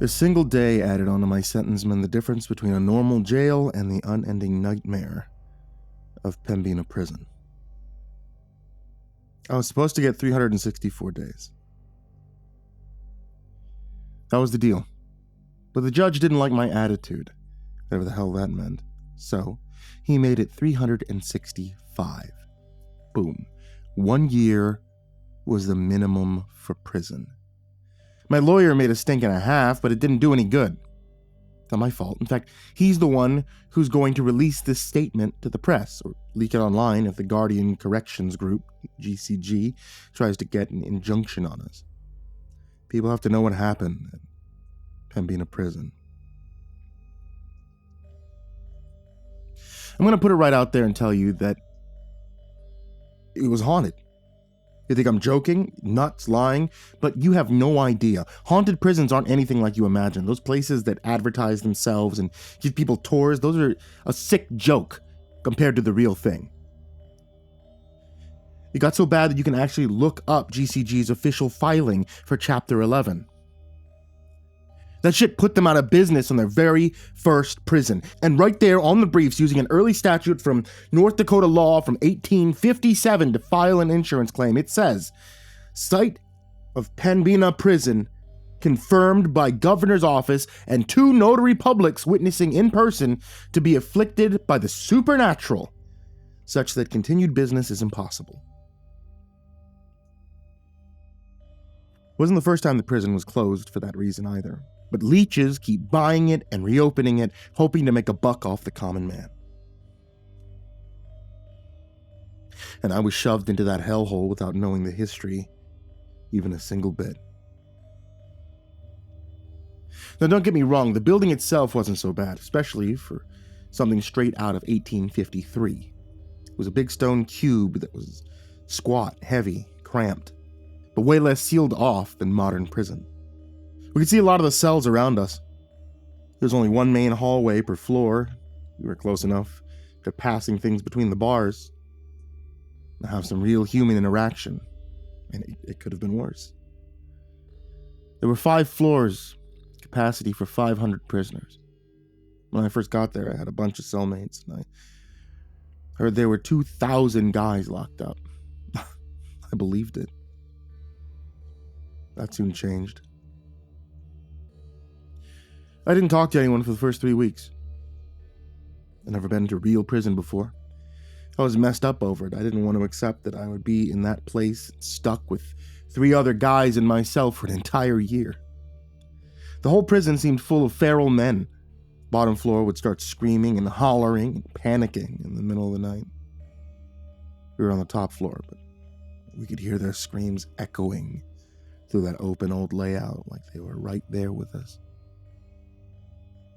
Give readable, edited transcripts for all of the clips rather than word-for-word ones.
A single day added onto my sentence meant the difference between a normal jail and the unending nightmare of Pembina prison. I was supposed to get 364 days. That was the deal. But the judge didn't like my attitude, whatever the hell that meant. So, he made it 365. Boom. 1 year was the minimum for prison. My lawyer made a stink and a half, but it didn't do any good. It's not my fault. In fact, he's the one who's going to release this statement to the press, or leak it online if the Guardian Corrections Group, GCG, tries to get an injunction on us. People have to know what happened at Pembina prison. I'm going to put it right out there and tell you that it was haunted. You think I'm joking, nuts, lying, but you have no idea. Haunted prisons aren't anything like you imagine. Those places that advertise themselves and give people tours, those are a sick joke compared to the real thing. It got so bad that you can actually look up GCG's official filing for Chapter 11. That shit put them out of business on their very first prison. And right there on the briefs, using an early statute from North Dakota law from 1857 to file an insurance claim, it says, site of Pembina prison confirmed by governor's office and 2 notary publics witnessing in person to be afflicted by the supernatural, such that continued business is impossible. It wasn't the first time the prison was closed for that reason either. But leeches keep buying it and reopening it, hoping to make a buck off the common man. And I was shoved into that hellhole without knowing the history, even a single bit. Now don't get me wrong, the building itself wasn't so bad, especially for something straight out of 1853. It was a big stone cube that was squat, heavy, cramped, but way less sealed off than modern prison. We could see a lot of the cells around us. There's only one main hallway per floor. We were close enough to passing things between the bars and have some real human interaction, and it could have been worse. There were 5 floors, capacity for 500 prisoners. When I first got there, I had a bunch of cellmates, and I heard there were 2,000 guys locked up. I believed it. That soon changed. I didn't talk to anyone for the first 3 weeks. I'd never been to real prison before. I was messed up over it. I didn't want to accept that I would be in that place, stuck with 3 other guys and myself for an entire year. The whole prison seemed full of feral men. Bottom floor would start screaming and hollering and panicking in the middle of the night. We were on the top floor, but we could hear their screams echoing through that open old layout like they were right there with us.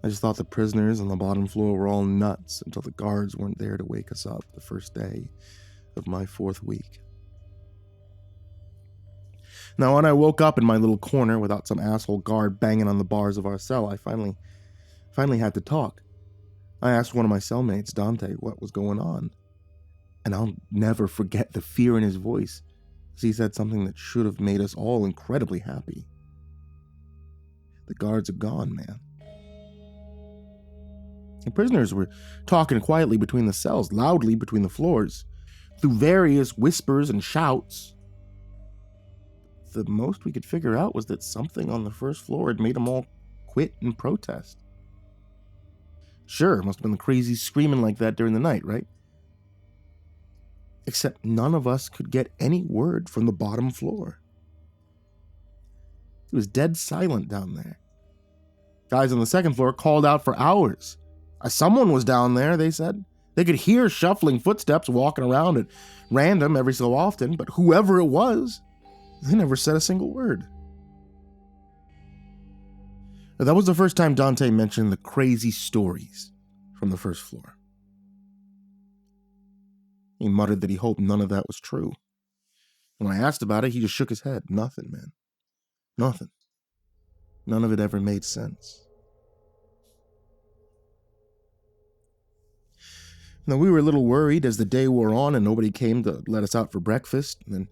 I just thought the prisoners on the bottom floor were all nuts until the guards weren't there to wake us up the first day of my 4th week. Now, when I woke up in my little corner without some asshole guard banging on the bars of our cell, I finally had to talk. I asked one of my cellmates, Dante, what was going on. And I'll never forget the fear in his voice, as he said something that should have made us all incredibly happy. The guards are gone, man. The prisoners were talking quietly between the cells, loudly between the floors, through various whispers and shouts. The most we could figure out was that something on the first floor had made them all quit and protest. Sure, it must have been the crazy screaming like that during the night, right? Except none of us could get any word from the bottom floor. It was dead silent down there. Guys on the second floor called out for hours. Someone was down there, they said. They could hear shuffling footsteps walking around at random every so often, but whoever it was, they never said a single word. That was the first time Dante mentioned the crazy stories from the first floor. He muttered that he hoped none of that was true. When I asked about it, he just shook his head. Nothing, man. Nothing. None of it ever made sense. Now, we were a little worried as the day wore on and nobody came to let us out for breakfast, and then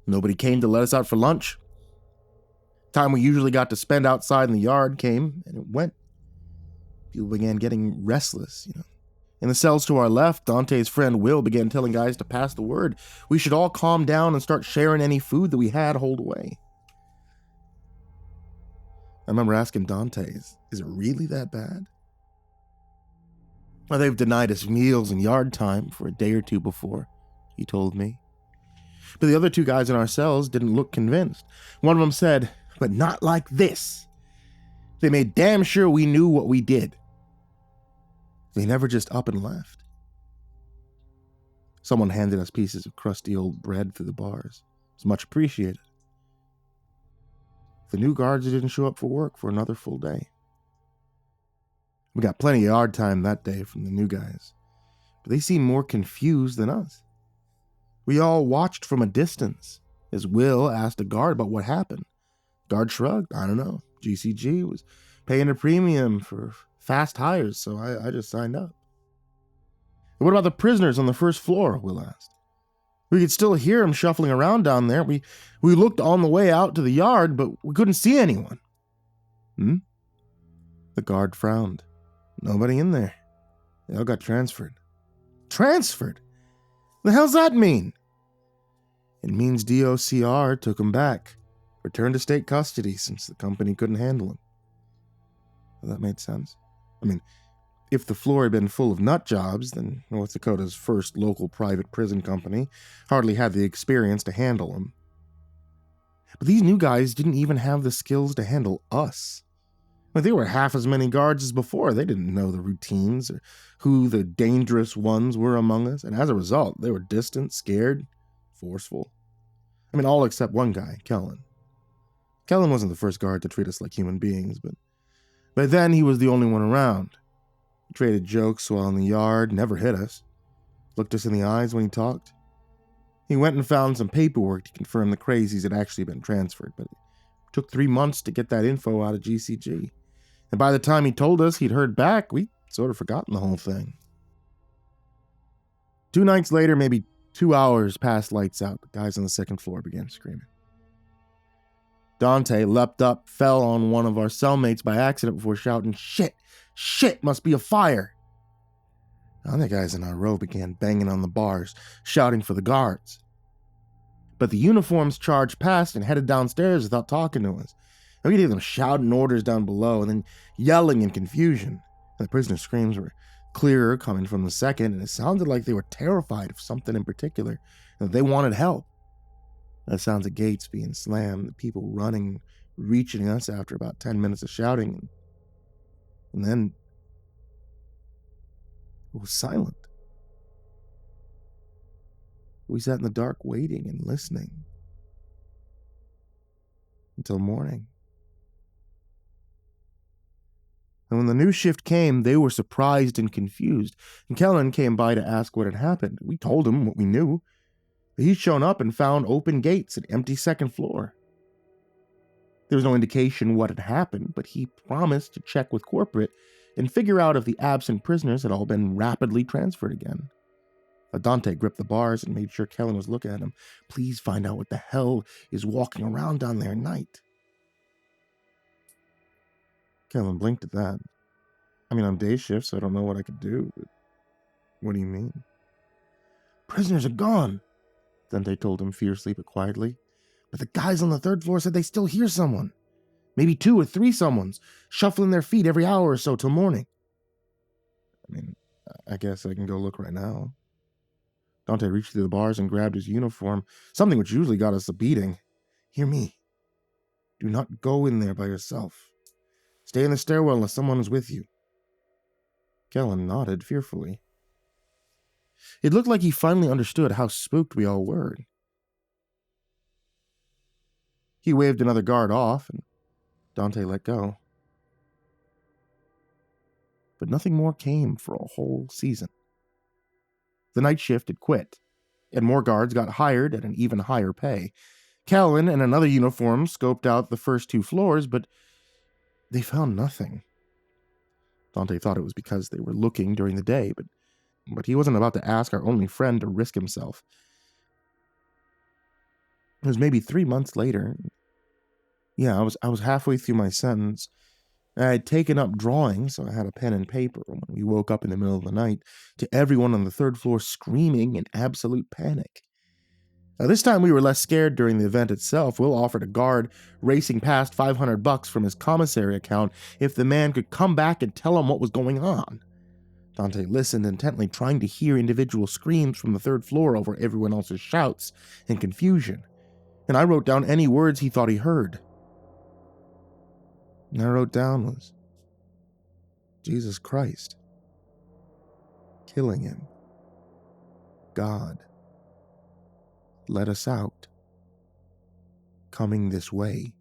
nobody came to let us out for lunch. Time we usually got to spend outside in the yard came, and it went. People began getting restless, In the cells to our left, Dante's friend Will began telling guys to pass the word. We should all calm down and start sharing any food that we had hold away. I remember asking Dante, is it really that bad? Well, they've denied us meals and yard time for a day or two before, he told me. But the other two guys in our cells didn't look convinced. One of them said, but not like this. They made damn sure we knew what we did. They never just up and left. Someone handed us pieces of crusty old bread through the bars. It was much appreciated. The new guards didn't show up for work for another full day. We got plenty of yard time that day from the new guys, but they seemed more confused than us. We all watched from a distance as Will asked a guard about what happened. Guard shrugged. I don't know. GCG was paying a premium for fast hires, so I just signed up. And what about the prisoners on the first floor? Will asked. We could still hear them shuffling around down there. We looked on the way out to the yard, but we couldn't see anyone. The guard frowned. Nobody in there. They all got transferred. Transferred? The hell's that mean? It means DOCR took them back. Returned to state custody since the company couldn't handle them. Well, that made sense. I mean, if the floor had been full of nut jobs, then North Dakota's first local private prison company hardly had the experience to handle them. But these new guys didn't even have the skills to handle us. But they were half as many guards as before. They didn't know the routines or who the dangerous ones were among us, and as a result, they were distant, scared, forceful. I mean, all except one guy, Kellen. Kellen wasn't the first guard to treat us like human beings, but then he was the only one around. He traded jokes while in the yard, never hit us, looked us in the eyes when he talked. He went and found some paperwork to confirm the crazies had actually been transferred, but it took 3 months to get that info out of GCG. And by the time he told us he'd heard back, we'd sort of forgotten the whole thing. 2 nights later, maybe 2 hours past lights out, the guys on the second floor began screaming. Dante leapt up, fell on one of our cellmates by accident before shouting, "Shit! Shit! Must be a fire!" The other guys in our row began banging on the bars, shouting for the guards. But the uniforms charged past and headed downstairs without talking to us. And we could hear them shouting orders down below and then yelling in confusion. And the prisoners' screams were clearer coming from the second, and it sounded like they were terrified of something in particular, and that they wanted help. The sounds of gates being slammed, the people running, reaching us after about 10 minutes of shouting. And then it was silent. We sat in the dark waiting and listening until morning. And when the new shift came, they were surprised and confused, and Kellen came by to ask what had happened. We told him what we knew. He'd shown up and found open gates and empty second floor. There was no indication what had happened, but he promised to check with corporate and figure out if the absent prisoners had all been rapidly transferred again. Dante gripped the bars and made sure Kellen was looking at him. "Please find out what the hell is walking around down there at night." Kellen blinked at that. "I mean, I'm day shift, so I don't know what I could do, but what do you mean?" "Prisoners are gone," Dante told him fiercely but quietly. "But the guys on the third floor said they still hear someone. Maybe 2 or 3 someones, shuffling their feet every hour or so till morning." "I mean, I guess I can go look right now." Dante reached through the bars and grabbed his uniform, something which usually got us a beating. "Hear me. Do not go in there by yourself. Stay in the stairwell unless someone is with you." Kellen nodded fearfully. It looked like he finally understood how spooked we all were. He waved another guard off, and Dante let go. But nothing more came for a whole season. The night shift had quit, and more guards got hired at an even higher pay. Kellen and another uniform scoped out the first 2 floors, but they found nothing. Dante thought it was because they were looking during the day, but he wasn't about to ask our only friend to risk himself. It was maybe 3 months later. Yeah, I was halfway through my sentence. I had taken up drawing, so I had a pen and paper when we woke up in the middle of the night to everyone on the third floor screaming in absolute panic. Now, this time we were less scared during the event itself. Will offered a guard racing past $500 from his commissary account if the man could come back and tell him what was going on. Dante listened intently, trying to hear individual screams from the third floor over everyone else's shouts and confusion, and I wrote down any words he thought he heard. And I wrote down was Jesus Christ, killing him. God, let us out, coming this way.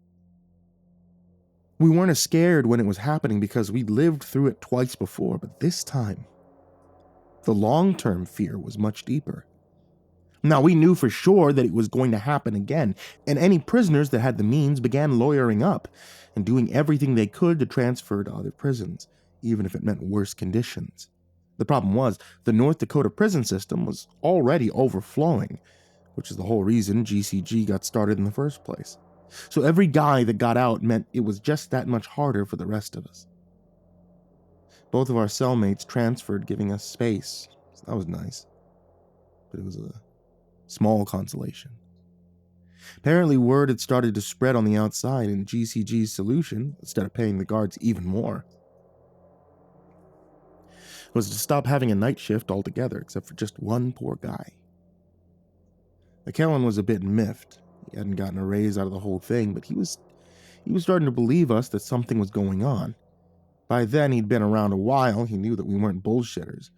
We weren't as scared when it was happening because we'd lived through it twice before, but this time, the long-term fear was much deeper. Now, we knew for sure that it was going to happen again, and any prisoners that had the means began lawyering up and doing everything they could to transfer to other prisons, even if it meant worse conditions. The problem was, the North Dakota prison system was already overflowing, which is the whole reason GCG got started in the first place. So every guy that got out meant it was just that much harder for the rest of us. Both of our cellmates transferred, giving us space. So that was nice. But it was a small consolation. Apparently word had started to spread on the outside, and GCG's solution, instead of paying the guards even more, was to stop having a night shift altogether, except for just one poor guy. Kellen was a bit miffed. He hadn't gotten a raise out of the whole thing, but he was starting to believe us that something was going on. By then, he'd been around a while. He knew that we weren't bullshitters.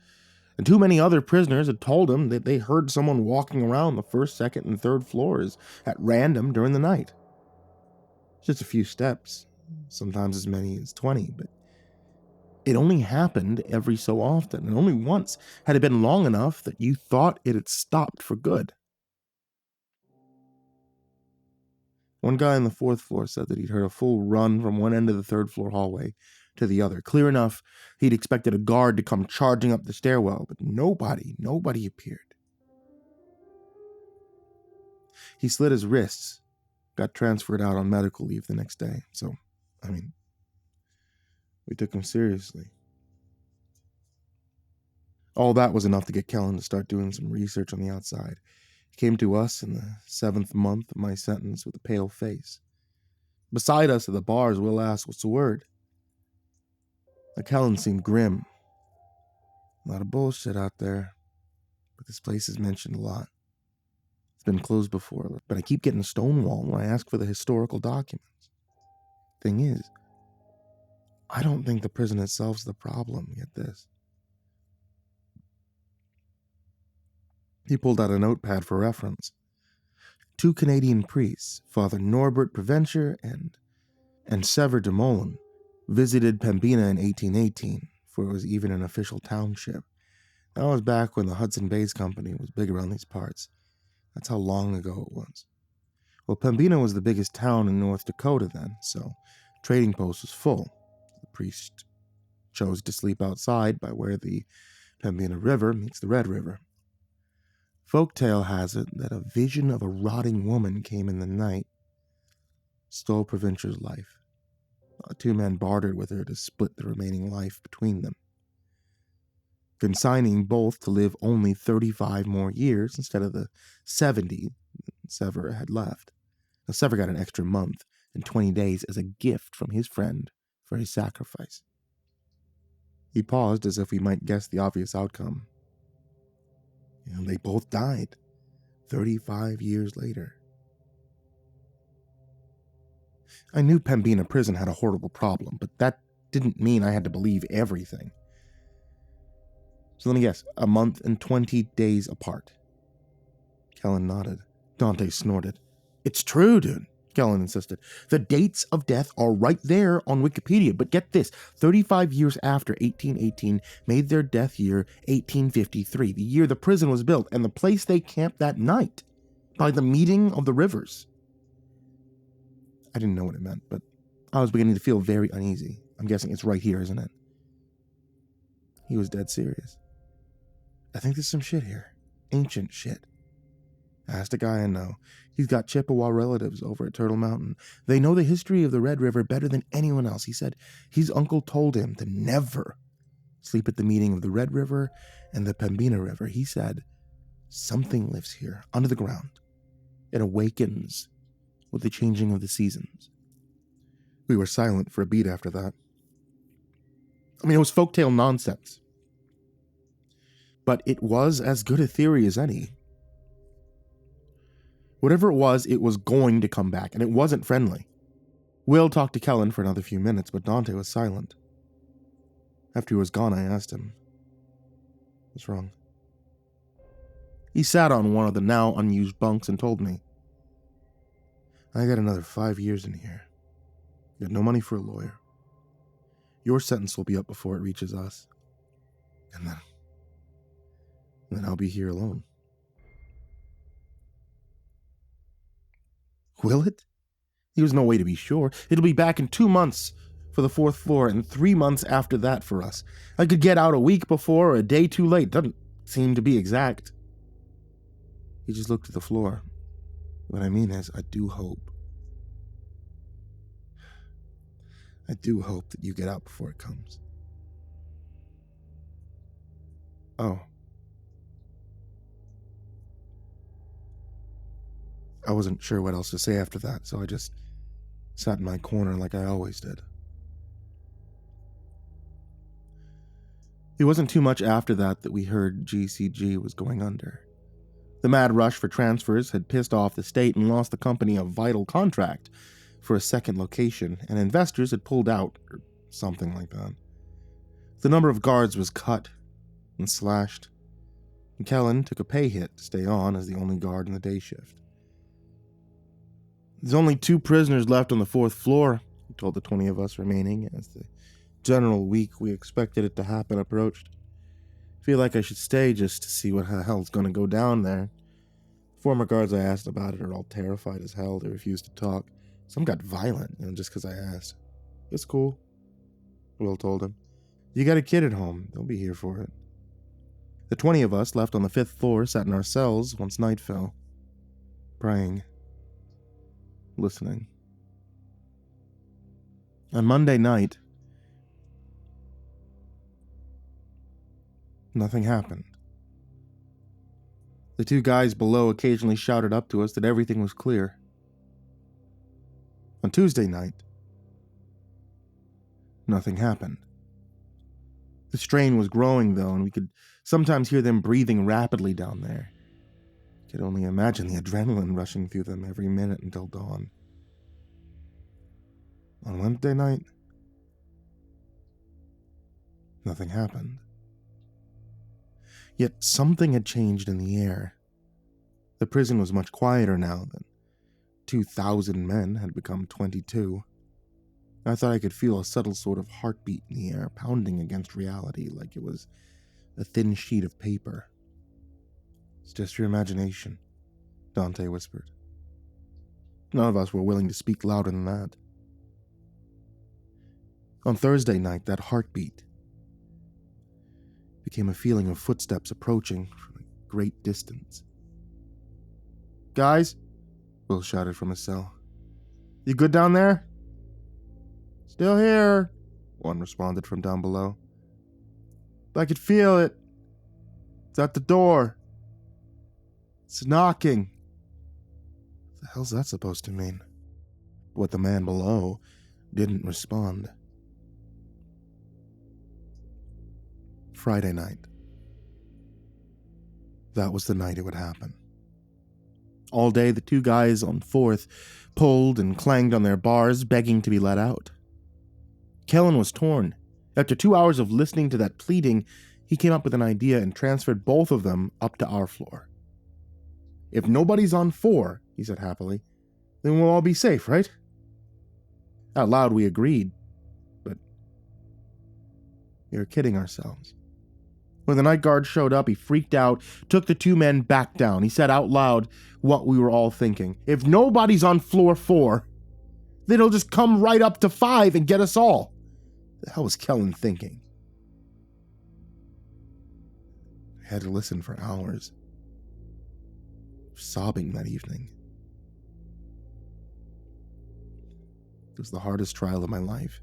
And too many other prisoners had told him that they heard someone walking around the first, second, and third floors at random during the night. Just a few steps, sometimes as many as 20, but it only happened every so often, and only once had it been long enough that you thought it had stopped for good. One guy on the fourth floor said that he'd heard a full run from one end of the third floor hallway to the other. Clear enough, he'd expected a guard to come charging up the stairwell, but nobody appeared. He slit his wrists, got transferred out on medical leave the next day. So, we took him seriously. All that was enough to get Kellen to start doing some research on the outside. He came to us in the 7th month of my sentence with a pale face. Beside us at the bars, Will asked, "What's the word?" Kellen seemed grim. "A lot of bullshit out there, but this place is mentioned a lot. It's been closed before, but I keep getting stonewalled when I ask for the historical documents. Thing is, I don't think the prison itself's the problem. Get this." He pulled out a notepad for reference. 2 Canadian priests, Father Norbert Preventure and Sever de Molen, visited Pembina in 1818, for it was even an official township. That was back when the Hudson Bays Company was big around these parts. That's how long ago it was. Well, Pembina was the biggest town in North Dakota then, so trading post was full. The priest chose to sleep outside by where the Pembina River meets the Red River. Folktale has it that a vision of a rotting woman came in the night, stole Provencher's life. 2 men bartered with her to split the remaining life between them, consigning both to live only 35 more years instead of the 70 Sever had left. Now, Sever got an extra month and 20 days as a gift from his friend for his sacrifice. He paused as if we might guess the obvious outcome. And they both died 35 years later. I knew Pembina Prison had a horrible problem, but that didn't mean I had to believe everything. So let me guess, a month and 20 days apart. Kellen nodded. Dante snorted. "It's true, dude," Kellen insisted. "The dates of death are right there on Wikipedia, but get this, 35 years after 1818 made their death year 1853, the year the prison was built, and the place they camped that night, by the meeting of the rivers." I didn't know what it meant, but I was beginning to feel very uneasy. I'm guessing it's right here, isn't it? He was dead serious. "I think there's some shit here. Ancient shit. Asked a guy I know. He's got Chippewa relatives over at Turtle Mountain. They know the history of the Red River better than anyone else. He said his uncle told him to never sleep at the meeting of the Red River and the Pembina River. He said, something lives here, under the ground. It awakens with the changing of the seasons. We were silent for a beat after that. I mean, it was folktale nonsense. But it was as good a theory as any. Whatever it was going to come back, and it wasn't friendly. Will talked to Kellen for another few minutes, but Dante was silent. After he was gone, I asked him, what's wrong? He sat on one of the now unused bunks and told me, I got another 5 years in here. Got no money for a lawyer. Your sentence will be up before it reaches us. And then I'll be here alone. Will it? There was no way to be sure. It'll be back in 2 months for the 4th floor and 3 months after that for us. I could get out a week before or a day too late. Doesn't seem to be exact. He just looked at the floor. What I mean is, I do hope that you get out before it comes. Oh. I wasn't sure what else to say after that, so I just sat in my corner like I always did. It wasn't too much after that we heard GCG was going under. The mad rush for transfers had pissed off the state and lost the company a vital contract for a second location, and investors had pulled out, or something like that. The number of guards was cut and slashed, and Kellen took a pay hit to stay on as the only guard in the day shift. There's only 2 prisoners left on the 4th floor, he told the 20 of us remaining as the general week we expected it to happen approached. Feel like I should stay just to see what the hell's going to go down there. Former guards I asked about it are all terrified as hell. They refuse to talk. Some got violent, just because I asked. It's cool, Will told him. You got a kid at home. They'll be here for it. The 20 of us left on the 5th floor sat in our cells once night fell. Praying. Listening. On Monday night, nothing happened. The 2 guys below occasionally shouted up to us that everything was clear. On Tuesday night, nothing happened. The strain was growing, though, and we could sometimes hear them breathing rapidly down there. I could only imagine the adrenaline rushing through them every minute until dawn. On Wednesday night, nothing happened. Yet something had changed in the air. The prison was much quieter now than 2,000 men had become 22. I thought I could feel a subtle sort of heartbeat in the air, pounding against reality like it was a thin sheet of paper. It's just your imagination, Dante whispered. None of us were willing to speak louder than that. On Thursday night, that heartbeat became a feeling of footsteps approaching from a great distance. Guys, Will shouted from his cell. You good down there? Still here, one responded from down below. I could feel it. It's at the door. It's knocking. What the hell's that supposed to mean? But the man below didn't respond. Friday night. That was the night it would happen. All day, the 2 guys on 4th pulled and clanged on their bars, begging to be let out. Kellen was torn. After 2 hours of listening to that pleading, he came up with an idea and transferred both of them up to our floor. If nobody's on 4, he said happily, then we'll all be safe, right? Out loud, we agreed, but we were kidding ourselves. When the night guard showed up, he freaked out, took the 2 men back down. He said out loud what we were all thinking. If nobody's on floor 4, then he'll just come right up to 5 and get us all. The hell was Kellen thinking? I had to listen for hours. sobbing that evening. It was the hardest trial of my life.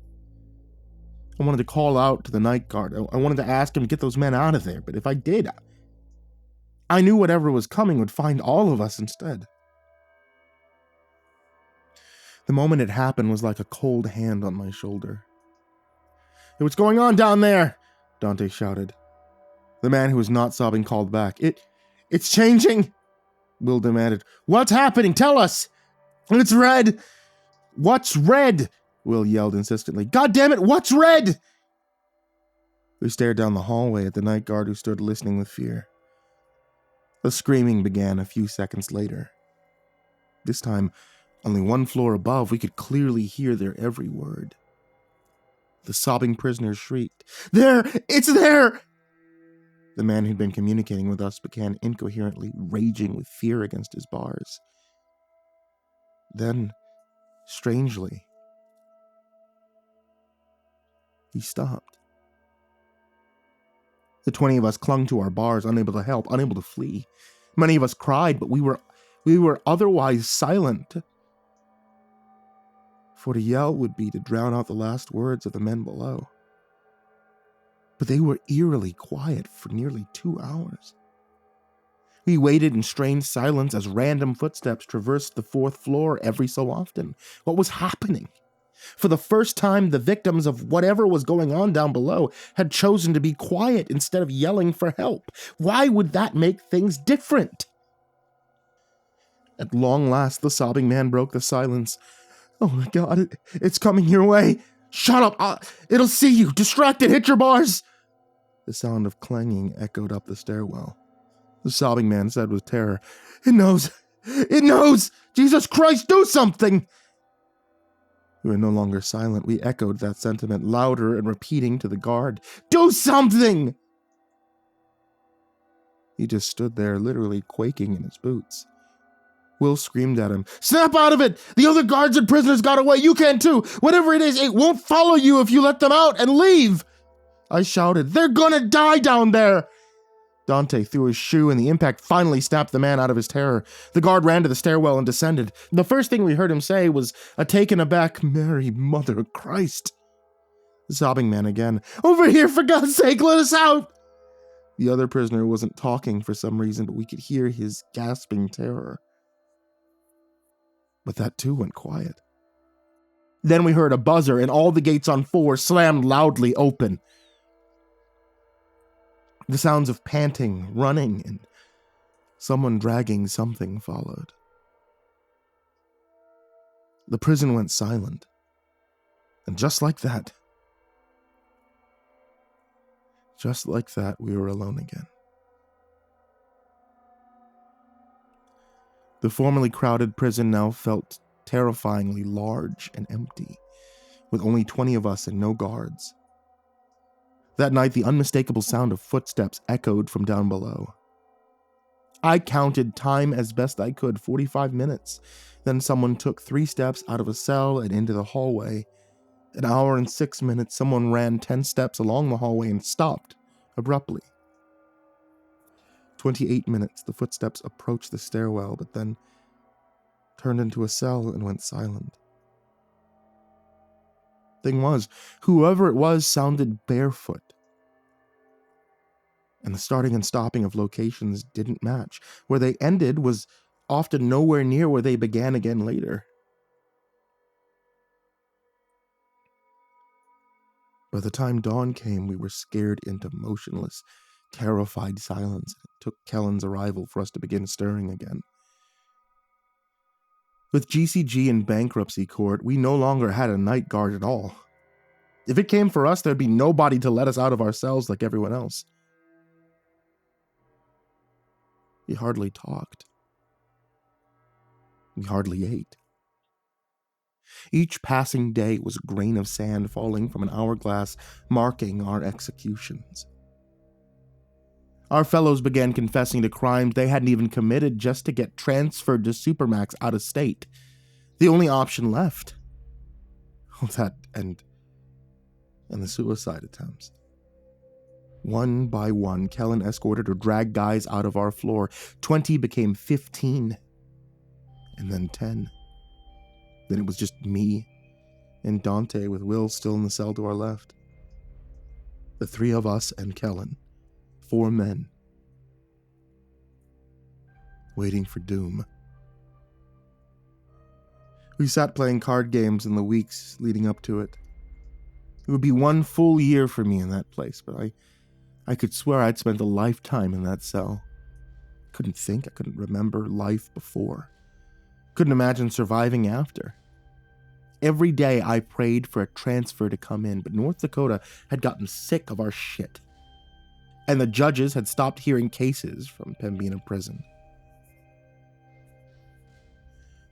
I wanted to call out to the night guard. I wanted to ask him to get those men out of there, but if I did, I knew whatever was coming would find all of us instead. The moment it happened was like a cold hand on my shoulder. "Hey, what's going on down there?" Dante shouted. The man who was not sobbing called back. It's changing," Will demanded. "What's happening? Tell us!" "It's red." "What's red?" Will yelled insistently. "God damn it, what's red?" We stared down the hallway at the night guard who stood listening with fear. The screaming began a few seconds later. This time, only one floor above, we could clearly hear their every word. The sobbing prisoners shrieked, "There! It's there!" The man who'd been communicating with us began incoherently raging with fear against his bars. Then, strangely, he stopped. The 20 of us clung to our bars, unable to help, unable to flee. Many of us cried, but we were otherwise silent. For to yell would be to drown out the last words of the men below. But they were eerily quiet for nearly 2 hours. We waited in strained silence as random footsteps traversed the 4th floor every so often. What was happening? For the first time, the victims of whatever was going on down below had chosen to be quiet instead of yelling for help. Why would that make things different? At long last, the sobbing man broke the silence. "Oh my God, it's coming your way. Shut up, it'll see you. Distracted, hit your bars." The sound of clanging echoed up the stairwell. The sobbing man said with terror, It knows! It knows! Jesus Christ, do something!" We were no longer silent. We echoed that sentiment louder and repeating to the guard, "Do something!" He just stood there, literally quaking in his boots. Will screamed at him, "Snap out of it! The other guards and prisoners got away. You can too! Whatever it is, it won't follow you if you let them out and leave!" I shouted, "They're gonna die down there!" Dante threw his shoe, and the impact finally snapped the man out of his terror. The guard ran to the stairwell and descended. The first thing we heard him say was a taken aback, "Mary, Mother of Christ." The sobbing man again, "Over here, for God's sake, let us out!" The other prisoner wasn't talking for some reason, but we could hear his gasping terror. But that too went quiet. Then we heard a buzzer, and all the gates on 4 slammed loudly open. The sounds of panting, running, and someone dragging something followed. The prison went silent. And just like that, we were alone again. The formerly crowded prison now felt terrifyingly large and empty, with only 20 of us and no guards. That night, the unmistakable sound of footsteps echoed from down below. I counted time as best I could, 45 minutes. Then someone took 3 steps out of a cell and into the hallway. An hour and 6 minutes, someone ran 10 steps along the hallway and stopped abruptly. 28 minutes, the footsteps approached the stairwell, but then turned into a cell and went silent. Thing was, whoever it was sounded barefoot. And the starting and stopping of locations didn't match. Where they ended was often nowhere near where they began again later. By the time dawn came, we were scared into motionless, terrified silence. It took Kellen's arrival for us to begin stirring again. With GCG in bankruptcy court, we no longer had a night guard at all. If it came for us, there'd be nobody to let us out of our cells like everyone else. We hardly talked. We hardly ate. Each passing day was a grain of sand falling from an hourglass, marking our executions. Our fellows began confessing to crimes they hadn't even committed just to get transferred to Supermax out of state. The only option left. Oh, that and the suicide attempts. One by one, Kellen escorted or dragged guys out of our floor. 20 became 15, and then 10. Then it was just me and Dante, with Will still in the cell to our left. The three of us and Kellen. 4 men. Waiting for doom. We sat playing card games in the weeks leading up to it. It would be 1 full year for me in that place, but I could swear I'd spent a lifetime in that cell. Couldn't think, I couldn't remember life before. Couldn't imagine surviving after. Every day I prayed for a transfer to come in, but North Dakota had gotten sick of our shit. And the judges had stopped hearing cases from Pembina prison.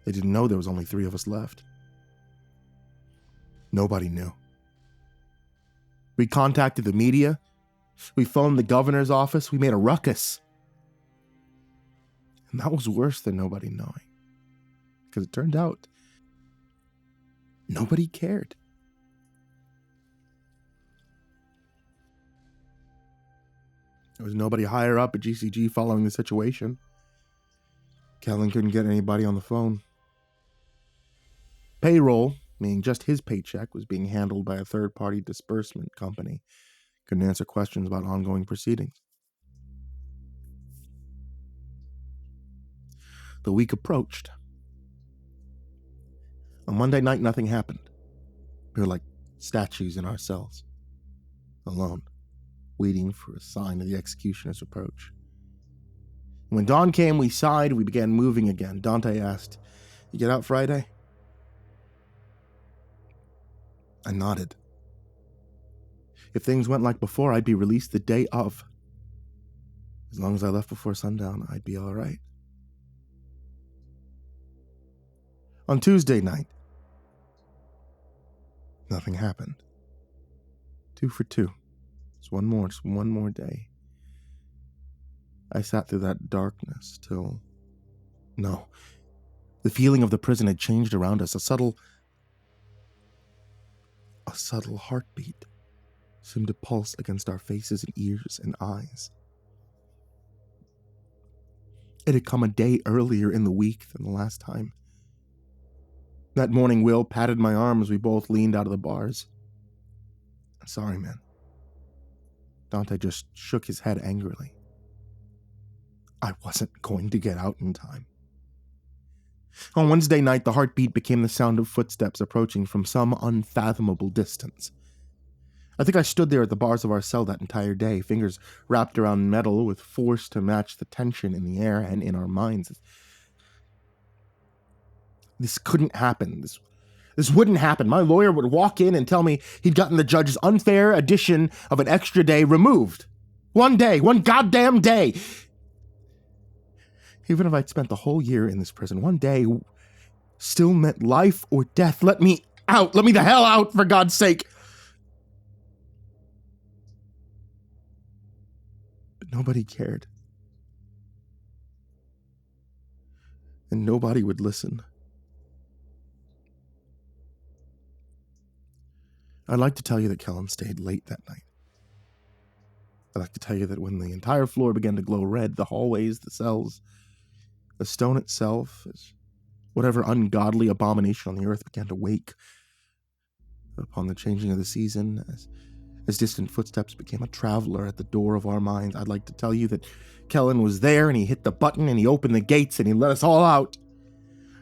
They didn't know there was only 3 of us left. Nobody knew. We contacted the media. We phoned the governor's office. We made a ruckus. And that was worse than nobody knowing. Because it turned out nobody cared. There was nobody higher up at GCG following the situation. Kellen couldn't get anybody on the phone. Payroll, meaning just his paycheck, was being handled by a third-party disbursement company. Couldn't answer questions about ongoing proceedings. The week approached. On Monday night, nothing happened. We were like statues in our cells, alone, waiting for a sign of the executioner's approach. When dawn came, we sighed, we began moving again. Dante asked, "You get out Friday?" I nodded. If things went like before, I'd be released the day of. As long as I left before sundown, I'd be all right. On Tuesday night, nothing happened. 2 for 2. Just one more day. I sat through that darkness till... No. The feeling of the prison had changed around us. A subtle heartbeat seemed to pulse against our faces and ears and eyes. It had come a day earlier in the week than the last time. That morning, Will patted my arm as we both leaned out of the bars. "I'm sorry, man." Dante just shook his head angrily. I wasn't going to get out in time. On Wednesday night, the heartbeat became the sound of footsteps approaching from some unfathomable distance. I think I stood there at the bars of our cell that entire day, fingers wrapped around metal with force to match the tension in the air and in our minds. This couldn't happen. This wouldn't happen. My lawyer would walk in and tell me he'd gotten the judge's unfair addition of an extra day removed. One day, one goddamn day. Even if I'd spent the whole year in this prison, one day still meant life or death. Let me out. Let me the hell out, for God's sake. But nobody cared. And nobody would listen. I'd like to tell you that Kellen stayed late that night. I'd like to tell you that when the entire floor began to glow red, the hallways, the cells, the stone itself, as whatever ungodly abomination on the earth began to wake upon the changing of the season, as distant footsteps became a traveler at the door of our minds, I'd like to tell you that Kellen was there and he hit the button and he opened the gates and he let us all out.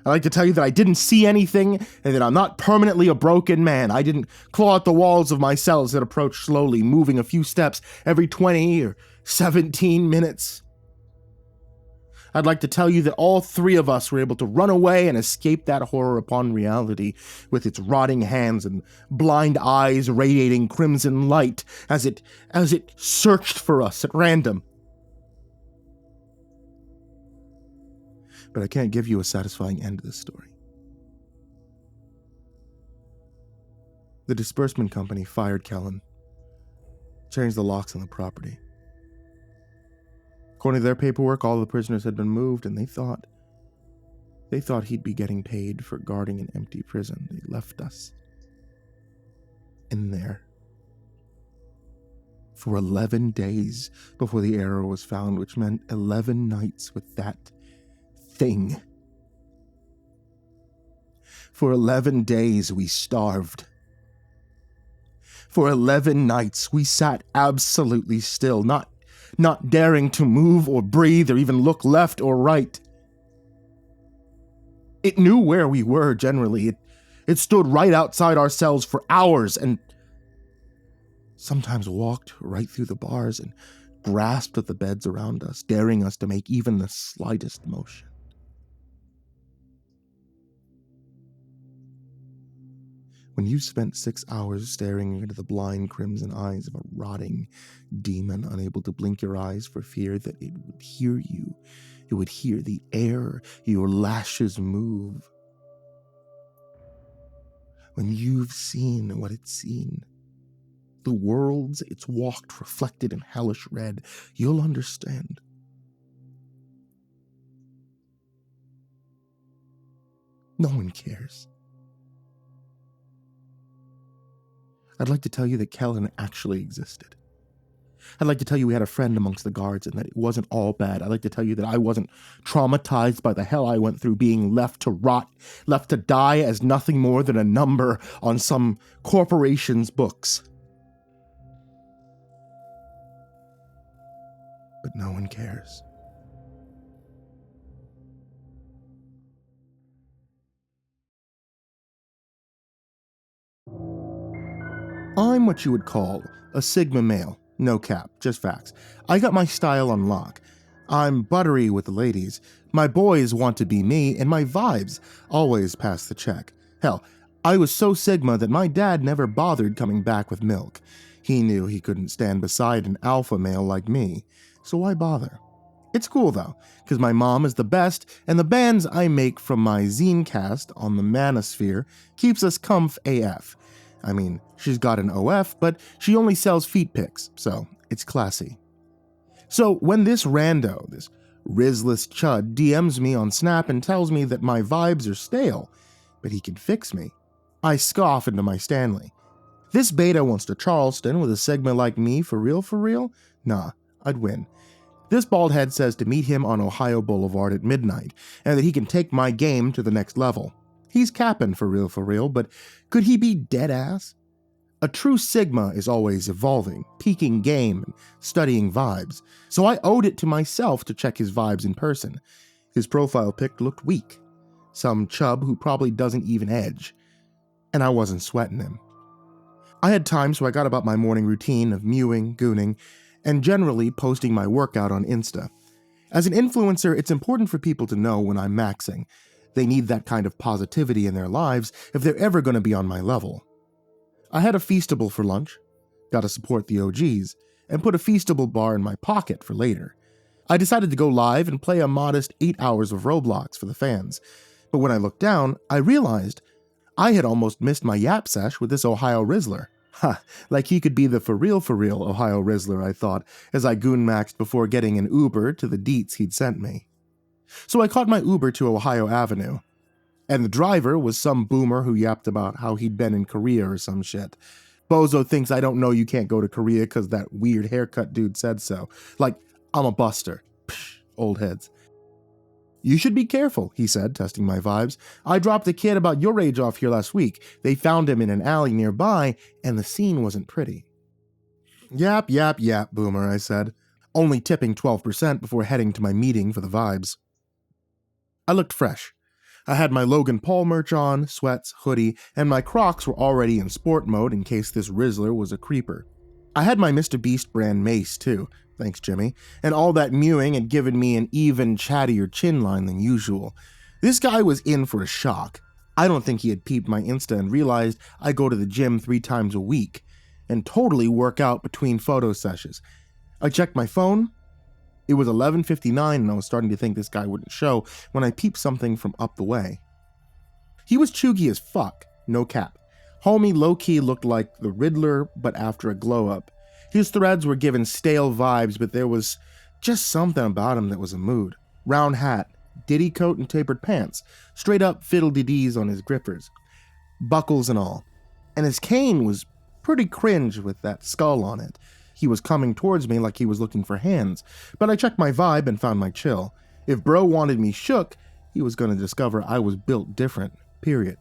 I'd like to tell you that I didn't see anything and that I'm not permanently a broken man. I didn't claw at the walls of my cells that approached slowly, moving a few steps every 20 or 17 minutes. I'd like to tell you that all 3 of us were able to run away and escape that horror upon reality with its rotting hands and blind eyes radiating crimson light as it searched for us at random. But I can't give you a satisfying end to this story. The disbursement company fired Kellen, changed the locks on the property. According to their paperwork, all the prisoners had been moved, and they thought he'd be getting paid for guarding an empty prison. They left us in there. For 11 days before the arrow was found, which meant 11 nights with that thing. For 11 days we starved. For 11 nights we sat absolutely still, not daring to move or breathe or even look left or right. It knew where we were generally. It stood right outside our cells for hours and sometimes walked right through the bars and grasped at the beds around us, daring us to make even the slightest motion. When you spent 6 hours staring into the blind crimson eyes of a rotting demon, unable to blink your eyes for fear that it would hear you, it would hear the air your lashes move. When you've seen what it's seen, the worlds it's walked reflected in hellish red, you'll understand. No one cares. I'd like to tell you that Kellen actually existed. I'd like to tell you we had a friend amongst the guards and that it wasn't all bad. I'd like to tell you that I wasn't traumatized by the hell I went through being left to rot, left to die as nothing more than a number on some corporation's books. But no one cares. I'm what you would call a Sigma male. No cap, just facts. I got my style on lock. I'm buttery with the ladies. My boys want to be me, and my vibes always pass the check. Hell, I was so Sigma that my dad never bothered coming back with milk. He knew he couldn't stand beside an alpha male like me, so why bother? It's cool though, because my mom is the best, and the bands I make from my zine cast on the Manosphere keeps us comf AF. I mean, she's got an OF, but she only sells feet pics, so it's classy. So when this rando, this rizless chud, DMs me on Snap and tells me that my vibes are stale, but he can fix me, I scoff into my Stanley. This beta wants to Charleston with a Sigma like me for real? Nah, I'd win. This bald head says to meet him on Ohio Boulevard at midnight, and that he can take my game to the next level. He's capping for real, but could he be dead ass? A true Sigma is always evolving, peaking game, and studying vibes, so I owed it to myself to check his vibes in person. His profile pic looked weak. Some chub who probably doesn't even edge. And I wasn't sweating him. I had time, so I got about my morning routine of mewing, gooning, and generally posting my workout on Insta. As an influencer, it's important for people to know when I'm maxing. They need that kind of positivity in their lives if they're ever going to be on my level. I had a Feastable for lunch, got to support the OGs, and put a Feastable bar in my pocket for later. I decided to go live and play a modest 8 hours of Roblox for the fans, but when I looked down, I realized I had almost missed my yap sesh with this Ohio Rizzler. Ha, like he could be the for real Ohio Rizzler, I thought, as I goon-maxed before getting an Uber to the deets he'd sent me. So I caught my Uber to Ohio Avenue, and the driver was some boomer who yapped about how he'd been in Korea or some shit. Bozo thinks I don't know you can't go to Korea because that weird haircut dude said so. Like, I'm a buster. Psh, old heads. You should be careful, he said, testing my vibes. I dropped a kid about your age off here last week. They found him in an alley nearby, and the scene wasn't pretty. Yap, boomer, I said, only tipping 12% before heading to my meeting for the vibes. I looked fresh. I had my Logan Paul merch on, sweats, hoodie, and my Crocs were already in sport mode in case this Rizzler was a creeper. I had my Mr. Beast brand mace too, thanks Jimmy, and all that mewing had given me an even chattier chin line than usual. This guy was in for a shock. I don't think he had peeped my Insta and realized I go to the gym 3 times a week, and totally work out between photo sessions. I checked my phone. It was 11:59 and I was starting to think this guy wouldn't show when I peeped something from up the way. He was chuggy as fuck, no cap. Homie low-key looked like the Riddler, but after a glow-up. His threads were given stale vibes, but there was just something about him that was a mood. Round hat, ditty coat and tapered pants, straight up fiddle-dee-dees on his grippers, buckles and all. And his cane was pretty cringe with that skull on it. He was coming towards me like he was looking for hands, but I checked my vibe and found my chill. If bro wanted me shook, he was going to discover I was built different, period.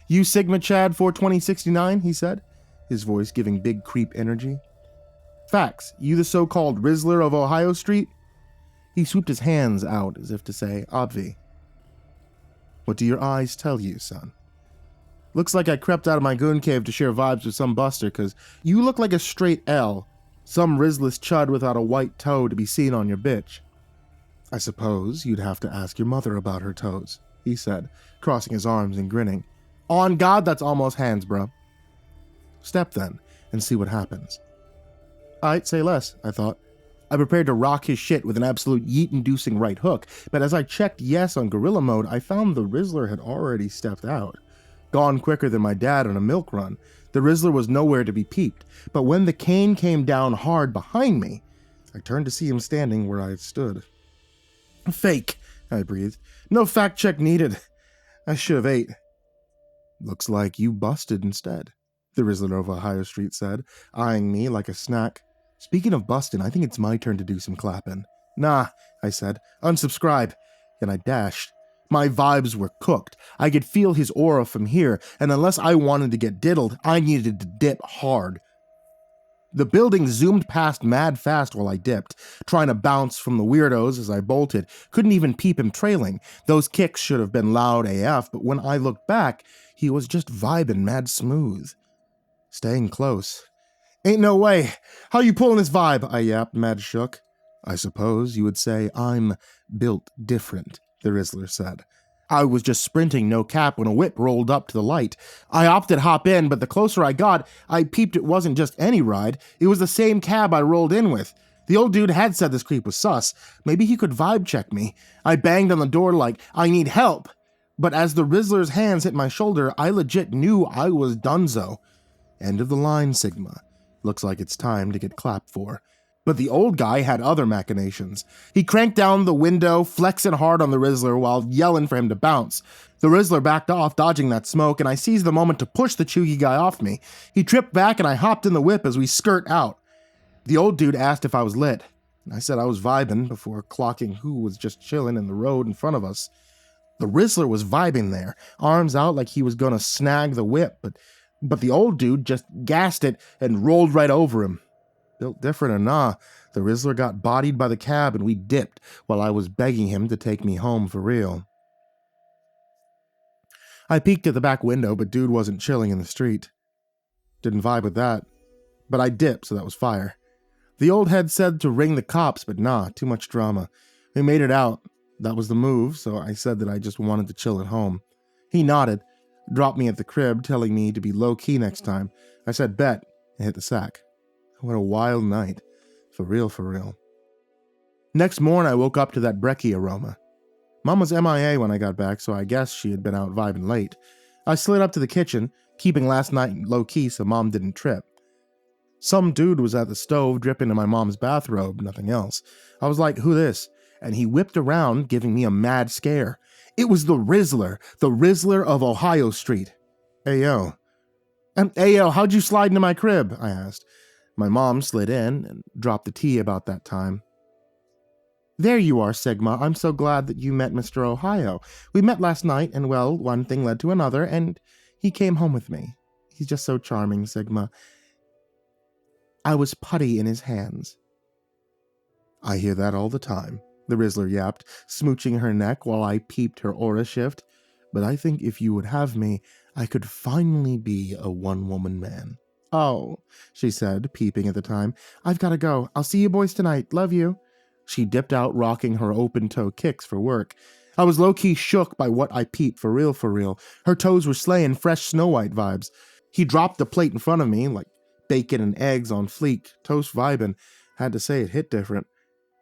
You Sigma Chad 42069, he said, his voice giving big creep energy. Facts, you the so-called Rizzler of Ohio Street? He swooped his hands out as if to say, obvi. What do your eyes tell you, son? Looks like I crept out of my goon cave to share vibes with some buster, cause you look like a straight L, some Rizzless chud without a white toe to be seen on your bitch. I suppose you'd have to ask your mother about her toes, he said, crossing his arms and grinning. On God, that's almost hands, bro. Step then, and see what happens. I'd say less, I thought. I prepared to rock his shit with an absolute yeet-inducing right hook, but as I checked yes on gorilla mode, I found the Rizzler had already stepped out. Gone quicker than my dad on a milk run, the Rizzler was nowhere to be peeped, but when the cane came down hard behind me, I turned to see him standing where I had stood. Fake, I breathed. No fact check needed. I should have ate. Looks like you busted instead, the Rizzler of Ohio Street said, eyeing me like a snack. Speaking of bustin', I think it's my turn to do some clapping. Nah, I said. Unsubscribe. And I dashed. My vibes were cooked. I could feel his aura from here, and unless I wanted to get diddled, I needed to dip hard. The building zoomed past mad fast while I dipped, trying to bounce from the weirdos as I bolted. Couldn't even peep him trailing. Those kicks should have been loud AF, but when I looked back, he was just vibing mad smooth. Staying close. Ain't no way. How you pulling this vibe? I yapped, mad shook. I suppose you would say I'm built different, the Rizzler said. I was just sprinting, no cap, when a whip rolled up to the light. I opted hop in, but the closer I got, I peeped it wasn't just any ride. It was the same cab I rolled in with. The old dude had said this creep was sus. Maybe he could vibe check me. I banged on the door like, I need help. But as the Rizzler's hands hit my shoulder, I legit knew I was donezo. End of the line, Sigma. Looks like it's time to get clapped for. But the old guy had other machinations. He cranked down the window, flexing hard on the Rizzler while yelling for him to bounce. The Rizzler backed off, dodging that smoke, and I seized the moment to push the chuggy guy off me. He tripped back and I hopped in the whip as we skirt out. The old dude asked if I was lit. I said I was vibing before clocking who was just chilling in the road in front of us. The Rizzler was vibing there, arms out like he was gonna snag the whip, but the old dude just gassed it and rolled right over him. Built different or nah, the Rizzler got bodied by the cab and we dipped while I was begging him to take me home for real. I peeked at the back window, but dude wasn't chilling in the street. Didn't vibe with that. But I dipped, so that was fire. The old head said to ring the cops, but nah, too much drama. We made it out. That was the move, so I said that I just wanted to chill at home. He nodded, dropped me at the crib, telling me to be low-key next time. I said bet, and hit the sack. What a wild night. For real, for real. Next morning, I woke up to that brekkie aroma. Mom was MIA when I got back, so I guess she had been out vibing late. I slid up to the kitchen, keeping last night low-key so Mom didn't trip. Some dude was at the stove dripping in my mom's bathrobe, nothing else. I was like, who this? And he whipped around, giving me a mad scare. It was the Rizzler of Ohio Street. Ayo. Ayo, how'd you slide into my crib? I asked. My mom slid in and dropped the tea about that time. There you are, Sigma. I'm so glad that you met Mr. Ohio. We met last night, and well, one thing led to another, and he came home with me. He's just so charming, Sigma. I was putty in his hands. I hear that all the time, the Rizzler yapped, smooching her neck while I peeped her aura shift. But I think if you would have me, I could finally be a one-woman man. Oh, she said, peeping at the time. I've got to go. I'll see you boys tonight. Love you. She dipped out, rocking her open-toe kicks for work. I was low-key shook by what I peeped for real, for real. Her toes were slaying fresh Snow White vibes. He dropped the plate in front of me, like bacon and eggs on fleek, toast vibing. Had to say it hit different.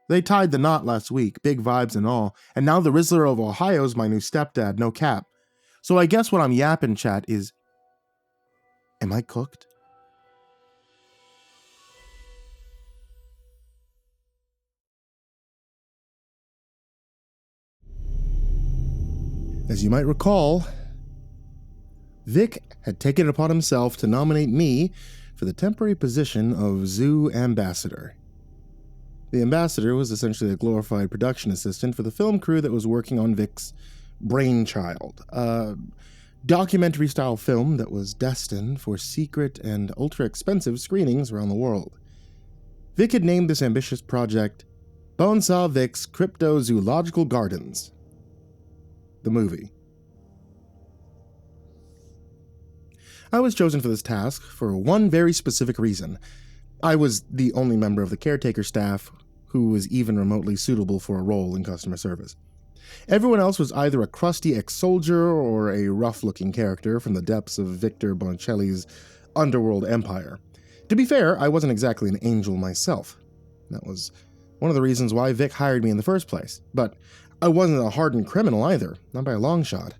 They tied the knot last week, big vibes and all, and now the Rizzler of Ohio's my new stepdad, no cap. So I guess what I'm yapping, chat, is... Am I cooked? As you might recall, Vic had taken it upon himself to nominate me for the temporary position of zoo ambassador. The ambassador was essentially a glorified production assistant for the film crew that was working on Vic's Brainchild, a documentary-style film that was destined for secret and ultra-expensive screenings around the world. Vic had named this ambitious project Bonesaw Vic's Cryptozoological Gardens, the movie. I was chosen for this task for one very specific reason. I was the only member of the caretaker staff who was even remotely suitable for a role in customer service. Everyone else was either a crusty ex-soldier or a rough-looking character from the depths of Victor Bonicelli's underworld empire. To be fair, I wasn't exactly an angel myself. That was one of the reasons why Vic hired me in the first place. But I wasn't a hardened criminal either, not by a long shot.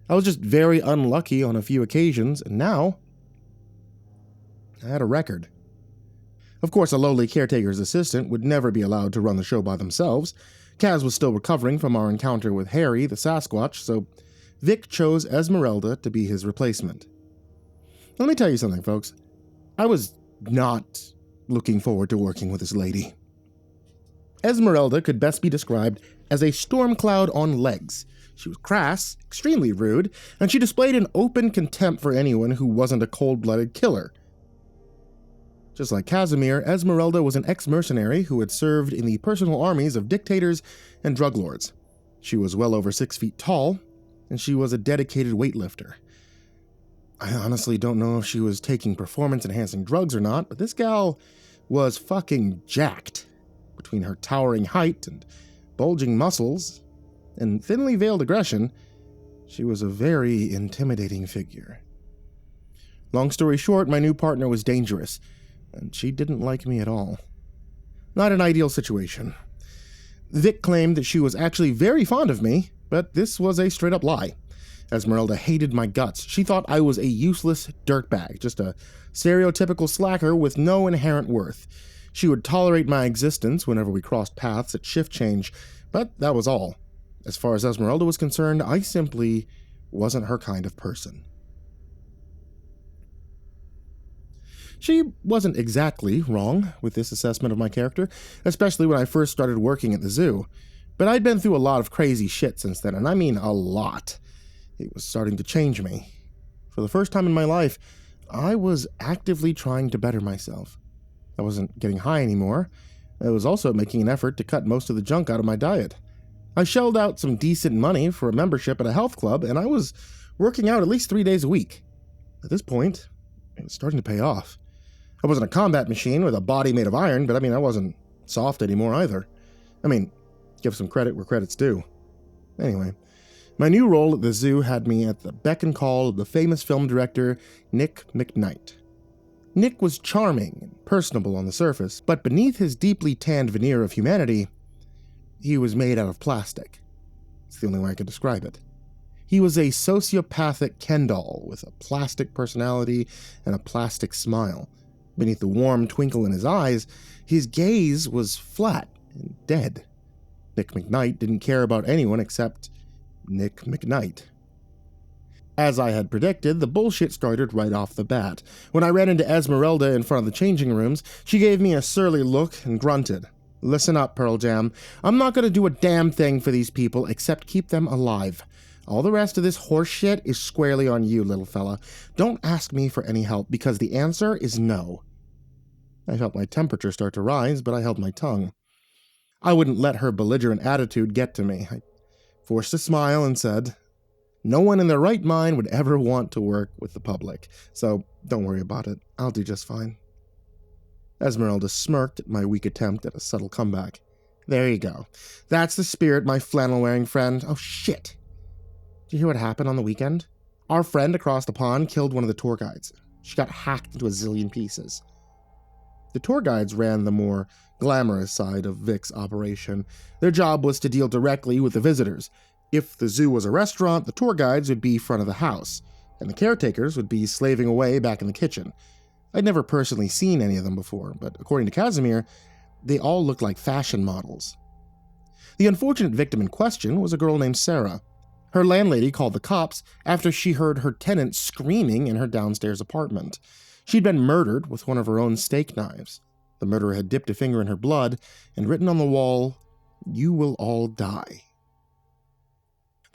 I was just very unlucky on a few occasions, and now I had a record. Of course, a lowly caretaker's assistant would never be allowed to run the show by themselves. Kaz was still recovering from our encounter with Harry, the Sasquatch, so Vic chose Esmeralda to be his replacement. Let me tell you something, folks. I was not looking forward to working with this lady. Esmeralda could best be described as a storm cloud on legs. She was crass, extremely rude, and she displayed an open contempt for anyone who wasn't a cold-blooded killer. Just like Casimir, Esmeralda was an ex-mercenary who had served in the personal armies of dictators and drug lords. She was well over 6 feet tall, and she was a dedicated weightlifter. I honestly don't know if she was taking performance-enhancing drugs or not, but this gal was fucking jacked. Between her towering height and bulging muscles and thinly veiled aggression, she was a very intimidating figure. Long story short, my new partner was dangerous, and she didn't like me at all. Not an ideal situation. Vic claimed that she was actually very fond of me, but this was a straight-up lie. Esmeralda hated my guts. She thought I was a useless dirtbag, just a stereotypical slacker with no inherent worth. She would tolerate my existence whenever we crossed paths at shift change, but that was all. As far as Esmeralda was concerned, I simply wasn't her kind of person. She wasn't exactly wrong with this assessment of my character, especially when I first started working at the zoo. But I'd been through a lot of crazy shit since then, and I mean a lot. It was starting to change me. For the first time in my life, I was actively trying to better myself. I wasn't getting high anymore. I was also making an effort to cut most of the junk out of my diet. I shelled out some decent money for a membership at a health club, and I was working out at least 3 days a week. At this point, it was starting to pay off. I wasn't a combat machine with a body made of iron, but I wasn't soft anymore either. Give some credit where credit's due. Anyway, my new role at the zoo had me at the beck and call of the famous film director, Nick McKnight. Nick was charming and personable on the surface, but beneath his deeply tanned veneer of humanity, he was made out of plastic. It's the only way I could describe it. He was a sociopathic Ken doll with a plastic personality and a plastic smile. Beneath the warm twinkle in his eyes, his gaze was flat and dead. Nick McKnight didn't care about anyone except Nick McKnight. As I had predicted, the bullshit started right off the bat. When I ran into Esmeralda in front of the changing rooms, she gave me a surly look and grunted. "Listen up, Pearl Jam. I'm not going to do a damn thing for these people except keep them alive. All the rest of this horse shit is squarely on you, little fella. Don't ask me for any help because the answer is no." I felt my temperature start to rise, but I held my tongue. I wouldn't let her belligerent attitude get to me. I forced a smile and said, "No one in their right mind would ever want to work with the public, so don't worry about it. I'll do just fine." Esmeralda smirked at my weak attempt at a subtle comeback. "There you go. That's the spirit, my flannel-wearing friend. Oh, shit. Did you hear what happened on the weekend? Our friend across the pond killed one of the tour guides. She got hacked into a zillion pieces." The tour guides ran the more glamorous side of Vic's operation. Their job was to deal directly with the visitors. If the zoo was a restaurant, the tour guides would be front of the house, and the caretakers would be slaving away back in the kitchen. I'd never personally seen any of them before, but according to Casimir, they all looked like fashion models. The unfortunate victim in question was a girl named Sarah. Her landlady called the cops after she heard her tenant screaming in her downstairs apartment. She'd been murdered with one of her own steak knives. The murderer had dipped a finger in her blood and written on the wall, "You will all die."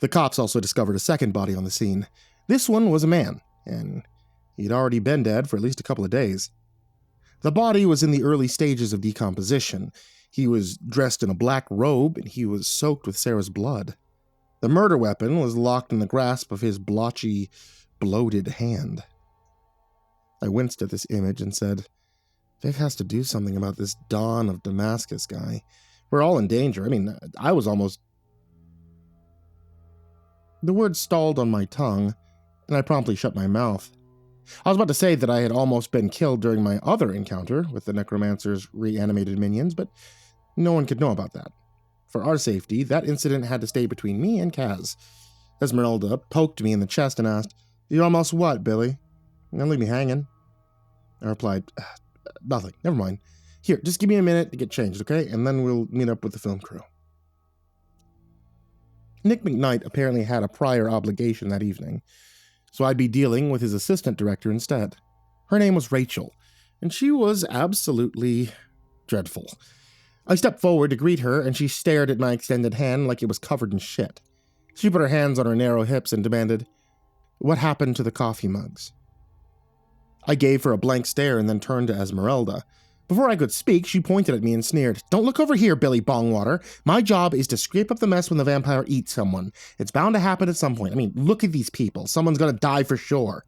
The cops also discovered a second body on the scene. This one was a man, and he'd already been dead for at least a couple of days. The body was in the early stages of decomposition. He was dressed in a black robe, and he was soaked with Sarah's blood. The murder weapon was locked in the grasp of his blotchy, bloated hand. I winced at this image and said, Vic has to do something about this Dawn of Damascus guy. We're all in danger. I mean, I was almost... The word stalled on my tongue, and I promptly shut my mouth. I was about to say that I had almost been killed during my other encounter with the Necromancer's reanimated minions, but no one could know about that. For our safety, that incident had to stay between me and Kaz. Esmeralda poked me in the chest and asked, "You almost what, Billy? Don't leave me hanging." I replied, "Nothing, never mind. Here, just give me a minute to get changed, okay? And then we'll meet up with the film crew." Nick McKnight apparently had a prior obligation that evening, so I'd be dealing with his assistant director instead. Her name was Rachel, and she was absolutely dreadful. I stepped forward to greet her, and she stared at my extended hand like it was covered in shit. She put her hands on her narrow hips and demanded, "What happened to the coffee mugs?" I gave her a blank stare and then turned to Esmeralda. Before I could speak, she pointed at me and sneered, "Don't look over here, Billy Bongwater. My job is to scrape up the mess when the vampire eats someone. It's bound to happen at some point. I mean, look at these people. Someone's gonna die for sure."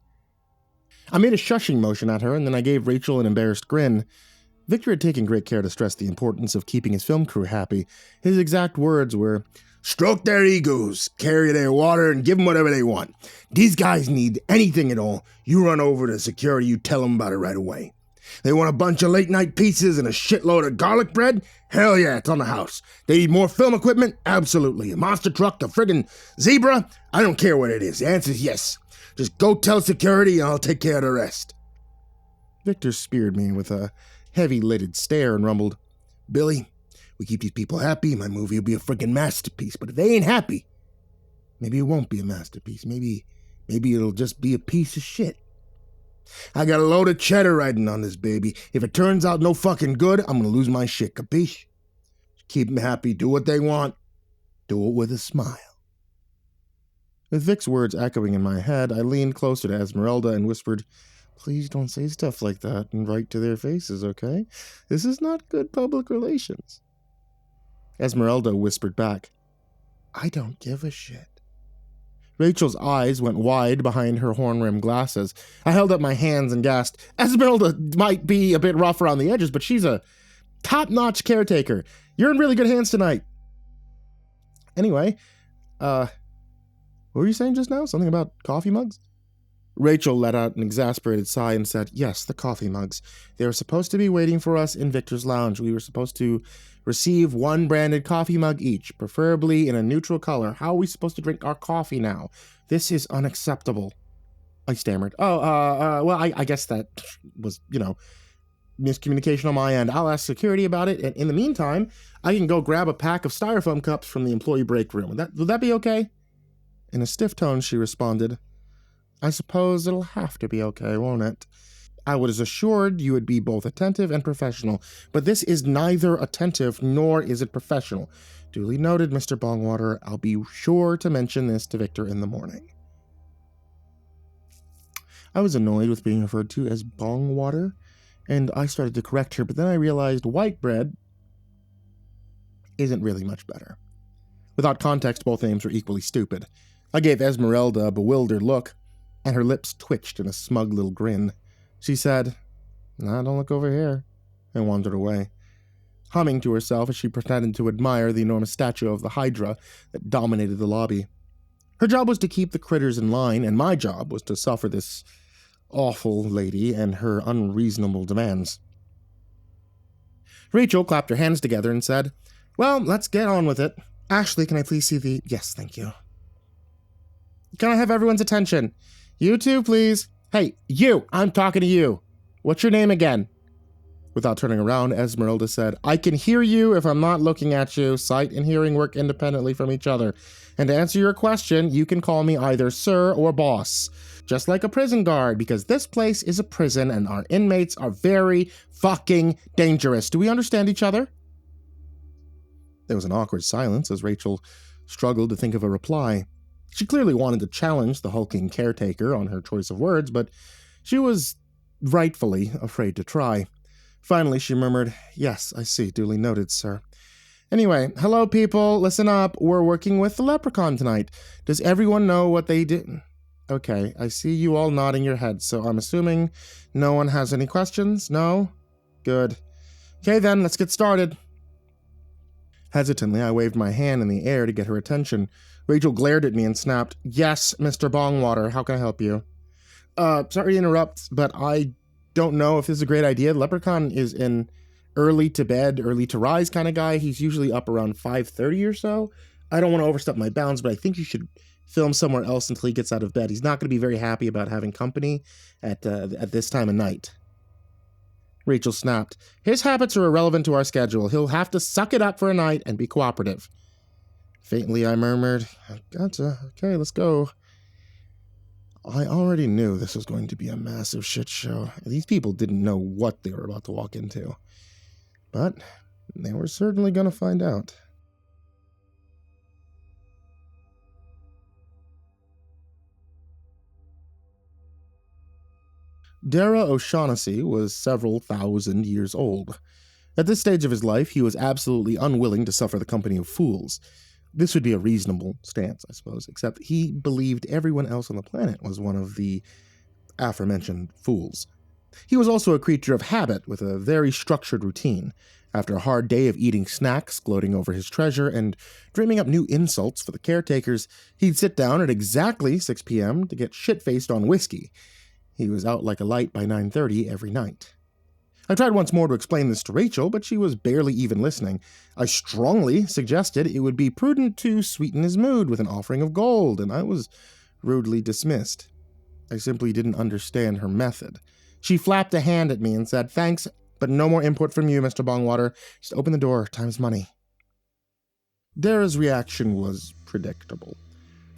I made a shushing motion at her, and then I gave Rachel an embarrassed grin. Victor had taken great care to stress the importance of keeping his film crew happy. His exact words were, "Stroke their egos, carry their water, and give them whatever they want. These guys need anything at all. You run over to security, you tell them about it right away. They want a bunch of late-night pizzas and a shitload of garlic bread? Hell yeah, it's on the house. They need more film equipment? Absolutely. A monster truck, a friggin' zebra? I don't care what it is. The answer's yes. Just go tell security and I'll take care of the rest." Victor speared me with a heavy-lidded stare and rumbled, "Billy, we keep these people happy, my movie will be a friggin' masterpiece. But if they ain't happy, maybe it won't be a masterpiece. Maybe it'll just be a piece of shit. I got a load of cheddar riding on this baby. If it turns out no fucking good, I'm gonna lose my shit, capiche? Keep them happy, do what they want. Do it with a smile." With Vic's words echoing in my head, I leaned closer to Esmeralda and whispered, "Please don't say stuff like that and right to their faces, okay? This is not good public relations." Esmeralda whispered back, "I don't give a shit." Rachel's eyes went wide behind her horn-rimmed glasses. I held up my hands and gasped, "Esmeralda might be a bit rough around the edges, but she's a top-notch caretaker. You're in really good hands tonight." Anyway, what were you saying just now? Something about coffee mugs? Rachel let out an exasperated sigh and said, "Yes, the coffee mugs. They were supposed to be waiting for us in Victor's lounge. We were supposed to receive one branded coffee mug each, preferably in a neutral color. How are we supposed to drink our coffee now? This is unacceptable." I stammered. Well, I guess that was, miscommunication on my end. I'll ask security about it, and in the meantime, I can go grab a pack of styrofoam cups from the employee break room. Would that be okay?" In a stiff tone, she responded, "I suppose it'll have to be okay, won't it? I was assured you would be both attentive and professional, but this is neither attentive nor is it professional. Duly noted, Mr. Bongwater. I'll be sure to mention this to Victor in the morning." I was annoyed with being referred to as Bongwater, and I started to correct her, but then I realized white bread isn't really much better. Without context, both names were equally stupid. I gave Esmeralda a bewildered look, and her lips twitched in a smug little grin. She said, "Nah, don't look over here," and wandered away, humming to herself as she pretended to admire the enormous statue of the Hydra that dominated the lobby. Her job was to keep the critters in line, and my job was to suffer this awful lady and her unreasonable demands. Rachel clapped her hands together and said, "Well, let's get on with it. Ashley, can I please see the..." "Yes, thank you." "Can I have everyone's attention? You too, please. Hey, you! I'm talking to you. What's your name again?" Without turning around, Esmeralda said, "I can hear you if I'm not looking at you. Sight and hearing work independently from each other. And to answer your question, you can call me either sir or boss. just like a prison guard, because this place is a prison and our inmates are very fucking dangerous. Do we understand each other? There was an awkward silence as Rachel struggled to think of a reply. She clearly wanted to challenge the hulking caretaker on her choice of words, but she was rightfully afraid to try. Finally, she murmured, "Yes, I see. Duly noted, sir. Anyway, hello, people. Listen up. We're working with the leprechaun tonight. Does everyone know what they did?" Okay, I see you all nodding your heads, so I'm assuming no one has any questions? No? Good. Okay, then, let's get started. Hesitantly, I waved my hand in the air to get her attention. Rachel glared at me and snapped, "Yes, Mr. Bongwater, how can I help you?" Sorry to interrupt, but I don't know if this is a great idea. The leprechaun is an early to bed, early to rise kind of guy. He's usually up around 5:30 or so. I don't want to overstep my bounds, but I think you should film somewhere else until he gets out of bed. He's not going to be very happy about having company at this time of night. Rachel snapped, "His habits are irrelevant to our schedule. He'll have to suck it up for a night and be cooperative." Faintly, I murmured, "Gotcha. Okay, let's go." I already knew this was going to be a massive shit show. These people didn't know what they were about to walk into. But they were certainly going to find out. Dara O'Shaughnessy was several thousand years old. At this stage of his life, he was absolutely unwilling to suffer the company of fools. This would be a reasonable stance, I suppose, except he believed everyone else on the planet was one of the aforementioned fools. He was also a creature of habit with a very structured routine. After a hard day of eating snacks, gloating over his treasure, and dreaming up new insults for the caretakers, he'd sit down at exactly 6 p.m. to get shit-faced on whiskey. He was out like a light by 9:30 every night. I tried once more to explain this to Rachel, but she was barely even listening. I strongly suggested it would be prudent to sweeten his mood with an offering of gold, and I was rudely dismissed. I simply didn't understand her method. She flapped a hand at me and said, "Thanks, but no more input from you, Mr. Bongwater. Just open the door. Time's money." Dara's reaction was predictable.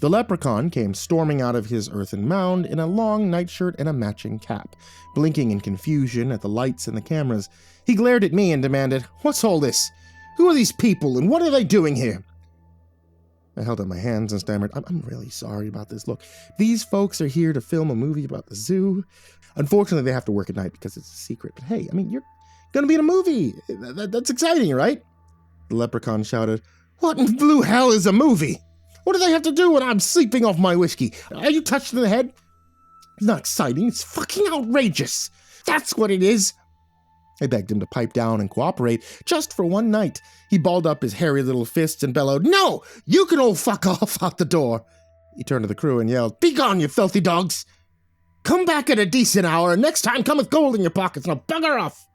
The leprechaun came storming out of his earthen mound in a long nightshirt and a matching cap, blinking in confusion at the lights and the cameras. He glared at me and demanded, "What's all this? Who are these people and what are they doing here?" I held up my hands and stammered, I'm really sorry about this. Look, these folks are here to film a movie about the zoo. Unfortunately, they have to work at night because it's a secret. But hey, I mean, you're going to be in a movie. That's exciting, right?" The leprechaun shouted, "What in blue hell is a movie? What do they have to do when I'm sleeping off my whiskey? Are you touched in the head? It's not exciting. It's fucking outrageous. That's what it is." I begged him to pipe down and cooperate just for one night. He balled up his hairy little fists and bellowed, "No! You can all fuck off out the door." He turned to the crew and yelled, "Begone, you filthy dogs! Come back at a decent hour, and next time come with gold in your pockets. Now bugger off."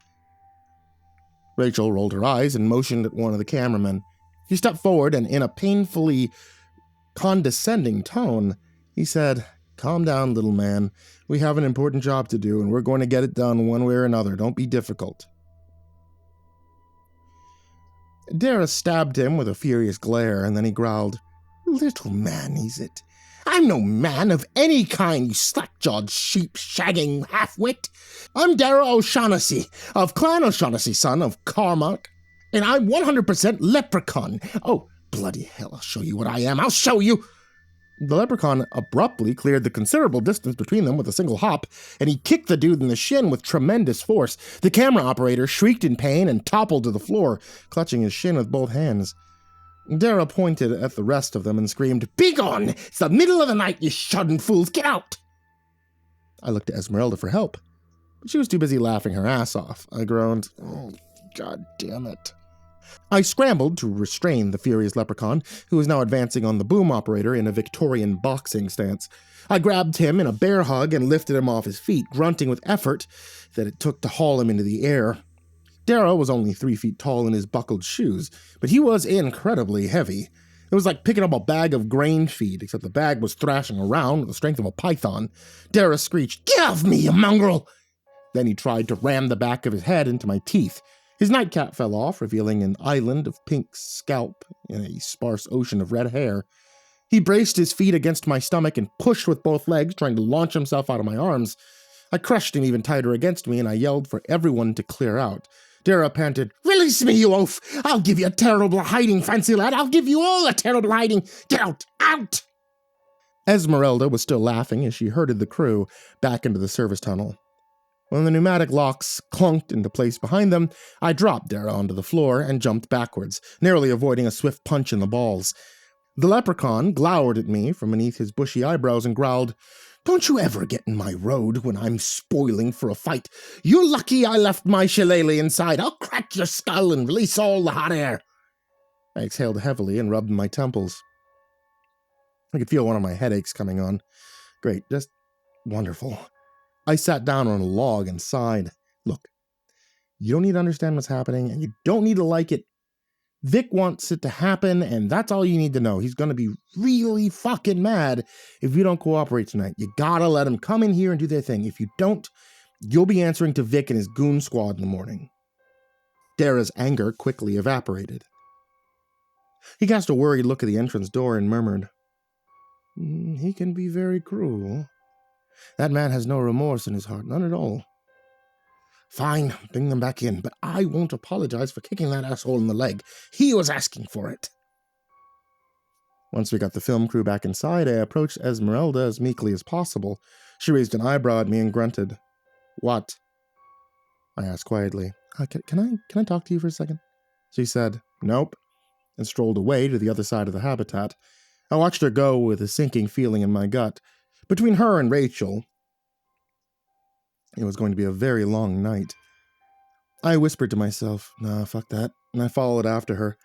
Rachel rolled her eyes and motioned at one of the cameramen. He stepped forward and in a painfully condescending tone, he said, "Calm down, little man. We have an important job to do, and we're going to get it done one way or another. Don't be difficult." Dara stabbed him with a furious glare, and then he growled, "Little man, is it? I'm no man of any kind, you slack-jawed, sheep-shagging half-wit. I'm Dara O'Shaughnessy, of Clan O'Shaughnessy, son of Carmack, and I'm 100% leprechaun. Oh, bloody hell, I'll show you what I am. I'll show you." The leprechaun abruptly cleared the considerable distance between them with a single hop, and he kicked the dude in the shin with tremendous force. The camera operator shrieked in pain and toppled to the floor, clutching his shin with both hands. Dara pointed at the rest of them and screamed, "Begone! It's the middle of the night, you shodden fools! Get out!" I looked to Esmeralda for help, but she was too busy laughing her ass off. I groaned, "Oh, God damn it." I scrambled to restrain the furious leprechaun, who was now advancing on the boom operator in a Victorian boxing stance. I grabbed him in a bear hug and lifted him off his feet, grunting with effort that it took to haul him into the air. Dara was only 3 feet tall in his buckled shoes, but he was incredibly heavy. It was like picking up a bag of grain feed, except the bag was thrashing around with the strength of a python. Dara screeched, "Get off me, you mongrel!" Then he tried to ram the back of his head into my teeth. His nightcap fell off, revealing an island of pink scalp in a sparse ocean of red hair. He braced his feet against my stomach and pushed with both legs, trying to launch himself out of my arms. I crushed him even tighter against me, and I yelled for everyone to clear out. Dara panted, "Release me, you oaf! I'll give you a terrible hiding, fancy lad! I'll give you all a terrible hiding! Get out! Out!" Esmeralda was still laughing as she herded the crew back into the service tunnel. When the pneumatic locks clunked into place behind them, I dropped Dara onto the floor and jumped backwards, narrowly avoiding a swift punch in the balls. The leprechaun glowered at me from beneath his bushy eyebrows and growled, "Don't you ever get in my road when I'm spoiling for a fight. You're lucky I left my shillelagh inside. I'll crack your skull and release all the hot air." I exhaled heavily and rubbed my temples. I could feel one of my headaches coming on. Great, just wonderful. I sat down on a log and sighed. Look, you don't need to understand what's happening, and you don't need to like it. Vic wants it to happen, and that's all you need to know. He's going to be really fucking mad if you don't cooperate tonight. You gotta let him come in here and do their thing. If you don't, you'll be answering to Vic and his goon squad in the morning. Dara's anger quickly evaporated. He cast a worried look at the entrance door and murmured, "He can be very cruel. That man has no remorse in his heart, none at all. Fine, bring them back in, but I won't apologize for kicking that asshole in the leg. He was asking for it." Once we got the film crew back inside, I approached Esmeralda as meekly as possible. She raised an eyebrow at me and grunted. "What?" I asked quietly. Can I talk to you for a second?" She said, "Nope," and strolled away to the other side of the habitat. I watched her go with a sinking feeling in my gut. Between her and Rachel, it was going to be a very long night. I whispered to myself, "Nah, fuck that," and I followed after her.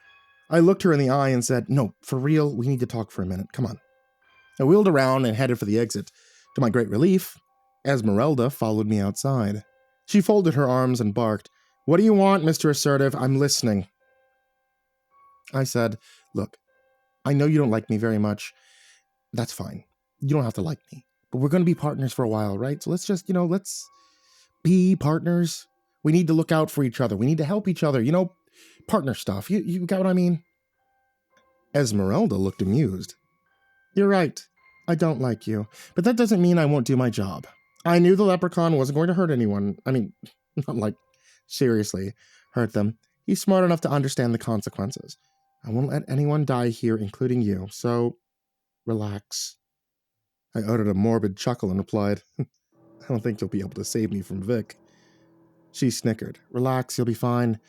I looked her in the eye and said, "No, for real, we need to talk for a minute. Come on." I wheeled around and headed for the exit. To my great relief, Esmeralda followed me outside. She folded her arms and barked, "What do you want, Mr. Assertive? I'm listening." I said, "Look, I know you don't like me very much. That's fine. You don't have to like me. But we're going to be partners for a while, right? So let's just, let's be partners. We need to look out for each other. We need to help each other. Partner stuff. You got what I mean?" Esmeralda looked amused. "You're right. I don't like you. But that doesn't mean I won't do my job. I knew the leprechaun wasn't going to hurt anyone. I mean, not like, seriously, hurt them. He's smart enough to understand the consequences. I won't let anyone die here, including you. So, relax." I uttered a morbid chuckle and replied, "I don't think you'll be able to save me from Vic." She snickered. "Relax, you'll be fine.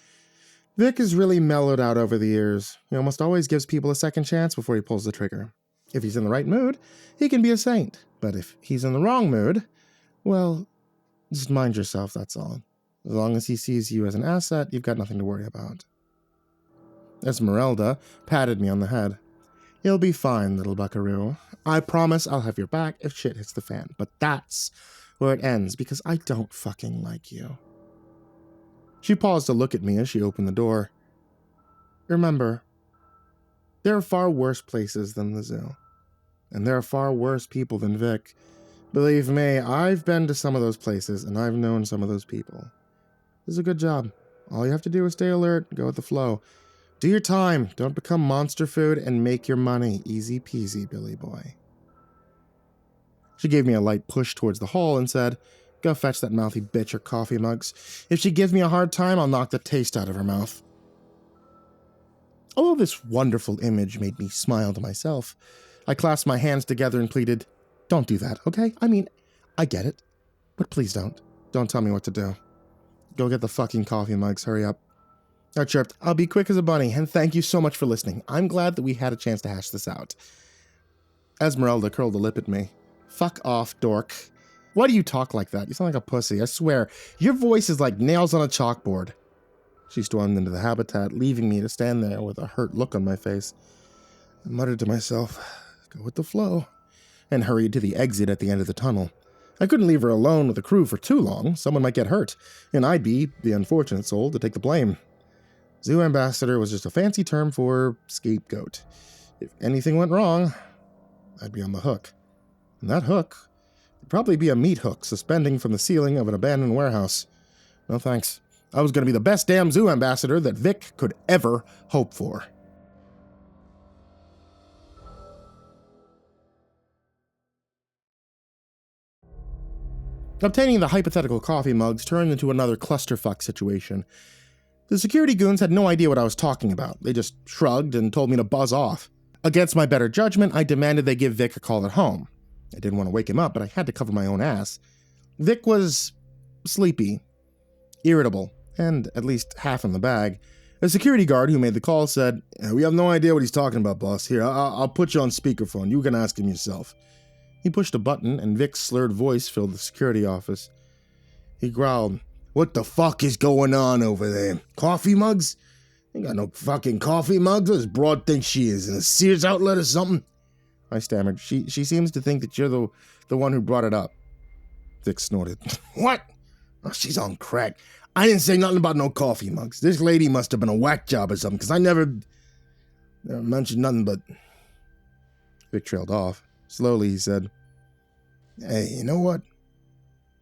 Vic is really mellowed out over the years. He almost always gives people a second chance before he pulls the trigger. If he's in the right mood, he can be a saint. But if he's in the wrong mood, well, just mind yourself, that's all. As long as he sees you as an asset, you've got nothing to worry about." Esmeralda patted me on the head. "You'll be fine, little buckaroo. I promise I'll have your back if shit hits the fan. But that's where it ends, because I don't fucking like you." She paused to look at me as she opened the door. "Remember, there are far worse places than the zoo. And there are far worse people than Vic. Believe me, I've been to some of those places, and I've known some of those people. This is a good job. All you have to do is stay alert, go with the flow. Do your time, don't become monster food, and make your money. Easy peasy, Billy boy." She gave me a light push towards the hall and said, "Go fetch that mouthy bitch her coffee mugs. If she gives me a hard time, I'll knock the taste out of her mouth." All this wonderful image made me smile to myself. I clasped my hands together and pleaded, "Don't do that, okay? I mean, I get it. But please don't. Don't tell me what to do. Go get the fucking coffee mugs, hurry up." I chirped, "I'll be quick as a bunny, and thank you so much for listening. I'm glad that we had a chance to hash this out." Esmeralda curled a lip at me. "Fuck off, dork. Why do you talk like that? You sound like a pussy, I swear. Your voice is like nails on a chalkboard." She stormed into the habitat, leaving me to stand there with a hurt look on my face. I muttered to myself, "Go with the flow," and hurried to the exit at the end of the tunnel. I couldn't leave her alone with the crew for too long. Someone might get hurt, and I'd be the unfortunate soul to take the blame. Zoo ambassador was just a fancy term for scapegoat. If anything went wrong, I'd be on the hook. And that hook would probably be a meat hook suspending from the ceiling of an abandoned warehouse. No thanks. I was going to be the best damn zoo ambassador that Vic could ever hope for. Obtaining the hypothetical coffee mugs turned into another clusterfuck situation. The security goons had no idea what I was talking about. They just shrugged and told me to buzz off. Against my better judgment, I demanded they give Vic a call at home. I didn't want to wake him up, but I had to cover my own ass. Vic was sleepy, irritable, and at least half in the bag. A security guard who made the call said, "We have no idea what he's talking about, boss. Here, I'll put you on speakerphone. You can ask him yourself." He pushed a button, and Vic's slurred voice filled the security office. He growled, "What the fuck is going on over there? Coffee mugs? Ain't got no fucking coffee mugs. What does Broad think she is, in a Sears outlet or something?" I stammered. She seems to think that you're the one who brought it up." Vic snorted. "What? Oh, she's on crack. I didn't say nothing about no coffee mugs. This lady must have been a whack job or something, because I never mentioned nothing but..." Vic trailed off. Slowly, he said, "Hey, you know what?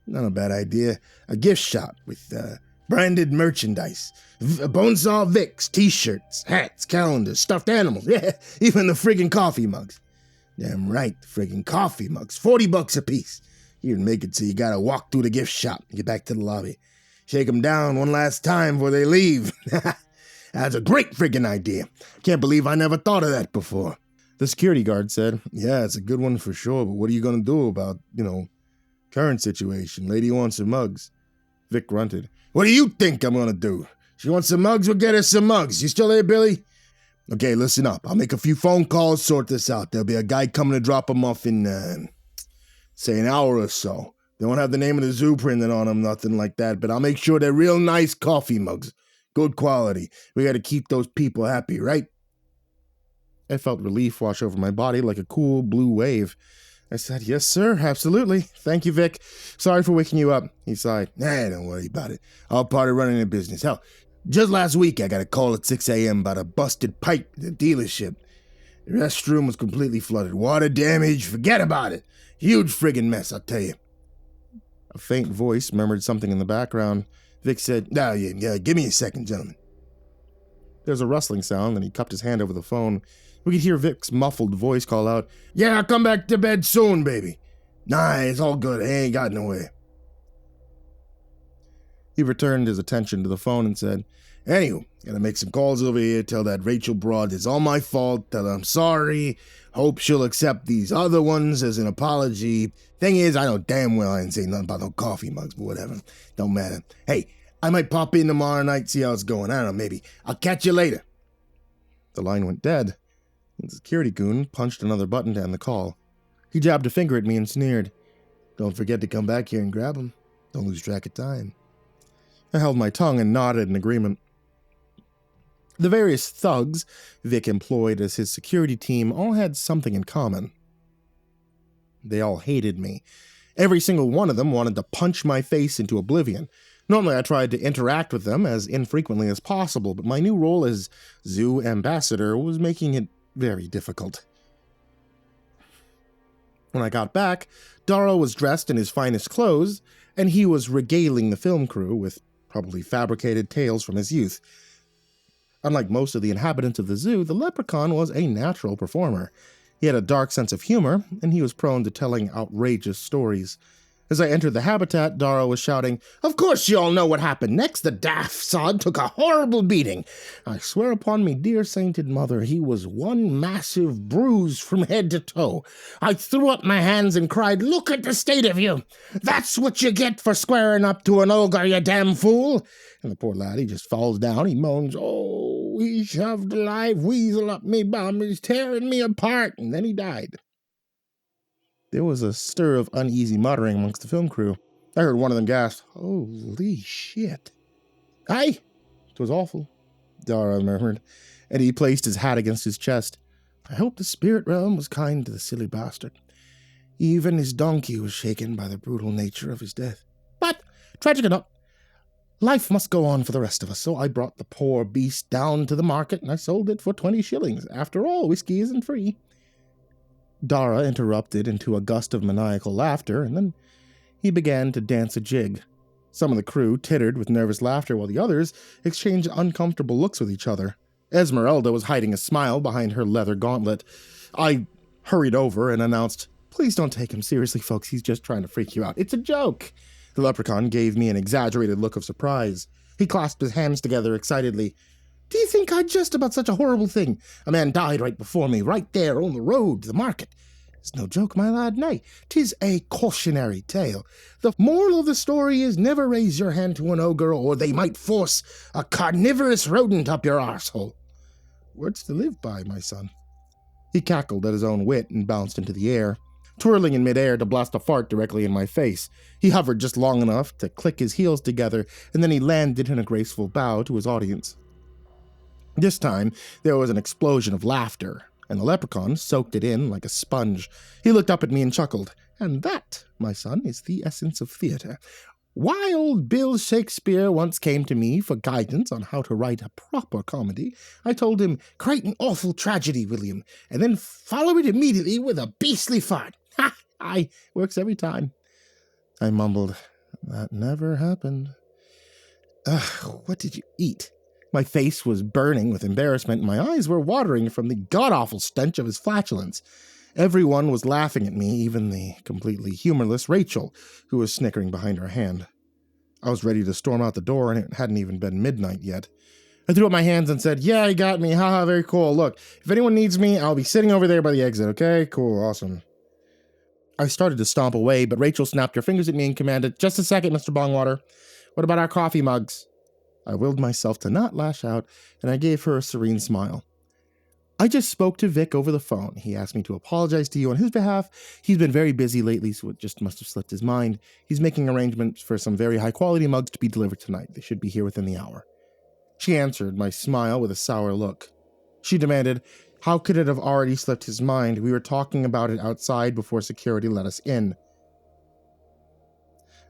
Not a bad idea. A gift shop with branded merchandise. Bonesaw Vicks, t-shirts, hats, calendars, stuffed animals. Yeah, even the friggin' coffee mugs. Damn right, the friggin' coffee mugs. $40 a piece. You'd make it so you gotta walk through the gift shop and get back to the lobby. Shake them down one last time before they leave. That's a great friggin' idea. Can't believe I never thought of that before." The security guard said, "Yeah, it's a good one for sure, but what are you gonna do about, current situation? Lady wants some mugs." Vic grunted. "What do you think I'm gonna do? She wants some mugs, we'll get her some mugs. You still there, Billy? Okay, listen up. I'll make a few phone calls, sort this out. There'll be a guy coming to drop them off in, say, an hour or so. They won't have the name of the zoo printed on them, nothing like that, but I'll make sure they're real nice coffee mugs. Good quality. We gotta keep those people happy, right?" I felt relief wash over my body like a cool blue wave. I said, "Yes, sir, absolutely. Thank you, Vic. Sorry for waking you up." He sighed. "Nah, don't worry about it. All part of running a business. Hell, just last week I got a call at 6 a.m. about a busted pipe at the dealership. The restroom was completely flooded. Water damage, forget about it. Huge friggin' mess, I'll tell you." A faint voice murmured something in the background. Vic said, yeah, give me a second, gentlemen." There was a rustling sound, and he cupped his hand over the phone. We could hear Vic's muffled voice call out, "Yeah, I'll come back to bed soon, baby." "Nah, it's all good. I ain't got nowhere." He returned his attention to the phone and said, "Anywho, gotta make some calls over here. Tell that Rachel Broad it's all my fault. Tell her I'm sorry. Hope she'll accept these other ones as an apology. Thing is, I know damn well I didn't say nothing about no coffee mugs, but whatever. Don't matter. Hey, I might pop in tomorrow night, see how it's going. I don't know, maybe. I'll catch you later." The line went dead. The security goon punched another button to end the call. He jabbed a finger at me and sneered. "Don't forget to come back here and grab him. Don't lose track of time." I held my tongue and nodded in agreement. The various thugs Vic employed as his security team all had something in common. They all hated me. Every single one of them wanted to punch my face into oblivion. Normally I tried to interact with them as infrequently as possible, but my new role as zoo ambassador was making it very difficult. When I got back, Darrow was dressed in his finest clothes, and he was regaling the film crew with probably fabricated tales from his youth. Unlike most of the inhabitants of the zoo, the leprechaun was a natural performer. He had a dark sense of humor, and he was prone to telling outrageous stories. As I entered the habitat, Darrow was shouting, "Of course you all know what happened next. The daft sod took a horrible beating. I swear upon me dear sainted mother, he was one massive bruise from head to toe. I threw up my hands and cried, 'Look at the state of you! That's what you get for squaring up to an ogre, you damn fool!' And the poor lad, he just falls down. He moans, 'Oh, he shoved a live weasel up me bum. He's tearing me apart.' And then he died." There was a stir of uneasy muttering amongst the film crew. I heard one of them gasp, "Holy shit." "Aye, 'twas awful," Darrow murmured, and he placed his hat against his chest. "I hope the spirit realm was kind to the silly bastard. Even his donkey was shaken by the brutal nature of his death. But, tragic or not, life must go on for the rest of us, so I brought the poor beast down to the market and I sold it for 20 shillings. After all, whiskey isn't free." Dara interrupted into a gust of maniacal laughter, and then he began to dance a jig. Some of the crew tittered with nervous laughter, while the others exchanged uncomfortable looks with each other. Esmeralda was hiding a smile behind her leather gauntlet. I hurried over and announced, "Please don't take him seriously, folks. He's just trying to freak you out. It's a joke." The leprechaun gave me an exaggerated look of surprise. He clasped his hands together excitedly. Do you think I'd jest about such a horrible thing? A man died right before me, right there on the road to the market. It's no joke, my lad, nay, 'tis a cautionary tale. The moral of the story is never raise your hand to an ogre, or they might force a carnivorous rodent up your arsehole. Words to live by, my son. He cackled at his own wit and bounced into the air, twirling in midair to blast a fart directly in my face. He hovered just long enough to click his heels together, and then he landed in a graceful bow to his audience. This time, there was an explosion of laughter, and the leprechaun soaked it in like a sponge. He looked up at me and chuckled. And that, my son, is the essence of theater. Why old Bill Shakespeare once came to me for guidance on how to write a proper comedy, I told him, "Create an awful tragedy, William, and then follow it immediately with a beastly fart." Ha! Aye, works every time. I mumbled, "That never happened." Ugh, what did you eat? My face was burning with embarrassment, and my eyes were watering from the god-awful stench of his flatulence. Everyone was laughing at me, even the completely humorless Rachel, who was snickering behind her hand. I was ready to storm out the door, and it hadn't even been midnight yet. I threw up my hands and said, "Yeah, you got me. Haha, very cool. Look, if anyone needs me, I'll be sitting over there by the exit, okay? Cool, awesome." I started to stomp away, but Rachel snapped her fingers at me and commanded, "Just a second, Mr. Bongwater. What about our coffee mugs?" I willed myself to not lash out, and I gave her a serene smile. "I just spoke to Vic over the phone. He asked me to apologize to you on his behalf. He's been very busy lately, so it just must have slipped his mind. He's making arrangements for some very high-quality mugs to be delivered tonight. They should be here within the hour." She answered my smile with a sour look. She demanded, "How could it have already slipped his mind? We were talking about it outside before security let us in."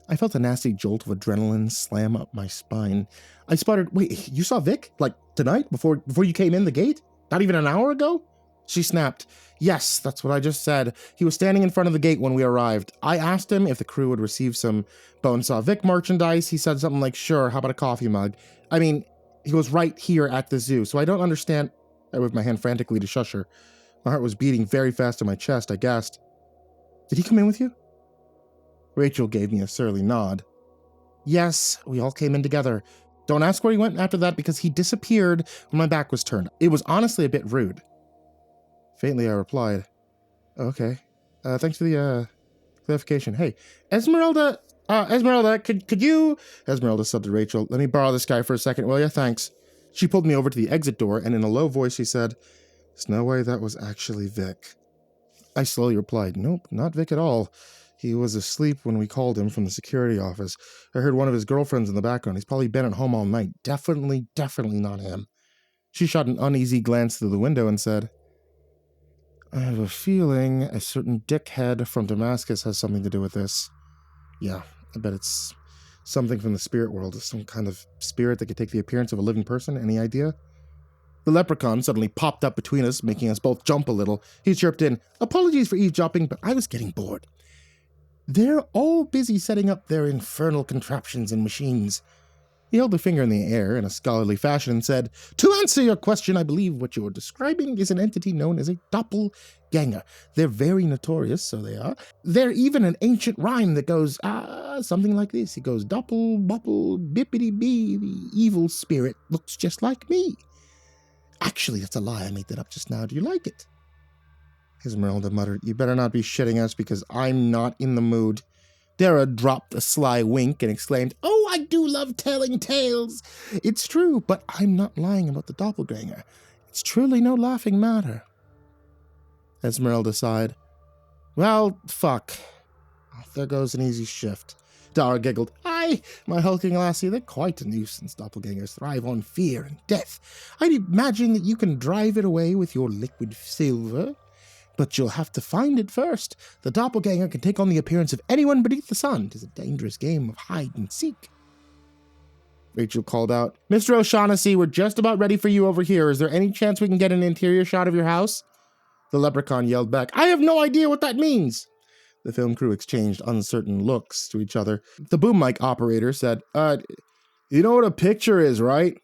I felt a nasty jolt of adrenaline slam up my spine. I sputtered, "Wait, you saw Vic? Like, tonight? Before you came in the gate? Not even an hour ago?" She snapped, "Yes, that's what I just said. He was standing in front of the gate when we arrived. I asked him if the crew would receive some Bonesaw Vic merchandise. He said something like, 'Sure, how about a coffee mug?' I mean, he was right here at the zoo, so I don't understand." I waved my hand frantically to shush her. My heart was beating very fast in my chest. I gasped, "Did he come in with you?" Rachel gave me a surly nod. "Yes, we all came in together. Don't ask where he went after that because he disappeared when my back was turned. It was honestly a bit rude." Faintly, I replied, "Okay. Thanks for the clarification. Hey, Esmeralda, could you..." Esmeralda said to Rachel, "Let me borrow this guy for a second, will you? Thanks." She pulled me over to the exit door, and in a low voice she said, "There's no way that was actually Vic." I slowly replied, "Nope, not Vic at all. He was asleep when we called him from the security office. I heard one of his girlfriends in the background. He's probably been at home all night. Definitely not him." She shot an uneasy glance through the window and said, "I have a feeling a certain dickhead from Damascus has something to do with this. Yeah, I bet it's something from the spirit world, some kind of spirit that could take the appearance of a living person. Any idea?" The leprechaun suddenly popped up between us, making us both jump a little. He chirped in, "Apologies for eavesdropping, but I was getting bored. They're all busy setting up their infernal contraptions and machines." He held a finger in the air in a scholarly fashion and said, "To answer your question, I believe what you're describing is an entity known as a doppelganger. They're very notorious, so they are. They're even an ancient rhyme that goes, something like this. It goes, doppel, bopple, bippity-bee, the evil spirit looks just like me. Actually, that's a lie. I made that up just now. Do you like it?" Esmeralda muttered, "You better not be shitting us because I'm not in the mood." Dara dropped a sly wink and exclaimed, "Oh, I do love telling tales. It's true, but I'm not lying about the doppelganger. It's truly no laughing matter." Esmeralda sighed. "Well, fuck. There goes an easy shift." Dara giggled. "Aye, my hulking lassie, they're quite a nuisance. Doppelgangers thrive on fear and death. I'd imagine that you can drive it away with your liquid silver. But you'll have to find it first. The doppelganger can take on the appearance of anyone beneath the sun. 'Tis a dangerous game of hide and seek." Rachel called out, "Mr. O'Shaughnessy, we're just about ready for you over here. Is there any chance we can get an interior shot of your house?" The leprechaun yelled back, "I have no idea what that means." The film crew exchanged uncertain looks to each other. The boom mic operator said, "You know what a picture is, right?"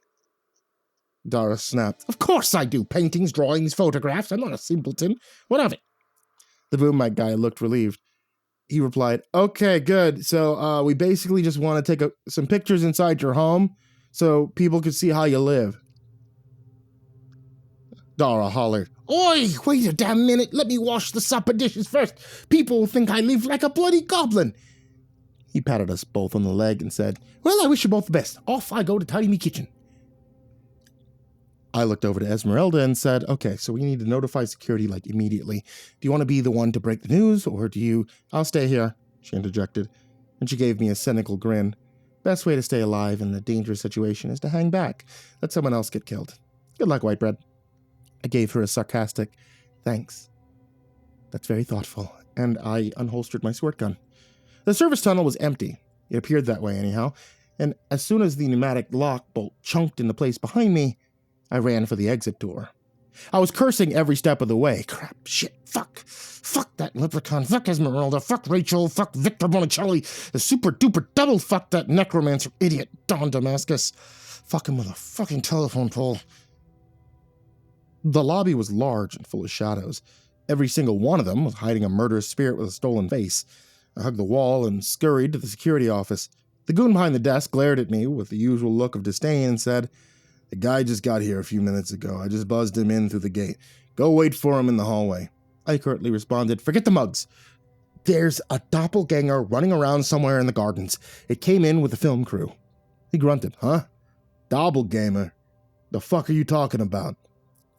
Dara snapped, "Of course I do. Paintings, drawings, photographs. I'm not a simpleton. What of it?" The boom mic guy looked relieved. He replied, okay, good. So we basically just want to take some pictures inside your home so people can see how you live. Dara hollered, oi, wait a damn minute. Let me wash the supper dishes first. People will think I live like a bloody goblin. He patted us both on the leg and said, well, I wish you both the best. Off I go to tidy me kitchen. I looked over to Esmeralda and said, okay, so we need to notify security, like, immediately. Do you want to be the one to break the news, or do you... I'll stay here, she interjected, and she gave me a cynical grin. Best way to stay alive in a dangerous situation is to hang back. Let someone else get killed. Good luck, White Bread. I gave her a sarcastic, thanks. That's very thoughtful, and I unholstered my squirt gun. The service tunnel was empty. It appeared that way, anyhow, and as soon as the pneumatic lock bolt chunked into place behind me, I ran for the exit door. I was cursing every step of the way. Crap, shit, fuck that leprechaun, fuck Esmeralda, fuck Rachel, fuck Victor Bonicelli, the super-duper double fuck that necromancer idiot, Don Damascus. Fuck him with a fucking telephone pole. The lobby was large and full of shadows. Every single one of them was hiding a murderous spirit with a stolen face. I hugged the wall and scurried to the security office. The goon behind the desk glared at me with the usual look of disdain and said, the guy just got here a few minutes ago. I just buzzed him in through the gate. Go wait for him in the hallway. I curtly responded, forget the mugs. There's a doppelganger running around somewhere in the gardens. It came in with the film crew. He grunted, huh? Doppelganger? The fuck are you talking about?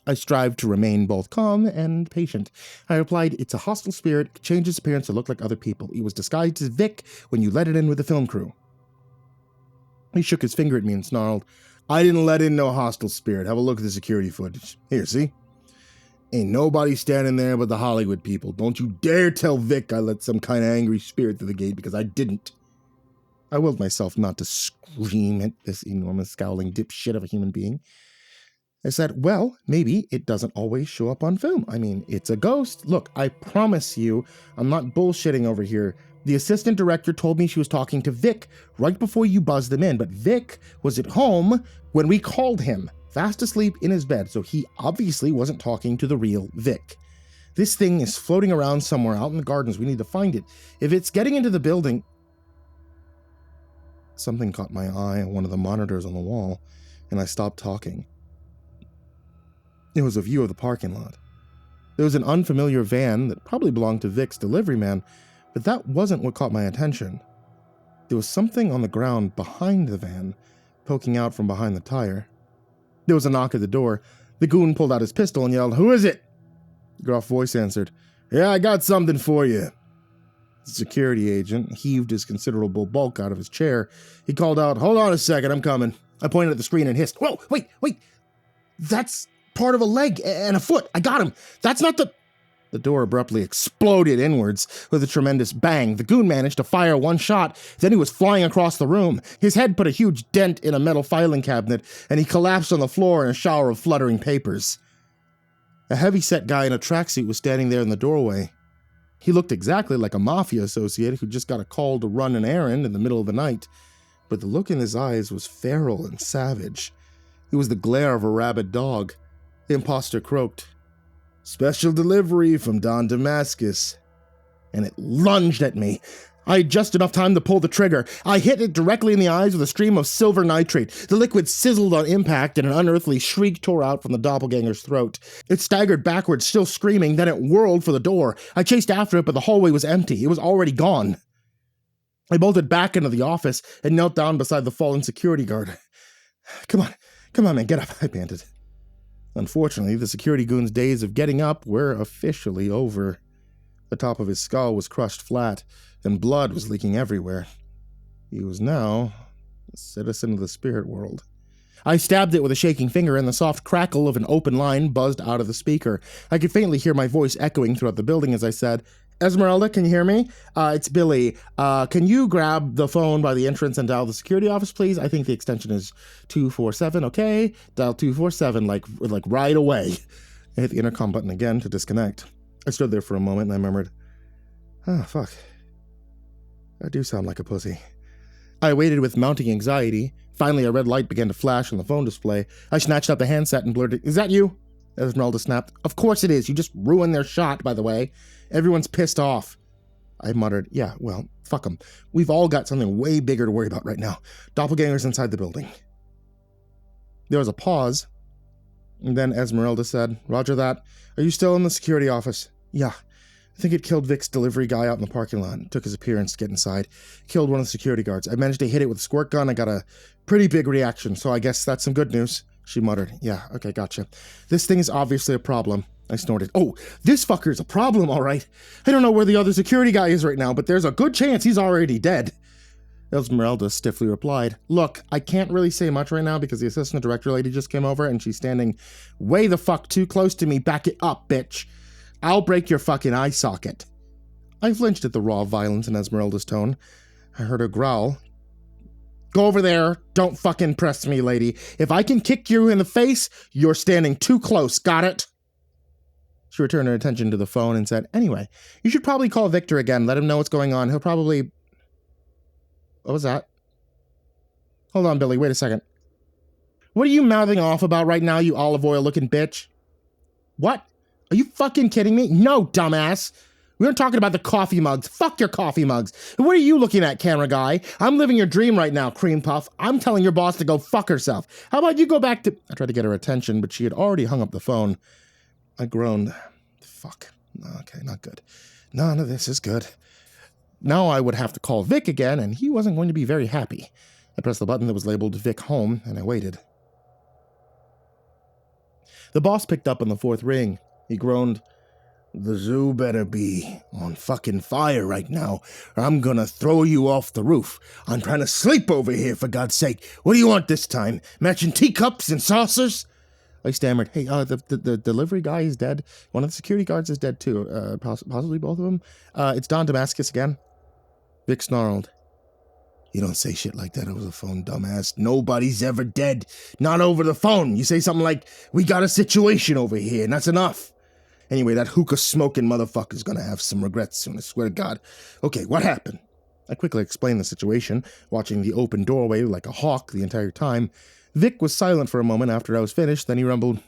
I strived to remain both calm and patient. I replied, it's a hostile spirit. It changed its appearance to look like other people. It was disguised as Vic when you let it in with the film crew. He shook his finger at me and snarled, I didn't let in no hostile spirit. Have a look at the security footage. Here, see? Ain't nobody standing there but the Hollywood people. Don't you dare tell Vic I let some kind of angry spirit through the gate, because I didn't. I willed myself not to scream at this enormous scowling dipshit of a human being. I said, well, maybe it doesn't always show up on film. I mean, it's a ghost. Look, I promise you, I'm not bullshitting over here. The assistant director told me she was talking to Vic right before you buzzed them in, but Vic was at home when we called him, fast asleep in his bed, so he obviously wasn't talking to the real Vic. This thing is floating around somewhere out in the gardens. We need to find it. If it's getting into the building... Something caught my eye on one of the monitors on the wall, and I stopped talking. It was a view of the parking lot. There was an unfamiliar van that probably belonged to Vic's delivery man, but that wasn't what caught my attention. There was something on the ground behind the van, poking out from behind the tire. There was a knock at the door. The goon pulled out his pistol and yelled, who is it? The gruff voice answered, yeah, I got something for you. The security agent heaved his considerable bulk out of his chair. He called out, hold on a second, I'm coming. I pointed at the screen and hissed, whoa, wait, that's part of a leg and a foot. I got him. That's not the... The door abruptly exploded inwards with a tremendous bang. The goon managed to fire one shot, then he was flying across the room. His head put a huge dent in a metal filing cabinet, and he collapsed on the floor in a shower of fluttering papers. A heavy-set guy in a tracksuit was standing there in the doorway. He looked exactly like a mafia associate who just got a call to run an errand in the middle of the night, but the look in his eyes was feral and savage. It was the glare of a rabid dog. The imposter croaked, special delivery from Don Damascus, and it lunged at me. I had just enough time to pull the trigger. I hit it directly in the eyes with a stream of silver nitrate. The liquid sizzled on impact, and an unearthly shriek tore out from the doppelganger's throat. It staggered backwards, still screaming, then it whirled for the door. I chased after it, but the hallway was empty. It was already gone. I bolted back into the office and knelt down beside the fallen security guard. Come on, man, get up, I panted. Unfortunately, the security goon's days of getting up were officially over. The top of his skull was crushed flat, and blood was leaking everywhere. He was now a citizen of the spirit world. I stabbed it with a shaking finger, and the soft crackle of an open line buzzed out of the speaker. I could faintly hear my voice echoing throughout the building as I said, Esmeralda, can you hear me? It's Billy. Can you grab the phone by the entrance and dial the security office, please? I think the extension is 247, okay? Dial 247, like right away. I hit the intercom button again to disconnect. I stood there for a moment and I murmured, oh, fuck. I do sound like a pussy. I waited with mounting anxiety. Finally, a red light began to flash on the phone display. I snatched up the handset and blurted, is that you? Esmeralda snapped, of course it is. You just ruined their shot, by the way. Everyone's pissed off. I muttered. Yeah, well, fuck them. We've all got something way bigger to worry about right now. Doppelgangers inside the building. There was a pause, and then Esmeralda said, Roger that. Are you still in the security office? Yeah. I think it killed Vic's delivery guy out in the parking lot. It took his appearance to get inside. Killed one of the security guards. I managed to hit it with a squirt gun. I got a pretty big reaction, so I guess that's some good news. She muttered. Yeah, okay, gotcha. This thing is obviously a problem. I snorted. Oh, this fucker's a problem, all right. I don't know where the other security guy is right now, but there's a good chance he's already dead. Esmeralda stiffly replied, Look, I can't really say much right now because the assistant director lady just came over and she's standing way the fuck too close to me. Back it up, bitch. I'll break your fucking eye socket. I flinched at the raw violence in Esmeralda's tone. I heard her growl. Go over there. Don't fucking press me, lady. If I can kick you in the face, you're standing too close. Got it? She returned her attention to the phone and said, Anyway, you should probably call Victor again. Let him know what's going on. He'll probably... What was that? Hold on, Billy. Wait a second. What are you mouthing off about right now, you olive oil looking bitch? What? Are you fucking kidding me? No, dumbass. We aren't talking about the coffee mugs. Fuck your coffee mugs. What are you looking at, camera guy? I'm living your dream right now, cream puff. I'm telling your boss to go fuck herself. How about you go back to... I tried to get her attention, but she had already hung up the phone. I groaned. Fuck. Okay, not good. None of this is good. Now I would have to call Vic again, and he wasn't going to be very happy. I pressed the button that was labeled Vic Home, and I waited. The boss picked up on the fourth ring. He groaned, The zoo better be on fucking fire right now, or I'm gonna throw you off the roof. I'm trying to sleep over here, for God's sake. What do you want this time? Matching teacups and saucers? I stammered, Hey, the delivery guy is dead. One of the security guards is dead, too. Possibly both of them. It's Don Damascus again. Vic snarled. You don't say shit like that over the phone, dumbass. Nobody's ever dead. Not over the phone. You say something like, we got a situation over here, and that's enough. Anyway, that hookah-smoking motherfucker's gonna have some regrets soon, I swear to God. Okay, what happened? I quickly explained the situation, watching the open doorway like a hawk the entire time. Vic was silent for a moment after I was finished, then he rumbled,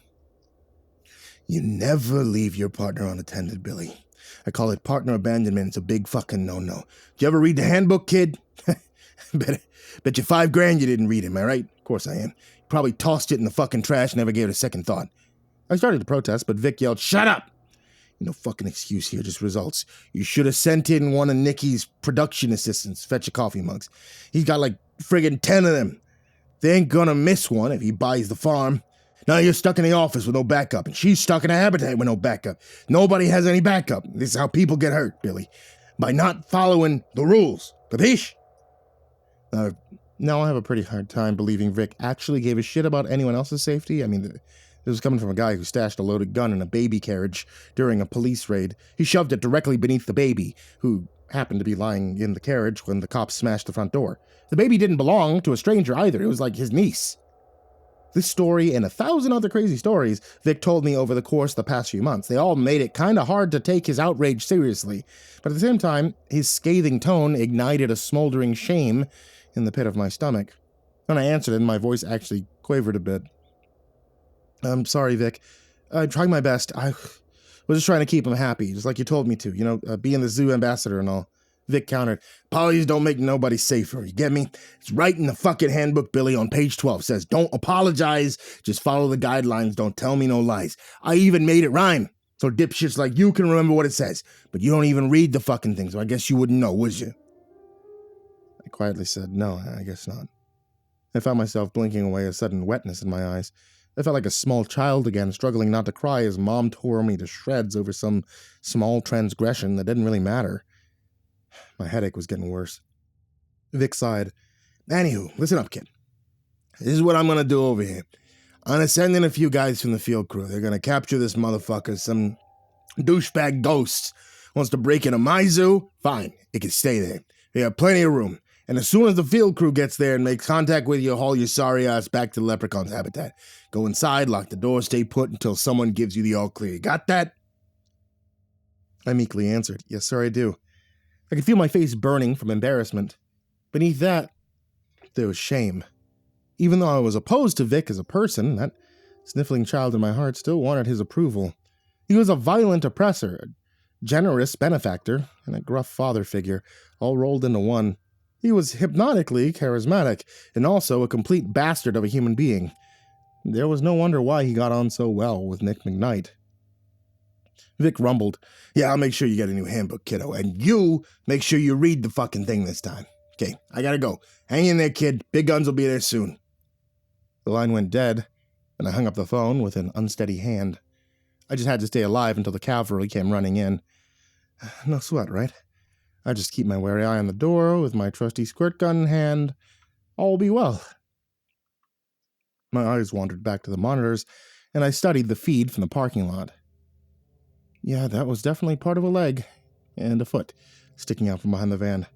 You never leave your partner unattended, Billy. I call it partner abandonment. It's a big fucking no-no. Did you ever read the handbook, kid? Bet you $5,000 you didn't read it, am I right? Of course I am. You probably tossed it in the fucking trash, never gave it a second thought. I started to protest, but Vic yelled, Shut up! No fucking excuse here, just results. You should have sent in one of Nikki's production assistants to fetch your coffee mugs. He's got like friggin' 10 of them. They ain't gonna miss one if he buys the farm. Now you're stuck in the office with no backup, and she's stuck in a habitat with no backup. Nobody has any backup. This is how people get hurt, Billy. By not following the rules. Capiche? Now I have a pretty hard time believing Vic actually gave a shit about anyone else's safety. I mean, this was coming from a guy who stashed a loaded gun in a baby carriage during a police raid. He shoved it directly beneath the baby, who happened to be lying in the carriage when the cops smashed the front door. The baby didn't belong to a stranger either. It was like his niece. This story and 1,000 other crazy stories Vic told me over the course of the past few months. They all made it kind of hard to take his outrage seriously. But at the same time, his scathing tone ignited a smoldering shame in the pit of my stomach. When I answered it, my voice actually quavered a bit. I'm sorry, Vic. I'm trying my best. I was just trying to keep him happy, just like you told me to, being the zoo ambassador and all. Vic countered, Apologies don't make nobody safer, you get me? It's right in the fucking handbook, Billy, on page 12. It says, don't apologize, just follow the guidelines, don't tell me no lies. I even made it rhyme, so dipshits like you can remember what it says. But you don't even read the fucking thing, so I guess you wouldn't know, would you? I quietly said, no, I guess not. I found myself blinking away a sudden wetness in my eyes. I felt like a small child again, struggling not to cry as Mom tore me to shreds over some small transgression that didn't really matter. My headache was getting worse. Vic sighed. Anywho, listen up, kid. This is what I'm gonna do over here. I'm gonna send in a few guys from the field crew. They're gonna capture this motherfucker. Some douchebag ghost wants to break into my zoo. Fine, it can stay there. We have plenty of room. And as soon as the field crew gets there and makes contact with you, haul your sorry ass back to the leprechaun's habitat. Go inside, lock the door, stay put until someone gives you the all clear. Got that? I meekly answered, Yes, sir, I do. I could feel my face burning from embarrassment. Beneath that, there was shame. Even though I was opposed to Vic as a person, that sniffling child in my heart still wanted his approval. He was a violent oppressor, generous benefactor, and a gruff father figure, all rolled into one. He was hypnotically charismatic, and also a complete bastard of a human being. There was no wonder why he got on so well with Nick McKnight. Vic rumbled, "Yeah, I'll make sure you get a new handbook, kiddo, and you make sure you read the fucking thing this time. Okay, I gotta go. Hang in there, kid. Big guns will be there soon." The line went dead, and I hung up the phone with an unsteady hand. I just had to stay alive until the cavalry came running in. No sweat, right? I just keep my wary eye on the door with my trusty squirt gun in hand. All will be well. My eyes wandered back to the monitors, and I studied the feed from the parking lot. Yeah, that was definitely part of a leg, and a foot, sticking out from behind the van.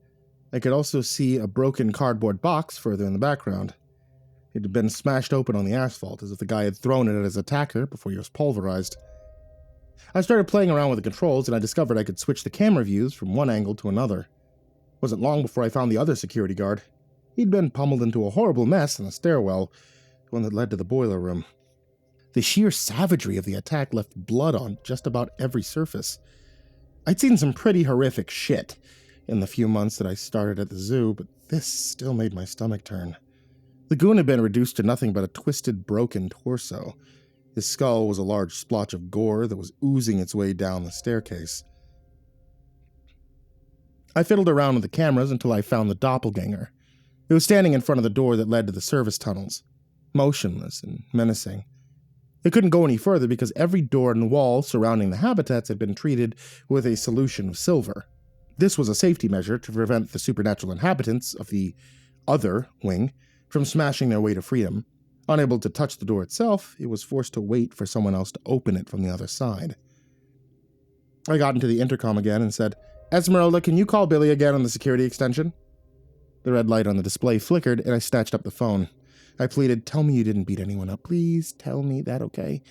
I could also see a broken cardboard box further in the background. It had been smashed open on the asphalt, as if the guy had thrown it at his attacker before he was pulverized. I started playing around with the controls, and I discovered I could switch the camera views from one angle to another. It wasn't long before I found the other security guard. He'd been pummeled into a horrible mess in the stairwell, the one that led to the boiler room. The sheer savagery of the attack left blood on just about every surface. I'd seen some pretty horrific shit in the few months that I started at the zoo, but this still made my stomach turn. The goon had been reduced to nothing but a twisted, broken torso. His skull was a large splotch of gore that was oozing its way down the staircase. I fiddled around with the cameras until I found the doppelganger. It was standing in front of the door that led to the service tunnels, motionless and menacing. It couldn't go any further because every door and wall surrounding the habitats had been treated with a solution of silver. This was a safety measure to prevent the supernatural inhabitants of the other wing from smashing their way to freedom. Unable to touch the door itself, it was forced to wait for someone else to open it from the other side. I got into the intercom again and said, "Esmeralda, can you call Billy again on the security extension?" The red light on the display flickered, and I snatched up the phone. I pleaded, "Tell me you didn't beat anyone up. Please tell me that, okay?"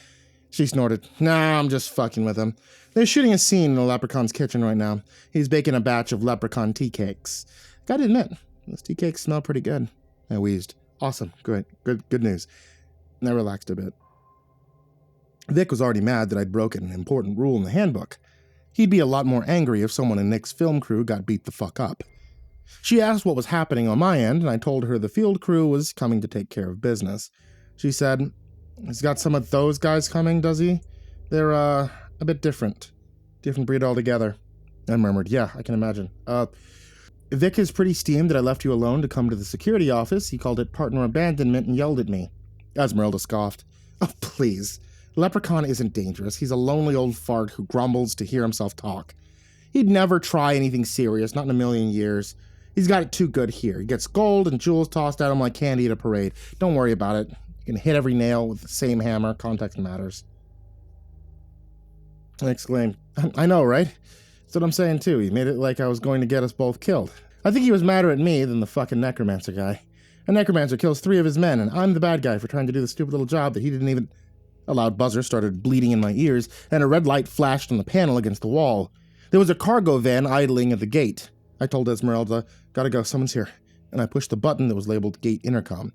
She snorted, "Nah, I'm just fucking with him. They're shooting a scene in the leprechaun's kitchen right now. He's baking a batch of leprechaun tea cakes. Gotta admit, those tea cakes smell pretty good." I wheezed. "Awesome, good news." And I relaxed a bit. Vic was already mad that I'd broken an important rule in the handbook. He'd be a lot more angry if someone in Nick's film crew got beat the fuck up. She asked what was happening on my end, and I told her the field crew was coming to take care of business. She said, "He's got some of those guys coming, does he? They're, a bit different. Different breed altogether." I murmured, "Yeah, I can imagine. Vic is pretty steamed that I left you alone to come to the security office. He called it partner abandonment and yelled at me." Esmeralda scoffed. "Oh, please. Leprechaun isn't dangerous. He's a lonely old fart who grumbles to hear himself talk. He'd never try anything serious, not in a million years. He's got it too good here. He gets gold and jewels tossed at him like candy at a parade. Don't worry about it. You can hit every nail with the same hammer. Context matters." I exclaimed, "I know, right? That's what I'm saying too. He made it like I was going to get us both killed. I think he was madder at me than the fucking necromancer guy. A necromancer kills 3 of his men, and I'm the bad guy for trying to do the stupid little job that he didn't even..." A loud buzzer started bleeding in my ears, and a red light flashed on the panel against the wall. There was a cargo van idling at the gate. I told Esmeralda, "Gotta go, someone's here," and I pushed the button that was labeled Gate Intercom.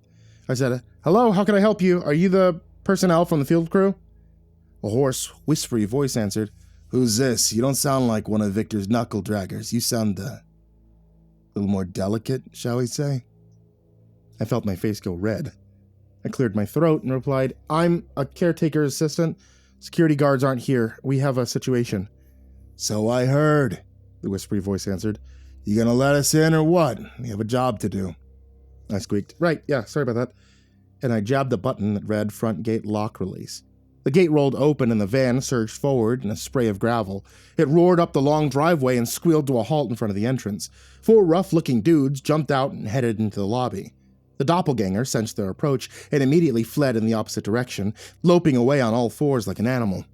I said, "Hello, how can I help you? Are you the personnel from the field crew?" A hoarse, whispery voice answered, "Who's this? You don't sound like one of Victor's knuckle draggers. You sound, a little more delicate, shall we say?" I felt my face go red. I cleared my throat and replied, "I'm a caretaker's assistant. Security guards aren't here. We have a situation." "So I heard," the whispery voice answered. "You gonna let us in or what? We have a job to do." I squeaked, "Right, yeah, sorry about that." And I jabbed the button that read Front Gate Lock Release. The gate rolled open and the van surged forward in a spray of gravel. It roared up the long driveway and squealed to a halt in front of the entrance. 4 rough-looking dudes jumped out and headed into the lobby. The doppelganger sensed their approach and immediately fled in the opposite direction, loping away on all 4s like an animal.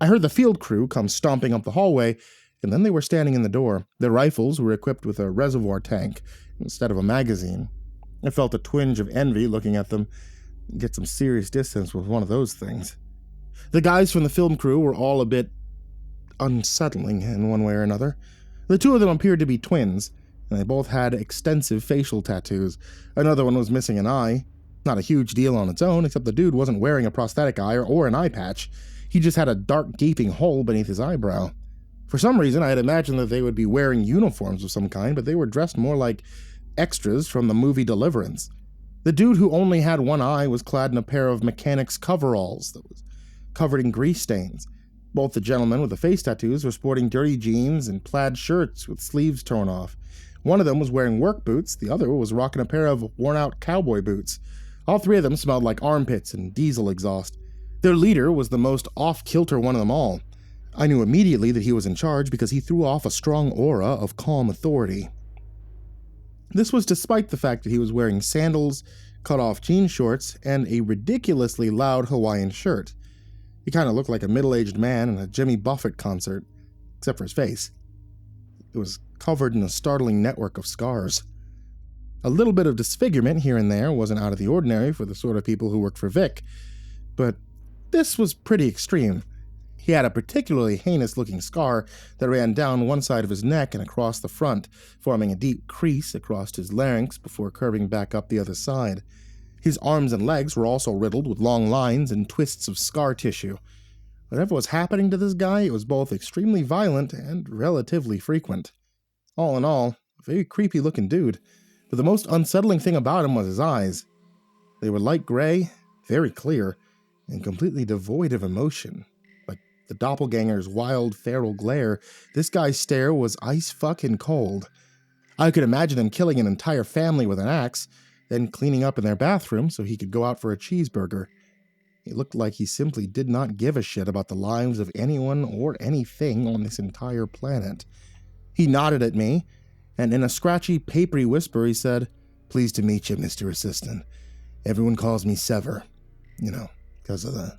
I heard the field crew come stomping up the hallway, and then they were standing in the door. Their rifles were equipped with a reservoir tank instead of a magazine. I felt a twinge of envy looking at them. Get some serious distance with one of those things. The guys from the film crew were all a bit unsettling in one way or another. The 2 of them appeared to be twins, and they both had extensive facial tattoos. Another one was missing an eye. Not a huge deal on its own, except the dude wasn't wearing a prosthetic eye or an eye patch. He just had a dark gaping hole beneath his eyebrow. For some reason, I had imagined that they would be wearing uniforms of some kind, but they were dressed more like extras from the movie Deliverance. The dude who only had one eye was clad in a pair of mechanic's coveralls that was covered in grease stains. Both the gentlemen with the face tattoos were sporting dirty jeans and plaid shirts with sleeves torn off. One of them was wearing work boots, the other was rocking a pair of worn-out cowboy boots. All three of them smelled like armpits and diesel exhaust. Their leader was the most off-kilter one of them all. I knew immediately that he was in charge because he threw off a strong aura of calm authority. This was despite the fact that he was wearing sandals, cut-off jean shorts, and a ridiculously loud Hawaiian shirt. He kind of looked like a middle-aged man in a Jimmy Buffett concert, except for his face. It was covered in a startling network of scars. A little bit of disfigurement here and there wasn't out of the ordinary for the sort of people who worked for Vic, but this was pretty extreme. He had a particularly heinous-looking scar that ran down one side of his neck and across the front, forming a deep crease across his larynx before curving back up the other side. His arms and legs were also riddled with long lines and twists of scar tissue. Whatever was happening to this guy, it was both extremely violent and relatively frequent. All in all, a very creepy-looking dude, but the most unsettling thing about him was his eyes. They were light gray, very clear, and completely devoid of emotion. Like the doppelganger's wild, feral glare, this guy's stare was ice-fucking cold. I could imagine him killing an entire family with an axe, then cleaning up in their bathroom so he could go out for a cheeseburger. It looked like he simply did not give a shit about the lives of anyone or anything on this entire planet. He nodded at me, and in a scratchy, papery whisper he said, "Pleased to meet you, Mr. Assistant. Everyone calls me Sever. You know, because of the..."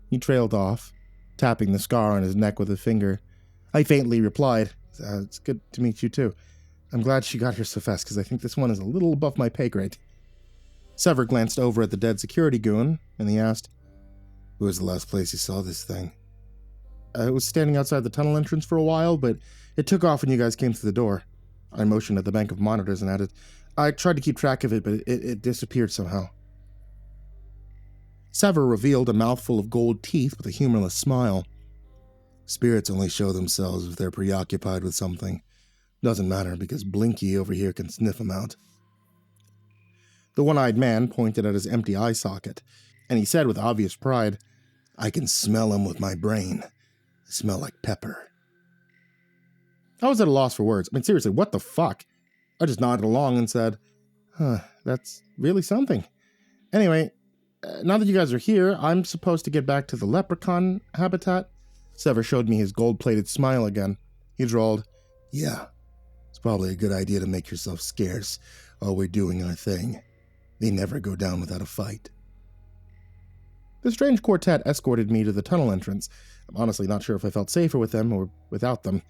He trailed off, tapping the scar on his neck with a finger. I faintly replied, "It's good to meet you too. I'm glad she got here so fast, because I think this one is a little above my pay grade." Sever glanced over at the dead security goon, and he asked, "Who was the last place you saw this thing?" "I was standing outside the tunnel entrance for a while, but it took off when you guys came through the door." I motioned at the bank of monitors and added, "I tried to keep track of it, but it disappeared somehow." Sever revealed a mouthful of gold teeth with a humorless smile. "Spirits only show themselves if they're preoccupied with something. Doesn't matter, because Blinky over here can sniff them out." The one-eyed man pointed at his empty eye socket, and he said with obvious pride, "I can smell them with my brain. They smell like pepper." I was at a loss for words. I mean, seriously, what the fuck? I just nodded along and said, "That's really something. Anyway, now that you guys are here, I'm supposed to get back to the leprechaun habitat." Sever showed me his gold-plated smile again. He drawled, "Yeah, it's probably a good idea to make yourself scarce while we're doing our thing. They never go down without a fight." The strange quartet escorted me to the tunnel entrance. I'm honestly not sure if I felt safer with them or without them.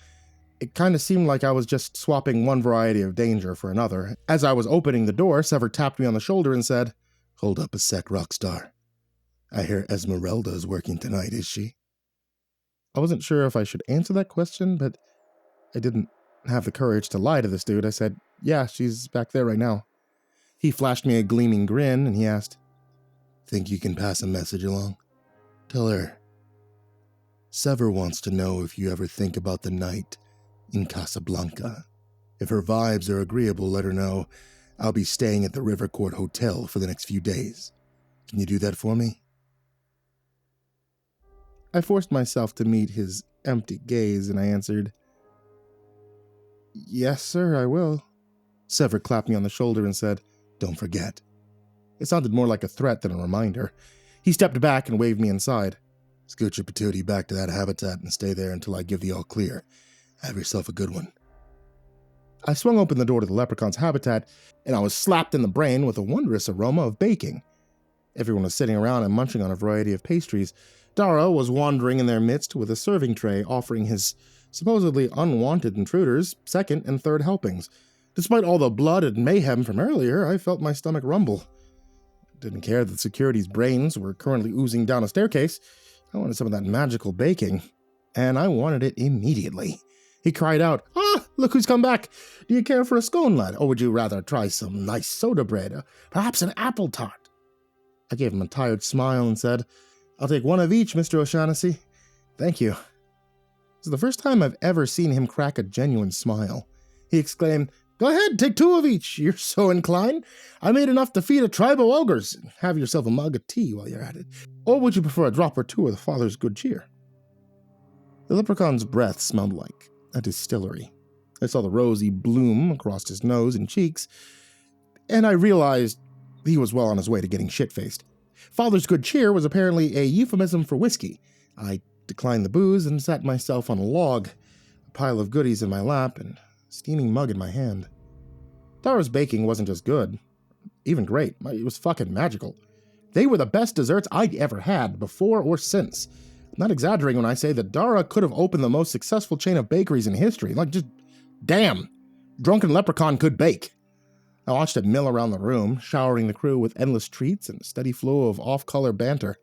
It kind of seemed like I was just swapping one variety of danger for another. As I was opening the door, Sever tapped me on the shoulder and said, "Hold up a sec, Rockstar. I hear Esmeralda is working tonight, is she?" I wasn't sure if I should answer that question, but I didn't have the courage to lie to this dude. I said, "Yeah, she's back there right now." He flashed me a gleaming grin, and he asked, "Think you can pass a message along? Tell her. Sever wants to know if you ever think about the night in Casablanca. If her vibes are agreeable, let her know I'll be staying at the River Court Hotel for the next few days. Can you do that for me?" I forced myself to meet his empty gaze, and I answered, "Yes, sir, I will." Sever clapped me on the shoulder and said, "Don't forget." It sounded more like a threat than a reminder. He stepped back and waved me inside. "Scoot your patootie back to that habitat and stay there until I give the all clear. Have yourself a good one." I swung open the door to the leprechaun's habitat, and I was slapped in the brain with a wondrous aroma of baking. Everyone was sitting around and munching on a variety of pastries. Dara was wandering in their midst with a serving tray, offering his supposedly unwanted intruders second and third helpings. Despite all the blood and mayhem from earlier, I felt my stomach rumble. Didn't care that security's brains were currently oozing down a staircase. I wanted some of that magical baking, and I wanted it immediately. He cried out, "Ah, look who's come back! Do you care for a scone, lad? Or would you rather try some nice soda bread? Perhaps an apple tart?" I gave him a tired smile and said, "I'll take one of each, Mr. O'Shaughnessy. Thank you." It's the first time I've ever seen him crack a genuine smile. He exclaimed, "Go ahead, take 2 of each. You're so inclined. I made enough to feed a tribe of ogres. Have yourself a mug of tea while you're at it. Or would you prefer a drop or 2 of the father's good cheer?" The leprechaun's breath smelled like a distillery. I saw the rosy bloom across his nose and cheeks, and I realized he was well on his way to getting shit-faced. Father's good cheer was apparently a euphemism for whiskey. I declined the booze and sat myself on a log, a pile of goodies in my lap and a steaming mug in my hand. Dara's baking wasn't just good, even great. It was fucking magical. They were the best desserts I'd ever had, before or since. I'm not exaggerating when I say that Dara could have opened the most successful chain of bakeries in history. Like, just, damn, drunken leprechaun could bake. I watched it mill around the room, showering the crew with endless treats and a steady flow of off-color banter.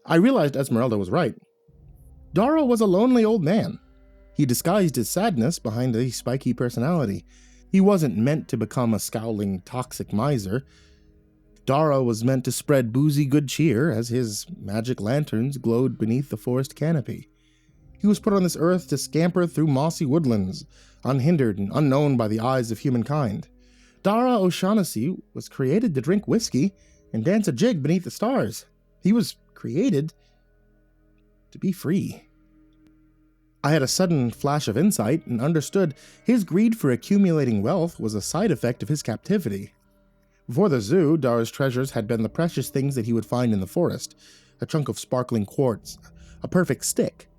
I realized Esmeralda was right. Dara was a lonely old man. He disguised his sadness behind a spiky personality. He wasn't meant to become a scowling, toxic miser. Dara was meant to spread boozy good cheer as his magic lanterns glowed beneath the forest canopy. He was put on this earth to scamper through mossy woodlands, unhindered and unknown by the eyes of humankind. Dara O'Shaughnessy was created to drink whiskey and dance a jig beneath the stars. He was created to be free. I had a sudden flash of insight and understood his greed for accumulating wealth was a side effect of his captivity. Before the zoo, Dara's treasures had been the precious things that he would find in the forest: a chunk of sparkling quartz, a perfect stick,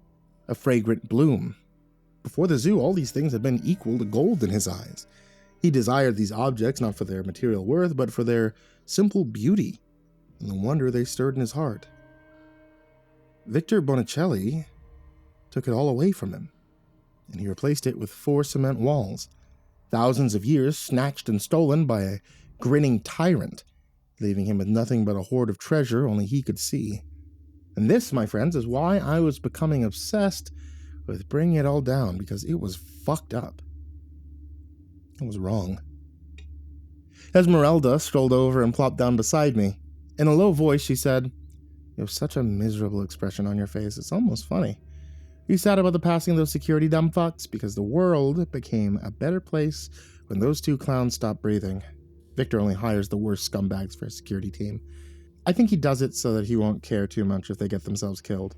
a fragrant bloom. Before the zoo, all these things had been equal to gold in his eyes. He desired these objects not for their material worth, but for their simple beauty and the wonder they stirred in his heart. Victor Bonicelli took it all away from him, and he replaced it with 4 cement walls, thousands of years snatched and stolen by a grinning tyrant, leaving him with nothing but a hoard of treasure only he could see. And this, my friends, is why I was becoming obsessed with bringing it all down, because it was fucked up. It was wrong. Esmeralda strolled over and plopped down beside me. In a low voice, she said, "You have such a miserable expression on your face, it's almost funny. You sad about the passing of those security dumb fucks? Because the world became a better place when those 2 clowns stopped breathing. Victor only hires the worst scumbags for his security team. I think he does it so that he won't care too much if they get themselves killed.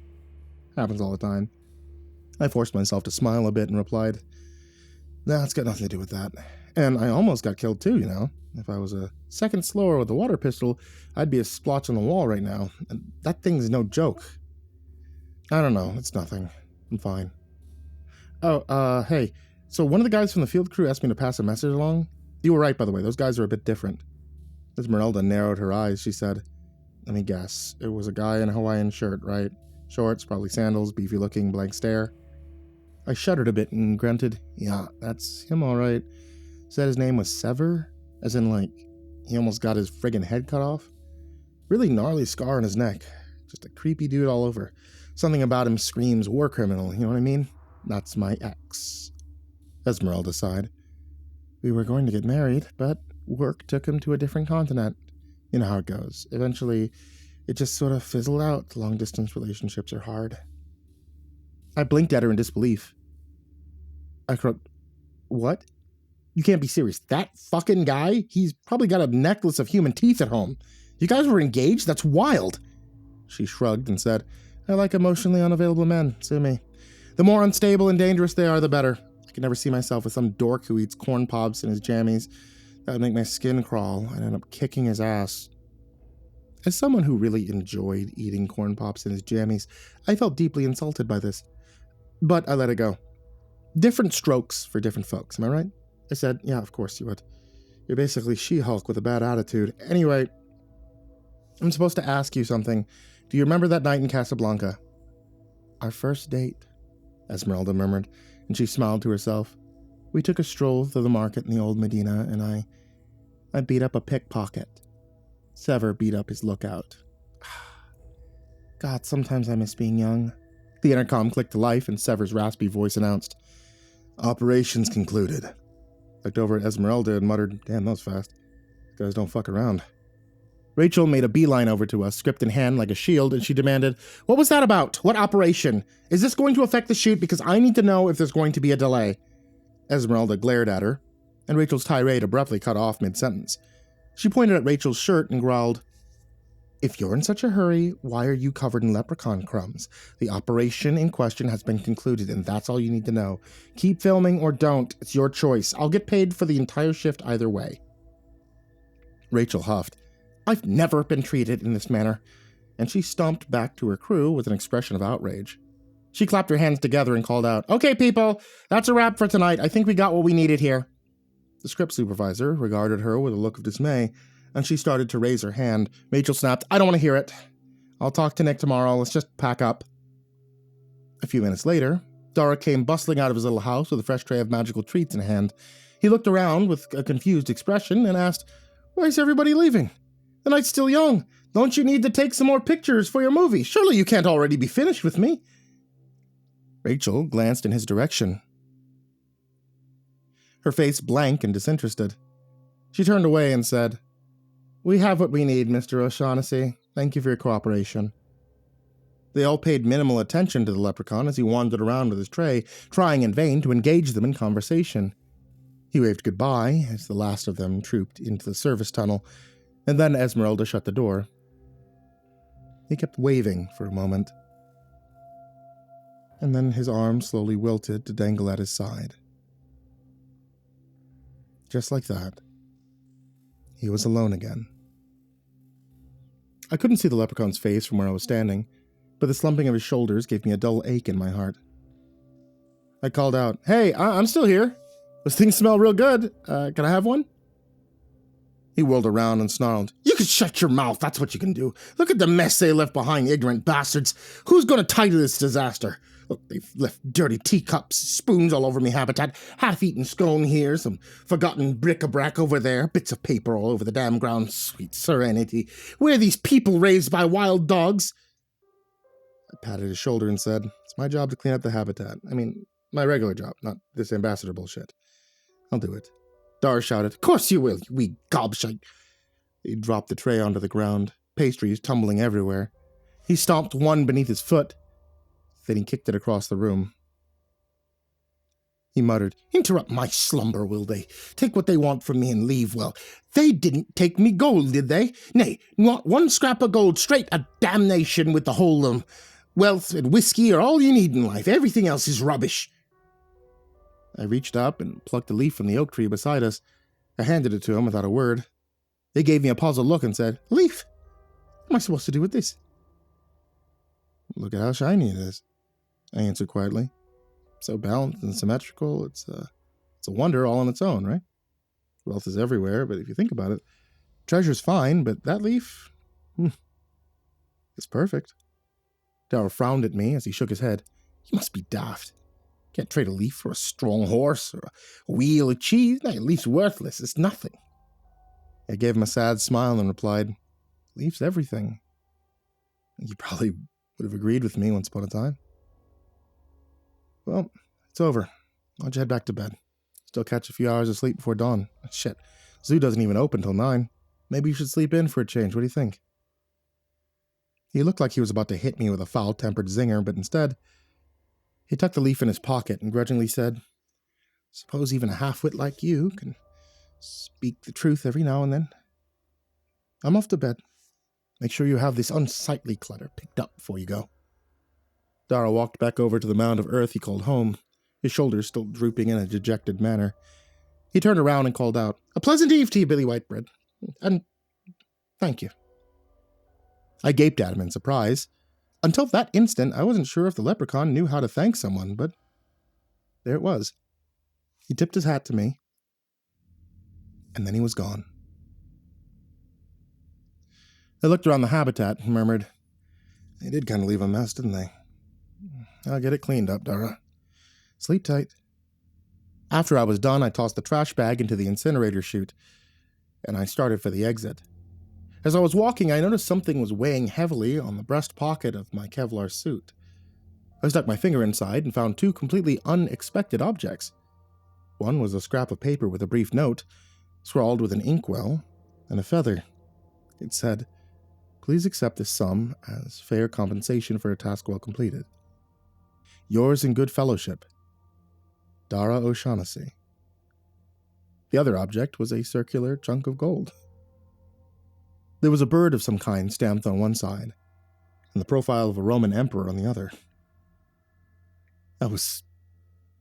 Happens all the time." I forced myself to smile a bit and replied, "Nah, it's got nothing to do with that. And I almost got killed too, you know. If I was a second slower with the water pistol, I'd be a splotch on the wall right now. And that thing's no joke. I don't know, it's nothing. I'm fine." "Oh, hey, so one of the guys from the field crew asked me to pass a message along. You were right, by the way, those guys are a bit different." Esmeralda narrowed her eyes. She said, "Let me guess, it was a guy in a Hawaiian shirt, right? Shorts, probably sandals, beefy looking, blank stare." I shuddered a bit and grunted, "Yeah, that's him all right." Said his name was Sever, as in like, he almost got his friggin' head cut off. Really gnarly scar on his neck. Just a creepy dude all over. Something about him screams war criminal, you know what I mean? That's my ex." Esmeralda sighed. "We were going to get married, but work took him to a different continent. You know how it goes. Eventually, it just sort of fizzled out. Long-distance relationships are hard." I blinked at her in disbelief. I croaked, "What? You can't be serious. That fucking guy? He's probably got a necklace of human teeth at home. You guys were engaged? That's wild." She shrugged and said, "I like emotionally unavailable men. Sue me. The more unstable and dangerous they are, the better. I can never see myself with some dork who eats corn pops in his jammies. That would make my skin crawl. I'd end up kicking his ass." As someone who really enjoyed eating corn pops in his jammies, I felt deeply insulted by this. But I let it go. Different strokes for different folks, am I right? I said, "Yeah, of course you would. You're basically She-Hulk with a bad attitude. Anyway, I'm supposed to ask you something. Do you remember that night in Casablanca?" "Our first date," Esmeralda murmured, and she smiled to herself. "We took a stroll through the market in the old Medina, and I beat up a pickpocket. Sever beat up his lookout. God, sometimes I miss being young." The intercom clicked to life, and Sever's raspy voice announced, "Operations concluded." Looked over at Esmeralda and muttered, "Damn, that was fast. Guys don't fuck around." Rachel made a beeline over to us, script in hand like a shield, and she demanded, "What was that about? What operation? Is this going to affect the shoot? Because I need to know if there's going to be a delay." Esmeralda glared at her, and Rachel's tirade abruptly cut off mid-sentence. She pointed at Rachel's shirt and growled, "If you're in such a hurry, why are you covered in leprechaun crumbs? The operation in question has been concluded, and that's all you need to know. Keep filming or don't. It's your choice. I'll get paid for the entire shift either way." Rachel huffed. "I've never been treated in this manner," and she stomped back to her crew with an expression of outrage. She clapped her hands together and called out, "Okay, people, that's a wrap for tonight. I think we got what we needed here." The script supervisor regarded her with a look of dismay, and she started to raise her hand. Rachel snapped, "I don't want to hear it. I'll talk to Nick tomorrow. Let's just pack up." A few minutes later, Dara came bustling out of his little house with a fresh tray of magical treats in hand. He looked around with a confused expression and asked, "Why is everybody leaving? The night's still young. Don't you need to take some more pictures for your movie? Surely you can't already be finished with me." Rachel glanced in his direction, her face blank and disinterested. She turned away and said, "We have what we need, Mr. O'Shaughnessy. Thank you for your cooperation." They all paid minimal attention to the leprechaun as he wandered around with his tray, trying in vain to engage them in conversation. He waved goodbye as the last of them trooped into the service tunnel, and then Esmeralda shut the door. He kept waving for a moment, and then his arm slowly wilted to dangle at his side. Just like that, he was alone again. I couldn't see the leprechaun's face from where I was standing, but the slumping of his shoulders gave me a dull ache in my heart. I called out, "Hey, I'm still here. Those things smell real good. Can I have one?" He whirled around and snarled, "You can shut your mouth, that's what you can do. Look at the mess they left behind, ignorant bastards. Who's going to tidy this disaster? Look, they've left dirty teacups, spoons all over me habitat, half-eaten scone here, some forgotten bric-a-brac over there, bits of paper all over the damn ground. Sweet serenity. Where are these people raised by wild dogs?" I patted his shoulder and said, "It's my job to clean up the habitat. I mean, my regular job, not this ambassador bullshit. I'll do it." Dar shouted, "Of course you will, you wee gobshite." He dropped the tray onto the ground, pastries tumbling everywhere. He stomped one beneath his foot, then he kicked it across the room. He muttered, "Interrupt my slumber, will they? Take what they want from me and leave. Well, they didn't take me gold, did they? Nay, not one scrap of gold, straight a damnation with the whole wealth and whiskey are all you need in life. Everything else is rubbish." I reached up and plucked a leaf from the oak tree beside us. I handed it to him without a word. He gave me a puzzled look and said, "A leaf? What am I supposed to do with this?" "Look at how shiny it is," I answered quietly. "So balanced and symmetrical, it's a wonder all on its own, right? Wealth is everywhere, but if you think about it, treasure's fine, but that leaf, it's perfect." Dara frowned at me as he shook his head. "You must be daft. Can't trade a leaf for a strong horse or a wheel of cheese. No, a leaf's worthless. It's nothing." I gave him a sad smile and replied, "Leaf's everything." You probably would have agreed with me once upon a time. "Well, it's over. Why don't you head back to bed? Still catch a few hours of sleep before dawn. Shit, zoo doesn't even open till 9. Maybe you should sleep in for a change. What do you think?" He looked like he was about to hit me with a foul-tempered zinger, but instead, he tucked the leaf in his pocket and grudgingly said, "Suppose even a half-wit like you can speak the truth every now and then. I'm off to bed. Make sure you have this unsightly clutter picked up before you go." Dara walked back over to the mound of earth he called home, his shoulders still drooping in a dejected manner. He turned around and called out, "A pleasant eve to you, Billy Whitebread. And thank you." I gaped at him in surprise. Until that instant, I wasn't sure if the leprechaun knew how to thank someone, but there it was. He tipped his hat to me, and then he was gone. I looked around the habitat and murmured, "They did kind of leave a mess, didn't they? I'll get it cleaned up, Dara. Sleep tight." After I was done, I tossed the trash bag into the incinerator chute, and I started for the exit. As I was walking, I noticed something was weighing heavily on the breast pocket of my Kevlar suit. I stuck my finger inside and found 2 completely unexpected objects. One was a scrap of paper with a brief note, scrawled with an inkwell, and a feather. It said, "Please accept this sum as fair compensation for a task well completed. Yours in good fellowship, Dara O'Shaughnessy." The other object was a circular chunk of gold. There was a bird of some kind stamped on one side, and the profile of a Roman emperor on the other. I was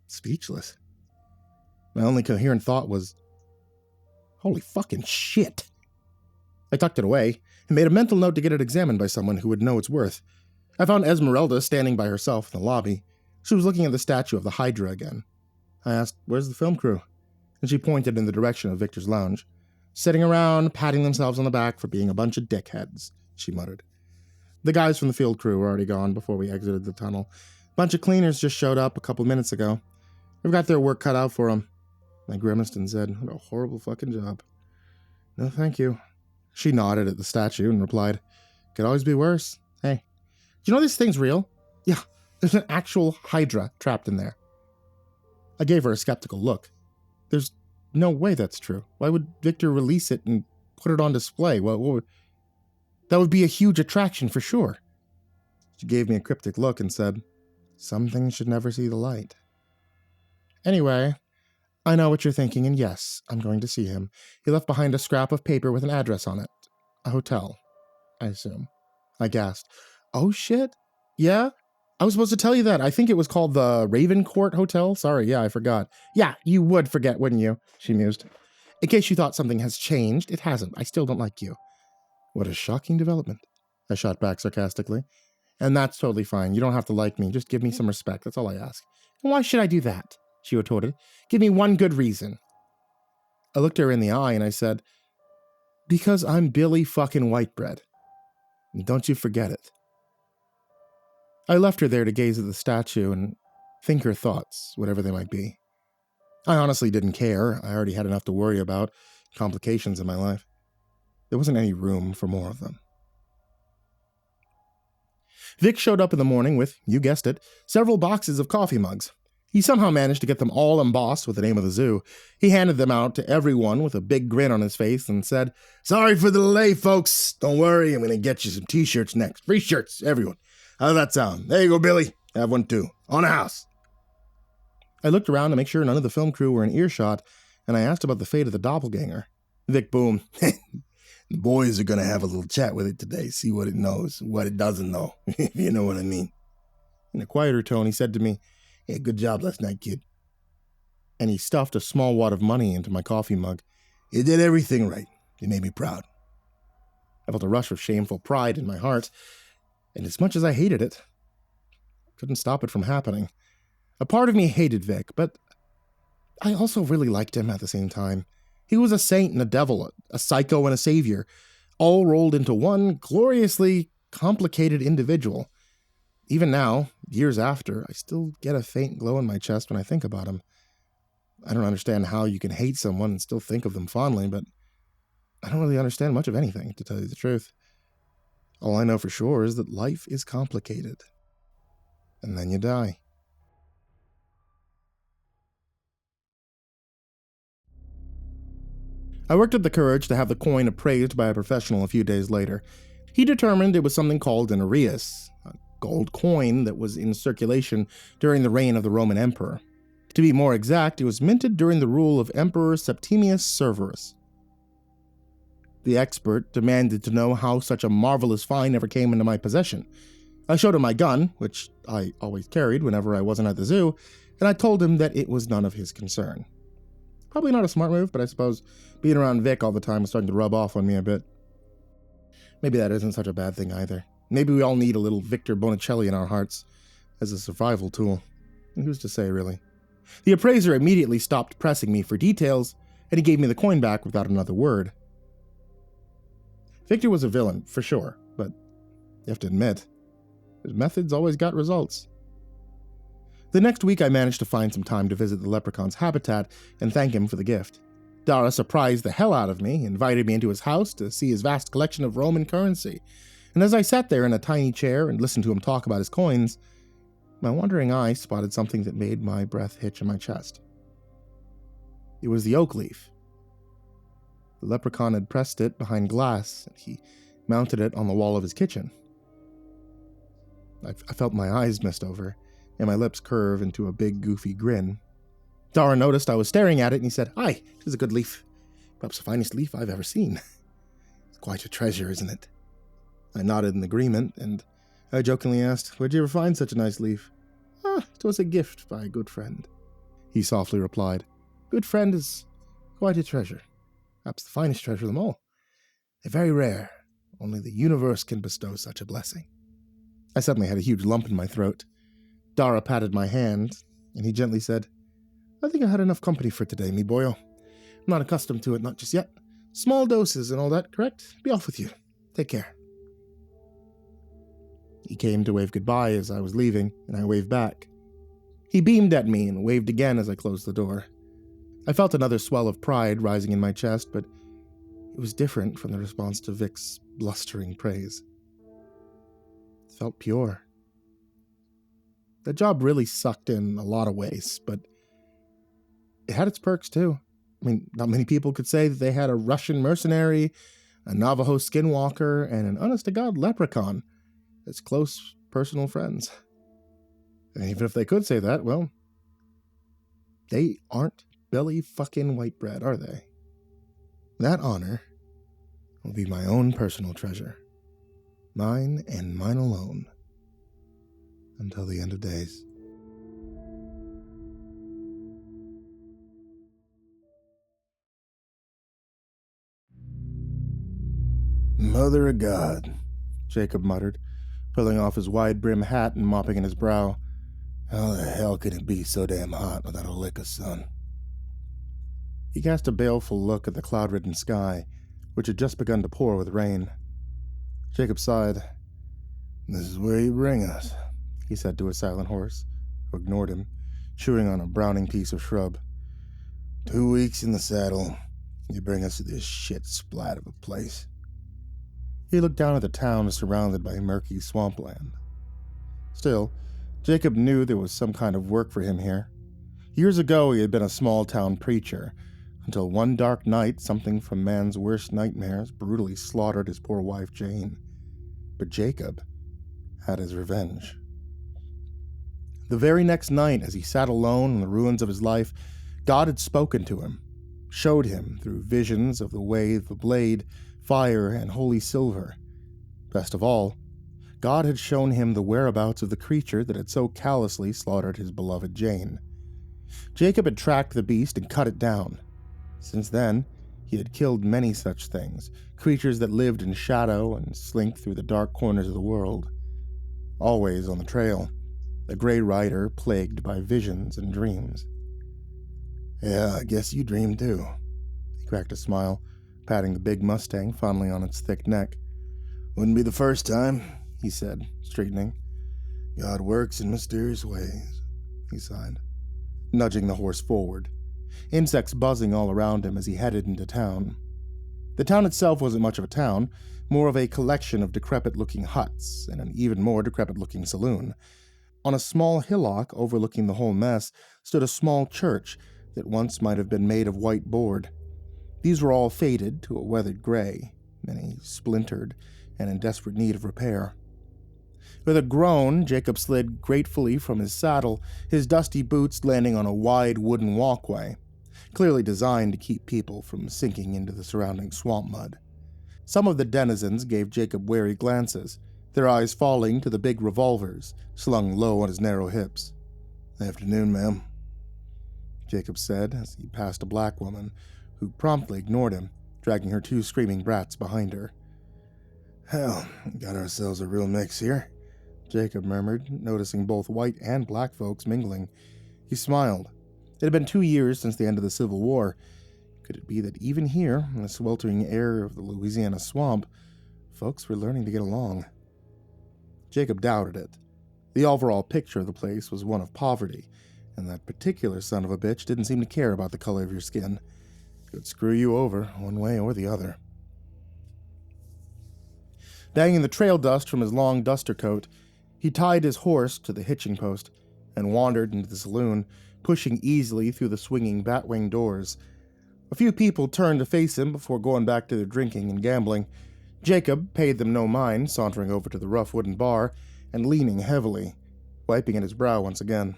speechless. My only coherent thought was, holy fucking shit. I tucked it away and made a mental note to get it examined by someone who would know its worth. I found Esmeralda standing by herself in the lobby. She was looking at the statue of the Hydra again. I asked, "Where's the film crew?" And she pointed in the direction of Victor's lounge. "Sitting around, patting themselves on the back for being a bunch of dickheads," she muttered. "The guys from the field crew were already gone before we exited the tunnel. Bunch of cleaners just showed up a couple minutes ago. They've got their work cut out for them." I grimaced and said, "What a horrible fucking job." "No, thank you." She nodded at the statue and replied, "Could always be worse. Hey, do you know this thing's real? Yeah, there's an actual Hydra trapped in there." I gave her a skeptical look. "There's no way that's true. Why would Victor release it and put it on display? That would be a huge attraction for sure." She gave me a cryptic look and said, "Some things should never see the light." "Anyway, I know what you're thinking, and yes, I'm going to see him. He left behind a scrap of paper with an address on it. A hotel, I assume." I gasped. "Oh shit? Yeah? I was supposed to tell you that. I think it was called the Raven Court Hotel. Sorry, yeah, I forgot." "Yeah, you would forget, wouldn't you?" she mused. "In case you thought something has changed, it hasn't. I still don't like you." "What a shocking development," I shot back sarcastically. "And that's totally fine. You don't have to like me. Just give me some respect. That's all I ask." "And why should I do that?" she retorted. "Give me one good reason." I looked her in the eye and I said, "Because I'm Billy fucking Whitebread. And don't you forget it." I left her there to gaze at the statue and think her thoughts, whatever they might be. I honestly didn't care. I already had enough to worry about, complications in my life. There wasn't any room for more of them. Vic showed up in the morning with, you guessed it, several boxes of coffee mugs. He somehow managed to get them all embossed with the name of the zoo. He handed them out to everyone with a big grin on his face and said, "Sorry for the delay, folks. Don't worry, I'm going to get you some t-shirts next. Free shirts, everyone. How's that sound? There you go, Billy. Have one too. On the house." I looked around to make sure none of the film crew were in earshot, and I asked about the fate of the doppelganger. Vic boomed. "The boys are going to have a little chat with it today, see what it knows, what it doesn't know, if you know what I mean." In a quieter tone, he said to me, "Hey, good job last night, kid." And he stuffed a small wad of money into my coffee mug. "You did everything right. You made me proud." I felt a rush of shameful pride in my heart, and as much as I hated it, I couldn't stop it from happening. A part of me hated Vic, but I also really liked him at the same time. He was a saint and a devil, a psycho and a savior, all rolled into one gloriously complicated individual. Even now, years after, I still get a faint glow in my chest when I think about him. I don't understand how you can hate someone and still think of them fondly, but I don't really understand much of anything, to tell you the truth. All I know for sure is that life is complicated. And then you die. I worked up the courage to have the coin appraised by a professional a few days later. He determined it was something called an aureus, a gold coin that was in circulation during the reign of the Roman Emperor. To be more exact, it was minted during the rule of Emperor Septimius Severus. The expert demanded to know how such a marvelous find ever came into my possession. I showed him my gun, which I always carried whenever I wasn't at the zoo, and I told him that it was none of his concern. Probably not a smart move, but I suppose being around Vic all the time was starting to rub off on me a bit. Maybe that isn't such a bad thing either. Maybe we all need a little Victor Bonicelli in our hearts as a survival tool. And who's to say, really? The appraiser immediately stopped pressing me for details, and he gave me the coin back without another word. Victor was a villain, for sure, but you have to admit, his methods always got results. The next week I managed to find some time to visit the leprechaun's habitat and thank him for the gift. Dara surprised the hell out of me, invited me into his house to see his vast collection of Roman currency, and as I sat there in a tiny chair and listened to him talk about his coins, my wandering eye spotted something that made my breath hitch in my chest. It was the oak leaf. The leprechaun had pressed it behind glass, and he mounted it on the wall of his kitchen. I felt my eyes mist over, and my lips curve into a big, goofy grin. Dara noticed I was staring at it, and he said, "Hi, this is a good leaf. Perhaps the finest leaf I've ever seen. It's quite a treasure, isn't it?" I nodded in agreement, and I jokingly asked, "Where'd you ever find such a nice leaf?" "It was a gift by a good friend," he softly replied. "Good friend is quite a treasure. Perhaps the finest treasure of them all. They're very rare. Only the universe can bestow such a blessing." I suddenly had a huge lump in my throat. Dara patted my hand, and he gently said, "I think I had enough company for today, me boyo. I'm not accustomed to it, not just yet. Small doses and all that, correct? Be off with you. Take care." He came to wave goodbye as I was leaving, and I waved back. He beamed at me and waved again as I closed the door. I felt another swell of pride rising in my chest, but it was different from the response to Vic's blustering praise. It felt pure. That job really sucked in a lot of ways, but it had its perks too. I mean, not many people could say that they had a Russian mercenary, a Navajo skinwalker, and an honest-to-God leprechaun as close personal friends. And even if they could say that, well, they aren't belly fucking white bread, are they? That honor will be my own personal treasure. Mine and mine alone. Until the end of days. "Mother of God," Jacob muttered, pulling off his wide-brimmed hat and mopping at his brow. "How the hell can it be so damn hot without a lick of sun?" He cast a baleful look at the cloud-ridden sky, which had just begun to pour with rain. Jacob sighed. "This is where you bring us," he said to his silent horse, who ignored him, chewing on a browning piece of shrub. 2 weeks in the saddle, you bring us to this shit splat of a place." He looked down at the town surrounded by murky swampland. Still, Jacob knew there was some kind of work for him here. Years ago he had been a small-town preacher, until one dark night something from man's worst nightmares brutally slaughtered his poor wife Jane. But Jacob had his revenge. The very next night, as he sat alone in the ruins of his life, God had spoken to him, showed him through visions of the way the blade, fire, and holy silver. Best of all, God had shown him the whereabouts of the creature that had so callously slaughtered his beloved Jane. Jacob had tracked the beast and cut it down. Since then, he had killed many such things, creatures that lived in shadow and slinked through the dark corners of the world. Always on the trail, a gray rider plagued by visions and dreams. "Yeah, I guess you dream too." He cracked a smile, patting the big Mustang fondly on its thick neck. "Wouldn't be the first time," he said, straightening. "God works in mysterious ways," he sighed, nudging the horse forward, insects buzzing all around him as he headed into town. The town itself wasn't much of a town, more of a collection of decrepit-looking huts and an even more decrepit-looking saloon. On a small hillock overlooking the whole mess stood a small church that once might have been made of white board. These were all faded to a weathered gray, many splintered and in desperate need of repair. With a groan, Jacob slid gratefully from his saddle, his dusty boots landing on a wide wooden walkway, clearly designed to keep people from sinking into the surrounding swamp mud. Some of the denizens gave Jacob wary glances, their eyes falling to the big revolvers slung low on his narrow hips. "Afternoon, ma'am," Jacob said as he passed a black woman, who promptly ignored him, dragging her 2 screaming brats behind her. "Hell, got ourselves a real mix here," Jacob murmured, noticing both white and black folks mingling. He smiled. It had been 2 years since the end of the Civil War. Could it be that even here, in the sweltering air of the Louisiana swamp, folks were learning to get along? Jacob doubted it. The overall picture of the place was one of poverty, and that particular son of a bitch didn't seem to care about the color of your skin. It would screw you over, one way or the other. Banging the trail dust from his long duster coat, he tied his horse to the hitching post and wandered into the saloon, pushing easily through the swinging batwing doors. A few people turned to face him before going back to their drinking and gambling. Jacob paid them no mind, sauntering over to the rough wooden bar and leaning heavily, wiping at his brow once again.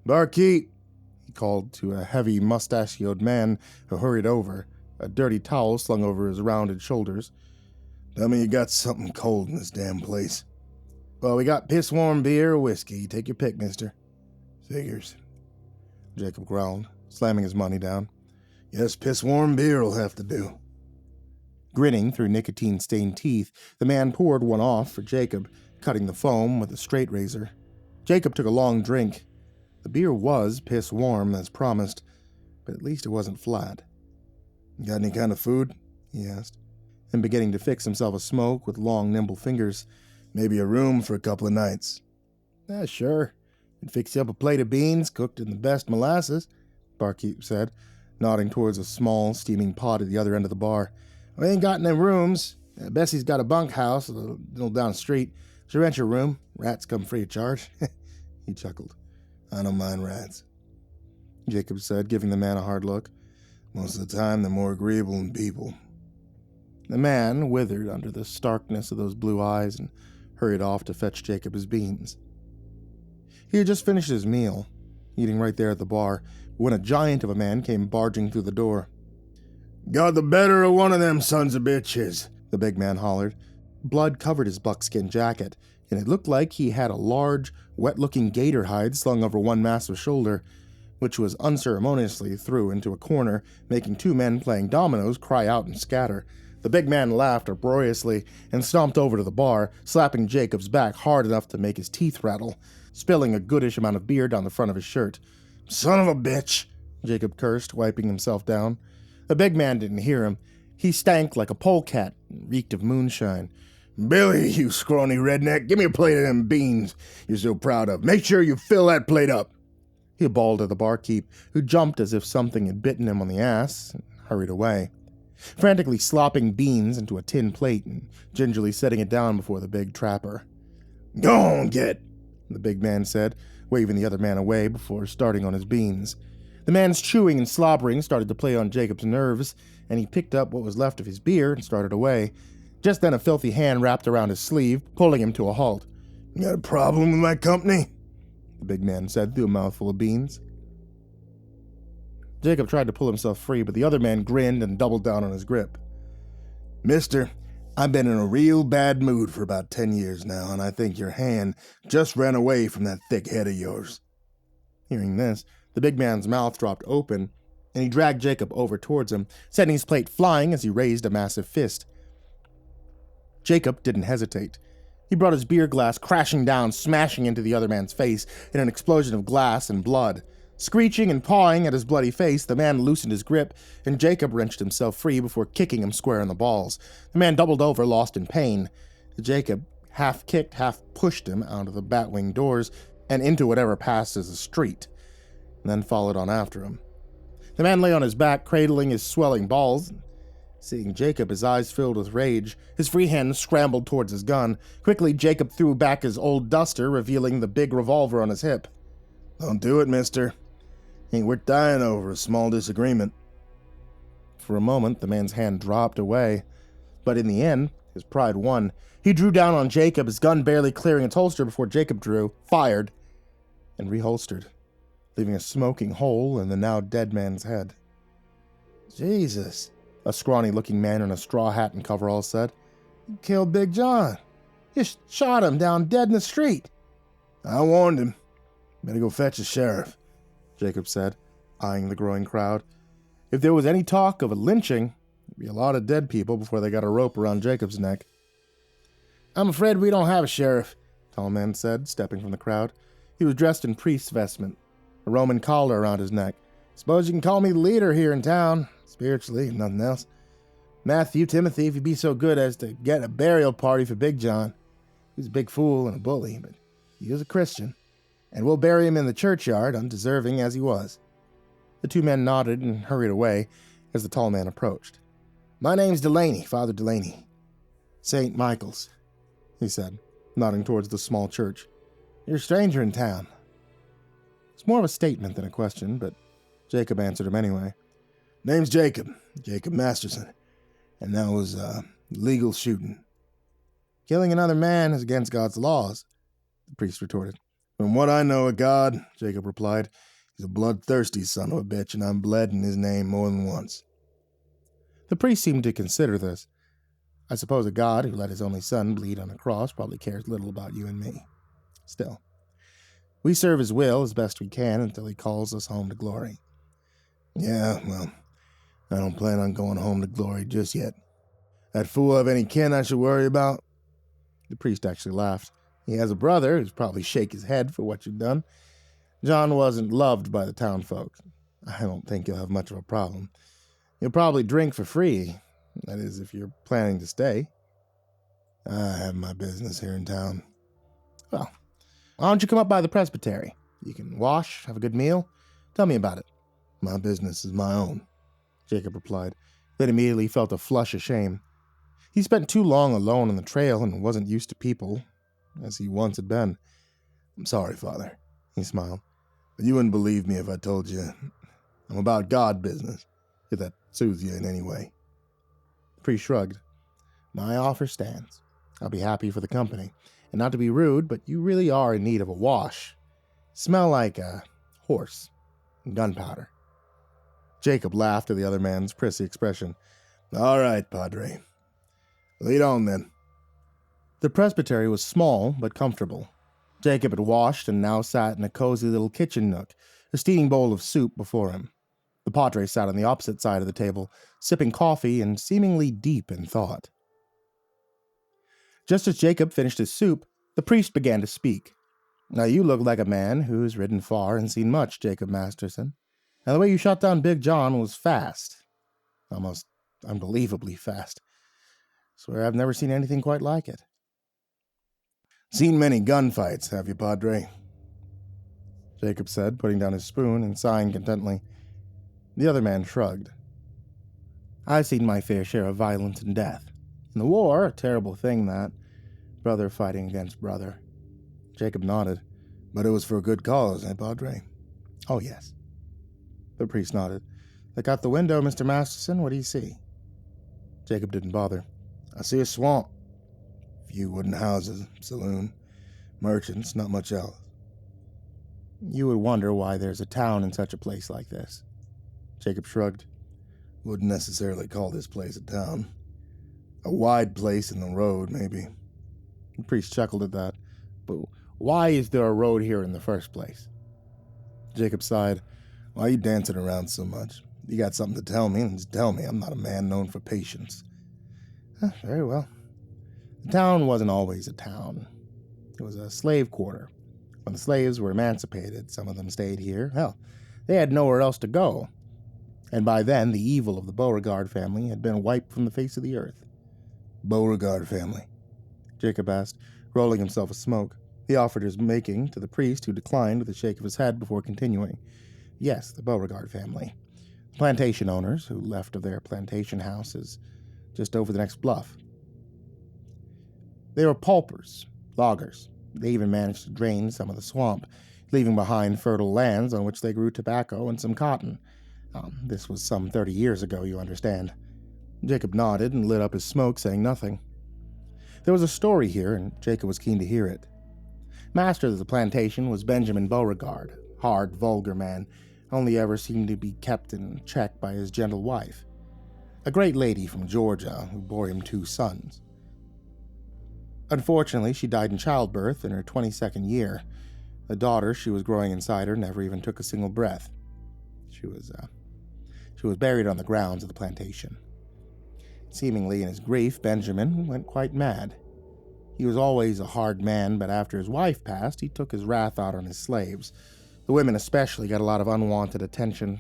"Barkeep," he called to a heavy, mustachioed man who hurried over, a dirty towel slung over his rounded shoulders. "Tell me you got something cold in this damn place." "Well, we got piss-warm beer or whiskey. Take your pick, mister." "Figures," Jacob growled, slamming his money down. "Yes, piss-warm beer'll have to do." Grinning through nicotine-stained teeth, the man poured one off for Jacob, cutting the foam with a straight razor. Jacob took a long drink. The beer was piss-warm, as promised, but at least it wasn't flat. "Got any kind of food?" he asked, and beginning to fix himself a smoke with long, nimble fingers. "Maybe a room for a couple of nights." Sure. I'd fix you up a plate of beans cooked in the best molasses," barkeep said, nodding towards a small, steaming pot at the other end of the bar. "We ain't got any rooms. Bessie's got a bunkhouse a little down the street. She'll rent your room. Rats come free of charge." He chuckled. "I don't mind rats," Jacob said, giving the man a hard look. "Most of the time, they're more agreeable than people." The man withered under the starkness of those blue eyes and hurried off to fetch Jacob his beans. He had just finished his meal, eating right there at the bar, when a giant of a man came barging through the door. "Got the better of one of them sons of bitches," the big man hollered. Blood covered his buckskin jacket, and it looked like he had a large, wet-looking gator hide slung over one massive shoulder, which was unceremoniously threw into a corner, making two men playing dominoes cry out and scatter. The big man laughed uproariously and stomped over to the bar, slapping Jacob's back hard enough to make his teeth rattle, spilling a goodish amount of beer down the front of his shirt. "Son of a bitch," Jacob cursed, wiping himself down. The big man didn't hear him. He stank like a polecat and reeked of moonshine. "Billy, you scrawny redneck, give me a plate of them beans you're so proud of. Make sure you fill that plate up." He bawled at the barkeep, who jumped as if something had bitten him on the ass and hurried away, frantically slopping beans into a tin plate and gingerly setting it down before the big trapper. "Go on, get," the big man said, waving the other man away before starting on his beans. The man's chewing and slobbering started to play on Jacob's nerves, and he picked up what was left of his beer and started away. Just then a filthy hand wrapped around his sleeve, pulling him to a halt. "You got a problem with my company?" the big man said through a mouthful of beans. Jacob tried to pull himself free, but the other man grinned and doubled down on his grip. "Mister, I've been in a real bad mood for about 10 years now, and I think your hand just ran away from that thick head of yours." Hearing this, the big man's mouth dropped open, and he dragged Jacob over towards him, sending his plate flying as he raised a massive fist. Jacob didn't hesitate. He brought his beer glass crashing down, smashing into the other man's face in an explosion of glass and blood. Screeching and pawing at his bloody face, the man loosened his grip, and Jacob wrenched himself free before kicking him square in the balls. The man doubled over, lost in pain. Jacob half kicked, half pushed him out of the batwing doors and into whatever passed as a street, and then followed on after him. The man lay on his back, cradling his swelling balls. Seeing Jacob, his eyes filled with rage, his free hand scrambled towards his gun. Quickly, Jacob threw back his old duster, revealing the big revolver on his hip. "Don't do it, mister. Ain't worth dying over a small disagreement." For a moment, the man's hand dropped away, but in the end, his pride won. He drew down on Jacob, his gun barely clearing its holster before Jacob drew, fired, and reholstered, leaving a smoking hole in the now dead man's head. "Jesus," a scrawny-looking man in a straw hat and coveralls said. "You killed Big John. You shot him down dead in the street." "I warned him. Better go fetch the sheriff," Jacob said, eyeing the growing crowd. If there was any talk of a lynching, there'd be a lot of dead people before they got a rope around Jacob's neck. "I'm afraid we don't have a sheriff," the tall man said, stepping from the crowd. He was dressed in priest's vestment, a Roman collar around his neck. "Suppose you can call me the leader here in town, spiritually, if nothing else. Matthew, Timothy, if you'd be so good as to get a burial party for Big John. He was a big fool and a bully, but he was a Christian, and we'll bury him in the churchyard, undeserving as he was." The two men nodded and hurried away as the tall man approached. "My name's Delaney, Father Delaney. St. Michael's," he said, nodding towards the small church. "You're a stranger in town." It's more of a statement than a question, but Jacob answered him anyway. Name's Jacob Masterson, and that was, legal shooting. Killing another man is against God's laws, the priest retorted. From what I know of God, Jacob replied, he's a bloodthirsty son of a bitch, and I've bled in his name more than once. The priest seemed to consider this. I suppose a God who let his only son bleed on a cross probably cares little about you and me. Still, we serve his will as best we can until he calls us home to glory. Yeah, well, I don't plan on going home to glory just yet. That fool have any kin I should worry about? The priest actually laughed. He has a brother who's probably shake his head for what you've done. John wasn't loved by the town folk. I don't think you'll have much of a problem. You'll probably drink for free. That is, if you're planning to stay. I have my business here in town. Well, why don't you come up by the presbytery? You can wash, have a good meal. Tell me about it. My business is my own, Jacob replied, then immediately felt a flush of shame. He spent too long alone on the trail and wasn't used to people, as he once had been. I'm sorry, Father, he smiled, but you wouldn't believe me if I told you I'm about God business, if that soothes you in any way. The priest shrugged. My offer stands. I'll be happy for the company. And not to be rude, but you really are in need of a wash. Smell like a horse and gunpowder. Jacob laughed at the other man's prissy expression. All right, Padre. Lead on, then. The presbytery was small but comfortable. Jacob had washed and now sat in a cozy little kitchen nook, a steaming bowl of soup before him. The Padre sat on the opposite side of the table, sipping coffee and seemingly deep in thought. Just as Jacob finished his soup, the priest began to speak. Now you look like a man who's ridden far and seen much, Jacob Masterson. Now the way you shot down Big John was fast. Almost unbelievably fast. Swear I've never seen anything quite like it. Seen many gunfights, have you, Padre? Jacob said, putting down his spoon and sighing contentedly. The other man shrugged. I've seen my fair share of violence and death. In the war, a terrible thing that. Brother fighting against brother. Jacob nodded. But it was for a good cause, eh, Padre? Oh, yes. The priest nodded. Look out the window, Mr. Masterson. What do you see? Jacob didn't bother. I see a swamp. Few wooden houses, saloon, merchants, not much else. You would wonder why there's a town in such a place like this. Jacob shrugged. Wouldn't necessarily call this place a town. A wide place in the road, maybe. The priest chuckled at that. But why is there a road here in the first place? Jacob sighed. Why are you dancing around so much? You got something to tell me, then just tell me. I'm not a man known for patience. Very well. The town wasn't always a town. It was a slave quarter. When the slaves were emancipated, some of them stayed here. Hell, they had nowhere else to go. And by then, the evil of the Beauregard family had been wiped from the face of the earth. Beauregard family? Jacob asked, rolling himself a smoke. He offered his making to the priest, who declined with a shake of his head before continuing. Yes, the Beauregard family. The plantation owners, who left of their plantation houses just over the next bluff. They were paupers, loggers. They even managed to drain some of the swamp, leaving behind fertile lands on which they grew tobacco and some cotton. This was some 30 years ago, you understand. Jacob nodded and lit up his smoke, saying nothing. There was a story here, and Jacob was keen to hear it. Master of the plantation was Benjamin Beauregard, hard, vulgar man, only ever seemed to be kept in check by his gentle wife, a great lady from Georgia who bore him 2 sons. Unfortunately, she died in childbirth in her 22nd year. The daughter she was growing inside her never even took a single breath. She was buried on the grounds of the plantation. Seemingly in his grief, Benjamin went quite mad. He was always a hard man, but after his wife passed, he took his wrath out on his slaves. The women especially got a lot of unwanted attention.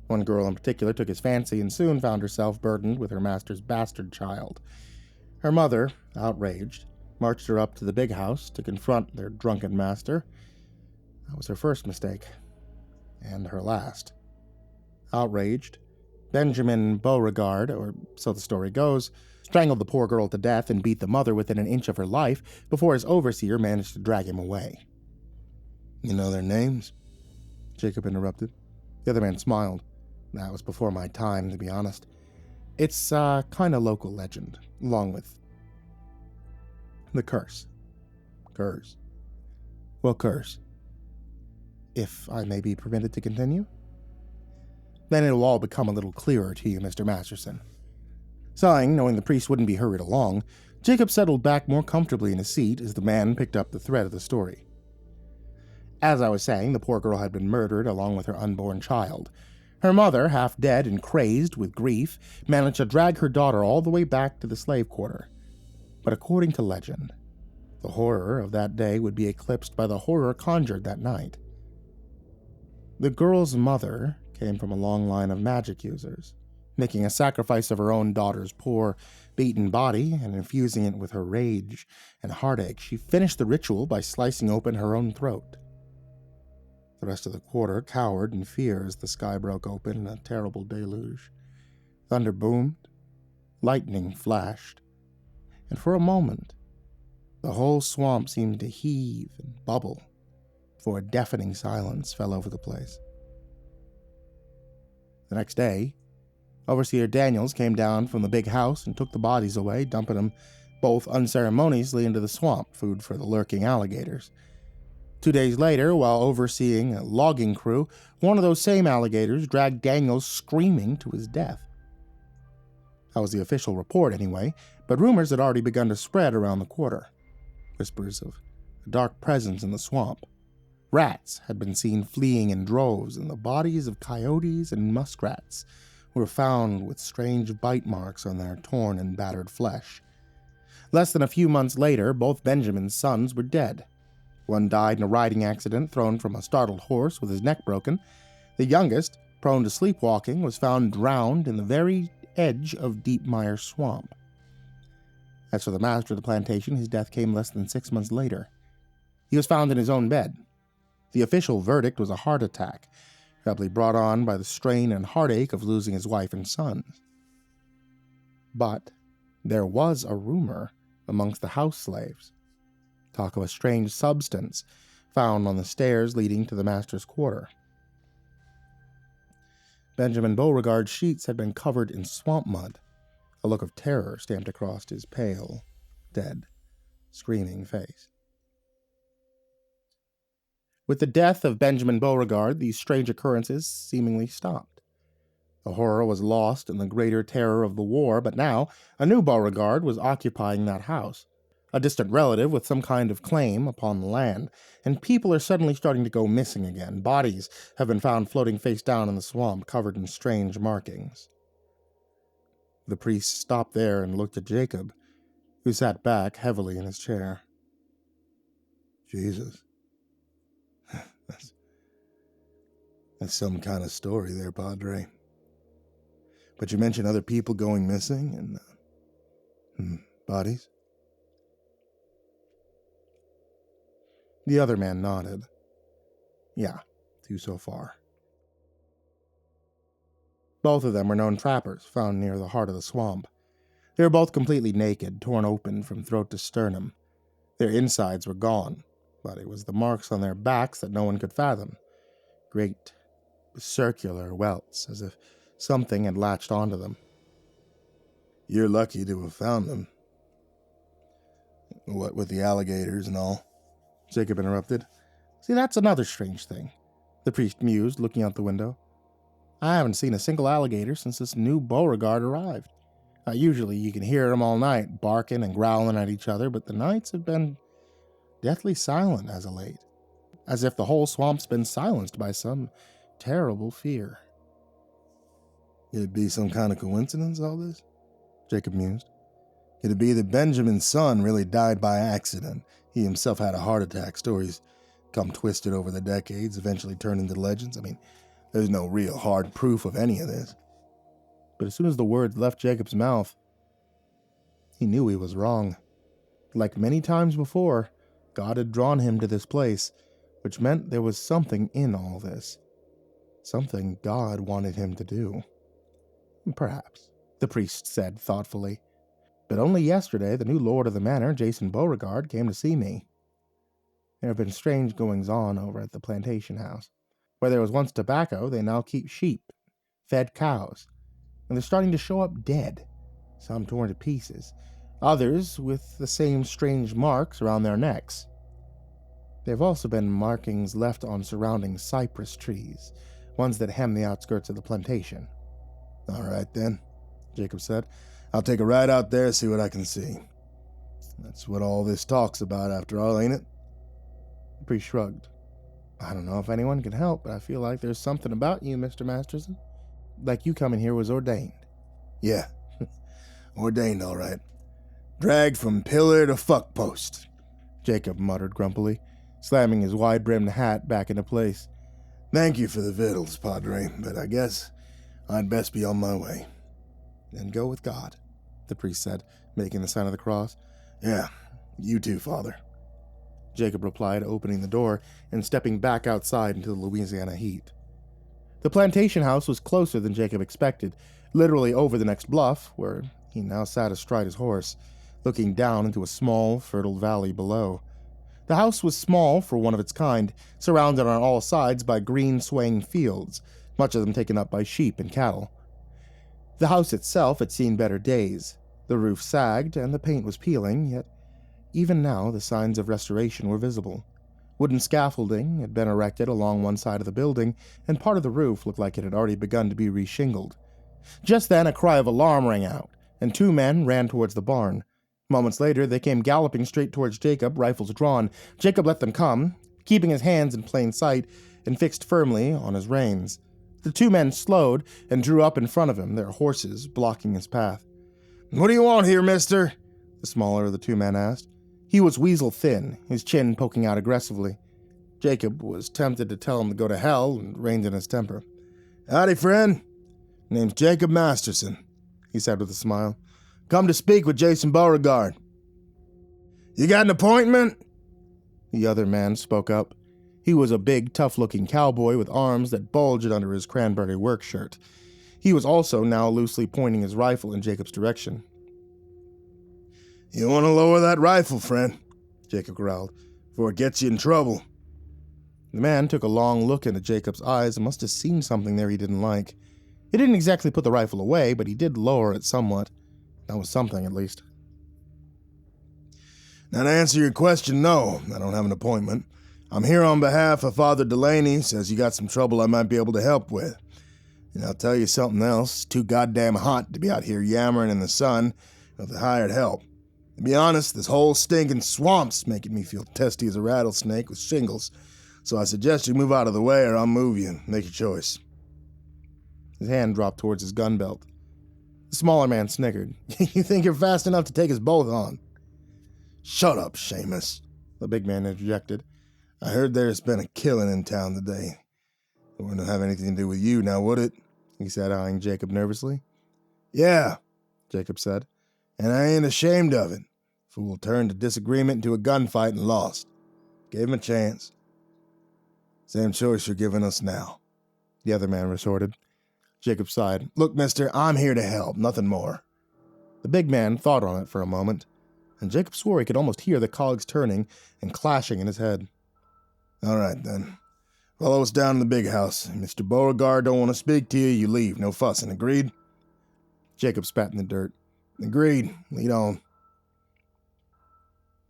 One girl in particular took his fancy and soon found herself burdened with her master's bastard child. Her mother, outraged, marched her up to the big house to confront their drunken master. That was her first mistake, and her last. Outraged, Benjamin Beauregard, or so the story goes, strangled the poor girl to death and beat the mother within an inch of her life before his overseer managed to drag him away. You know their names? Jacob interrupted. The other man smiled. That was before my time, to be honest. It's kind of local legend, along with the curse. Curse. Well, curse. If I may be permitted to continue? Then it'll all become a little clearer to you, Mr. Masterson. Sighing, knowing the priest wouldn't be hurried along, Jacob settled back more comfortably in his seat as the man picked up the thread of the story. As I was saying, the poor girl had been murdered along with her unborn child. Her mother, half dead and crazed with grief, managed to drag her daughter all the way back to the slave quarter. But according to legend, the horror of that day would be eclipsed by the horror conjured that night. The girl's mother came from a long line of magic users, making a sacrifice of her own daughter's poor, beaten body and infusing it with her rage and heartache. She finished the ritual by slicing open her own throat. The rest of the quarter cowered in fear as the sky broke open in a terrible deluge. Thunder boomed, lightning flashed, and for a moment, the whole swamp seemed to heave and bubble, for a deafening silence fell over the place. The next day, Overseer Daniels came down from the big house and took the bodies away, dumping them both unceremoniously into the swamp, food for the lurking alligators. 2 days later, while overseeing a logging crew, one of those same alligators dragged Daniels screaming to his death. That was the official report anyway, but rumors had already begun to spread around the quarter. Whispers of a dark presence in the swamp. Rats had been seen fleeing in droves, and the bodies of coyotes and muskrats were found with strange bite marks on their torn and battered flesh. Less than a few months later, both Benjamin's sons were dead. One died in a riding accident thrown from a startled horse with his neck broken. The youngest, prone to sleepwalking, was found drowned in the very edge of Deep Mire Swamp. As for the master of the plantation, his death came less than 6 months later. He was found in his own bed. The official verdict was a heart attack, probably brought on by the strain and heartache of losing his wife and sons. But there was a rumor amongst the house slaves. Talk of a strange substance found on the stairs leading to the master's quarter. Benjamin Beauregard's sheets had been covered in swamp mud, a look of terror stamped across his pale, dead, screaming face. With the death of Benjamin Beauregard, these strange occurrences seemingly stopped. The horror was lost in the greater terror of the war, but now a new Beauregard was occupying that house, a distant relative with some kind of claim upon the land, and people are suddenly starting to go missing again. Bodies have been found floating face down in the swamp, covered in strange markings. The priest stopped there and looked at Jacob, who sat back heavily in his chair. Jesus. That's some kind of story there, Padre. But you mentioned other people going missing and bodies? The other man nodded. Yeah, 2 so far. Both of them were known trappers, found near the heart of the swamp. They were both completely naked, torn open from throat to sternum. Their insides were gone, but it was the marks on their backs that no one could fathom. Great, circular welts, as if something had latched onto them. You're lucky to have found them. What with the alligators and all? Jacob interrupted. See, that's another strange thing, the priest mused, looking out the window. I haven't seen a single alligator since this new Beauregard arrived. Usually you can hear them all night, barking and growling at each other, but the nights have been deathly silent as of late, as if the whole swamp's been silenced by some terrible fear. It'd be some kind of coincidence, all this? Jacob mused. It'd be that Benjamin's son really died by accident. He himself had a heart attack. Stories come twisted over the decades, eventually turned into legends. I mean, there's no real hard proof of any of this. But as soon as the words left Jacob's mouth, he knew he was wrong. Like many times before, God had drawn him to this place, which meant there was something in all this. Something God wanted him to do. Perhaps, the priest said thoughtfully. But only yesterday, the new lord of the manor, Jason Beauregard, came to see me. There have been strange goings-on over at the plantation house. Where there was once tobacco, they now keep sheep, fed cows, and they're starting to show up dead, some torn to pieces, others with the same strange marks around their necks. There have also been markings left on surrounding cypress trees, ones that hem the outskirts of the plantation. All right, then, Jacob said. I'll take a ride out there, see what I can see. That's what all this talk's about, after all, ain't it? The priest shrugged. I don't know if anyone can help, but I feel like there's something about you, Mr. Masterson. Like you coming here was ordained. Yeah, ordained, all right. Dragged from pillar to fuck post, Jacob muttered grumpily, slamming his wide-brimmed hat back into place. Thank you for the victuals, Padre, but I guess I'd best be on my way. Then go with God, the priest said, making the sign of the cross. Yeah, you too, Father, Jacob replied, opening the door and stepping back outside into the Louisiana heat. The plantation house was closer than Jacob expected, literally over the next bluff, where he now sat astride his horse, looking down into a small, fertile valley below. The house was small for one of its kind, surrounded on all sides by green, swaying fields, much of them taken up by sheep and cattle. The house itself had seen better days. The roof sagged, and the paint was peeling, yet even now the signs of restoration were visible. Wooden scaffolding had been erected along one side of the building, and part of the roof looked like it had already begun to be reshingled. Just then a cry of alarm rang out, and two men ran towards the barn. Moments later, they came galloping straight towards Jacob, rifles drawn. Jacob let them come, keeping his hands in plain sight and fixed firmly on his reins. The two men slowed and drew up in front of him, their horses blocking his path. "What do you want here, mister?" the smaller of the two men asked. He was weasel-thin, his chin poking out aggressively. Jacob was tempted to tell him to go to hell and reined in his temper. "Howdy, friend. Name's Jacob Masterson," he said with a smile. "Come to speak with Jason Beauregard." "You got an appointment?" The other man spoke up. He was a big, tough-looking cowboy with arms that bulged under his cranberry work shirt. He was also now loosely pointing his rifle in Jacob's direction. "You want to lower that rifle, friend," Jacob growled, "before it gets you in trouble." The man took a long look into Jacob's eyes and must have seen something there he didn't like. He didn't exactly put the rifle away, but he did lower it somewhat. That was something, at least. "Now, to answer your question, no, I don't have an appointment. I'm here on behalf of Father Delaney. Says you got some trouble I might be able to help with. And I'll tell you something else. It's too goddamn hot to be out here yammering in the sun with the hired help. To be honest, this whole stinking swamp's making me feel testy as a rattlesnake with shingles. So I suggest you move out of the way or I'll move you. Make your choice." His hand dropped towards his gun belt. The smaller man snickered. "You think you're fast enough to take us both on?" "Shut up, Seamus," the big man interjected. "I heard there's been a killing in town today. It wouldn't have anything to do with you, now would it?" he said, eyeing Jacob nervously. "Yeah," Jacob said, "and I ain't ashamed of it. Fool turned a disagreement into a gunfight and lost. Gave him a chance. Same choice you're giving us now," the other man retorted. Jacob sighed. "Look, mister, I'm here to help, nothing more." The big man thought on it for a moment, and Jacob swore he could almost hear the cogs turning and clashing in his head. "All right, then. Follow us down to the big house. If Mr. Beauregard don't want to speak to you, you leave. No fussing, agreed?" Jacob spat in the dirt. "Agreed. Lead on."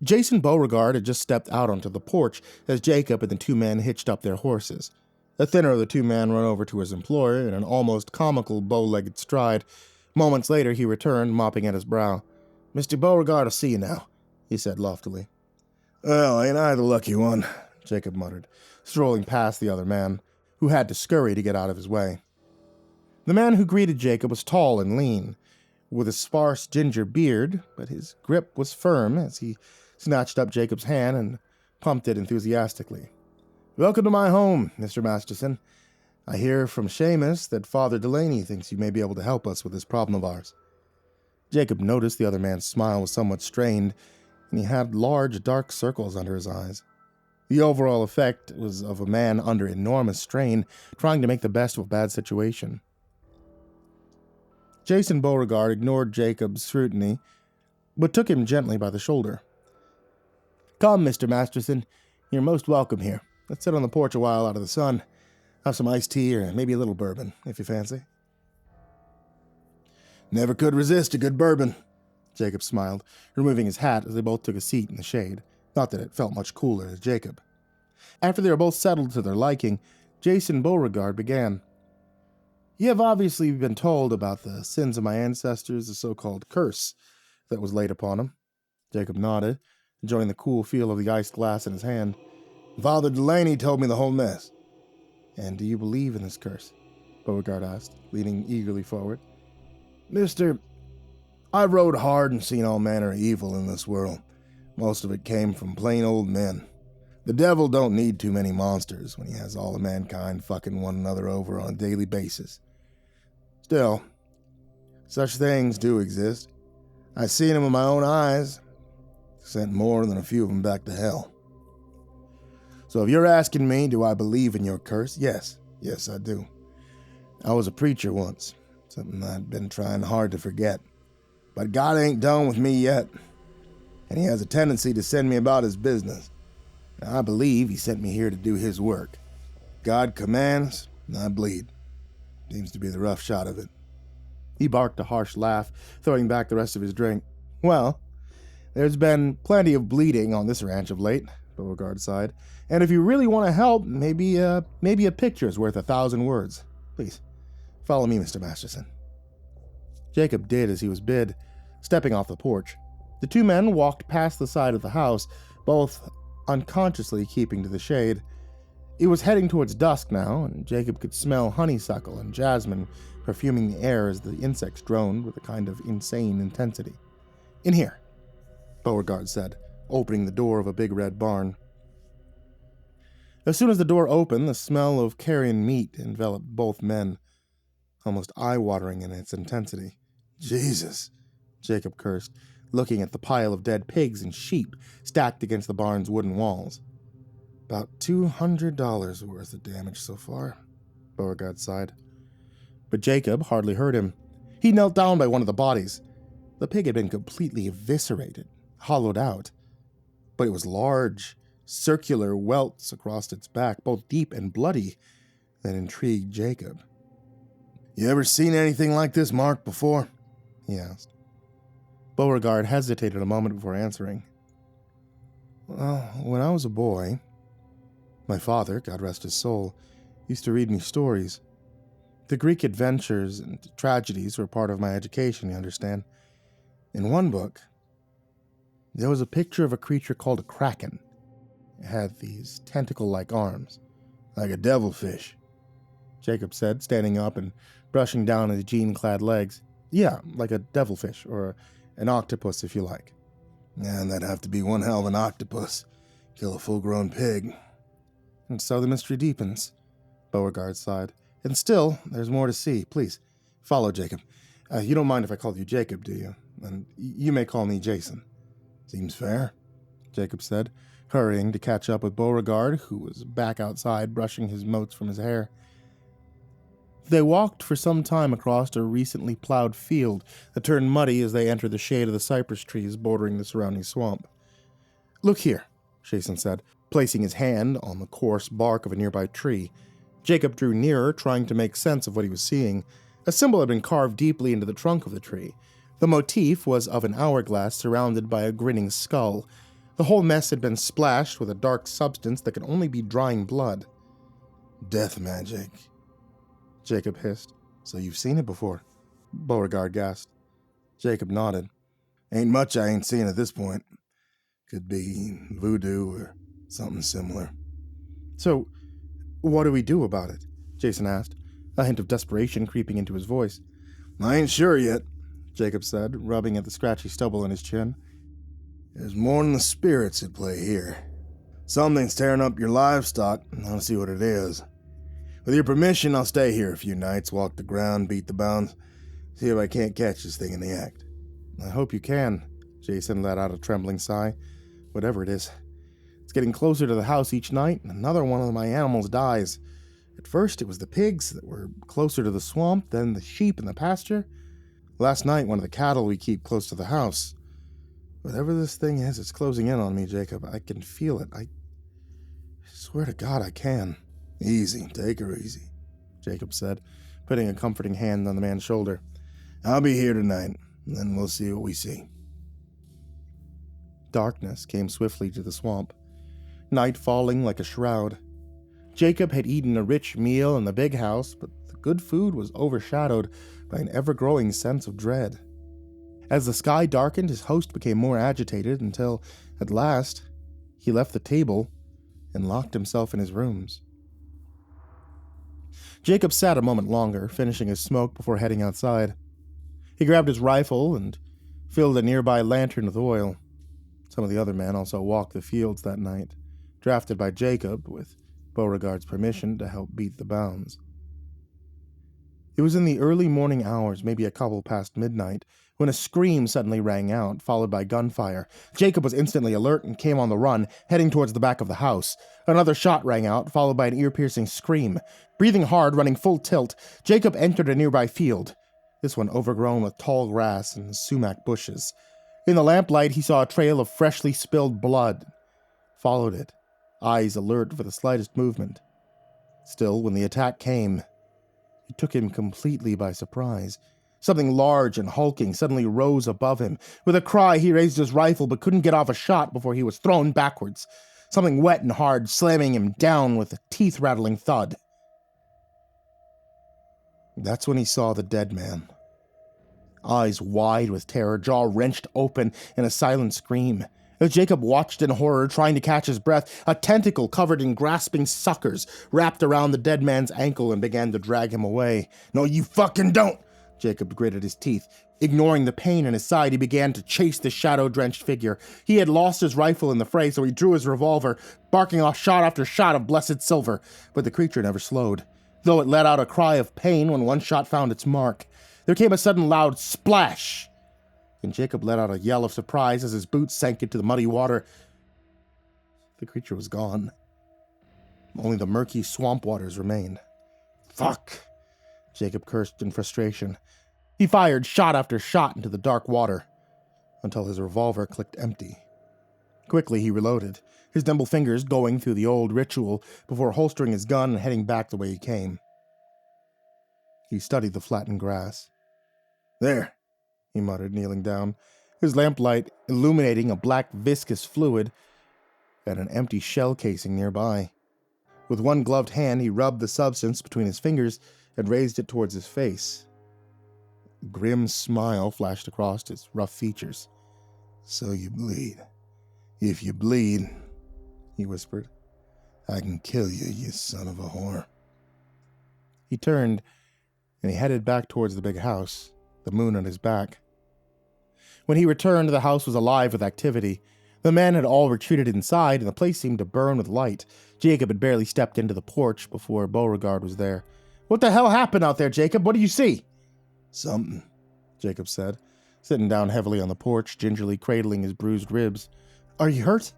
Jason Beauregard had just stepped out onto the porch as Jacob and the two men hitched up their horses. The thinner of the two men ran over to his employer in an almost comical bow-legged stride. Moments later, he returned, mopping at his brow. "Mr. Beauregard will see you now," he said loftily. "Well, ain't I the lucky one?" Jacob muttered, strolling past the other man, who had to scurry to get out of his way. The man who greeted Jacob was tall and lean, with a sparse ginger beard, but his grip was firm as he snatched up Jacob's hand and pumped it enthusiastically. "Welcome to my home, Mr. Masterson. I hear from Seamus that Father Delaney thinks you may be able to help us with this problem of ours." Jacob noticed the other man's smile was somewhat strained, and he had large, dark circles under his eyes. The overall effect was of a man under enormous strain, trying to make the best of a bad situation. Jason Beauregard ignored Jacob's scrutiny, but took him gently by the shoulder. "Come, Mr. Masterson. You're most welcome here. Let's sit on the porch a while out of the sun. Have some iced tea or maybe a little bourbon, if you fancy." Never could resist a good bourbon. Jacob smiled, removing his hat as they both took a seat in the shade. Not that it felt much cooler to Jacob. After they were both settled to their liking, Jason Beauregard began. You have obviously been told about the sins of my ancestors, the so-called curse that was laid upon them. Jacob nodded, enjoying the cool feel of the iced glass in his hand. Father Delaney told me the whole mess. And do you believe in this curse? Beauregard asked, leaning eagerly forward. Mister, I've rode hard and seen all manner of evil in this world. Most of it came from plain old men. The devil don't need too many monsters when he has all of mankind fucking one another over on a daily basis. Still, such things do exist. I've seen them with my own eyes. Sent more than a few of them back to hell. So if you're asking me, do I believe in your curse? Yes, I do. I was a preacher once, something I'd been trying hard to forget. But God ain't done with me yet, and he has a tendency to send me about his business. I believe he sent me here to do his work. God commands, and I bleed. Seems to be the rough shot of it. He barked a harsh laugh, throwing back the rest of his drink. Well, there's been plenty of bleeding on this ranch of late, Beauregard sighed. And if you really want to help, maybe a picture is worth 1,000 words. Please, follow me, Mr. Masterson. Jacob did as he was bid, stepping off the porch. The two men walked past the side of the house, both unconsciously keeping to the shade. It was heading towards dusk now, and Jacob could smell honeysuckle and jasmine perfuming the air as the insects droned with a kind of insane intensity. In here, Beauregard said, opening the door of a big red barn. As soon as the door opened, the smell of carrion meat enveloped both men, almost eye-watering in its intensity. Jesus, Jacob cursed, looking at the pile of dead pigs and sheep stacked against the barn's wooden walls. About $200 worth of damage so far, Beauregard sighed. But Jacob hardly heard him. He knelt down by one of the bodies. The pig had been completely eviscerated, hollowed out. But it was large, circular welts across its back, both deep and bloody, that intrigued Jacob. You ever seen anything like this, Mark, before? He asked. Beauregard hesitated a moment before answering. Well, when I was a boy, my father, God rest his soul, used to read me stories. The Greek adventures and tragedies were part of my education, you understand. In one book, there was a picture of a creature called a kraken. It had these tentacle-like arms. Like a devilfish, Jacob said, standing up and brushing down his jean-clad legs. Yeah, like a devilfish, or an octopus, if you like. And that'd have to be one hell of an octopus. Kill a full-grown pig. And so the mystery deepens, Beauregard sighed. And still, there's more to see. Please, follow Jacob. You don't mind if I call you Jacob, do you? And you may call me Jason. Seems fair, Jacob said, hurrying to catch up with Beauregard, who was back outside brushing his motes from his hair. They walked for some time across a recently plowed field that turned muddy as they entered the shade of the cypress trees bordering the surrounding swamp. Look here, Jason said, placing his hand on the coarse bark of a nearby tree. Jacob drew nearer, trying to make sense of what he was seeing. A symbol had been carved deeply into the trunk of the tree. The motif was of an hourglass surrounded by a grinning skull. The whole mess had been splashed with a dark substance that could only be drying blood. Death magic, Jacob hissed. So you've seen it before? Beauregard gasped. Jacob nodded. Ain't much I ain't seen at this point. Could be voodoo or something similar. So, what do we do about it? Jason asked, a hint of desperation creeping into his voice. I ain't sure yet, Jacob said, rubbing at the scratchy stubble on his chin. There's more than the spirits at play here. Something's tearing up your livestock, and I want to see what it is. With your permission, I'll stay here a few nights, walk the ground, beat the bounds, see if I can't catch this thing in the act. I hope you can, Jason let out a trembling sigh. Whatever it is. It's getting closer to the house each night, and another one of my animals dies. At first, it was the pigs that were closer to the swamp, then the sheep in the pasture. Last night, one of the cattle we keep close to the house. Whatever this thing is, it's closing in on me, Jacob. I can feel it. I swear to God I can. Easy, take her easy, Jacob said, putting a comforting hand on the man's shoulder. I'll be here tonight, and then we'll see what we see. Darkness came swiftly to the swamp, night falling like a shroud. Jacob had eaten a rich meal in the big house, but the good food was overshadowed by an ever-growing sense of dread. As the sky darkened, his host became more agitated until, at last, he left the table and locked himself in his rooms. Jacob sat a moment longer, finishing his smoke before heading outside. He grabbed his rifle and filled a nearby lantern with oil. Some of the other men also walked the fields that night, drafted by Jacob with Beauregard's permission to help beat the bounds. It was in the early morning hours, maybe a couple past midnight, when a scream suddenly rang out, followed by gunfire. Jacob was instantly alert and came on the run, heading towards the back of the house. Another shot rang out, followed by an ear-piercing scream. Breathing hard, running full tilt, Jacob entered a nearby field, this one overgrown with tall grass and sumac bushes. In the lamplight, he saw a trail of freshly spilled blood. Followed it, eyes alert for the slightest movement. Still, when the attack came, it took him completely by surprise. Something large and hulking suddenly rose above him. With a cry, he raised his rifle but couldn't get off a shot before he was thrown backwards, something wet and hard slamming him down with a teeth-rattling thud. That's when he saw the dead man. Eyes wide with terror, jaw wrenched open in a silent scream. As Jacob watched in horror, trying to catch his breath, a tentacle covered in grasping suckers wrapped around the dead man's ankle and began to drag him away. "No, you fucking don't!" Jacob gritted his teeth. Ignoring the pain in his side, he began to chase the shadow-drenched figure. He had lost his rifle in the fray, so he drew his revolver, barking off shot after shot of blessed silver. But the creature never slowed, though it let out a cry of pain when one shot found its mark. There came a sudden loud splash, and Jacob let out a yell of surprise as his boots sank into the muddy water. The creature was gone. Only the murky swamp waters remained. "Fuck!" Jacob cursed in frustration. He fired shot after shot into the dark water, until his revolver clicked empty. Quickly he reloaded, his nimble fingers going through the old ritual before holstering his gun and heading back the way he came. He studied the flattened grass. "There," he muttered, kneeling down, his lamplight illuminating a black viscous fluid and an empty shell casing nearby. With one gloved hand, he rubbed the substance between his fingers and raised it towards his face. A grim smile flashed across his rough features. "So you bleed. If you bleed," he whispered, "I can kill you, you son of a whore." He turned, and he headed back towards the big house, the moon on his back. When he returned, the house was alive with activity. The men had all retreated inside, and the place seemed to burn with light. Jacob had barely stepped into the porch before Beauregard was there. "What the hell happened out there, Jacob? What do you see?" "Something," Jacob said, sitting down heavily on the porch, gingerly cradling his bruised ribs. "Are you hurt?"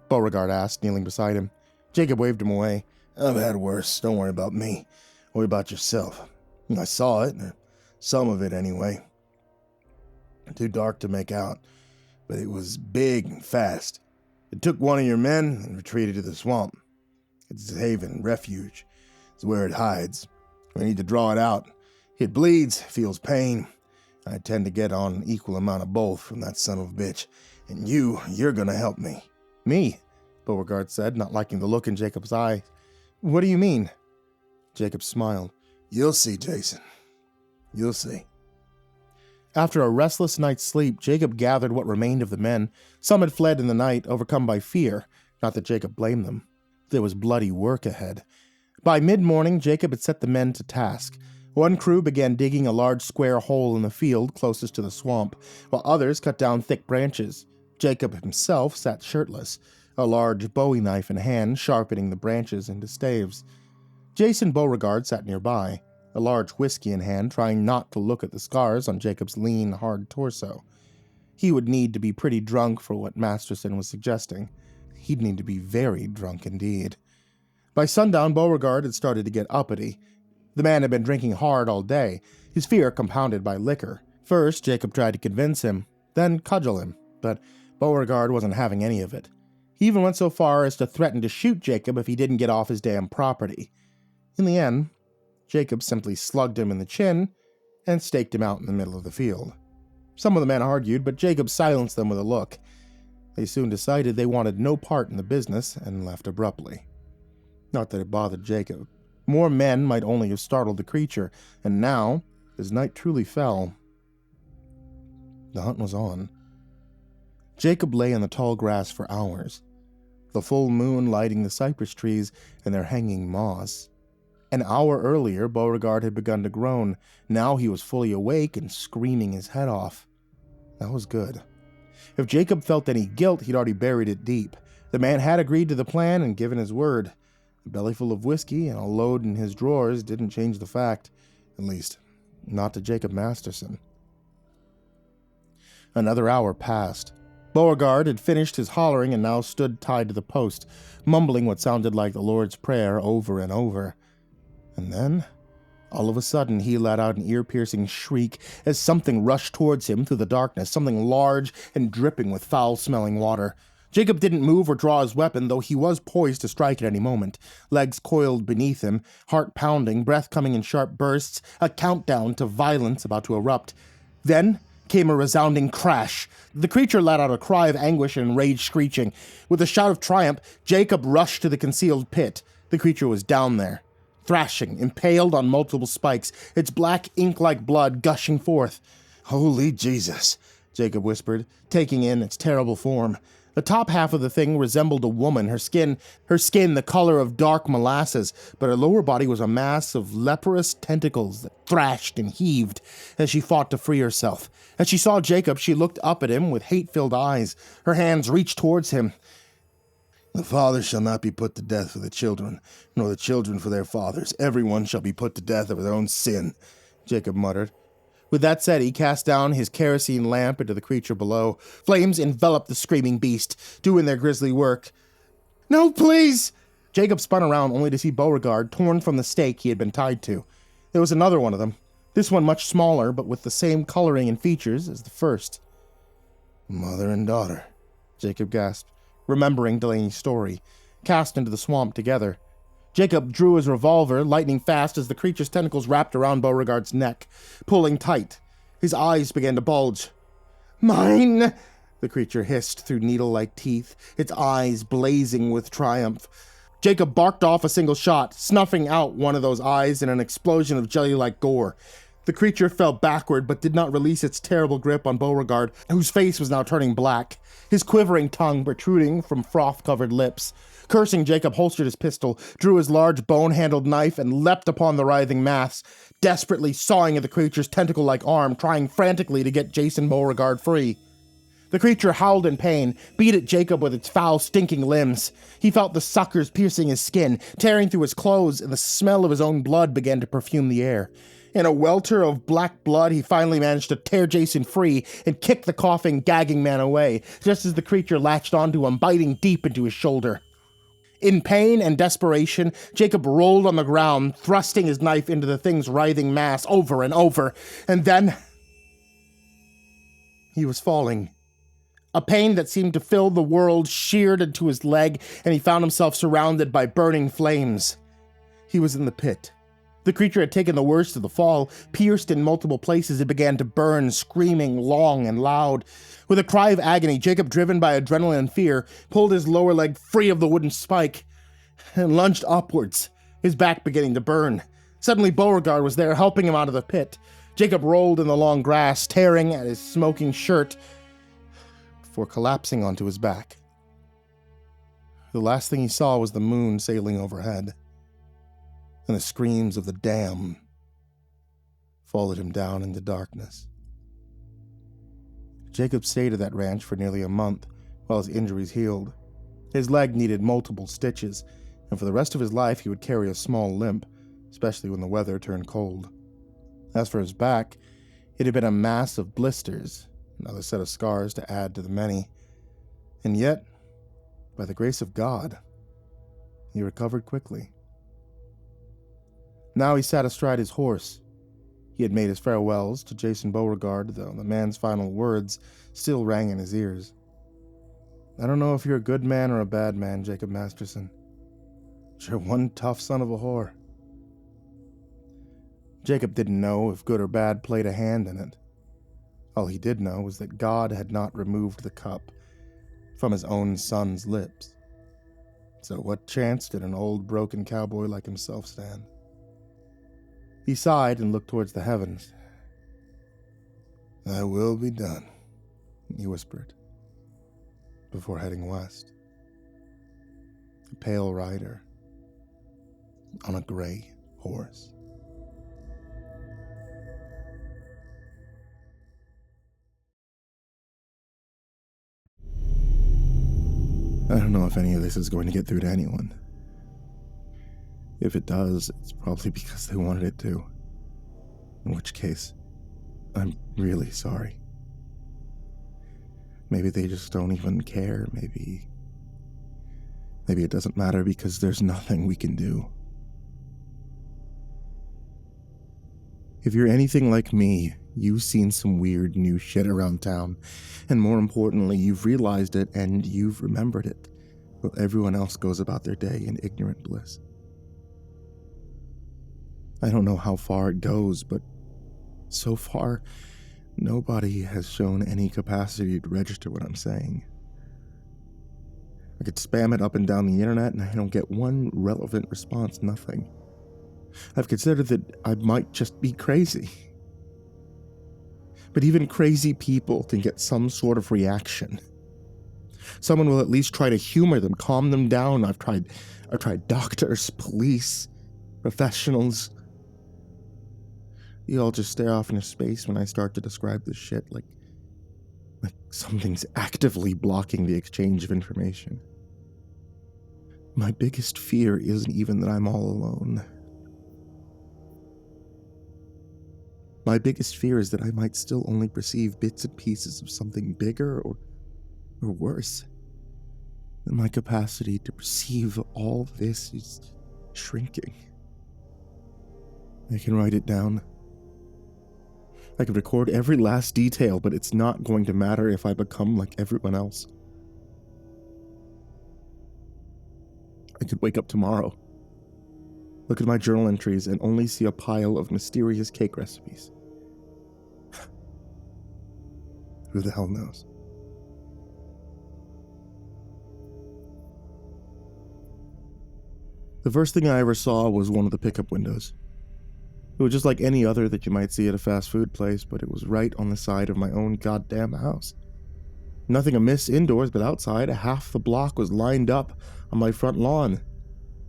Beauregard asked, kneeling beside him. Jacob waved him away. "I've had worse. Don't worry about me. Worry about yourself. I saw it, or some of it anyway. Too dark to make out, but it was big and fast. It took one of your men and retreated to the swamp. It's a haven, refuge. It's where it hides. We need to draw it out. It bleeds, feels pain. I tend to get on an equal amount of both from that son of a bitch. And you're gonna help me." "Me?" Beauregard said, not liking the look in Jacob's eye. "What do you mean?" Jacob smiled. "You'll see, Jason. You'll see." After a restless night's sleep, Jacob gathered what remained of the men. Some had fled in the night, overcome by fear. Not that Jacob blamed them. There was bloody work ahead. By mid-morning, Jacob had set the men to task. One crew began digging a large square hole in the field closest to the swamp, while others cut down thick branches. Jacob himself sat shirtless, a large bowie knife in hand, sharpening the branches into staves. Jason Beauregard sat nearby, a large whiskey in hand, trying not to look at the scars on Jacob's lean, hard torso. He would need to be pretty drunk for what Masterson was suggesting. He'd need to be very drunk indeed. By sundown, Beauregard had started to get uppity. The man had been drinking hard all day, his fear compounded by liquor. First, Jacob tried to convince him, then cudgel him, but Beauregard wasn't having any of it. He even went so far as to threaten to shoot Jacob if he didn't get off his damn property. In the end, Jacob simply slugged him in the chin and staked him out in the middle of the field. Some of the men argued, but Jacob silenced them with a look. They soon decided they wanted no part in the business and left abruptly. Not that it bothered Jacob. More men might only have startled the creature, and now, as night truly fell, the hunt was on. Jacob lay in the tall grass for hours, the full moon lighting the cypress trees and their hanging moss. An hour earlier, Beauregard had begun to groan. Now he was fully awake and screaming his head off. That was good. If Jacob felt any guilt, he'd already buried it deep. The man had agreed to the plan and given his word. A bellyful of whiskey and a load in his drawers didn't change the fact. At least, not to Jacob Masterson. Another hour passed. Beauregard had finished his hollering and now stood tied to the post, mumbling what sounded like the Lord's Prayer over and over. And then, all of a sudden, he let out an ear-piercing shriek as something rushed towards him through the darkness, something large and dripping with foul-smelling water. Jacob didn't move or draw his weapon, though he was poised to strike at any moment. Legs coiled beneath him, heart pounding, breath coming in sharp bursts, a countdown to violence about to erupt. Then came a resounding crash. The creature let out a cry of anguish and enraged screeching. With a shout of triumph, Jacob rushed to the concealed pit. The creature was down there, thrashing, impaled on multiple spikes, its black ink-like blood gushing forth. Holy Jesus, Jacob whispered, taking in its terrible form. The top half of the thing resembled a woman, her skin the color of dark molasses, but her lower body was a mass of leprous tentacles that thrashed and heaved as she fought to free herself. As she saw Jacob, she looked up at him with hate-filled eyes. Her hands reached towards him. The fathers shall not be put to death for the children, nor the children for their fathers. Everyone shall be put to death of their own sin, Jacob muttered. With that said, he cast down his kerosene lamp into the creature below. Flames enveloped the screaming beast, doing their grisly work. "No, please!" Jacob spun around only to see Beauregard torn from the stake he had been tied to. There was another one of them, this one much smaller, but with the same coloring and features as the first. Mother and daughter, Jacob gasped, remembering Delaney's story, cast into the swamp together. Jacob drew his revolver, lightning fast as the creature's tentacles wrapped around Beauregard's neck, pulling tight. His eyes began to bulge. "Mine!" the creature hissed through needle-like teeth, its eyes blazing with triumph. Jacob barked off a single shot, snuffing out one of those eyes in an explosion of jelly-like gore. The creature fell backward but did not release its terrible grip on Beauregard, whose face was now turning black, his quivering tongue protruding from froth-covered lips. Cursing, Jacob holstered his pistol, drew his large bone-handled knife, and leapt upon the writhing mass, desperately sawing at the creature's tentacle-like arm, trying frantically to get Jason Beauregard free. The creature howled in pain, beat at Jacob with its foul, stinking limbs. He felt the suckers piercing his skin, tearing through his clothes, and the smell of his own blood began to perfume the air. In a welter of black blood, he finally managed to tear Jason free and kick the coughing, gagging man away, just as the creature latched onto him, biting deep into his shoulder. In pain and desperation, Jacob rolled on the ground, thrusting his knife into the thing's writhing mass over and over, and then he was falling. A pain that seemed to fill the world sheared into his leg, and he found himself surrounded by burning flames. He was in the pit. The creature had taken the worst of the fall. Pierced in multiple places, it began to burn, screaming long and loud. With a cry of agony, Jacob, driven by adrenaline and fear, pulled his lower leg free of the wooden spike and lunged upwards, his back beginning to burn. Suddenly, Beauregard was there, helping him out of the pit. Jacob rolled in the long grass, tearing at his smoking shirt before collapsing onto his back. The last thing he saw was the moon sailing overhead, and the screams of the damned followed him down into darkness. Jacob stayed at that ranch for nearly a month while his injuries healed. His leg needed multiple stitches, and for the rest of his life he would carry a small limp, especially when the weather turned cold. As for his back, it had been a mass of blisters, another set of scars to add to the many. And yet, by the grace of God, he recovered quickly. Now he sat astride his horse. He had made his farewells to Jason Beauregard, though the man's final words still rang in his ears. "I don't know if you're a good man or a bad man, Jacob Masterson. But you're one tough son of a whore." Jacob didn't know if good or bad played a hand in it. All he did know was that God had not removed the cup from his own son's lips. So what chance did an old broken cowboy like himself stand? He sighed and looked towards the heavens. "Thy will be done," he whispered, before heading west. A pale rider on a gray horse. I don't know if any of this is going to get through to anyone. If it does, it's probably because they wanted it to. In which case, I'm really sorry. Maybe they just don't even care. Maybe it doesn't matter because there's nothing we can do. If you're anything like me, you've seen some weird new shit around town, and more importantly, you've realized it and you've remembered it, while everyone else goes about their day in ignorant bliss. I don't know how far it goes, but so far, nobody has shown any capacity to register what I'm saying. I could spam it up and down the internet and I don't get one relevant response, nothing. I've considered that I might just be crazy. But even crazy people can get some sort of reaction. Someone will at least try to humor them, calm them down. I've tried doctors, police, professionals. You all just stare off into space when I start to describe this shit like something's actively blocking the exchange of information. My biggest fear isn't even that I'm all alone. My biggest fear is that I might still only perceive bits and pieces of something bigger or worse. That my capacity to perceive all this is shrinking. I can write it down. I can record every last detail, but it's not going to matter if I become like everyone else. I could wake up tomorrow, look at my journal entries, and only see a pile of mysterious cake recipes. Who the hell knows? The first thing I ever saw was one of the pickup windows. It was just like any other that you might see at a fast food place, but it was right on the side of my own goddamn house. Nothing amiss indoors, but outside, half the block was lined up on my front lawn,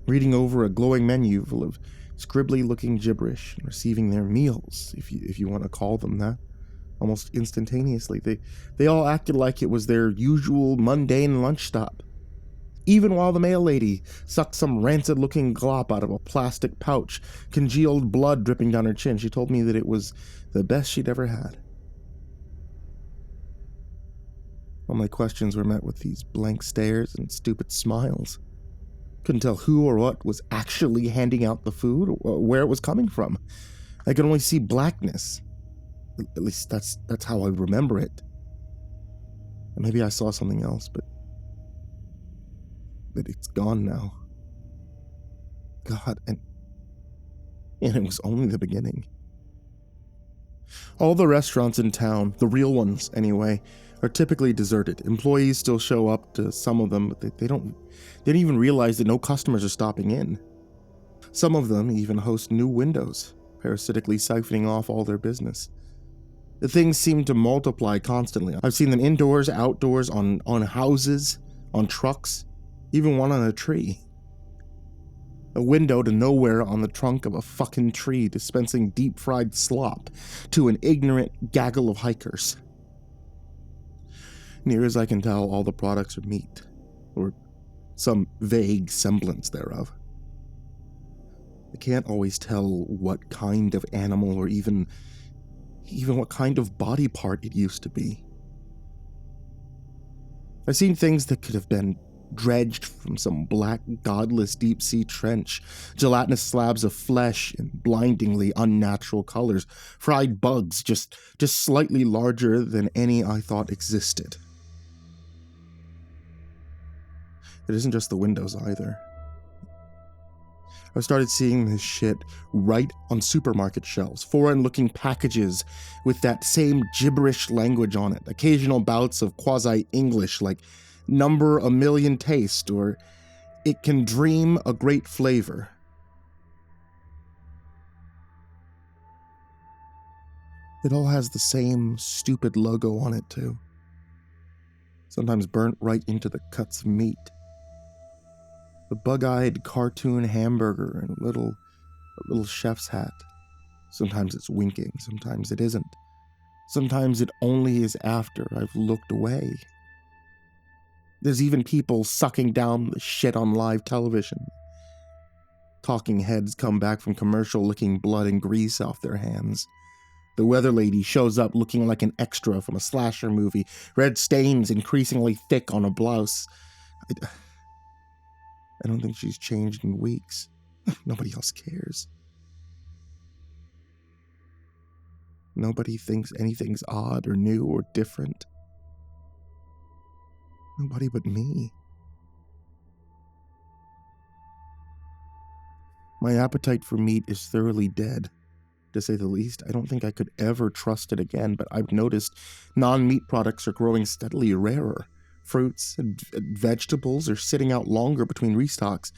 reading over a glowing menu full of scribbly-looking gibberish and receiving their meals, if you want to call them that, almost instantaneously. They all acted like it was their usual mundane lunch stop. Even while the mail lady sucked some rancid-looking glop out of a plastic pouch, congealed blood dripping down her chin, she told me that it was the best she'd ever had. All my questions were met with these blank stares and stupid smiles. Couldn't tell who or what was actually handing out the food, or where it was coming from. I could only see blackness. At least that's how I remember it. And maybe I saw something else, but it's gone now. God, and it was only the beginning. All the restaurants in town, the real ones anyway, are typically deserted. Employees still show up to some of them, but they don't even realize that no customers are stopping in. Some of them even host new windows, parasitically siphoning off all their business. The things seem to multiply constantly. I've seen them indoors, outdoors, on houses, on trucks, even one on a tree. A window to nowhere on the trunk of a fucking tree dispensing deep-fried slop to an ignorant gaggle of hikers. Near as I can tell, all the products are meat, or some vague semblance thereof. I can't always tell what kind of animal or even what kind of body part it used to be. I've seen things that could have been dredged from some black, godless deep-sea trench, gelatinous slabs of flesh in blindingly unnatural colors, fried bugs just slightly larger than any I thought existed. It isn't just the windows either. I started seeing this shit right on supermarket shelves, foreign-looking packages with that same gibberish language on it, occasional bouts of quasi-English like number a million taste or it can dream a great flavor. It all has the same stupid logo on it too, sometimes burnt right into the cuts of meat. The bug-eyed cartoon hamburger and a little chef's hat. Sometimes it's winking, sometimes it isn't. Sometimes it only is after I've looked away. There's even people sucking down the shit on live television. Talking heads come back from commercial licking blood and grease off their hands. The weather lady shows up looking like an extra from a slasher movie, red stains increasingly thick on a blouse. I don't think she's changed in weeks. Nobody else cares. Nobody thinks anything's odd or new or different. Nobody but me. My appetite for meat is thoroughly dead, to say the least. I don't think I could ever trust it again, but I've noticed non-meat products are growing steadily rarer. Fruits and vegetables are sitting out longer between restocks.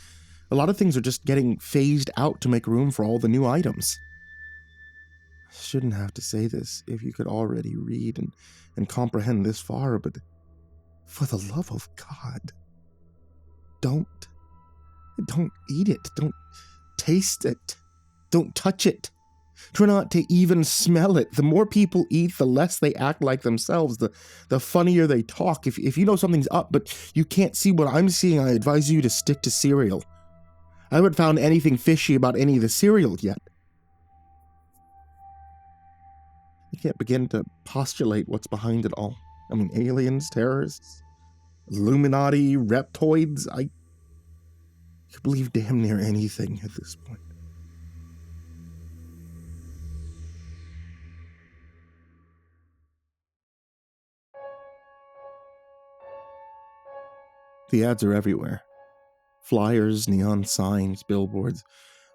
A lot of things are just getting phased out to make room for all the new items. I shouldn't have to say this if you could already read and comprehend this far, but for the love of God, don't eat it. Don't taste it. Don't touch it. Try not to even smell it. The more people eat, the less they act like themselves, the funnier they talk. If you know something's up, but you can't see what I'm seeing, I advise you to stick to cereal. I haven't found anything fishy about any of the cereal yet. I can't begin to postulate what's behind it all. I mean, aliens, terrorists, Illuminati, reptoids. I could believe damn near anything at this point. The ads are everywhere. Flyers, neon signs, billboards,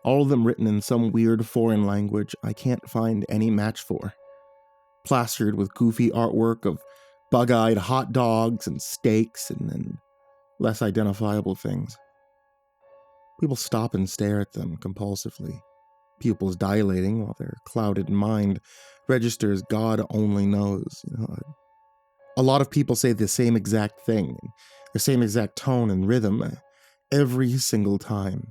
all of them written in some weird foreign language I can't find any match for. Plastered with goofy artwork of bug-eyed hot dogs and steaks and then less identifiable things. People stop and stare at them compulsively, pupils dilating while their clouded mind registers God only knows. A lot of people say the same exact thing, the same exact tone and rhythm, every single time.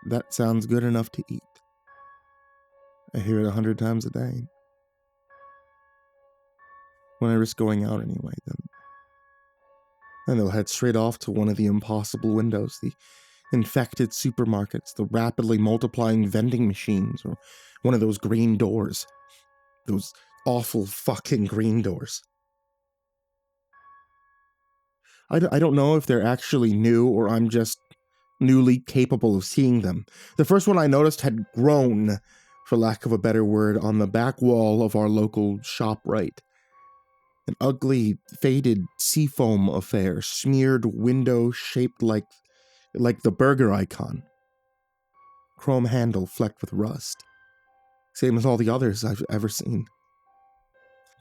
That sounds good enough to eat. I hear it 100 times a day. When I risk going out anyway, then they'll head straight off to one of the impossible windows, the infected supermarkets, the rapidly multiplying vending machines, or one of those green doors. Those awful fucking green doors. I don't know if they're actually new or I'm just newly capable of seeing them. The first one I noticed had grown, for lack of a better word, on the back wall of our local ShopRite. An ugly, faded seafoam affair, smeared window shaped like the burger icon. Chrome handle flecked with rust. Same as all the others I've ever seen.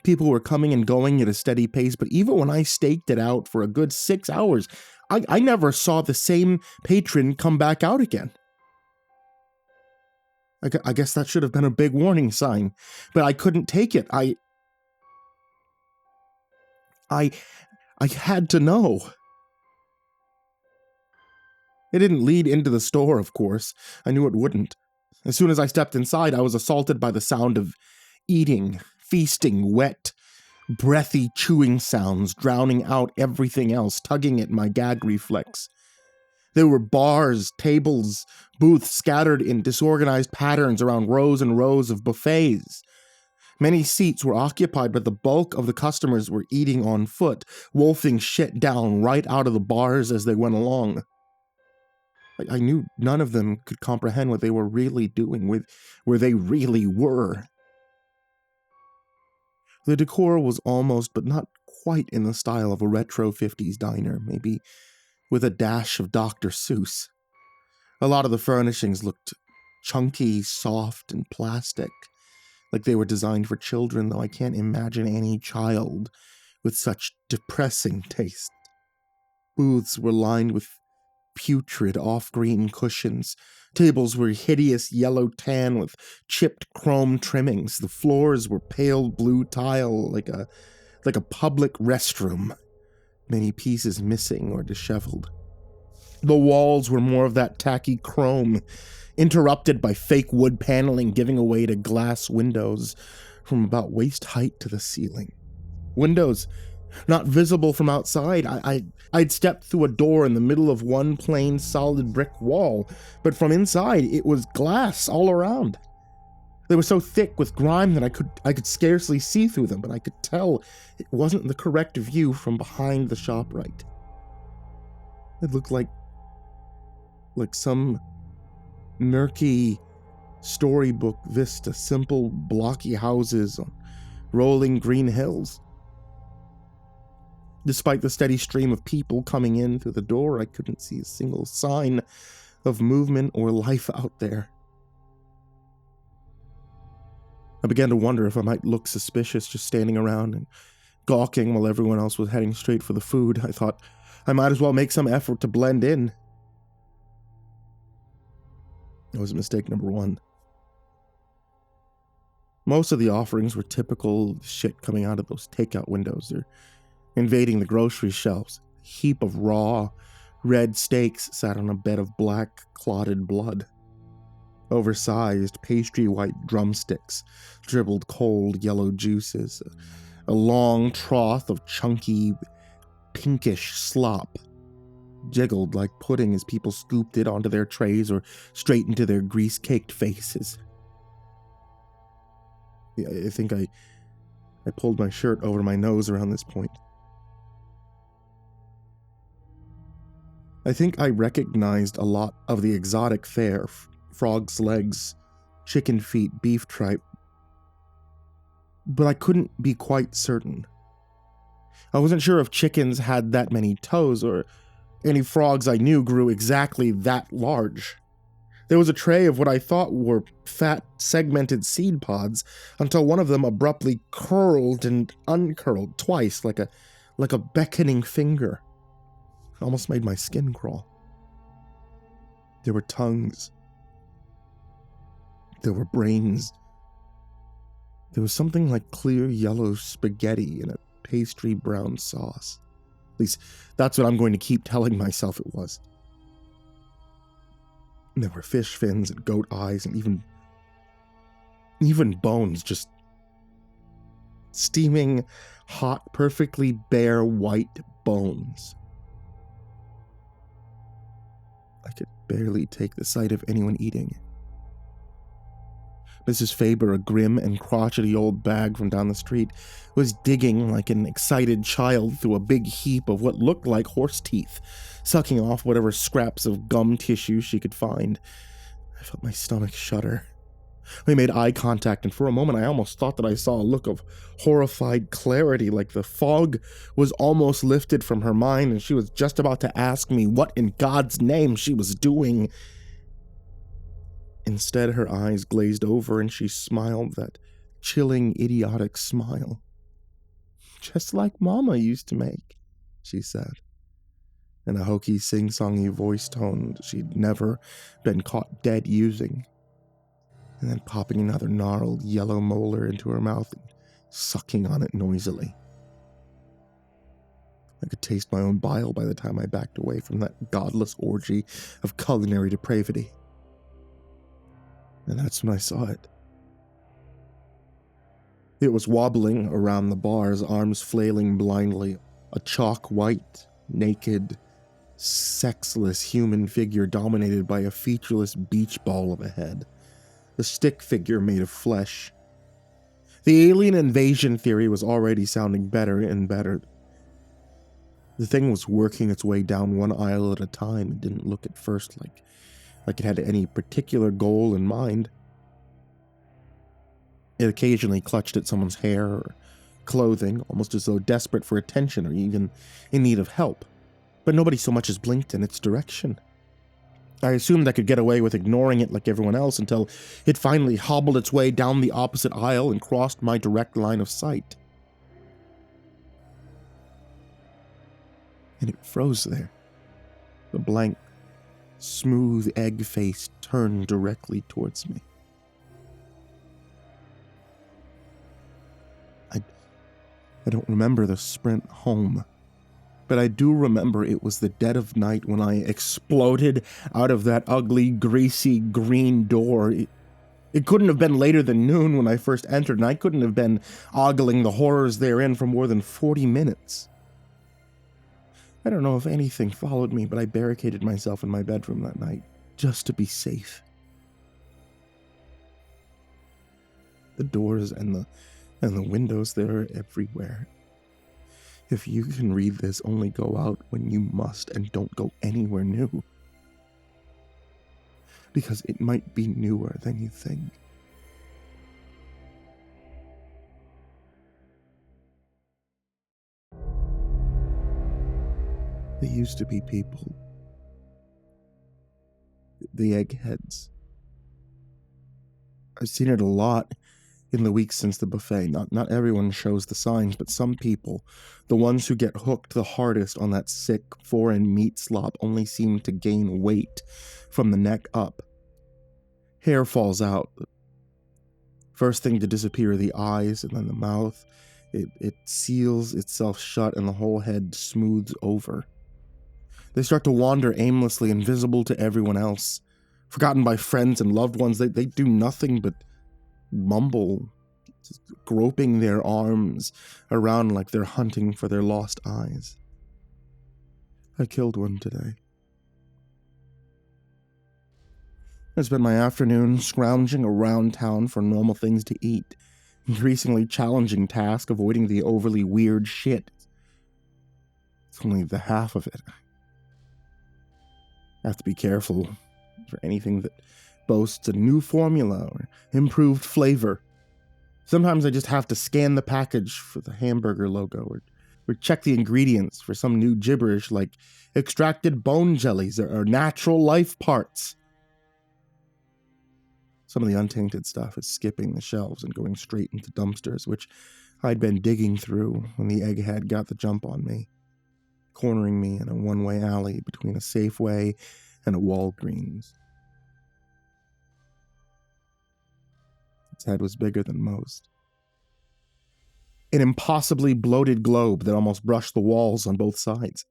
People were coming and going at a steady pace, but even when I staked it out for a good 6 hours, I never saw the same patron come back out again. I guess that should have been a big warning sign, but I couldn't take it. I had to know. It didn't lead into the store, of course. I knew it wouldn't. As soon as I stepped inside, I was assaulted by the sound of eating, feasting, wet, breathy chewing sounds, drowning out everything else, tugging at my gag reflex. There were bars, tables, booths scattered in disorganized patterns around rows and rows of buffets. Many seats were occupied, but the bulk of the customers were eating on foot, wolfing shit down right out of the bars as they went along. I knew none of them could comprehend what they were really doing, where they really were. The decor was almost, but not quite in the style of a retro 50s diner, maybe with a dash of Dr. Seuss. A lot of the furnishings looked chunky, soft, and plastic, like they were designed for children, though I can't imagine any child with such depressing taste. Booths were lined with putrid off-green cushions. Tables were hideous yellow tan with chipped chrome trimmings. The floors were pale blue tile like a public restroom, many pieces missing or disheveled. The walls were more of that tacky chrome, interrupted by fake wood paneling giving way to glass windows from about waist height to the ceiling. Windows not visible from outside. I'd stepped through a door in the middle of one plain solid brick wall, but from inside it was glass all around. They were so thick with grime that I could scarcely see through them, but I could tell it wasn't the correct view from behind the ShopRite. It looked like some murky storybook vista, simple blocky houses on rolling green hills. Despite the steady stream of people coming in through the door, I couldn't see a single sign of movement or life out there. I began to wonder if I might look suspicious just standing around and gawking while everyone else was heading straight for the food. I thought I might as well make some effort to blend in. That was mistake number one. Most of the offerings were typical shit coming out of those takeout windows. They're invading the grocery shelves. A heap of raw, red steaks sat on a bed of black, clotted blood. Oversized, pastry-white drumsticks dribbled cold, yellow juices. A long trough of chunky, pinkish slop jiggled like pudding as people scooped it onto their trays or straight into their grease-caked faces. I think I pulled my shirt over my nose around this point. I think I recognized a lot of the exotic fare, frog's legs, chicken feet, beef tripe, but I couldn't be quite certain. I wasn't sure if chickens had that many toes or any frogs I knew grew exactly that large. There was a tray of what I thought were fat, segmented seed pods until one of them abruptly curled and uncurled twice like a beckoning finger. It almost made my skin crawl. There were tongues. There were brains. There was something like clear yellow spaghetti in a pastry brown sauce. At least, that's what I'm going to keep telling myself it was. There were fish fins and goat eyes and even bones, just steaming, hot, perfectly bare white bones. I could barely take the sight of anyone eating. Mrs. Faber, a grim and crotchety old bag from down the street, was digging like an excited child through a big heap of what looked like horse teeth, sucking off whatever scraps of gum tissue she could find. I felt my stomach shudder. We made eye contact, and for a moment I almost thought that I saw a look of horrified clarity, like the fog was almost lifted from her mind and she was just about to ask me what in God's name she was doing. Instead, her eyes glazed over and she smiled that chilling, idiotic smile. "Just like Mama used to make," she said, in a hokey, sing-songy voice tone she'd never been caught dead using, and then popping another gnarled yellow molar into her mouth and sucking on it noisily. I could taste my own bile by the time I backed away from that godless orgy of culinary depravity. And that's when I saw it. It was wobbling around the bars, arms flailing blindly. A chalk-white, naked, sexless human figure dominated by a featureless beach ball of a head. A stick figure made of flesh. The alien invasion theory was already sounding better and better. The thing was working its way down one aisle at a time and didn't look at first like it had any particular goal in mind. It occasionally clutched at someone's hair or clothing, almost as though desperate for attention or even in need of help. but nobody so much as blinked in its direction. I assumed I could get away with ignoring it like everyone else until it finally hobbled its way down the opposite aisle and crossed my direct line of sight. And it froze there, the blank, smooth egg face turned directly towards me. I don't remember the sprint home, but I do remember it was the dead of night when I exploded out of that ugly, greasy green door. It couldn't have been later than noon when I first entered, and I couldn't have been ogling the horrors therein for more than 40 minutes. I don't know if anything followed me, but I barricaded myself in my bedroom that night, just to be safe. The doors and the windows, they're everywhere. If you can read this, only go out when you must and don't go anywhere new. Because it might be newer than you think. They used to be people. The eggheads. I've seen it a lot in the weeks since the buffet. Not everyone shows the signs, but some people, the ones who get hooked the hardest on that sick foreign meat slop, only seem to gain weight from the neck up. Hair falls out. First thing to disappear are the eyes and then the mouth. It seals itself shut and the whole head smooths over. They start to wander aimlessly, invisible to everyone else. Forgotten by friends and loved ones, they do nothing but mumble, just groping their arms around like they're hunting for their lost eyes. I killed one today. I spent my afternoon scrounging around town for normal things to eat, increasingly challenging task avoiding the overly weird shit. It's only the half of it. I have to be careful for anything that boasts a new formula or improved flavor. Sometimes I just have to scan the package for the hamburger logo or check the ingredients for some new gibberish like extracted bone jellies or natural life parts. Some of the untainted stuff is skipping the shelves and going straight into dumpsters, which I'd been digging through when the egghead got the jump on me, cornering me in a one-way alley between a Safeway and a Walgreens. Its head was bigger than most. An impossibly bloated globe that almost brushed the walls on both sides.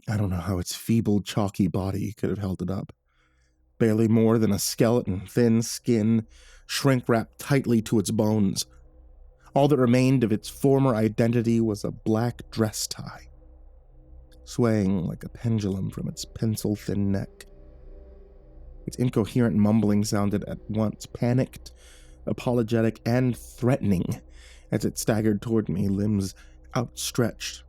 I don't know how its feeble, chalky body could have held it up. Barely more than a skeleton, thin skin, shrink-wrapped tightly to its bones. All that remained of its former identity was a black dress tie, swaying like a pendulum from its pencil-thin neck. Its incoherent mumbling sounded at once panicked, apologetic, and threatening as it staggered toward me, limbs outstretched.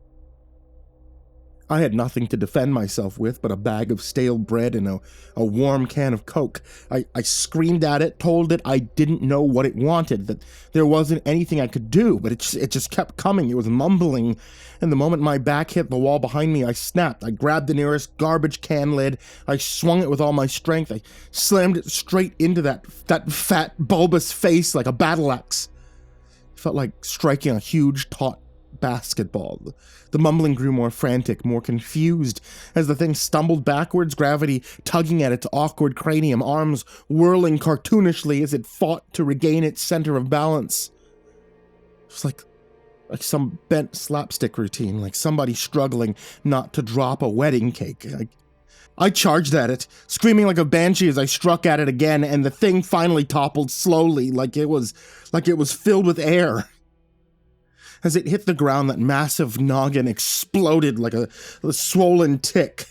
I had nothing to defend myself with but a bag of stale bread and a warm can of Coke. I screamed at it, told it I didn't know what it wanted, that there wasn't anything I could do, but it just kept coming. It was mumbling, and the moment my back hit the wall behind me, I snapped. I grabbed the nearest garbage can lid, I swung it with all my strength, I slammed it straight into that fat, bulbous face like a battle axe. It felt like striking a huge, taut basketball. The mumbling grew more frantic, more confused, as the thing stumbled backwards, gravity tugging at its awkward cranium, arms whirling cartoonishly as it fought to regain its center of balance. It was like some bent slapstick routine, like somebody struggling not to drop a wedding cake. I charged at it, screaming like a banshee as I struck at it again, and the thing finally toppled slowly, like it was filled with air. As it hit the ground, that massive noggin exploded like a swollen tick.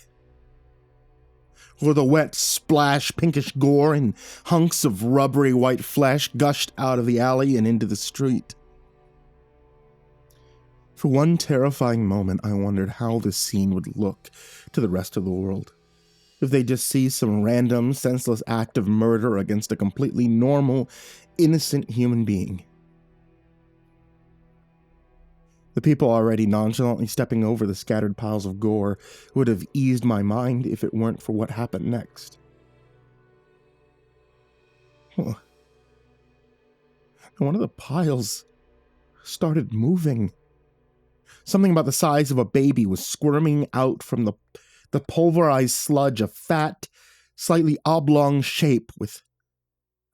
Where the wet splash, pinkish gore, and hunks of rubbery white flesh gushed out of the alley and into the street. For one terrifying moment, I wondered how this scene would look to the rest of the world. If they just see some random, senseless act of murder against a completely normal, innocent human being. The people already nonchalantly stepping over the scattered piles of gore would have eased my mind if it weren't for what happened next. One of the piles started moving. Something about the size of a baby was squirming out from the pulverized sludge, a fat, slightly oblong shape with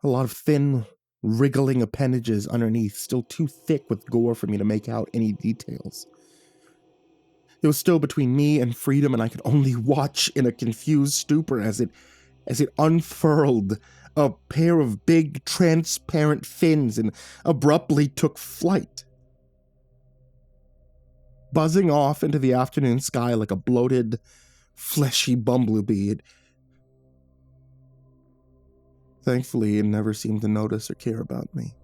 a lot of thin, wriggling appendages underneath, still too thick with gore for me to make out any details. It was still between me and freedom, and I could only watch in a confused stupor as it unfurled a pair of big, transparent fins and abruptly took flight, buzzing off into the afternoon sky like a bloated, fleshy bumblebee. Thankfully, it never seemed to notice or care about me.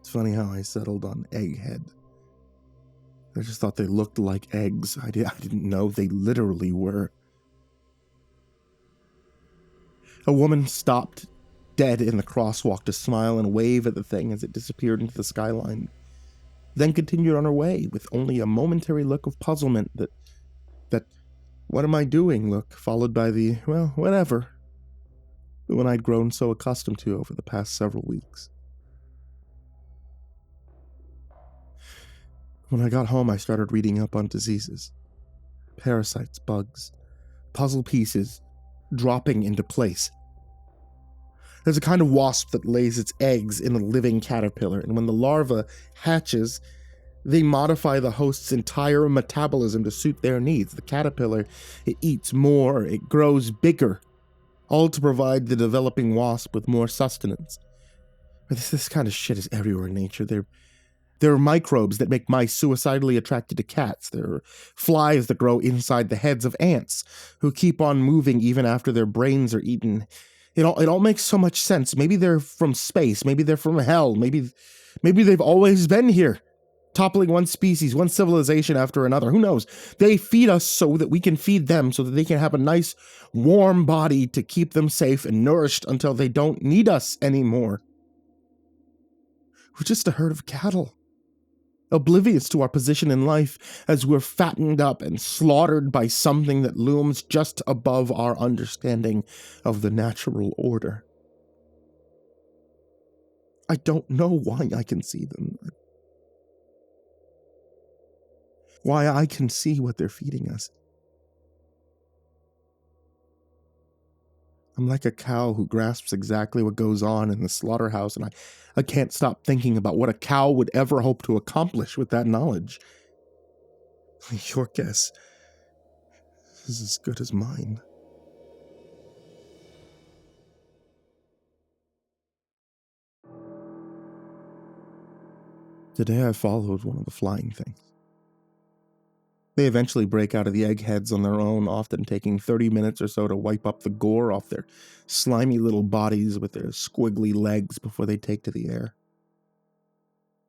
It's funny how I settled on Egghead. I just thought they looked like eggs. I didn't know they literally were. A woman stopped dead in the crosswalk to smile and wave at the thing as it disappeared into the skyline, then continued on her way with only a momentary look of puzzlement that "what am I doing?" look, followed by the, "well, whatever," the one I'd grown so accustomed to over the past several weeks. When I got home, I started reading up on diseases, parasites, bugs, puzzle pieces dropping into place. There's a kind of wasp that lays its eggs in a living caterpillar, and when the larva hatches, they modify the host's entire metabolism to suit their needs. The caterpillar, it eats more, it grows bigger, all to provide the developing wasp with more sustenance. But this kind of shit is everywhere in nature. There are microbes that make mice suicidally attracted to cats. There are flies that grow inside the heads of ants who keep on moving even after their brains are eaten. It all makes so much sense. Maybe they're from space. Maybe they're from hell. Maybe they've always been here, toppling one species, one civilization after another. Who knows? They feed us so that we can feed them, so that they can have a nice, warm body to keep them safe and nourished until they don't need us anymore. We're just a herd of cattle, oblivious to our position in life as we're fattened up and slaughtered by something that looms just above our understanding of the natural order. I don't know why I can see them. Why I can see what they're feeding us. I'm like a cow who grasps exactly what goes on in the slaughterhouse, and I can't stop thinking about what a cow would ever hope to accomplish with that knowledge. Your guess is as good as mine. Today I followed one of the flying things. They eventually break out of the eggheads on their own, often taking 30 minutes or so to wipe up the gore off their slimy little bodies with their squiggly legs before they take to the air.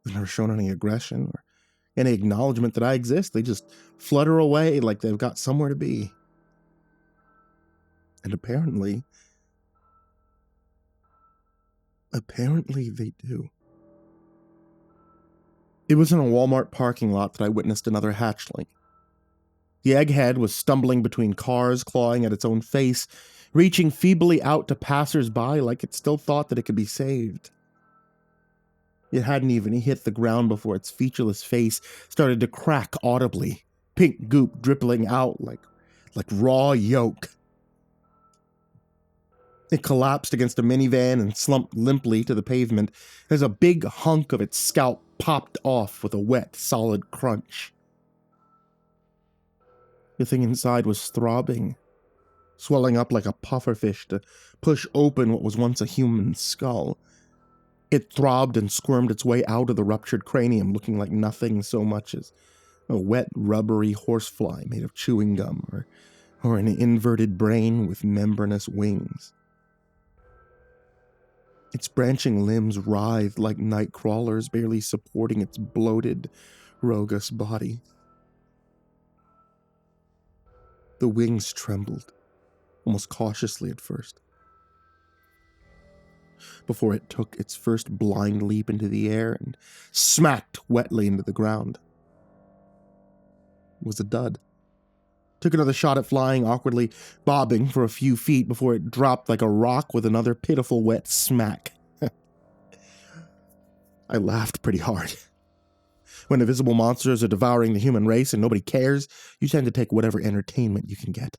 They've never shown any aggression or any acknowledgement that I exist. They just flutter away like they've got somewhere to be. And apparently they do. It was in a Walmart parking lot that I witnessed another hatchling. The egghead was stumbling between cars, clawing at its own face, reaching feebly out to passers-by like it still thought that it could be saved. It hadn't even hit the ground before its featureless face started to crack audibly, pink goop dribbling out like raw yolk. It collapsed against a minivan and slumped limply to the pavement as a big hunk of its scalp popped off with a wet, solid crunch. The thing inside was throbbing, swelling up like a pufferfish to push open what was once a human skull. It throbbed and squirmed its way out of the ruptured cranium, looking like nothing so much as a wet, rubbery horsefly made of chewing gum, or an inverted brain with membranous wings. Its branching limbs writhed like night crawlers, barely supporting its bloated, rogous body. The wings trembled, almost cautiously at first. before it took its first blind leap into the air and smacked wetly into the ground. It was a dud. Took another shot at flying, awkwardly bobbing for a few feet before it dropped like a rock with another pitiful wet smack. I laughed pretty hard. When invisible monsters are devouring the human race and nobody cares, you tend to take whatever entertainment you can get.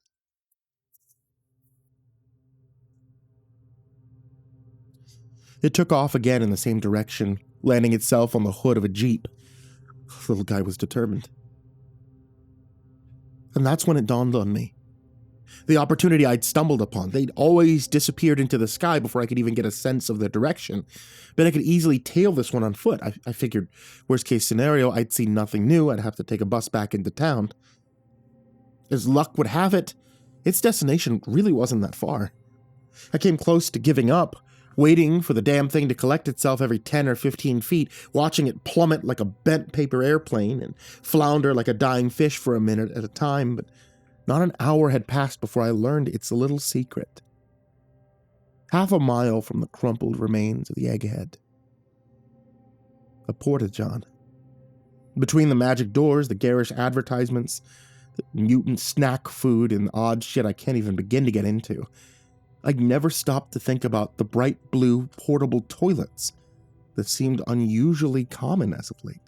It took off again in the same direction, landing itself on the hood of a Jeep. The little guy was determined. And that's when it dawned on me. The opportunity I'd stumbled upon. They'd always disappeared into the sky before I could even get a sense of their direction. But I could easily tail this one on foot. I figured, worst case scenario, I'd see nothing new. I'd have to take a bus back into town. As luck would have it, its destination really wasn't that far. I came close to giving up, waiting for the damn thing to collect itself every 10 or 15 feet, watching it plummet like a bent paper airplane and flounder like a dying fish for a minute at a time, but not an hour had passed before I learned its little secret. Half a mile from the crumpled remains of the egghead. A porta-john. Between the magic doors, the garish advertisements, the mutant snack food, and odd shit I can't even begin to get into, I'd never stopped to think about the bright blue portable toilets that seemed unusually common as of late.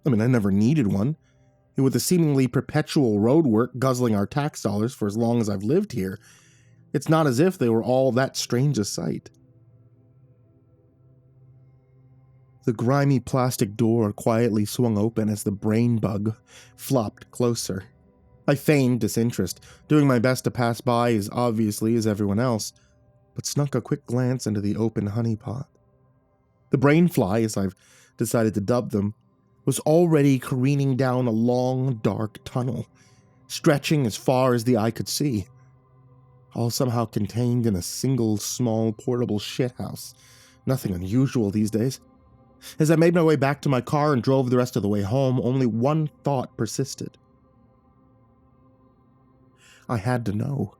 I mean, I never needed one. With the seemingly perpetual road work guzzling our tax dollars for as long as I've lived here, it's not as if they were all that strange a sight. The grimy plastic door quietly swung open as the brain bug flopped closer. I feigned disinterest, doing my best to pass by as obviously as everyone else, but snuck a quick glance into the open honeypot. The brainfly, as I've decided to dub them, was already careening down a long, dark tunnel, stretching as far as the eye could see, all somehow contained in a single small portable shithouse. Nothing unusual these days. As I made my way back to my car and drove the rest of the way home, only one thought persisted. I had to know.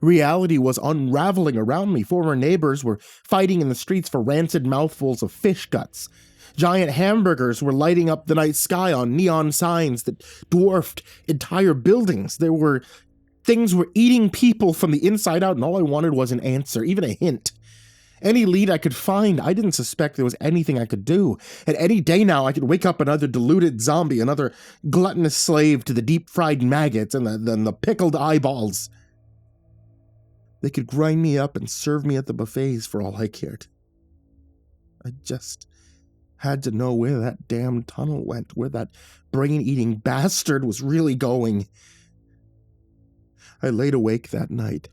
Reality was unraveling around me. Former neighbors were fighting in the streets for rancid mouthfuls of fish guts. Giant hamburgers were lighting up the night sky on neon signs that dwarfed entire buildings. Things were eating people from the inside out, and all I wanted was an answer, even a hint. Any lead I could find, I didn't suspect there was anything I could do. And any day now, I could wake up another deluded zombie, another gluttonous slave to the deep-fried maggots and the pickled eyeballs. They could grind me up and serve me at the buffets for all I cared. I just had to know where that damn tunnel went, where that brain-eating bastard was really going. I laid awake that night,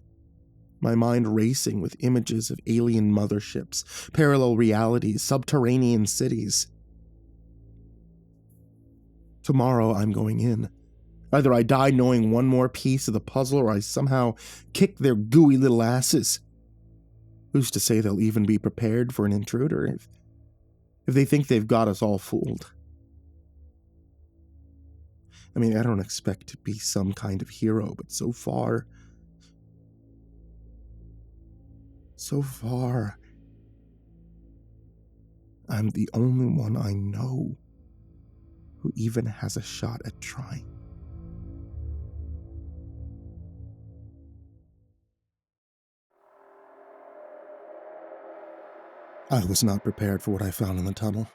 my mind racing with images of alien motherships, parallel realities, subterranean cities. Tomorrow I'm going in. Either I die knowing one more piece of the puzzle, or I somehow kick their gooey little asses. Who's to say they'll even be prepared for an intruder if they think they've got us all fooled? I mean, I don't expect to be some kind of hero, but so far, I'm the only one I know who even has a shot at trying. I was not prepared for what I found in the tunnel.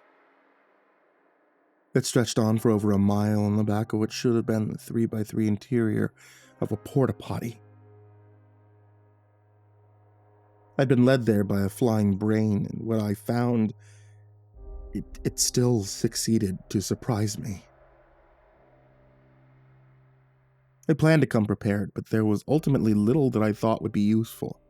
It stretched on for over a mile on the back of what should have been the 3x3 interior of a porta-potty. I'd been led there by a flying brain, and what I found, it still succeeded to surprise me. I planned to come prepared, but there was ultimately little that I thought would be useful.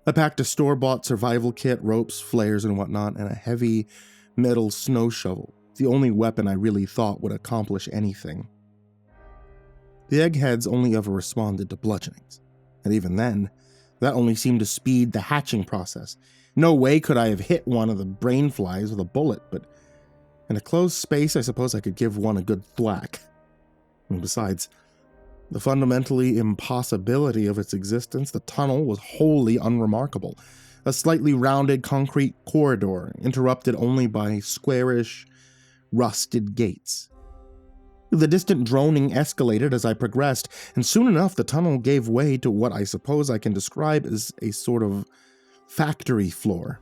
I packed a store-bought survival kit, ropes, flares, and whatnot, and a heavy metal snow shovel, the only weapon I really thought would accomplish anything. The eggheads only ever responded to bludgeonings, and even then, that only seemed to speed the hatching process. No way could I have hit one of the brain flies with a bullet, but in a closed space, I suppose I could give one a good thwack. And besides, The fundamentally impossibility of its existence, the tunnel was wholly unremarkable. A slightly rounded concrete corridor, interrupted only by squarish, rusted gates. The distant droning escalated as I progressed, and soon enough the tunnel gave way to what I suppose I can describe as a sort of factory floor.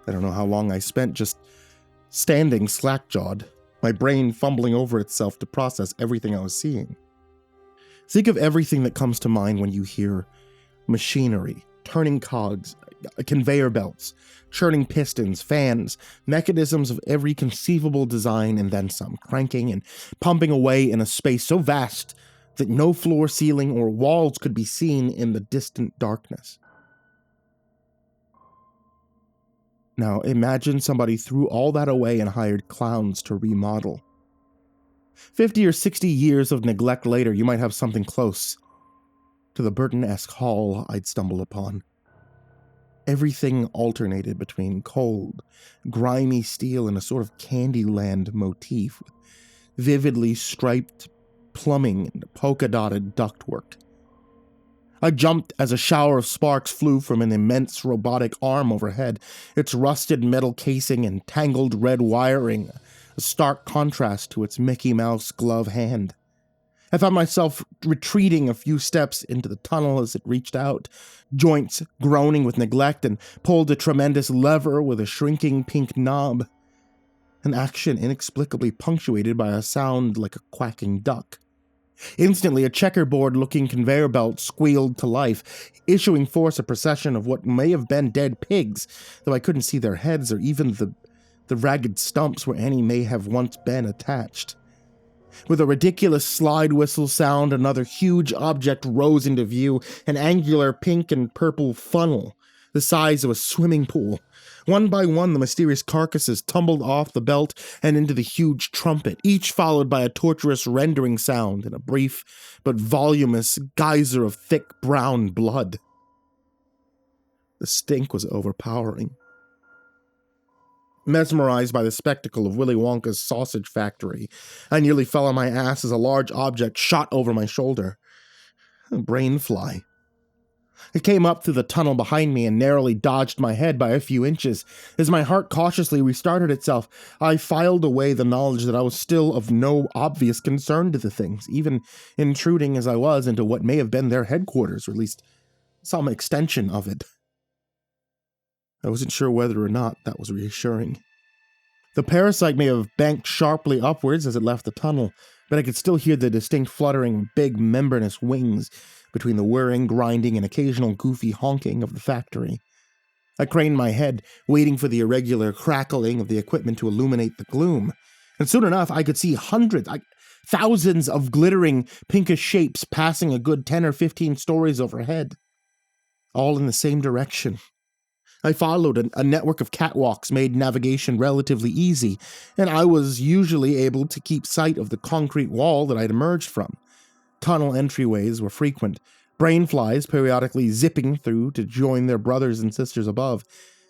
I don't know how long I spent just standing slack-jawed, my brain fumbling over itself to process everything I was seeing. Think of everything that comes to mind when you hear machinery, turning cogs, conveyor belts, churning pistons, fans, mechanisms of every conceivable design and then some, cranking and pumping away in a space so vast that no floor, ceiling, or walls could be seen in the distant darkness. Now imagine somebody threw all that away and hired clowns to remodel. 50 or 60 years of neglect later, you might have something close to the Burton-esque hall I'd stumbled upon. Everything alternated between cold, grimy steel and a sort of Candyland motif with vividly striped plumbing and polka-dotted ductwork. I jumped as a shower of sparks flew from an immense robotic arm overhead, its rusted metal casing and tangled red wiring, a stark contrast to its Mickey Mouse glove hand. I found myself retreating a few steps into the tunnel as it reached out, joints groaning with neglect, and pulled a tremendous lever with a shrinking pink knob, an action inexplicably punctuated by a sound like a quacking duck. Instantly, a checkerboard-looking conveyor belt squealed to life, issuing forth a procession of what may have been dead pigs, though I couldn't see their heads or even the ragged stumps where any may have once been attached. With a ridiculous slide whistle sound, another huge object rose into view, an angular pink and purple funnel, the size of a swimming pool. One by one, the mysterious carcasses tumbled off the belt and into the huge trumpet, each followed by a torturous rendering sound and a brief but voluminous geyser of thick brown blood. The stink was overpowering. Mesmerized by the spectacle of Willy Wonka's sausage factory, I nearly fell on my ass as a large object shot over my shoulder. A brainfly. It came up through the tunnel behind me and narrowly dodged my head by a few inches. As my heart cautiously restarted itself, I filed away the knowledge that I was still of no obvious concern to the things, even intruding as I was into what may have been their headquarters, or at least some extension of it. I wasn't sure whether or not that was reassuring. The parasite may have banked sharply upwards as it left the tunnel, but I could still hear the distinct fluttering of big membranous wings between the whirring, grinding, and occasional goofy honking of the factory. I craned my head, waiting for the irregular crackling of the equipment to illuminate the gloom, and soon enough I could see thousands of glittering pinkish shapes passing a good 10 or 15 stories overhead, all in the same direction. I followed a network of catwalks made navigation relatively easy, and I was usually able to keep sight of the concrete wall that I'd emerged from. Tunnel entryways were frequent, brainflies periodically zipping through to join their brothers and sisters above.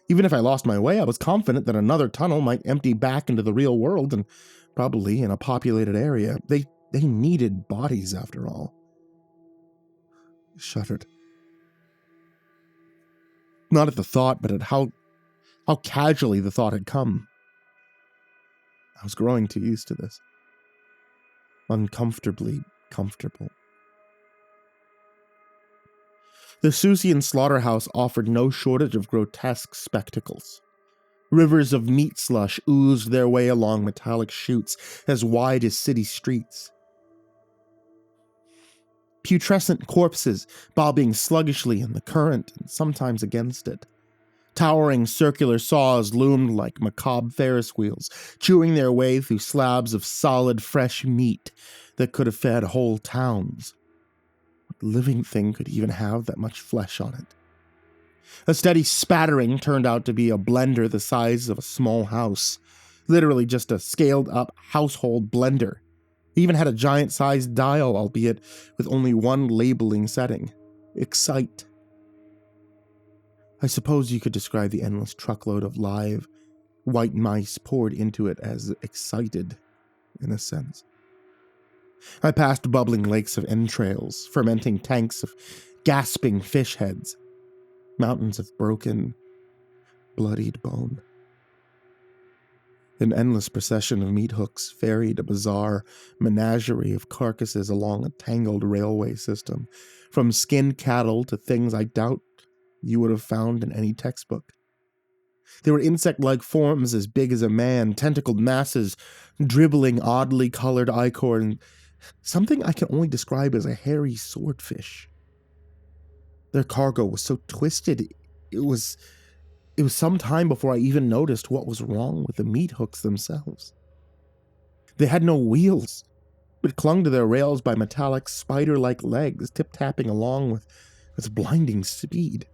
Even if I lost my way, I was confident that another tunnel might empty back into the real world, and probably in a populated area. They needed bodies, after all. I shuddered. Not at the thought, but at how casually the thought had come. I was growing too used to this. Uncomfortably comfortable. The Susian slaughterhouse offered no shortage of grotesque spectacles. Rivers of meat slush oozed their way along metallic chutes as wide as city streets. Putrescent corpses bobbing sluggishly in the current and sometimes against it. Towering circular saws loomed like macabre Ferris wheels, chewing their way through slabs of solid, fresh meat that could have fed whole towns. What living thing could even have that much flesh on it? A steady spattering turned out to be a blender the size of a small house. Literally just a scaled-up household blender. It even had a giant-sized dial, albeit with only one labeling setting. Excite. I suppose you could describe the endless truckload of live, white mice poured into it as excited, in a sense. I passed bubbling lakes of entrails, fermenting tanks of gasping fish heads, mountains of broken, bloodied bone. An endless procession of meat hooks ferried a bizarre menagerie of carcasses along a tangled railway system, from skinned cattle to things I doubt you would have found in any textbook. There were insect-like forms as big as a man, tentacled masses, dribbling oddly colored ichor, and something I can only describe as a hairy swordfish. Their cargo was so twisted, it was some time before I even noticed what was wrong with the meat hooks themselves. They had no wheels, but clung to their rails by metallic spider-like legs, tip-tapping along with blinding speed.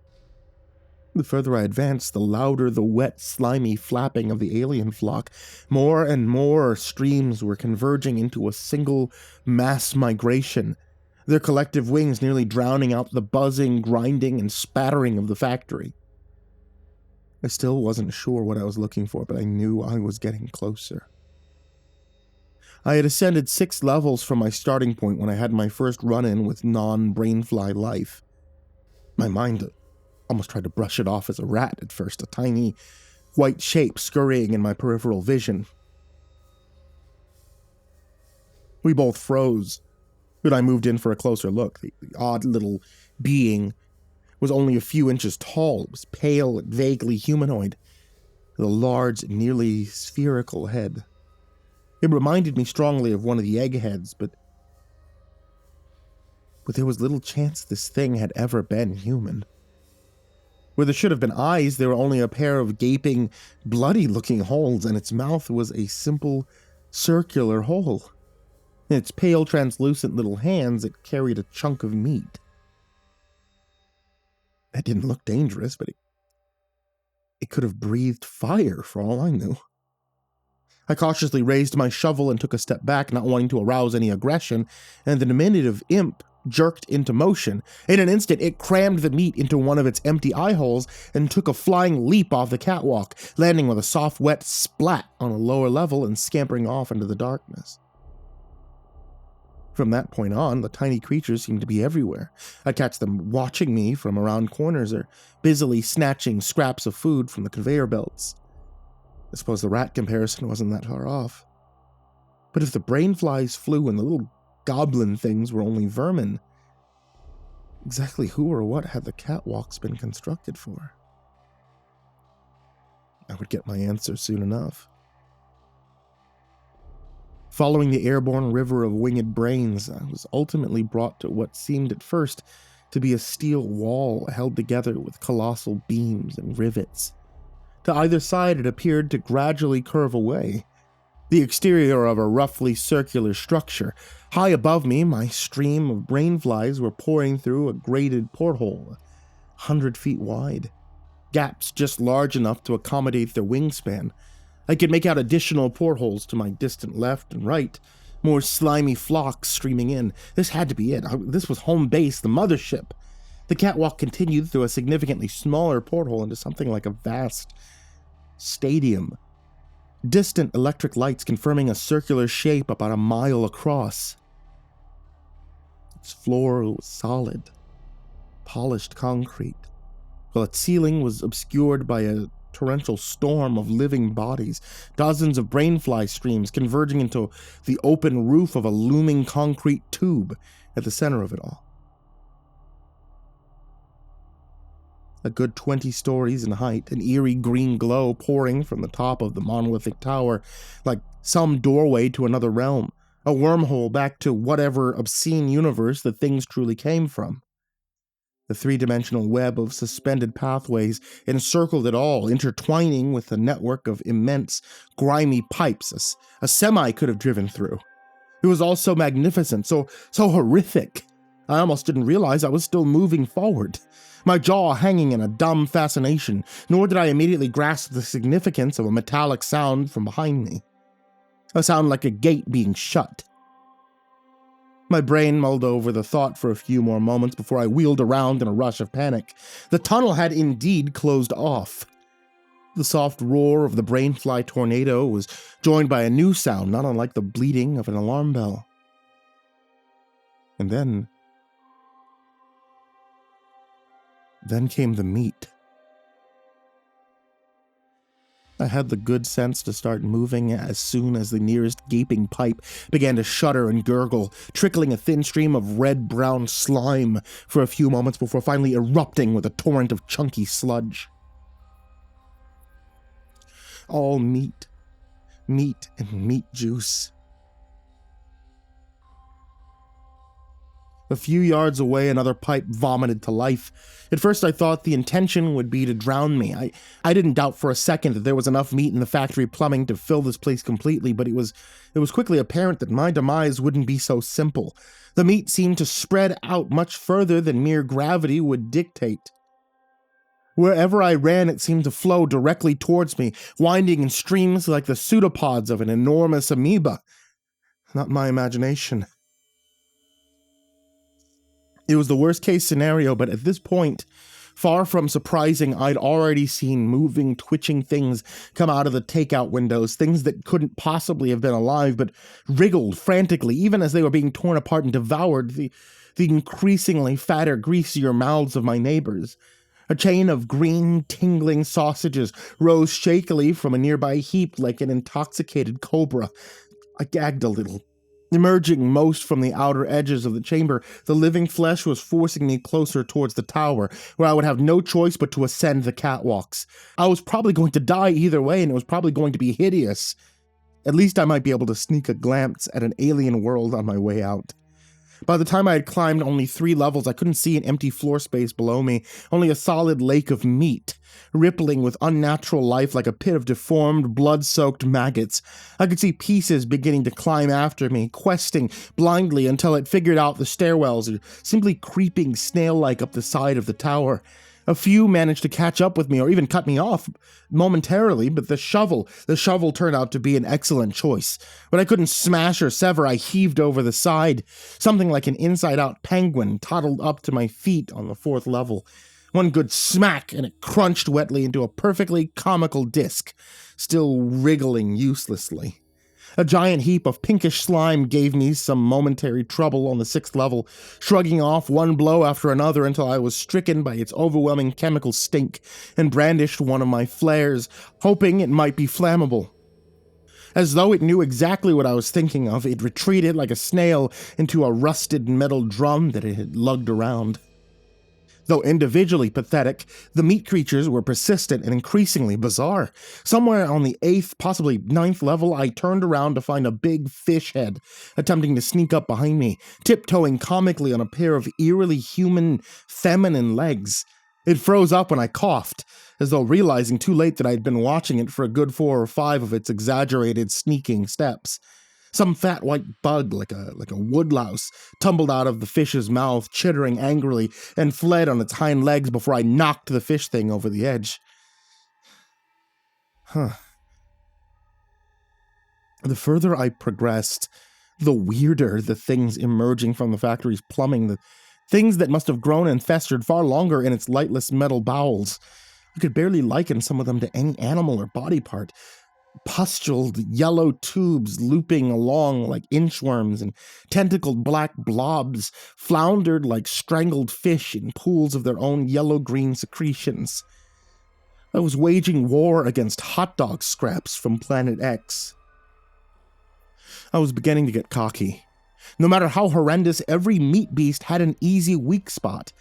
The further I advanced, the louder the wet, slimy flapping of the alien flock. More and more streams were converging into a single mass migration, their collective wings nearly drowning out the buzzing, grinding, and spattering of the factory. I still wasn't sure what I was looking for, but I knew I was getting closer. I had ascended 6 levels from my starting point when I had my first run-in with non-brainfly life. My mind almost tried to brush it off as a rat at first, a tiny white shape scurrying in my peripheral vision. We both froze, but I moved in for a closer look. The odd little being was only a few inches tall. It was pale and vaguely humanoid, with a large, nearly spherical head. It reminded me strongly of one of the eggheads, but there was little chance this thing had ever been human. Where there should have been eyes, there were only a pair of gaping, bloody-looking holes, and its mouth was a simple, circular hole. In its pale, translucent little hands, it carried a chunk of meat. That didn't look dangerous, but it could have breathed fire for all I knew. I cautiously raised my shovel and took a step back, not wanting to arouse any aggression, and the diminutive imp jerked into motion. In an instant, it crammed the meat into one of its empty eye holes and took a flying leap off the catwalk, landing with a soft, wet splat on a lower level and scampering off into the darkness. From that point on, the tiny creatures seemed to be everywhere. I'd catch them watching me from around corners or busily snatching scraps of food from the conveyor belts. I suppose the rat comparison wasn't that far off. But if the brain flies flew and the little goblin things were only vermin, exactly who or what had the catwalks been constructed for? I would get my answer soon enough. Following the airborne river of winged brains, I was ultimately brought to what seemed at first to be a steel wall held together with colossal beams and rivets. To either side it appeared to gradually curve away, the exterior of a roughly circular structure. High above me, my stream of brainflies were pouring through a grated porthole, 100 feet wide, gaps just large enough to accommodate their wingspan. I could make out additional portholes to my distant left and right, more slimy flocks streaming in. This had to be it. This was home base, the mothership. The catwalk continued through a significantly smaller porthole into something like a vast stadium. Distant electric lights confirming a circular shape about a mile across. Its floor was solid, polished concrete, while its ceiling was obscured by a torrential storm of living bodies, dozens of brainfly streams converging into the open roof of a looming concrete tube at the center of it all. A good 20 stories in height, an eerie green glow pouring from the top of the monolithic tower, like some doorway to another realm, a wormhole back to whatever obscene universe the things truly came from. The three-dimensional web of suspended pathways encircled it all, intertwining with a network of immense, grimy pipes a semi could have driven through. It was all so magnificent, so horrific. I almost didn't realize I was still moving forward, my jaw hanging in a dumb fascination, nor did I immediately grasp the significance of a metallic sound from behind me. A sound like a gate being shut. My brain mulled over the thought for a few more moments before I wheeled around in a rush of panic. The tunnel had indeed closed off. The soft roar of the brainfly tornado was joined by a new sound not unlike the bleating of an alarm bell. And then came the meat. I had the good sense to start moving as soon as the nearest gaping pipe began to shudder and gurgle, trickling a thin stream of red-brown slime for a few moments before finally erupting with a torrent of chunky sludge. All meat and meat juice. A few yards away, another pipe vomited to life. At first, I thought the intention would be to drown me. I didn't doubt for a second that there was enough meat in the factory plumbing to fill this place completely, but it was quickly apparent that my demise wouldn't be so simple. The meat seemed to spread out much further than mere gravity would dictate. Wherever I ran, it seemed to flow directly towards me, winding in streams like the pseudopods of an enormous amoeba. Not my imagination. It was the worst-case scenario, but at this point, far from surprising, I'd already seen moving, twitching things come out of the takeout windows, things that couldn't possibly have been alive, but wriggled frantically, even as they were being torn apart and devoured, the increasingly fatter, greasier mouths of my neighbors. A chain of green, tingling sausages rose shakily from a nearby heap like an intoxicated cobra. I gagged a little. Emerging most from the outer edges of the chamber, the living flesh was forcing me closer towards the tower, where I would have no choice but to ascend the catwalks. I was probably going to die either way, and it was probably going to be hideous. At least I might be able to sneak a glance at an alien world on my way out. By the time I had climbed only 3 levels, I couldn't see an empty floor space below me, only a solid lake of meat, rippling with unnatural life like a pit of deformed, blood-soaked maggots. I could see pieces beginning to climb after me, questing blindly until it figured out the stairwells, or simply creeping snail-like up the side of the tower. A few managed to catch up with me or even cut me off momentarily, but the shovel turned out to be an excellent choice. When I couldn't smash or sever, I heaved over the side. Something like an inside-out penguin toddled up to my feet on the 4th level. One good smack, and it crunched wetly into a perfectly comical disc, still wriggling uselessly. A giant heap of pinkish slime gave me some momentary trouble on the 6th level, shrugging off one blow after another until I was stricken by its overwhelming chemical stink and brandished one of my flares, hoping it might be flammable. As though it knew exactly what I was thinking of, it retreated like a snail into a rusted metal drum that it had lugged around. Though individually pathetic, the meat creatures were persistent and increasingly bizarre. Somewhere on the 8th, possibly 9th level, I turned around to find a big fish head attempting to sneak up behind me, tiptoeing comically on a pair of eerily human, feminine legs. It froze up when I coughed, as though realizing too late that I had been watching it for a good 4 or 5 of its exaggerated, sneaking steps. Some fat white bug, like a woodlouse, tumbled out of the fish's mouth, chittering angrily, and fled on its hind legs before I knocked the fish thing over the edge. The further I progressed, the weirder the things emerging from the factory's plumbing, the things that must have grown and festered far longer in its lightless metal bowels. I could barely liken some of them to any animal or body part. Pustuled yellow tubes looping along like inchworms, and tentacled black blobs floundered like strangled fish in pools of their own yellow-green secretions. I was waging war against hot dog scraps from Planet X. I was beginning to get cocky. No matter how horrendous, every meat beast had an easy weak spot.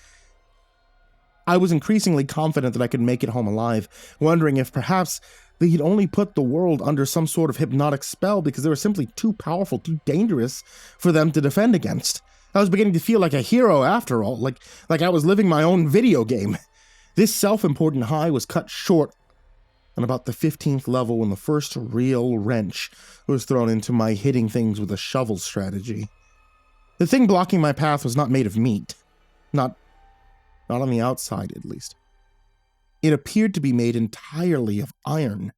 I was increasingly confident that I could make it home alive, wondering if perhaps they'd only put the world under some sort of hypnotic spell because they were simply too powerful, too dangerous for them to defend against. I was beginning to feel like a hero after all, like I was living my own video game. This self-important high was cut short on about the 15th level when the first real wrench was thrown into my hitting things with a shovel strategy. The thing blocking my path was not made of meat. Not on the outside, at least. It appeared to be made entirely of iron.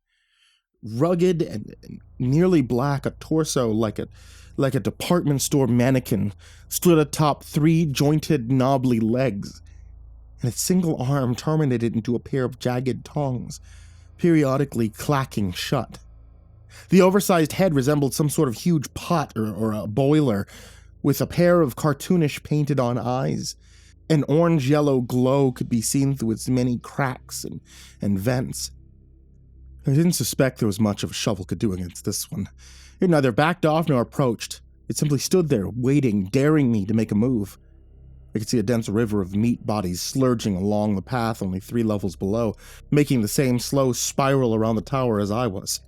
Rugged and nearly black, a torso like a department store mannequin stood atop 3 jointed, knobbly legs, and its single arm terminated into a pair of jagged tongs, periodically clacking shut. The oversized head resembled some sort of huge pot or a boiler, with a pair of cartoonish painted-on eyes. An orange-yellow glow could be seen through its many cracks and vents. I didn't suspect there was much of a shovel could do against this one. It neither backed off nor approached. It simply stood there, waiting, daring me to make a move. I could see a dense river of meat bodies slurging along the path only 3 levels below, making the same slow spiral around the tower as I was.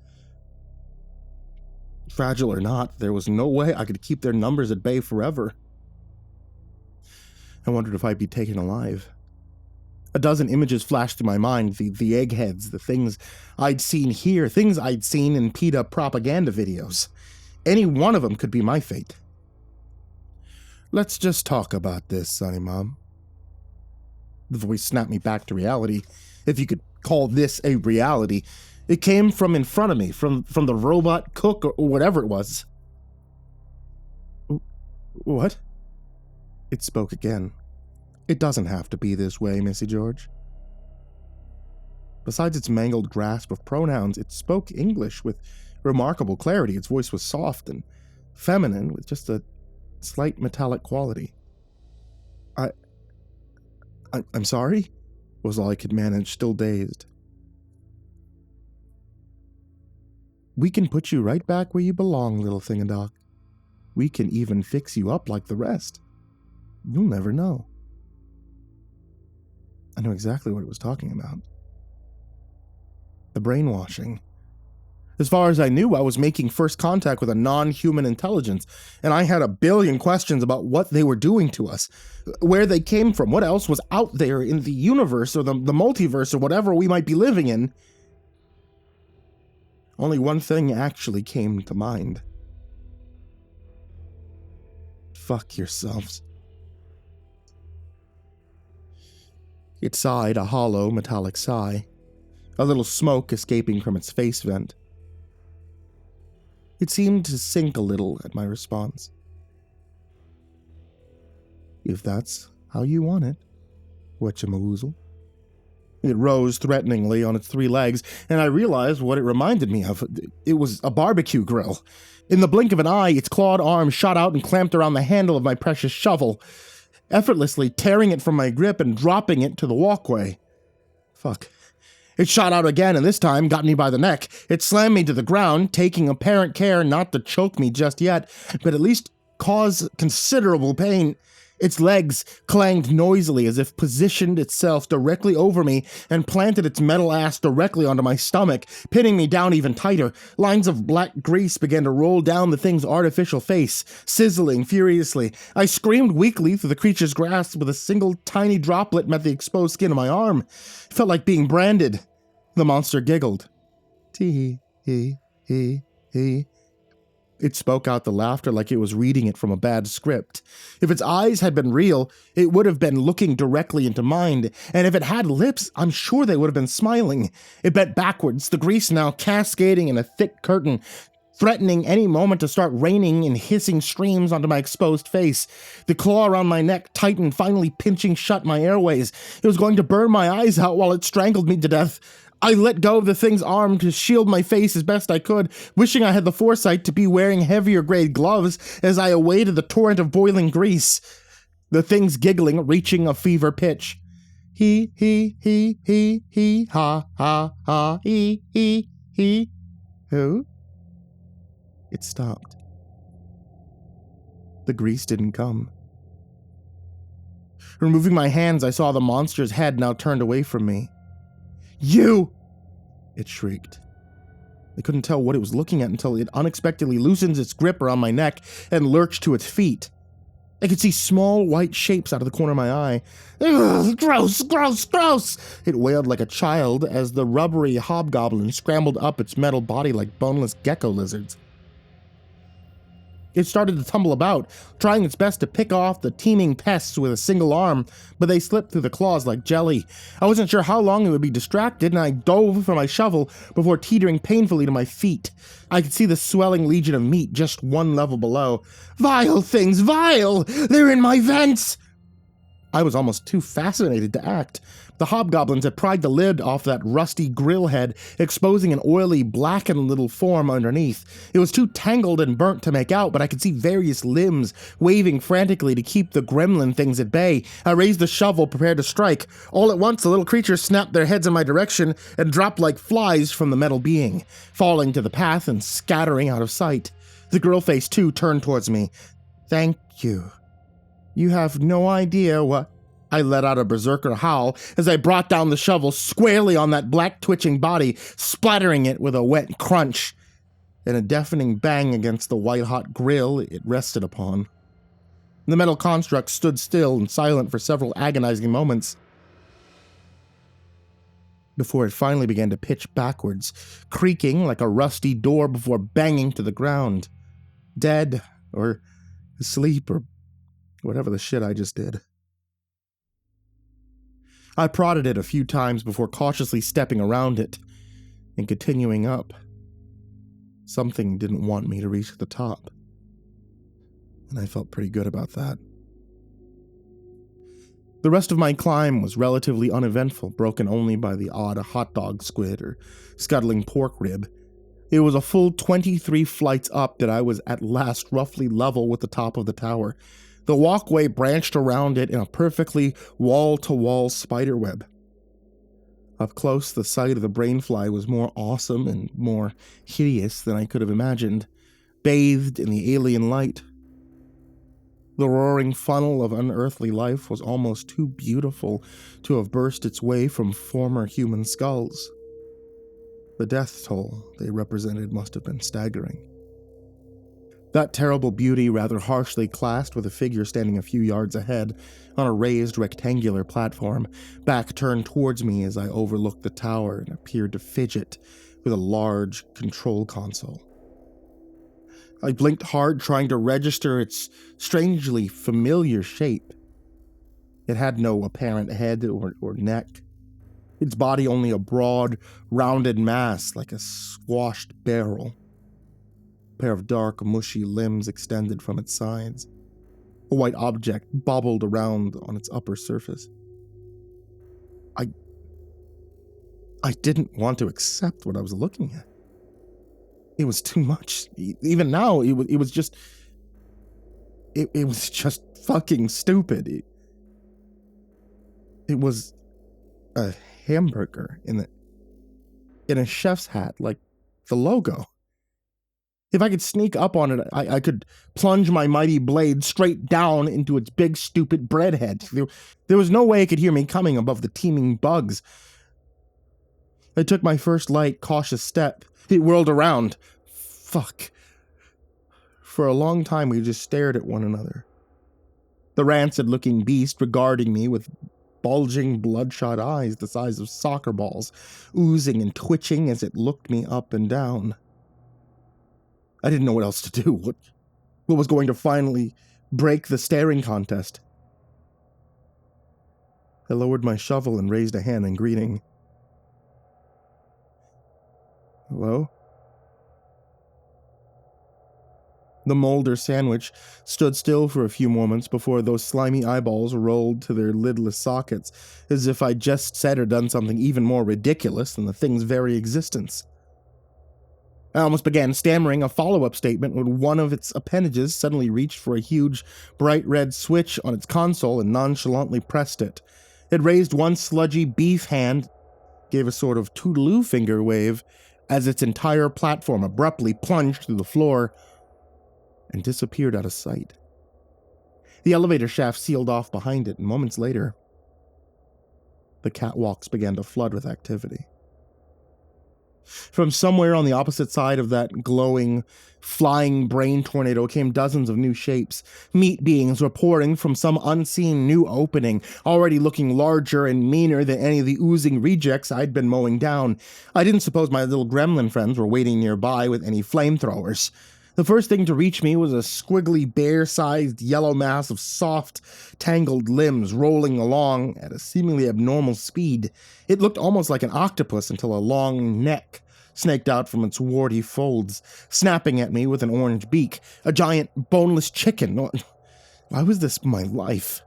Fragile or not, there was no way I could keep their numbers at bay forever. I wondered if I'd be taken alive. A dozen images flashed through my mind, the eggheads, the things I'd seen here, things I'd seen in PETA propaganda videos. Any one of them could be my fate. "Let's just talk about this, Sonny Mom." The voice snapped me back to reality, if you could call this a reality. It came from in front of me, from the robot cook or whatever it was. "What?" It spoke again. "It doesn't have to be this way, Missy George." Besides its mangled grasp of pronouns, it spoke English with remarkable clarity. Its voice was soft and feminine, with just a slight metallic quality. I'm sorry?" was all I could manage, still dazed. "We can put you right back where you belong, little thingadoc. We can even fix you up like the rest. You'll never know." I knew exactly what it was talking about. The brainwashing. As far as I knew, I was making first contact with a non-human intelligence, and I had a billion questions about what they were doing to us, where they came from, what else was out there in the universe or the multiverse or whatever we might be living in. Only one thing actually came to mind. Fuck yourselves. It sighed a hollow, metallic sigh, a little smoke escaping from its face vent. It seemed to sink a little at my response. "If that's how you want it, whatchamawoozle." It rose threateningly on its 3 legs, and I realized what it reminded me of. It was a barbecue grill. In the blink of an eye, its clawed arm shot out and clamped around the handle of my precious shovel, effortlessly tearing it from my grip and dropping it to the walkway. Fuck. It shot out again, and this time got me by the neck. It slammed me to the ground, taking apparent care not to choke me just yet, but at least cause considerable pain. Its legs clanged noisily as if positioned itself directly over me and planted its metal ass directly onto my stomach, pinning me down even tighter. Lines of black grease began to roll down the thing's artificial face, sizzling furiously. I screamed weakly through the creature's grasp with a single tiny droplet met the exposed skin of my arm. It felt like being branded. The monster giggled. Tee-hee-hee-hee. It spoke out the laughter like it was reading it from a bad script. If its eyes had been real, it would have been looking directly into mine, and if it had lips, I'm sure they would have been smiling. It bent backwards, the grease now cascading in a thick curtain, threatening any moment to start raining in hissing streams onto my exposed face. The claw around my neck tightened, finally pinching shut my airways. It was going to burn my eyes out while it strangled me to death. I let go of the thing's arm to shield my face as best I could, wishing I had the foresight to be wearing heavier-grade gloves as I awaited the torrent of boiling grease. The thing's giggling, reaching a fever pitch. He, ha, ha, ha, he. Who? It stopped. The grease didn't come. Removing my hands, I saw the monster's head now turned away from me. "You!" it shrieked. I couldn't tell what it was looking at until it unexpectedly loosened its grip around my neck and lurched to its feet. I could see small white shapes out of the corner of my eye. "Ugh, gross, gross, gross!" It wailed like a child as the rubbery hobgoblin scrambled up its metal body like boneless gecko lizards. It started to tumble about, trying its best to pick off the teeming pests with a single arm, but they slipped through the claws like jelly. I wasn't sure how long it would be distracted, and I dove for my shovel before teetering painfully to my feet. I could see the swelling legion of meat just 1 level below. "Vile things, vile! They're in my vents!" I was almost too fascinated to act. The hobgoblins had pried the lid off that rusty grill head, exposing an oily, blackened little form underneath. It was too tangled and burnt to make out, but I could see various limbs waving frantically to keep the gremlin things at bay. I raised the shovel, prepared to strike. All at once, the little creatures snapped their heads in my direction and dropped like flies from the metal being, falling to the path and scattering out of sight. The grill face, too, turned towards me. "Thank you. You have no idea what..." I let out a berserker howl as I brought down the shovel squarely on that black twitching body, splattering it with a wet crunch and a deafening bang against the white-hot grill it rested upon. The metal construct stood still and silent for several agonizing moments before it finally began to pitch backwards, creaking like a rusty door before banging to the ground. Dead, or asleep, or whatever the shit I just did. I prodded it a few times before cautiously stepping around it and continuing up. Something didn't want me to reach the top, and I felt pretty good about that. The rest of my climb was relatively uneventful, broken only by the odd hot dog squid or scuttling pork rib. It was a full 23 flights up that I was at last roughly level with the top of the tower. The walkway branched around it in a perfectly wall-to-wall spiderweb. Up close, the sight of the brainfly was more awesome and more hideous than I could have imagined, bathed in the alien light. The roaring funnel of unearthly life was almost too beautiful to have burst its way from former human skulls. The death toll they represented must have been staggering. That terrible beauty rather harshly clashed with a figure standing a few yards ahead on a raised rectangular platform, back turned towards me as I overlooked the tower and appeared to fidget with a large control console. I blinked hard, trying to register its strangely familiar shape. It had no apparent head or neck, its body only a broad, rounded mass like a squashed barrel. A pair of dark, mushy limbs extended from its sides. A white object bobbled around on its upper surface. I didn't want to accept what I was looking at. It was too much. Even now, it was just fucking stupid. It was a hamburger in a chef's hat, like the logo. If I could sneak up on it, I could plunge my mighty blade straight down into its big, stupid bread head. There was no way it could hear me coming above the teeming bugs. I took my first light, cautious step. It whirled around. Fuck. For a long time, we just stared at one another. The rancid-looking beast regarding me with bulging, bloodshot eyes the size of soccer balls, oozing and twitching as it looked me up and down. I didn't know what else to do. What was going to finally break the staring contest? I lowered my shovel and raised a hand in greeting. Hello? The molder sandwich stood still for a few moments before those slimy eyeballs rolled to their lidless sockets, as if I'd just said or done something even more ridiculous than the thing's very existence. I almost began stammering a follow-up statement when one of its appendages suddenly reached for a huge, bright red switch on its console and nonchalantly pressed it. It raised one sludgy beef hand, gave a sort of toodaloo finger wave, as its entire platform abruptly plunged through the floor and disappeared out of sight. The elevator shaft sealed off behind it, and moments later, the catwalks began to flood with activity. From somewhere on the opposite side of that glowing, flying brain tornado came dozens of new shapes. Meat beings were pouring from some unseen new opening, already looking larger and meaner than any of the oozing rejects I'd been mowing down. I didn't suppose my little gremlin friends were waiting nearby with any flamethrowers. The first thing to reach me was a squiggly, bear-sized yellow mass of soft, tangled limbs rolling along at a seemingly abnormal speed. It looked almost like an octopus until a long neck snaked out from its warty folds, snapping at me with an orange beak. A giant, boneless chicken. Why was this my life?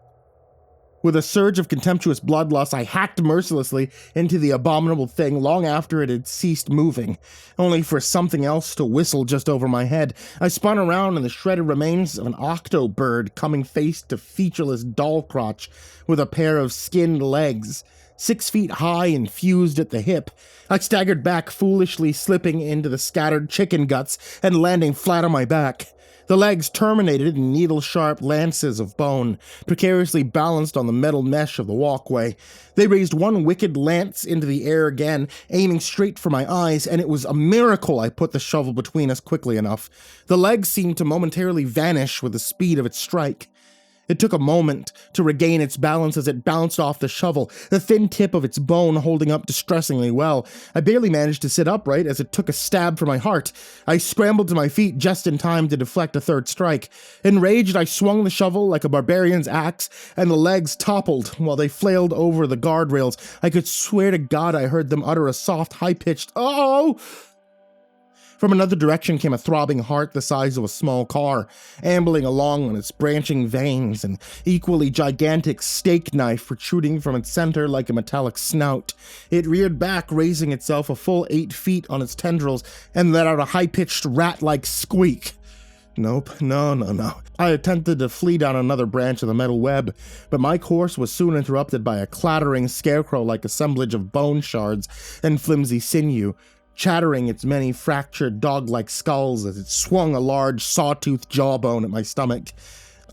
With a surge of contemptuous bloodlust, I hacked mercilessly into the abominable thing long after it had ceased moving, only for something else to whistle just over my head. I spun around in the shredded remains of an octo-bird coming face to featureless doll crotch with a pair of skinned legs, 6 feet high and fused at the hip. I staggered back, foolishly slipping into the scattered chicken guts and landing flat on my back. The legs terminated in needle-sharp lances of bone, precariously balanced on the metal mesh of the walkway. They raised one wicked lance into the air again, aiming straight for my eyes, and it was a miracle I put the shovel between us quickly enough. The legs seemed to momentarily vanish with the speed of its strike. It took a moment to regain its balance as it bounced off the shovel, the thin tip of its bone holding up distressingly well. I barely managed to sit upright as it took a stab for my heart. I scrambled to my feet just in time to deflect a third strike. Enraged, I swung the shovel like a barbarian's axe, and the legs toppled while they flailed over the guardrails. I could swear to God I heard them utter a soft, high-pitched, "Oh!" From another direction came a throbbing heart the size of a small car, ambling along on its branching veins, an equally gigantic steak knife protruding from its center like a metallic snout. It reared back, raising itself a full 8 feet on its tendrils, and let out a high-pitched rat-like squeak. Nope, no. I attempted to flee down another branch of the metal web, but my course was soon interrupted by a clattering scarecrow-like assemblage of bone shards and flimsy sinew, chattering its many fractured dog-like skulls as it swung a large sawtooth jawbone at my stomach.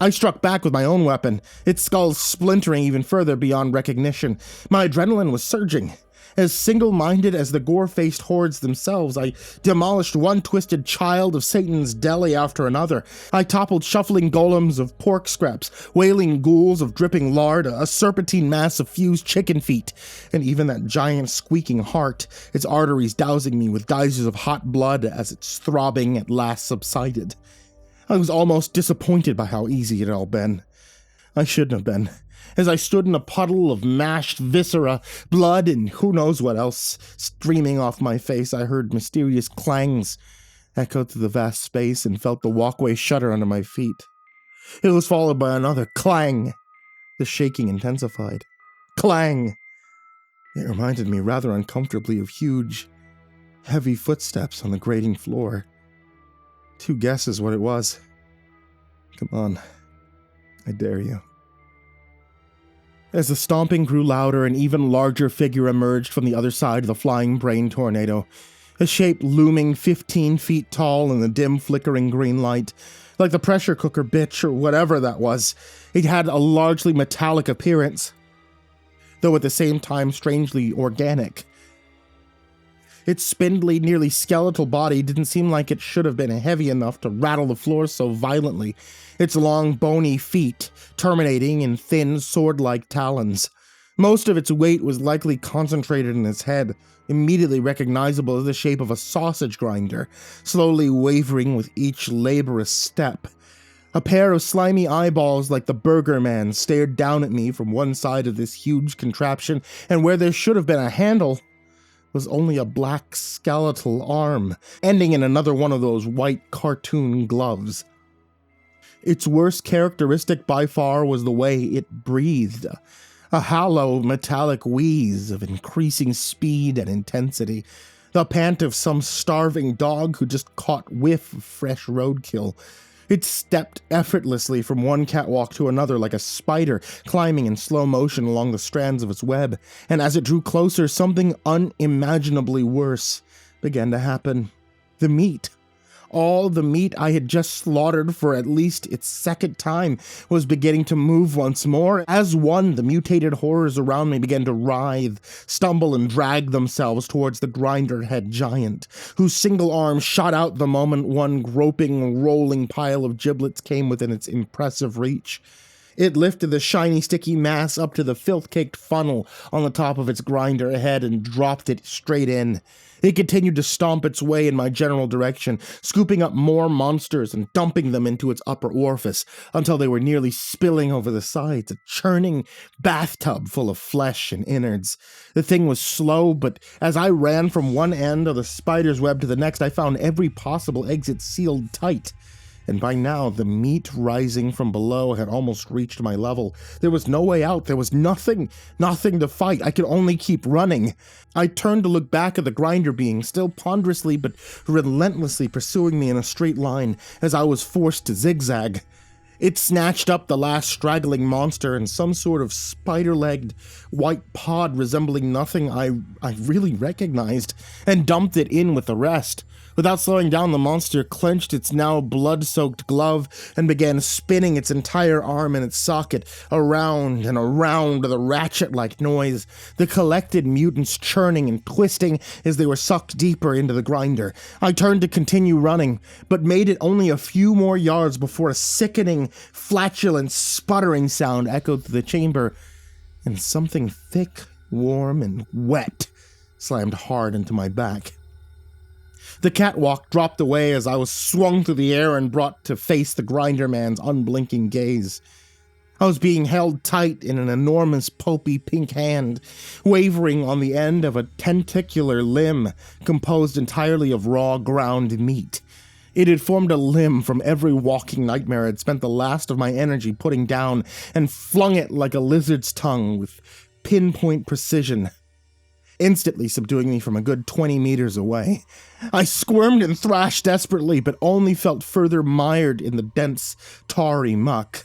I struck back with my own weapon, its skull splintering even further beyond recognition. My adrenaline was surging. As single-minded as the gore-faced hordes themselves, I demolished one twisted child of Satan's deli after another. I toppled shuffling golems of pork scraps, wailing ghouls of dripping lard, a serpentine mass of fused chicken feet, and even that giant squeaking heart, its arteries dousing me with geysers of hot blood as its throbbing at last subsided. I was almost disappointed by how easy it had all been. I shouldn't have been. As I stood in a puddle of mashed viscera, blood, and who knows what else streaming off my face, I heard mysterious clangs echo through the vast space and felt the walkway shudder under my feet. It was followed by another clang. The shaking intensified. Clang! It reminded me rather uncomfortably of huge, heavy footsteps on the grating floor. 2 guesses what it was. Come on. I dare you. As the stomping grew louder, an even larger figure emerged from the other side of the flying brain tornado, a shape looming 15 feet tall in the dim flickering green light, like the pressure cooker bitch or whatever that was. It had a largely metallic appearance, though at the same time strangely organic. Its spindly, nearly skeletal body didn't seem like it should have been heavy enough to rattle the floor so violently, its long, bony feet terminating in thin, sword-like talons. Most of its weight was likely concentrated in its head, immediately recognizable as the shape of a sausage grinder, slowly wavering with each laborious step. A pair of slimy eyeballs like the Burger Man stared down at me from one side of this huge contraption, and where there should have been a handle was only a black skeletal arm, ending in another one of those white cartoon gloves. Its worst characteristic by far was the way it breathed, a hollow metallic wheeze of increasing speed and intensity, the pant of some starving dog who just caught whiff of fresh roadkill. It stepped effortlessly from one catwalk to another like a spider, climbing in slow motion along the strands of its web, and as it drew closer, something unimaginably worse began to happen. The meat. All the meat I had just slaughtered for at least its second time was beginning to move once more. As one, the mutated horrors around me began to writhe, stumble, and drag themselves towards the grinder-head giant, whose single arm shot out the moment one groping, rolling pile of giblets came within its impressive reach. It lifted the shiny, sticky mass up to the filth-caked funnel on the top of its grinder head and dropped it straight in. It continued to stomp its way in my general direction, scooping up more monsters and dumping them into its upper orifice until they were nearly spilling over the sides, a churning bathtub full of flesh and innards. The thing was slow, but as I ran from one end of the spider's web to the next, I found every possible exit sealed tight. and by now the meat rising from below had almost reached my level. There was no way out. There was nothing to fight. I could only keep running. I turned to look back at the grinder being, still ponderously but relentlessly pursuing me in a straight line as I was forced to zigzag. It snatched up the last straggling monster in some sort of spider-legged white pod resembling nothing I really recognized, and dumped it in with the rest. Without slowing down, the monster clenched its now blood-soaked glove and began spinning its entire arm in its socket, around and around with a ratchet-like noise, the collected mutants churning and twisting as they were sucked deeper into the grinder. I turned to continue running, but made it only a few more yards before a sickening, flatulent, sputtering sound echoed through the chamber, and something thick, warm, and wet slammed hard into my back. The catwalk dropped away as I was swung through the air and brought to face the grinder man's unblinking gaze. I was being held tight in an enormous pulpy pink hand, wavering on the end of a tentacular limb composed entirely of raw ground meat. It had formed a limb from every walking nightmare I'd spent the last of my energy putting down, and flung it like a lizard's tongue with pinpoint precision, instantly subduing me from a good 20 meters away. I squirmed and thrashed desperately, but only felt further mired in the dense, tarry muck.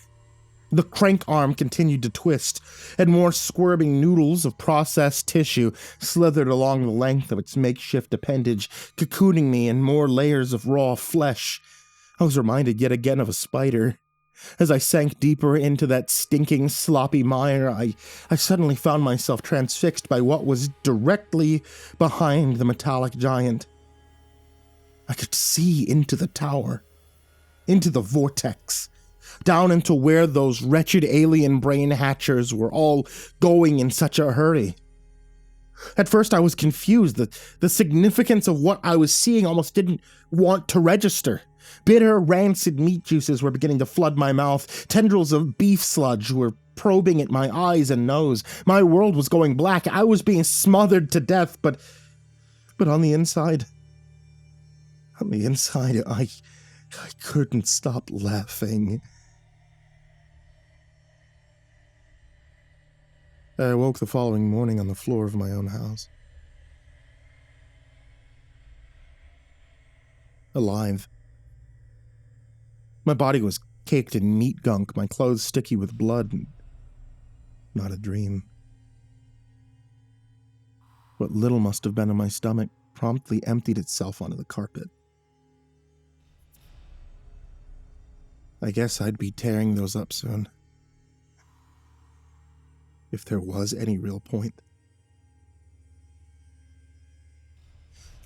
The crank arm continued to twist, and more squirming noodles of processed tissue slithered along the length of its makeshift appendage, cocooning me in more layers of raw flesh. I was reminded yet again of a spider. As I sank deeper into that stinking, sloppy mire, I suddenly found myself transfixed by what was directly behind the metallic giant. I could see into the tower, into the vortex, down into where those wretched alien brain hatchers were all going in such a hurry. At first I was confused. The significance of what I was seeing almost didn't want to register. Bitter, rancid meat juices were beginning to flood my mouth. Tendrils of beef sludge were probing at my eyes and nose. My world was going black. I was being smothered to death, but on the inside, I couldn't stop laughing. I awoke the following morning on the floor of my own house. Alive. My body was caked in meat gunk, my clothes sticky with blood, and not a dream. What little must have been in my stomach promptly emptied itself onto the carpet. I guess I'd be tearing those up soon. If there was any real point.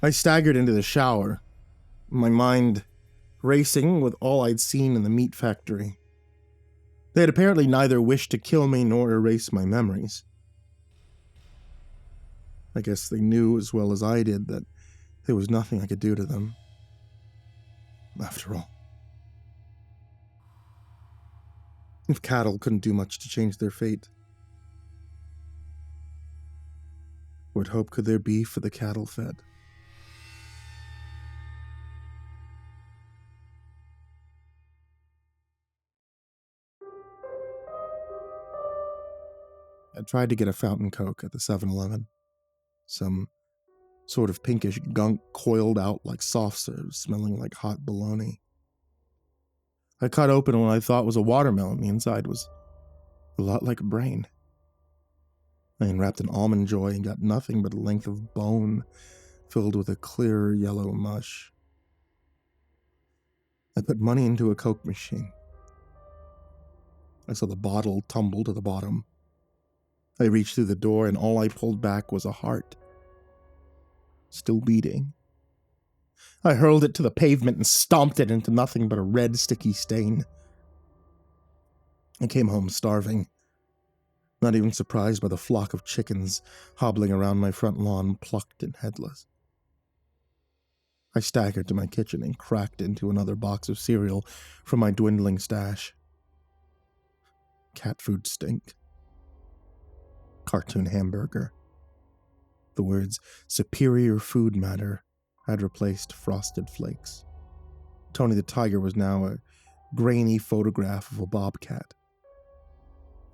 I staggered into the shower, my mind racing with all I'd seen in the meat factory. They had apparently neither wished to kill me nor erase my memories. I guess they knew as well as I did that there was nothing I could do to them. After all. If cattle couldn't do much to change their fate, what hope could there be for the cattle fed? I tried to get a fountain Coke at the 7-Eleven. Some sort of pinkish gunk coiled out like soft serve, smelling like hot bologna. I cut open what I thought was a watermelon. The inside was a lot like a brain. I unwrapped an Almond Joy and got nothing but a length of bone filled with a clear yellow mush. I put money into a Coke machine. I saw the bottle tumble to the bottom. I reached through the door, and all I pulled back was a heart. Still beating. I hurled it to the pavement and stomped it into nothing but a red, sticky stain. I came home starving, not even surprised by the flock of chickens hobbling around my front lawn, plucked and headless. I staggered to my kitchen and cracked into another box of cereal from my dwindling stash. Cat food stink. Cartoon hamburger. The words superior food matter had replaced Frosted Flakes. Tony the Tiger was now a grainy photograph of a bobcat.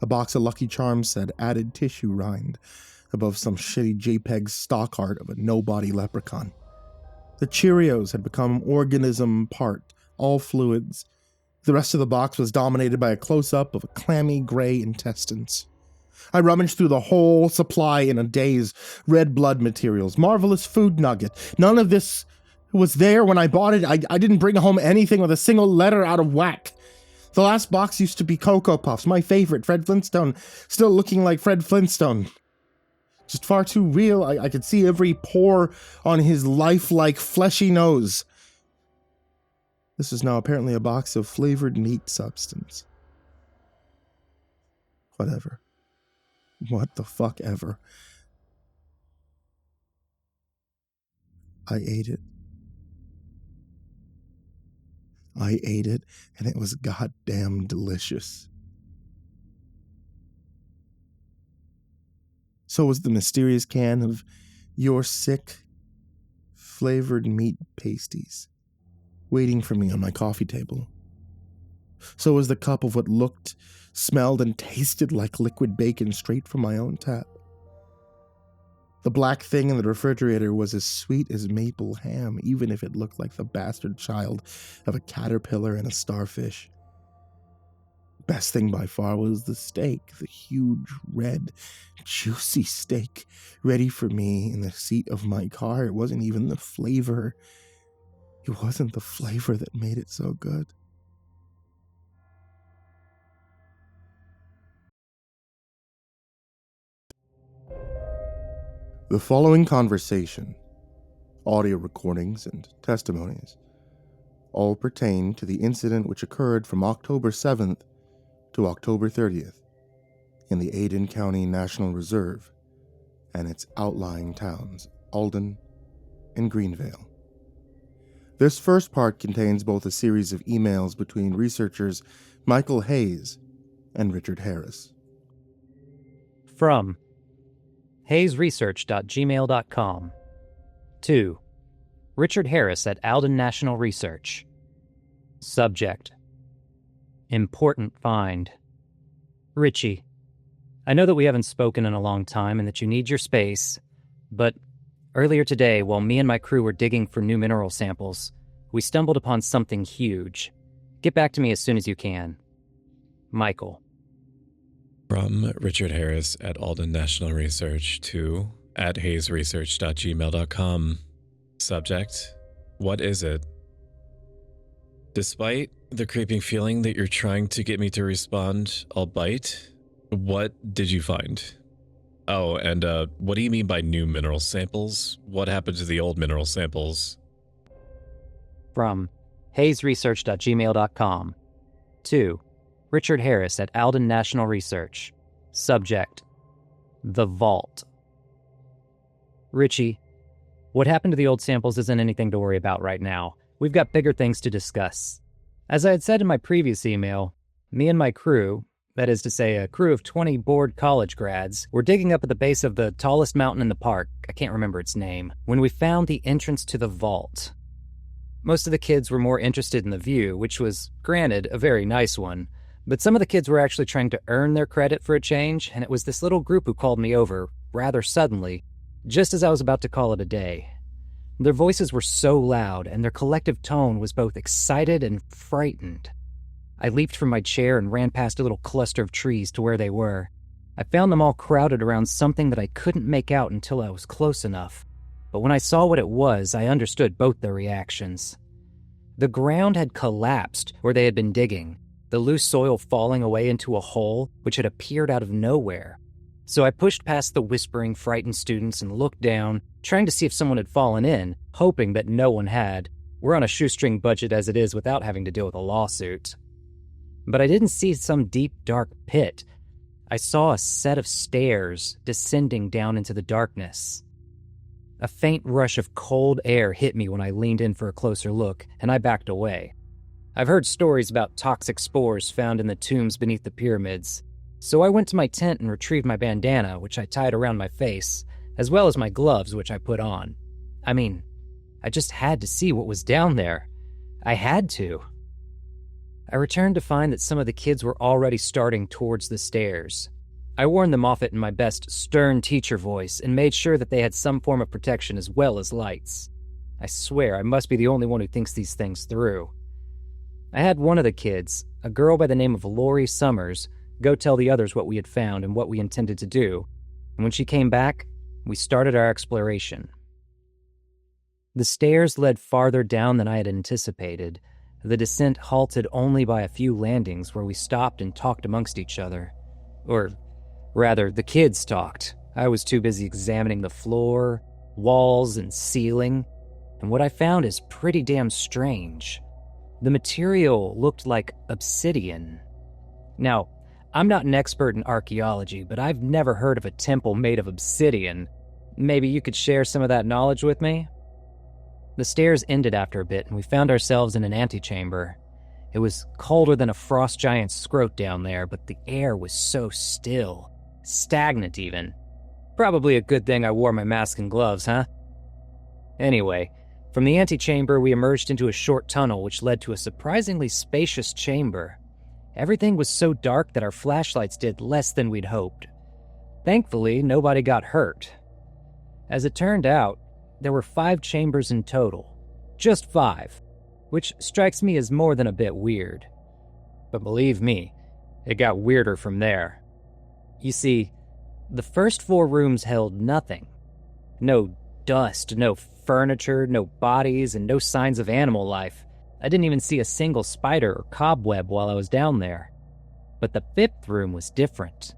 A box of Lucky Charms said added tissue rind above some shitty JPEG stock art of a nobody leprechaun. The Cheerios had become organism part, all fluids. The rest of the box was dominated by a close-up of clammy gray intestines. I rummaged through the whole supply in a daze. Red blood materials, marvelous food nugget. None of this was there when I bought it. I didn't bring home anything with a single letter out of whack. The last box used to be Cocoa Puffs, my favorite, Fred Flintstone, still looking like Fred Flintstone. Just far too real. I could see every pore on his lifelike fleshy nose. This is now apparently a box of flavored meat substance. Whatever. What the fuck ever. I ate it. I ate it, and it was goddamn delicious. So was the mysterious can of Your Sick flavored meat pasties, waiting for me on my coffee table. So was the cup of what looked, smelled, and tasted like liquid bacon straight from my own tap. The black thing in the refrigerator was as sweet as maple ham, even if it looked like the bastard child of a caterpillar and a starfish. Best thing by far was the steak, the huge, red, juicy steak, ready for me in the seat of my car. It wasn't even the flavor. It wasn't the flavor that made it so good. The following conversation, audio recordings, and testimonies all pertain to the incident which occurred from October 7th to October 30th in the Aden County National Reserve and its outlying towns, Alden and Greenvale. This first part contains both a series of emails between researchers Michael Hayes and Richard Harris. From HayesResearch.gmail.com to Richard Harris at Alden National Research. Subject: Important find. Richie, I know that we haven't spoken in a long time and that you need your space, but earlier today, while me and my crew were digging for new mineral samples, we stumbled upon something huge. Get back to me as soon as you can. Michael. From Richard Harris at Alden National Research to at HayesResearch.gmail.com. Subject: What is it? Despite the creeping feeling that you're trying to get me to respond, I'll bite. What did you find? Oh, and what do you mean by new mineral samples? What happened to the old mineral samples? From HayesResearch.gmail.com to Richard Harris at Alden National Research. Subject: The Vault. Richie, what happened to the old samples isn't anything to worry about right now. We've got bigger things to discuss. As I had said in my previous email, me and my crew, that is to say a crew of 20 bored college grads, were digging up at the base of the tallest mountain in the park, I can't remember its name, when we found the entrance to the vault. Most of the kids were more interested in the view, which was, granted, a very nice one, but some of the kids were actually trying to earn their credit for a change, and it was this little group who called me over, rather suddenly, just as I was about to call it a day. Their voices were so loud, and their collective tone was both excited and frightened. I leaped from my chair and ran past a little cluster of trees to where they were. I found them all crowded around something that I couldn't make out until I was close enough, but when I saw what it was, I understood both their reactions. The ground had collapsed where they had been digging, the loose soil falling away into a hole which had appeared out of nowhere. So I pushed past the whispering, frightened students and looked down, trying to see if someone had fallen in, hoping that no one had. We're on a shoestring budget as it is without having to deal with a lawsuit. But I didn't see some deep, dark pit. I saw a set of stairs descending down into the darkness. A faint rush of cold air hit me when I leaned in for a closer look, and I backed away. I've heard stories about toxic spores found in the tombs beneath the pyramids, so I went to my tent and retrieved my bandana, which I tied around my face, as well as my gloves, which I put on. I mean, I just had to see what was down there. I had to. I returned to find that some of the kids were already starting towards the stairs. I warned them off it in my best stern teacher voice and made sure that they had some form of protection as well as lights. I swear I must be the only one who thinks these things through. I had one of the kids, a girl by the name of Lori Summers, go tell the others what we had found and what we intended to do, and when she came back, we started our exploration. The stairs led farther down than I had anticipated. The descent halted only by a few landings where we stopped and talked amongst each other. Or, rather, the kids talked. I was too busy examining the floor, walls, and ceiling, and what I found is pretty damn strange. The material looked like obsidian. Now, I'm not an expert in archaeology, but I've never heard of a temple made of obsidian. Maybe you could share some of that knowledge with me? The stairs ended after a bit, and we found ourselves in an antechamber. It was colder than a frost giant's scrot down there, but the air was so still. Stagnant, even. Probably a good thing I wore my mask and gloves, huh? Anyway, from the antechamber, we emerged into a short tunnel which led to a surprisingly spacious chamber. Everything was so dark that our flashlights did less than we'd hoped. Thankfully, nobody got hurt. As it turned out, there were 5 chambers in total. Just 5, which strikes me as more than a bit weird. But believe me, it got weirder from there. You see, the first 4 rooms held nothing. No dust, no furniture, no bodies, and no signs of animal life. I didn't even see a single spider or cobweb while I was down there. But the 5th room was different.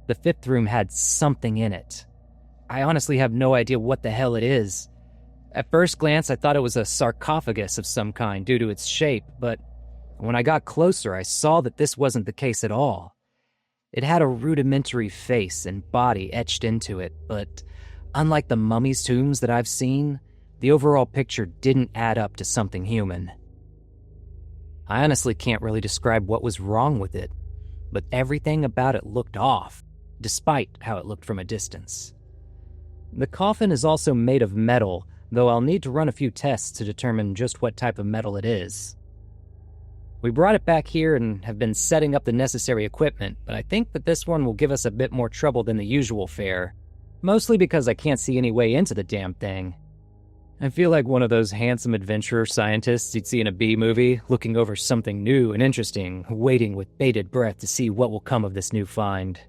The 5th room had something in it. I honestly have no idea what the hell it is. At first glance, I thought it was a sarcophagus of some kind due to its shape, but when I got closer, I saw that this wasn't the case at all. It had a rudimentary face and body etched into it, but unlike the mummies' tombs that I've seen, the overall picture didn't add up to something human. I honestly can't really describe what was wrong with it, but everything about it looked off, despite how it looked from a distance. The coffin is also made of metal, though I'll need to run a few tests to determine just what type of metal it is. We brought it back here and have been setting up the necessary equipment, but I think that this one will give us a bit more trouble than the usual fare, mostly because I can't see any way into the damn thing. I feel like one of those handsome adventurer scientists you'd see in a B-movie, looking over something new and interesting, waiting with bated breath to see what will come of this new find.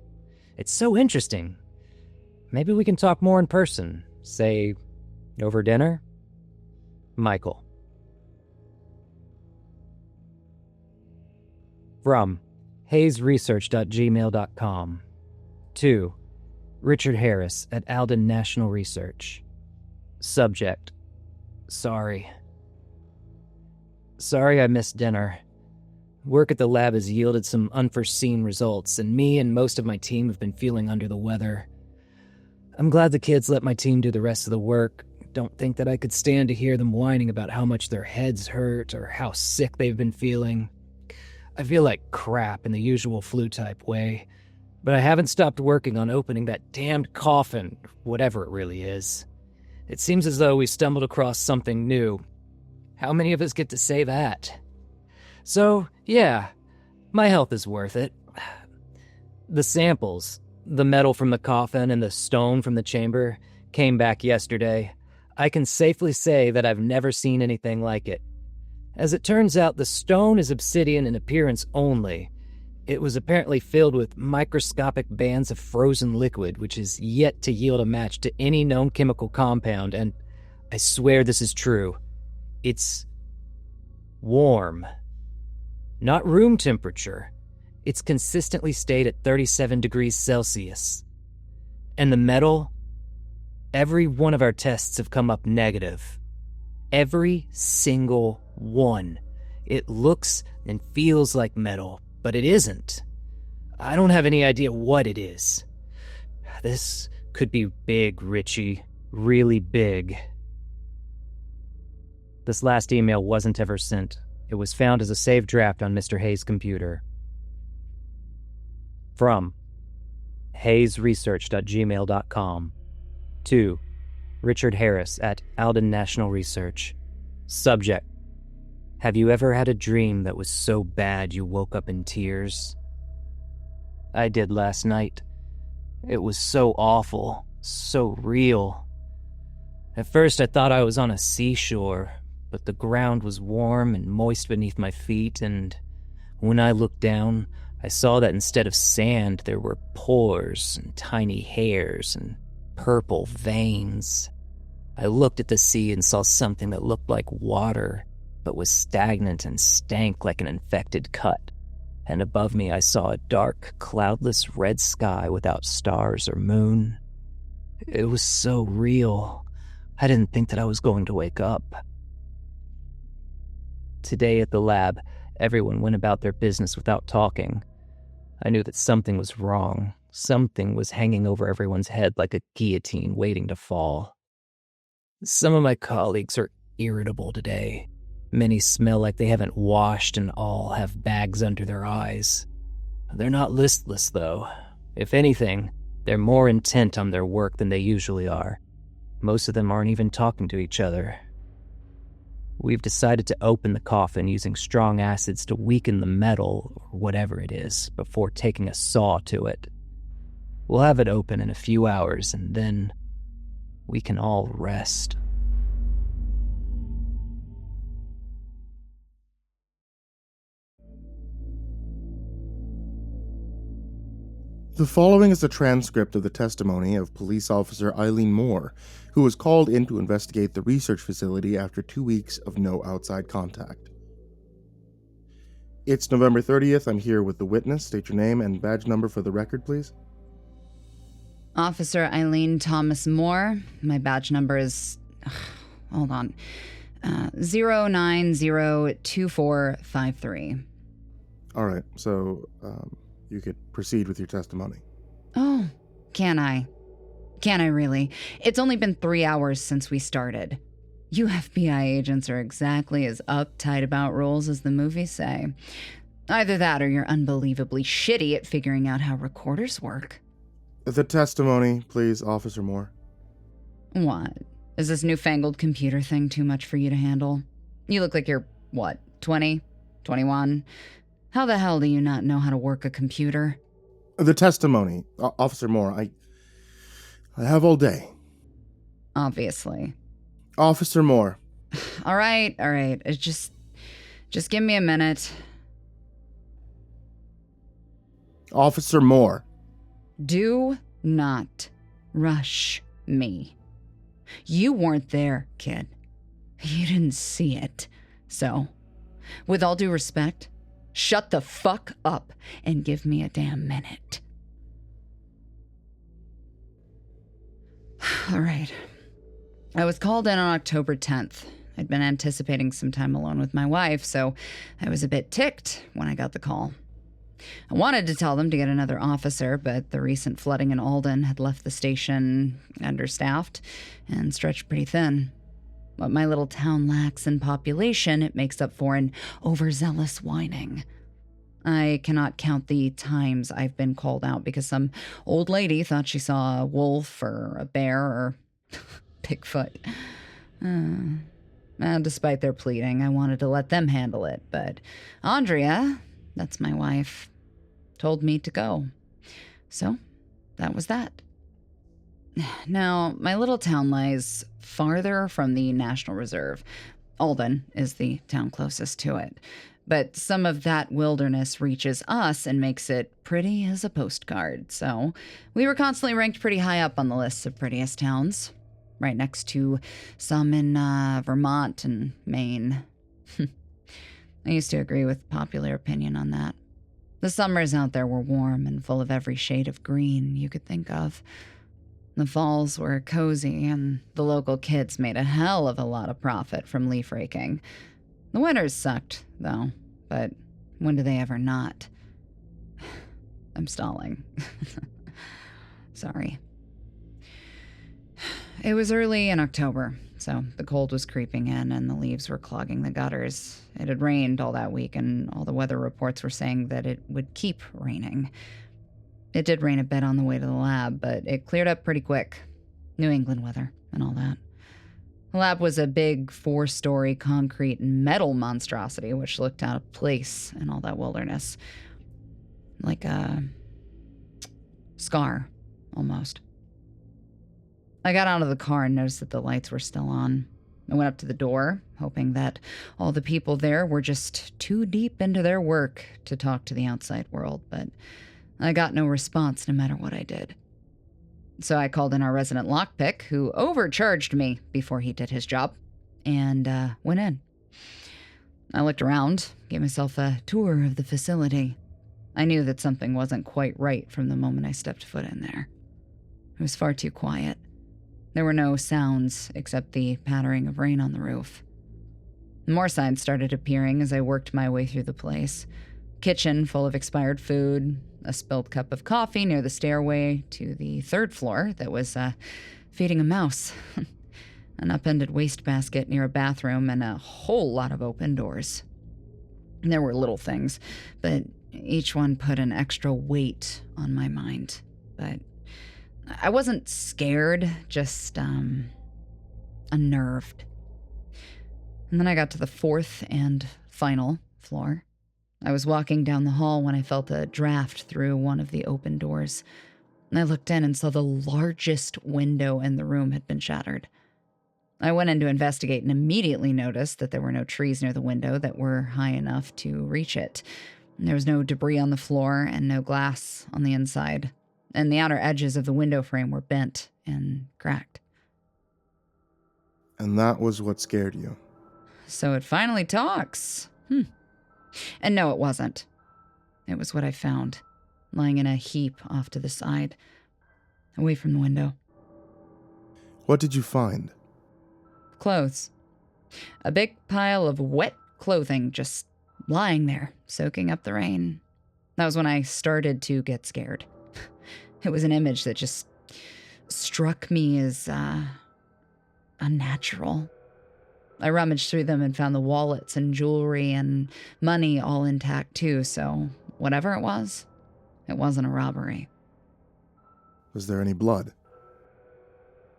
It's so interesting. Maybe we can talk more in person, say, over dinner? Michael. From HayesResearch.gmail.com to Richard Harris at Alden National Research. Subject: Sorry. Sorry I missed dinner. Work at the lab has yielded some unforeseen results, and me and most of my team have been feeling under the weather. I'm glad the kids let my team do the rest of the work. Don't think that I could stand to hear them whining about how much their heads hurt or how sick they've been feeling. I feel like crap in the usual flu-type way, but I haven't stopped working on opening that damned coffin, whatever it really is. It seems as though we stumbled across something new. How many of us get to say that? So, yeah, my health is worth it. The samples, the metal from the coffin and the stone from the chamber, came back yesterday. I can safely say that I've never seen anything like it. As it turns out, the stone is obsidian in appearance only. It was apparently filled with microscopic bands of frozen liquid, which is yet to yield a match to any known chemical compound, and I swear this is true. It's warm. Not room temperature. It's consistently stayed at 37 degrees Celsius. And the metal? Every one of our tests have come up negative. Every single one. It looks and feels like metal, but it isn't. I don't have any idea what it is. This could be big, Richie. Really big. This last email wasn't ever sent. It was found as a saved draft on Mr. Hayes' computer. From HayesResearch.gmail.com to Richard Harris at Alden National Research. Subject: Have you ever had a dream that was so bad you woke up in tears? I did last night. It was so awful, so real. At first I thought I was on a seashore, but the ground was warm and moist beneath my feet, and when I looked down, I saw that instead of sand, there were pores and tiny hairs and purple veins. I looked at the sea and saw something that looked like water, but was stagnant and stank like an infected cut. And above me I saw a dark, cloudless red sky without stars or moon. It was so real. I didn't think that I was going to wake up. Today at the lab, everyone went about their business without talking. I knew that something was wrong. Something was hanging over everyone's head like a guillotine waiting to fall. Some of my colleagues are irritable today. Many smell like they haven't washed and all have bags under their eyes. They're not listless, though. If anything, they're more intent on their work than they usually are. Most of them aren't even talking to each other. We've decided to open the coffin using strong acids to weaken the metal, or whatever it is, before taking a saw to it. We'll have it open in a few hours, and then we can all rest. The following is a transcript of the testimony of police officer Eileen Moore, who was called in to investigate the research facility after 2 weeks of no outside contact. It's November 30th. I'm here with the witness. State your name and badge number for the record, please. Officer Eileen Thomas Moore. My badge number is... hold on. 0902453. All right, so you could proceed with your testimony. Oh, can I? Can I really? It's only been 3 hours since we started. You FBI agents are exactly as uptight about rules as the movies say. Either that or you're unbelievably shitty at figuring out how recorders work. The testimony, please, Officer Moore. What? Is this newfangled computer thing too much for you to handle? You look like you're, 20? 21? How the hell do you not know how to work a computer? The testimony, Officer Moore, I have all day. Obviously. Officer Moore. All right. Just give me a minute. Officer Moore. Do not rush me. You weren't there, kid. You didn't see it. So, with all due respect, shut the fuck up and give me a damn minute. All right. I was called in on October 10th. I'd been anticipating some time alone with my wife, so I was a bit ticked when I got the call. I wanted to tell them to get another officer, but the recent flooding in Alden had left the station understaffed and stretched pretty thin. What my little town lacks in population, it makes up for in overzealous whining. I cannot count the times I've been called out because some old lady thought she saw a wolf or a bear or Bigfoot. Despite their pleading, I wanted to let them handle it, but Andrea, that's my wife, told me to go. So, that was that. Now, my little town lies farther from the National Reserve. Alden is the town closest to it. But some of that wilderness reaches us and makes it pretty as a postcard. So, we were constantly ranked pretty high up on the lists of prettiest towns. Right next to some in Vermont and Maine. I used to agree with popular opinion on that. The summers out there were warm and full of every shade of green you could think of. The falls were cozy, and the local kids made a hell of a lot of profit from leaf raking. The winters sucked, though, but when do they ever not? I'm stalling. Sorry. It was early in October, so the cold was creeping in and the leaves were clogging the gutters. It had rained all that week, and all the weather reports were saying that it would keep raining. It did rain a bit on the way to the lab, but it cleared up pretty quick. New England weather and all that. The lab was a big 4-story concrete and metal monstrosity which looked out of place in all that wilderness. Like a scar, almost. I got out of the car and noticed that the lights were still on. I went up to the door, hoping that all the people there were just too deep into their work to talk to the outside world, but I got no response no matter what I did. So I called in our resident lockpick, who overcharged me before he did his job, and went in. I looked around, gave myself a tour of the facility. I knew that something wasn't quite right from the moment I stepped foot in there. It was far too quiet. There were no sounds except the pattering of rain on the roof. More signs started appearing as I worked my way through the place. Kitchen full of expired food, a spilled cup of coffee near the stairway to the 3rd floor that was feeding a mouse, an upended wastebasket near a bathroom, and a whole lot of open doors. There were little things, but each one put an extra weight on my mind. But I wasn't scared, just unnerved. And then I got to the 4th and final floor. I was walking down the hall when I felt a draft through one of the open doors. I looked in and saw the largest window in the room had been shattered. I went in to investigate and immediately noticed that there were no trees near the window that were high enough to reach it. There was no debris on the floor and no glass on the inside, and the outer edges of the window frame were bent and cracked. And that was what scared you. So it finally talks. And no, it wasn't. It was what I found, lying in a heap off to the side, away from the window. What did you find? Clothes. A big pile of wet clothing just lying there, soaking up the rain. That was when I started to get scared. It was an image that just struck me as unnatural. I rummaged through them and found the wallets and jewelry and money all intact too, so whatever it wasn't a robbery. Was there any blood?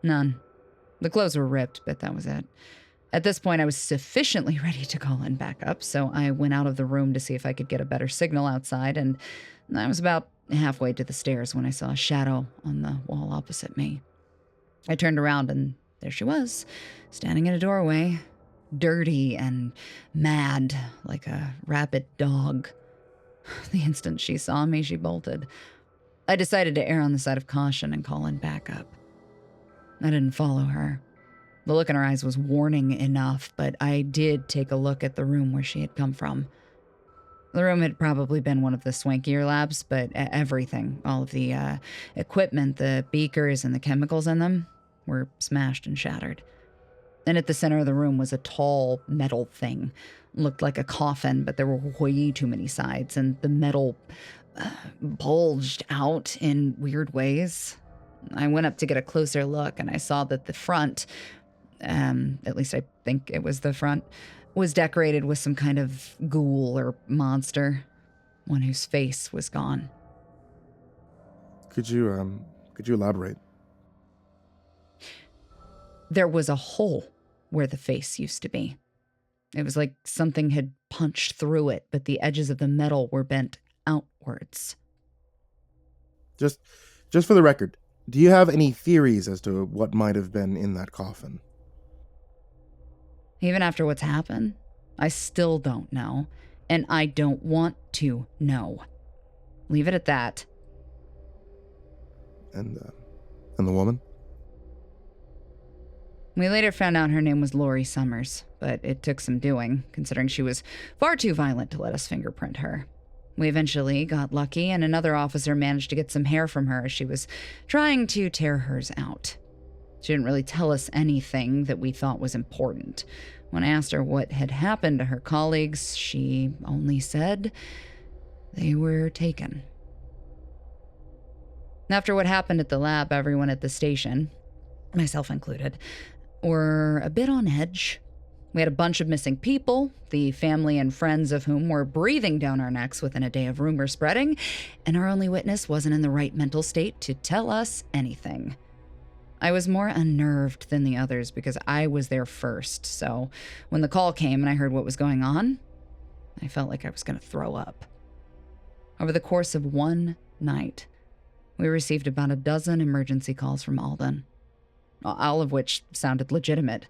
None. The clothes were ripped, but that was it. At this point, I was sufficiently ready to call in backup, so I went out of the room to see if I could get a better signal outside, and I was about halfway to the stairs when I saw a shadow on the wall opposite me. I turned around, and there she was, standing in a doorway, dirty and mad, like a rabid dog. The instant she saw me, she bolted. I decided to err on the side of caution and call in backup. I didn't follow her. The look in her eyes was warning enough, but I did take a look at the room where she had come from. The room had probably been one of the swankier labs, but everything, all of the equipment, the beakers and the chemicals in them, were smashed and shattered. And at the center of the room was a tall metal thing. Looked like a coffin, but there were way too many sides, and the metal bulged out in weird ways. I went up to get a closer look, and I saw that the front, at least I think it was the front, was decorated with some kind of ghoul or monster, one whose face was gone. Could you elaborate? There was a hole where the face used to be. It was like something had punched through it, but the edges of the metal were bent outwards. Just for the record, do you have any theories as to what might have been in that coffin? Even after what's happened, I still don't know, and I don't want to know. Leave it at that. And the woman? We later found out her name was Lori Summers, but it took some doing, considering she was far too violent to let us fingerprint her. We eventually got lucky, and another officer managed to get some hair from her as she was trying to tear hers out. She didn't really tell us anything that we thought was important. When I asked her what had happened to her colleagues, she only said they were taken. After what happened at the lab, everyone at the station, myself included, were a bit on edge. We had a bunch of missing people, the family and friends of whom were breathing down our necks within a day of rumor spreading, and our only witness wasn't in the right mental state to tell us anything. I was more unnerved than the others because I was there first, so when the call came and I heard what was going on, I felt like I was going to throw up. Over the course of one night, we received about a dozen emergency calls from Alden, all of which sounded legitimate.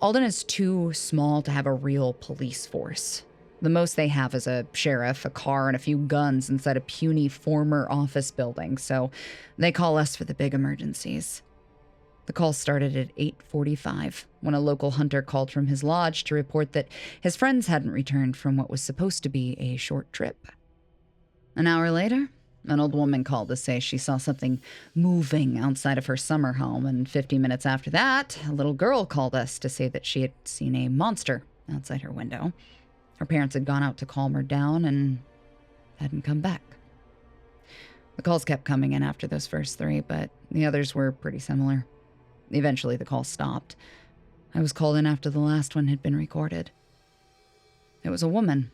Alden is too small to have a real police force. The most they have is a sheriff, a car, and a few guns inside a puny former office building, so they call us for the big emergencies. The call started at 8:45 when a local hunter called from his lodge to report that his friends hadn't returned from what was supposed to be a short trip. An hour later, an old woman called to say she saw something moving outside of her summer home, and 50 minutes after that, a little girl called us to say that she had seen a monster outside her window. Her parents had gone out to calm her down and hadn't come back. The calls kept coming in after those first three, but the others were pretty similar. Eventually, the call stopped. I was called in after the last one had been recorded. It was a woman.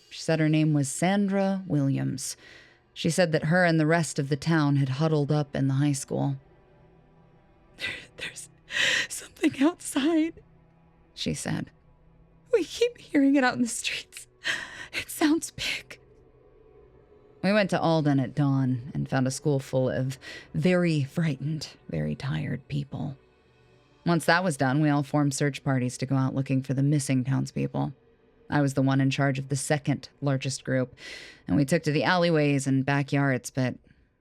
She said her name was Sandra Williams. She said that her and the rest of the town had huddled up in the high school. There's something outside, she said. We keep hearing it out in the streets. It sounds big. We went to Alden at dawn and found a school full of very frightened, very tired people. Once that was done, we all formed search parties to go out looking for the missing townspeople. I was the one in charge of the second largest group, and we took to the alleyways and backyards, but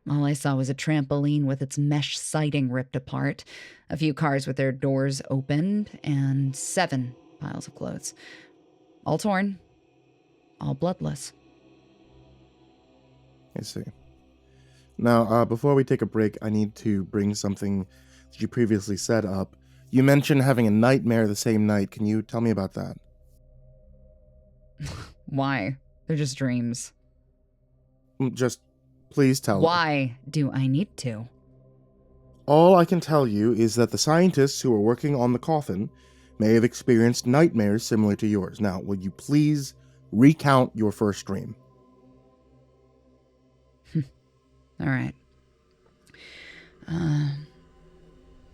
all I saw was a trampoline with its mesh siding ripped apart, a few cars with their doors opened, and 7 piles of clothes. All torn, all bloodless. I see. Now, before we take a break, I need to bring something that you previously set up. You mentioned having a nightmare the same night. Can you tell me about that? Why? They're just dreams. Just please tell me. Why do I need to? All I can tell you is that the scientists who are working on the coffin may have experienced nightmares similar to yours. Now, will you please recount your first dream? All right.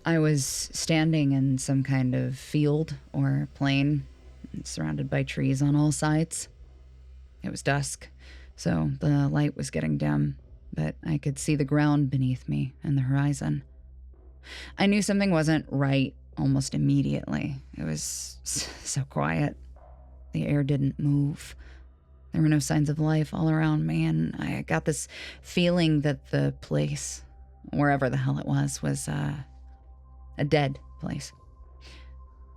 I was standing in some kind of field or plain, surrounded by trees on all sides. It was dusk, so the light was getting dim, but I could see the ground beneath me and the horizon. I knew something wasn't right almost immediately. It was so quiet. The air didn't move. There were no signs of life all around me, and I got this feeling that the place, wherever the hell it was a dead place.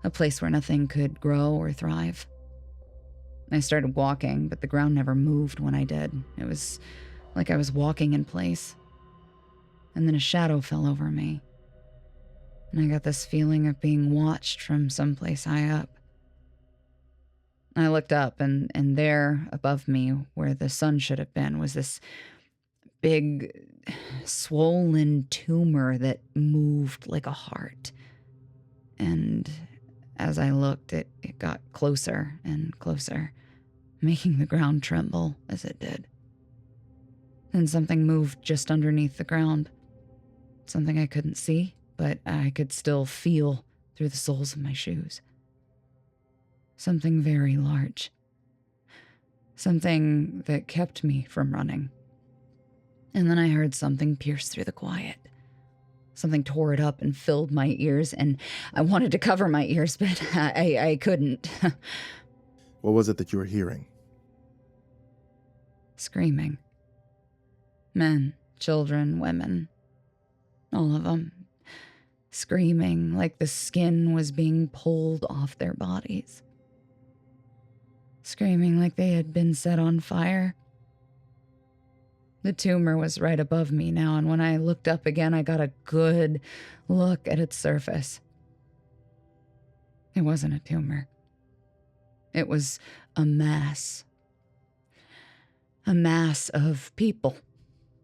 A place where nothing could grow or thrive. I started walking, but the ground never moved when I did. It was like I was walking in place. And then a shadow fell over me. And I got this feeling of being watched from someplace high up. I looked up, and there, above me, where the sun should have been, was this big, swollen tumor that moved like a heart. And as I looked, it got closer and closer, making the ground tremble as it did. Then something moved just underneath the ground. Something I couldn't see, but I could still feel through the soles of my shoes. Something very large. Something that kept me from running. And then I heard something pierce through the quiet. Something tore it up and filled my ears, and I wanted to cover my ears, but I couldn't. What was it that you were hearing? Screaming. Men, children, women. All of them. Screaming like the skin was being pulled off their bodies. Screaming like they had been set on fire. The tumor was right above me now, and when I looked up again, I got a good look at its surface. It wasn't a tumor. It was a mass. A mass of people.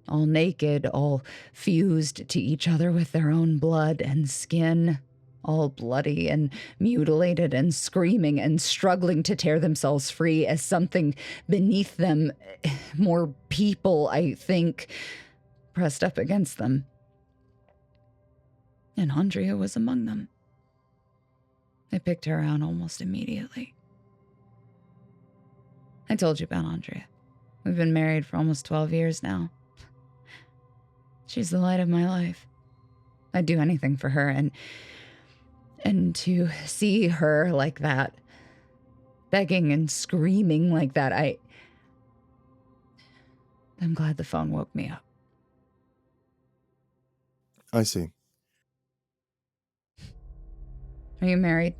All naked, all fused to each other with their own blood and skin. All bloody and mutilated and screaming and struggling to tear themselves free as something beneath them, more people, I think, pressed up against them. And Andrea was among them. I picked her out almost immediately. I told you about Andrea. We've been married for almost 12 years now. She's the light of my life. I'd do anything for her, and to see her like that, begging and screaming like that, I'm glad the phone woke me up. I see. Are you married?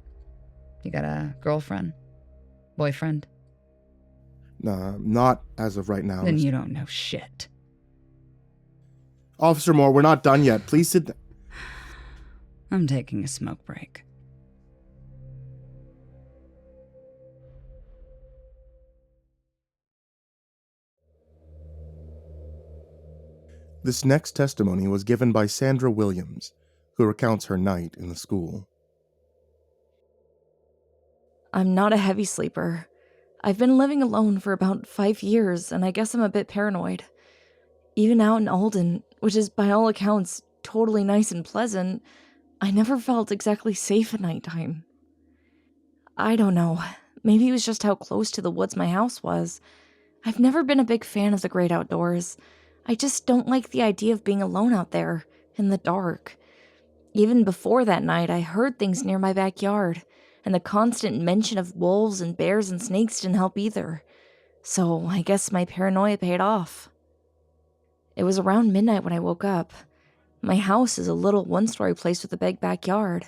You got a girlfriend? Boyfriend? Nah, not as of right now. Then you don't know shit. Officer Moore, we're not done yet. Please sit down. I'm taking a smoke break. This next testimony was given by Sandra Williams, who recounts her night in the school. I'm not a heavy sleeper. I've been living alone for about 5 years, and I guess I'm a bit paranoid. Even out in Alden, which is by all accounts totally nice and pleasant, I never felt exactly safe at nighttime. I don't know. Maybe it was just how close to the woods my house was. I've never been a big fan of the great outdoors. I just don't like the idea of being alone out there, in the dark. Even before that night, I heard things near my backyard, and the constant mention of wolves and bears and snakes didn't help either. So I guess my paranoia paid off. It was around midnight when I woke up. My house is a little one-story place with a big backyard.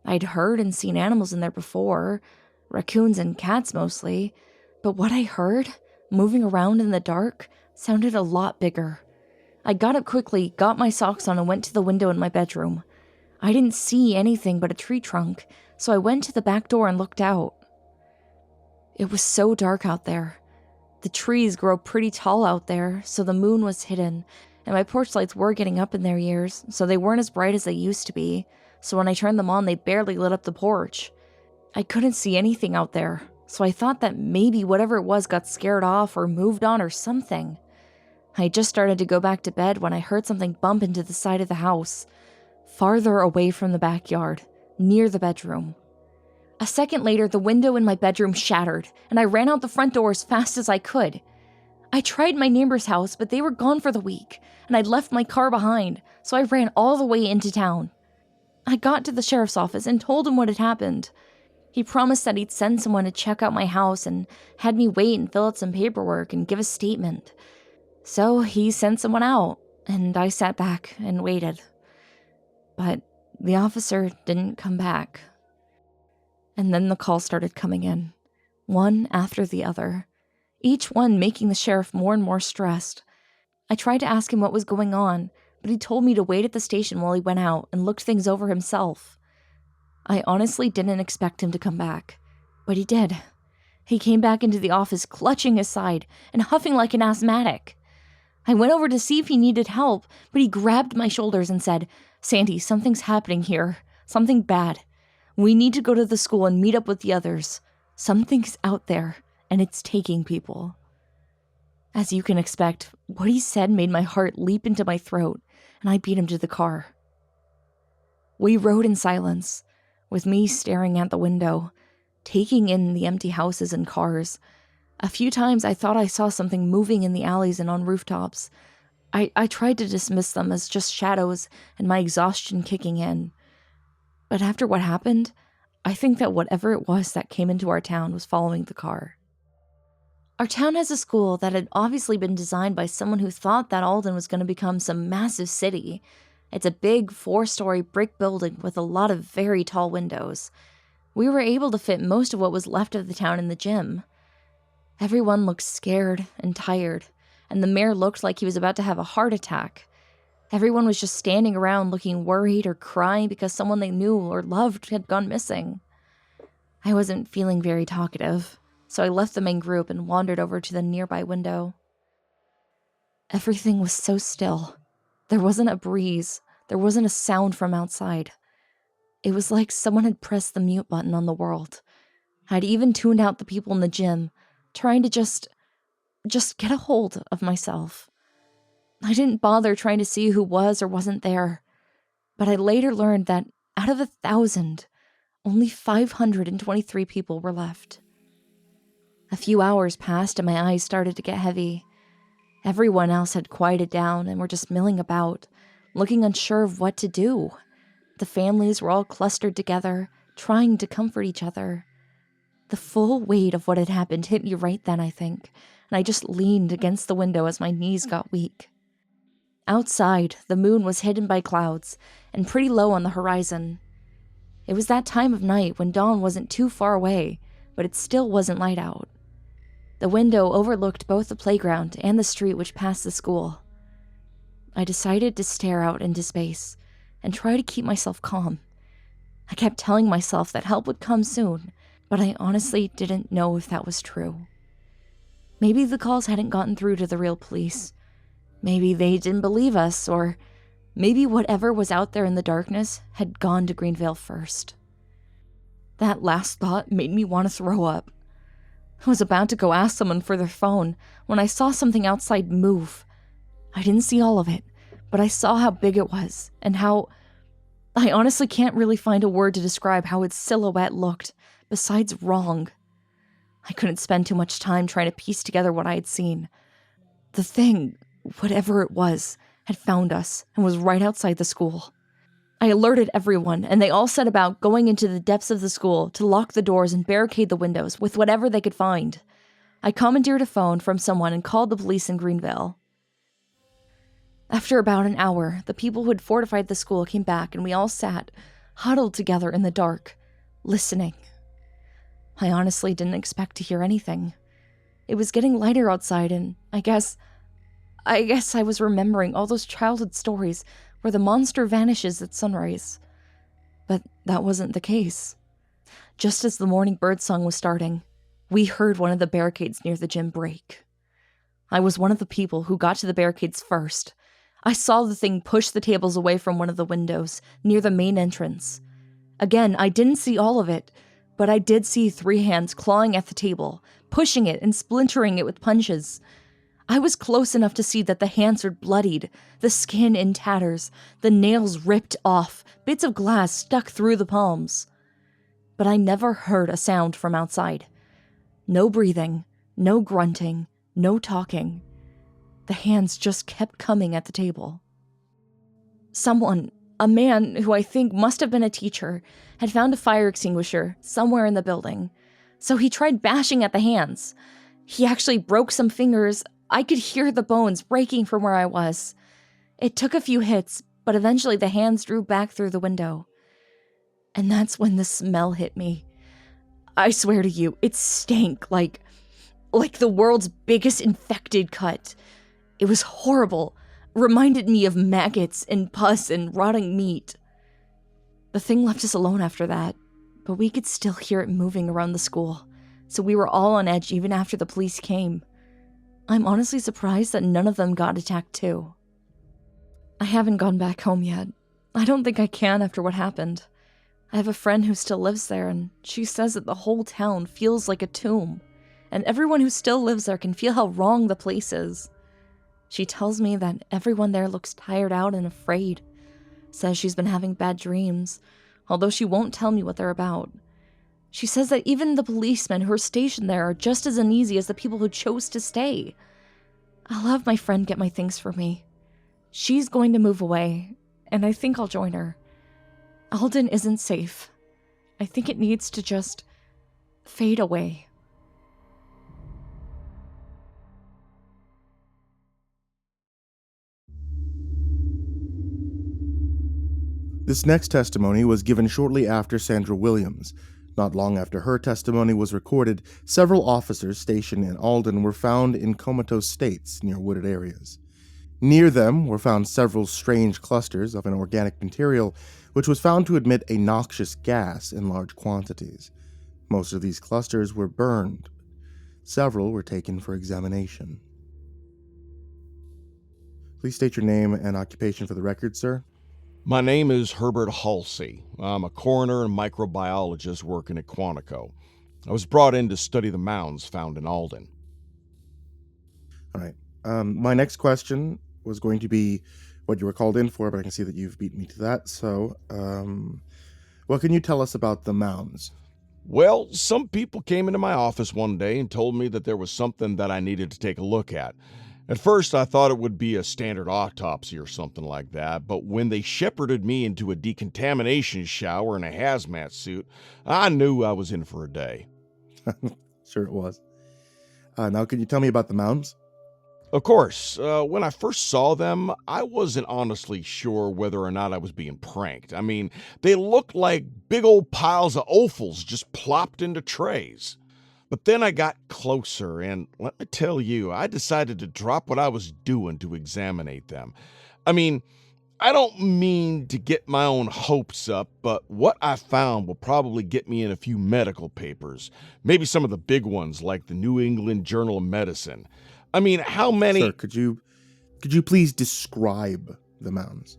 I'd heard and seen animals in there before, raccoons and cats mostly, but what I heard, moving around in the dark, sounded a lot bigger. I got up quickly, got my socks on, and went to the window in my bedroom. I didn't see anything but a tree trunk, so I went to the back door and looked out. It was so dark out there. The trees grow pretty tall out there, so the moon was hidden, and my porch lights were getting up in their years, so they weren't as bright as they used to be, so when I turned them on, they barely lit up the porch. I couldn't see anything out there, so I thought that maybe whatever it was got scared off or moved on or something. I just started to go back to bed when I heard something bump into the side of the house, farther away from the backyard, near the bedroom. A second later, the window in my bedroom shattered, and I ran out the front door as fast as I could. I tried my neighbor's house, but they were gone for the week, and I'd left my car behind, so I ran all the way into town. I got to the sheriff's office and told him what had happened. He promised that he'd send someone to check out my house and had me wait and fill out some paperwork and give a statement. So he sent someone out, and I sat back and waited. But the officer didn't come back. And then the calls started coming in, one after the other, each one making the sheriff more and more stressed. I tried to ask him what was going on, but he told me to wait at the station while he went out and looked things over himself. I honestly didn't expect him to come back, but he did. He came back into the office clutching his side and huffing like an asthmatic. I went over to see if he needed help, but he grabbed my shoulders and said, "Sandy, something's happening here. Something bad. We need to go to the school and meet up with the others. Something's out there, and it's taking people." As you can expect, what he said made my heart leap into my throat, and I beat him to the car. We rode in silence, with me staring out the window, taking in the empty houses and cars. A few times I thought I saw something moving in the alleys and on rooftops. I tried to dismiss them as just shadows and my exhaustion kicking in. But after what happened, I think that whatever it was that came into our town was following the car. Our town has a school that had obviously been designed by someone who thought that Alden was going to become some massive city. It's a big 4-story brick building with a lot of very tall windows. We were able to fit most of what was left of the town in the gym. Everyone looked scared and tired, and the mayor looked like he was about to have a heart attack. Everyone was just standing around looking worried or crying because someone they knew or loved had gone missing. I wasn't feeling very talkative, so I left the main group and wandered over to the nearby window. Everything was so still. There wasn't a breeze. There wasn't a sound from outside. It was like someone had pressed the mute button on the world. I'd even tuned out the people in the gym, trying to just get a hold of myself. I didn't bother trying to see who was or wasn't there. But I later learned that out of 1,000, only 523 people were left. A few hours passed and my eyes started to get heavy. Everyone else had quieted down and were just milling about, looking unsure of what to do. The families were all clustered together, trying to comfort each other. The full weight of what had happened hit me right then, I think, and I just leaned against the window as my knees got weak. Outside, the moon was hidden by clouds and pretty low on the horizon. It was that time of night when dawn wasn't too far away, but it still wasn't light out. The window overlooked both the playground and the street which passed the school. I decided to stare out into space and try to keep myself calm. I kept telling myself that help would come soon, but I honestly didn't know if that was true. Maybe the calls hadn't gotten through to the real police. Maybe they didn't believe us, or maybe whatever was out there in the darkness had gone to Greenvale first. That last thought made me want to throw up. I was about to go ask someone for their phone when I saw something outside move. I didn't see all of it, but I saw how big it was, and how... I honestly can't really find a word to describe how its silhouette looked, besides wrong. I couldn't spend too much time trying to piece together what I had seen. The thing, whatever it was, had found us and was right outside the school. I alerted everyone, and they all set about going into the depths of the school to lock the doors and barricade the windows with whatever they could find. I commandeered a phone from someone and called the police in Greenvale. After about an hour, the people who had fortified the school came back, and we all sat, huddled together in the dark, listening. I honestly didn't expect to hear anything. It was getting lighter outside, and I guess I was remembering all those childhood stories where the monster vanishes at sunrise. But that wasn't the case. Just as the morning birdsong was starting, we heard one of the barricades near the gym break. I was one of the people who got to the barricades first. I saw the thing push the tables away from one of the windows near the main entrance. Again, I didn't see all of it, but I did see 3 hands clawing at the table, pushing it and splintering it with punches. I was close enough to see that the hands were bloodied, the skin in tatters, the nails ripped off, bits of glass stuck through the palms. But I never heard a sound from outside. No breathing, no grunting, no talking. The hands just kept coming at the table. Someone, a man who I think must have been a teacher, had found a fire extinguisher somewhere in the building, so he tried bashing at the hands. He actually broke some fingers. I could hear the bones breaking from where I was. It took a few hits, but eventually the hands drew back through the window. And that's when the smell hit me. I swear to you, it stank like the world's biggest infected cut. It was horrible. Reminded me of maggots and pus and rotting meat. The thing left us alone after that, but we could still hear it moving around the school, so we were all on edge even after the police came. I'm honestly surprised that none of them got attacked too. I haven't gone back home yet. I don't think I can after what happened. I have a friend who still lives there, and she says that the whole town feels like a tomb, and everyone who still lives there can feel how wrong the place is. She tells me that everyone there looks tired out and afraid, says she's been having bad dreams, although she won't tell me what they're about. She says that even the policemen who are stationed there are just as uneasy as the people who chose to stay. I'll have my friend get my things for me. She's going to move away, and I think I'll join her. Alden isn't safe. I think it needs to just fade away. This next testimony was given shortly after Sandra Williams. Not long after her testimony was recorded, several officers stationed in Alden were found in comatose states near wooded areas. Near them were found several strange clusters of an organic material which was found to emit a noxious gas in large quantities. Most of these clusters were burned. Several were taken for examination. Please state your name and occupation for the record, sir. My name is Herbert Halsey. I'm a coroner and microbiologist working at Quantico. I was brought in to study the mounds found in Alden. All right. My next question was going to be what you were called in for, but I can see that you've beaten me to that. So, what can you tell us about the mounds? Well, some people came into my office one day and told me that there was something that I needed to take a look at. At first, I thought it would be a standard autopsy or something like that, but when they shepherded me into a decontamination shower in a hazmat suit, I knew I was in for a day. Sure it was. Now, can you tell me about the mounds? Of course, when I first saw them, I wasn't honestly sure whether or not I was being pranked. I mean, they looked like big old piles of offals just plopped into trays. But then I got closer, and let me tell you, I decided to drop what I was doing to examine them. I mean, I don't mean to get my own hopes up, but what I found will probably get me in a few medical papers. Maybe some of the big ones, like the New England Journal of Medicine. I mean, how many... Sir, could you please describe the mounds?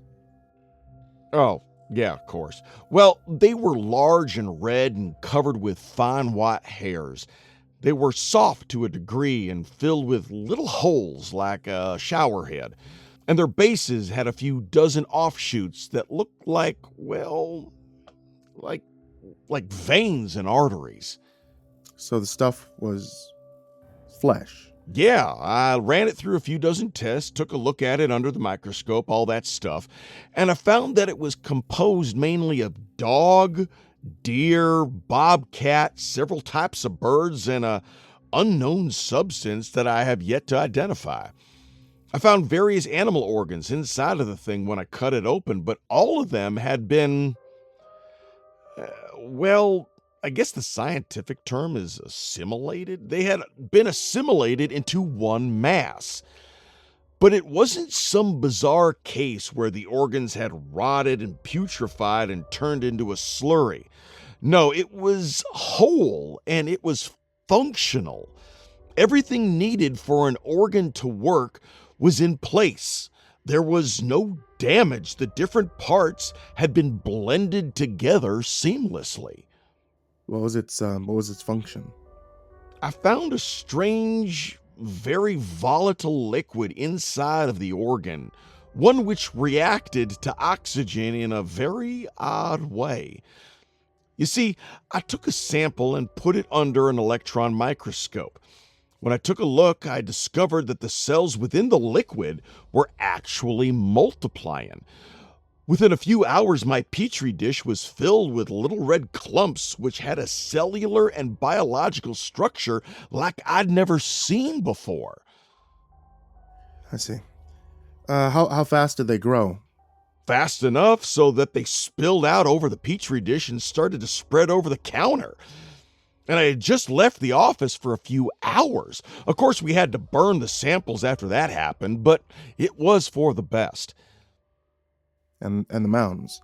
Oh, yeah, of course. Well, they were large and red and covered with fine white hairs. They were soft to a degree and filled with little holes like a shower head. And their bases had a few dozen offshoots that looked like, well, like veins and arteries. So the stuff was flesh. Yeah, I ran it through a few dozen tests, took a look at it under the microscope, all that stuff, and I found that it was composed mainly of dog, deer, bobcat, several types of birds, and a unknown substance that I have yet to identify. I found various animal organs inside of the thing when I cut it open, but all of them had been, well, I guess the scientific term is assimilated. They had been assimilated into one mass. But it wasn't some bizarre case where the organs had rotted and putrefied and turned into a slurry. No, it was whole and it was functional. Everything needed for an organ to work was in place. There was no damage. The different parts had been blended together seamlessly. What was its function? I found a strange, very volatile liquid inside of the organ, one which reacted to oxygen in a very odd way. You see, I took a sample and put it under an electron microscope. When I took a look, I discovered that the cells within the liquid were actually multiplying. Within a few hours, my petri dish was filled with little red clumps which had a cellular and biological structure like I'd never seen before. I see. How fast did they grow? Fast enough so that they spilled out over the petri dish and started to spread over the counter. And I had just left the office for a few hours. Of course, we had to burn the samples after that happened, but it was for the best. And the mounds?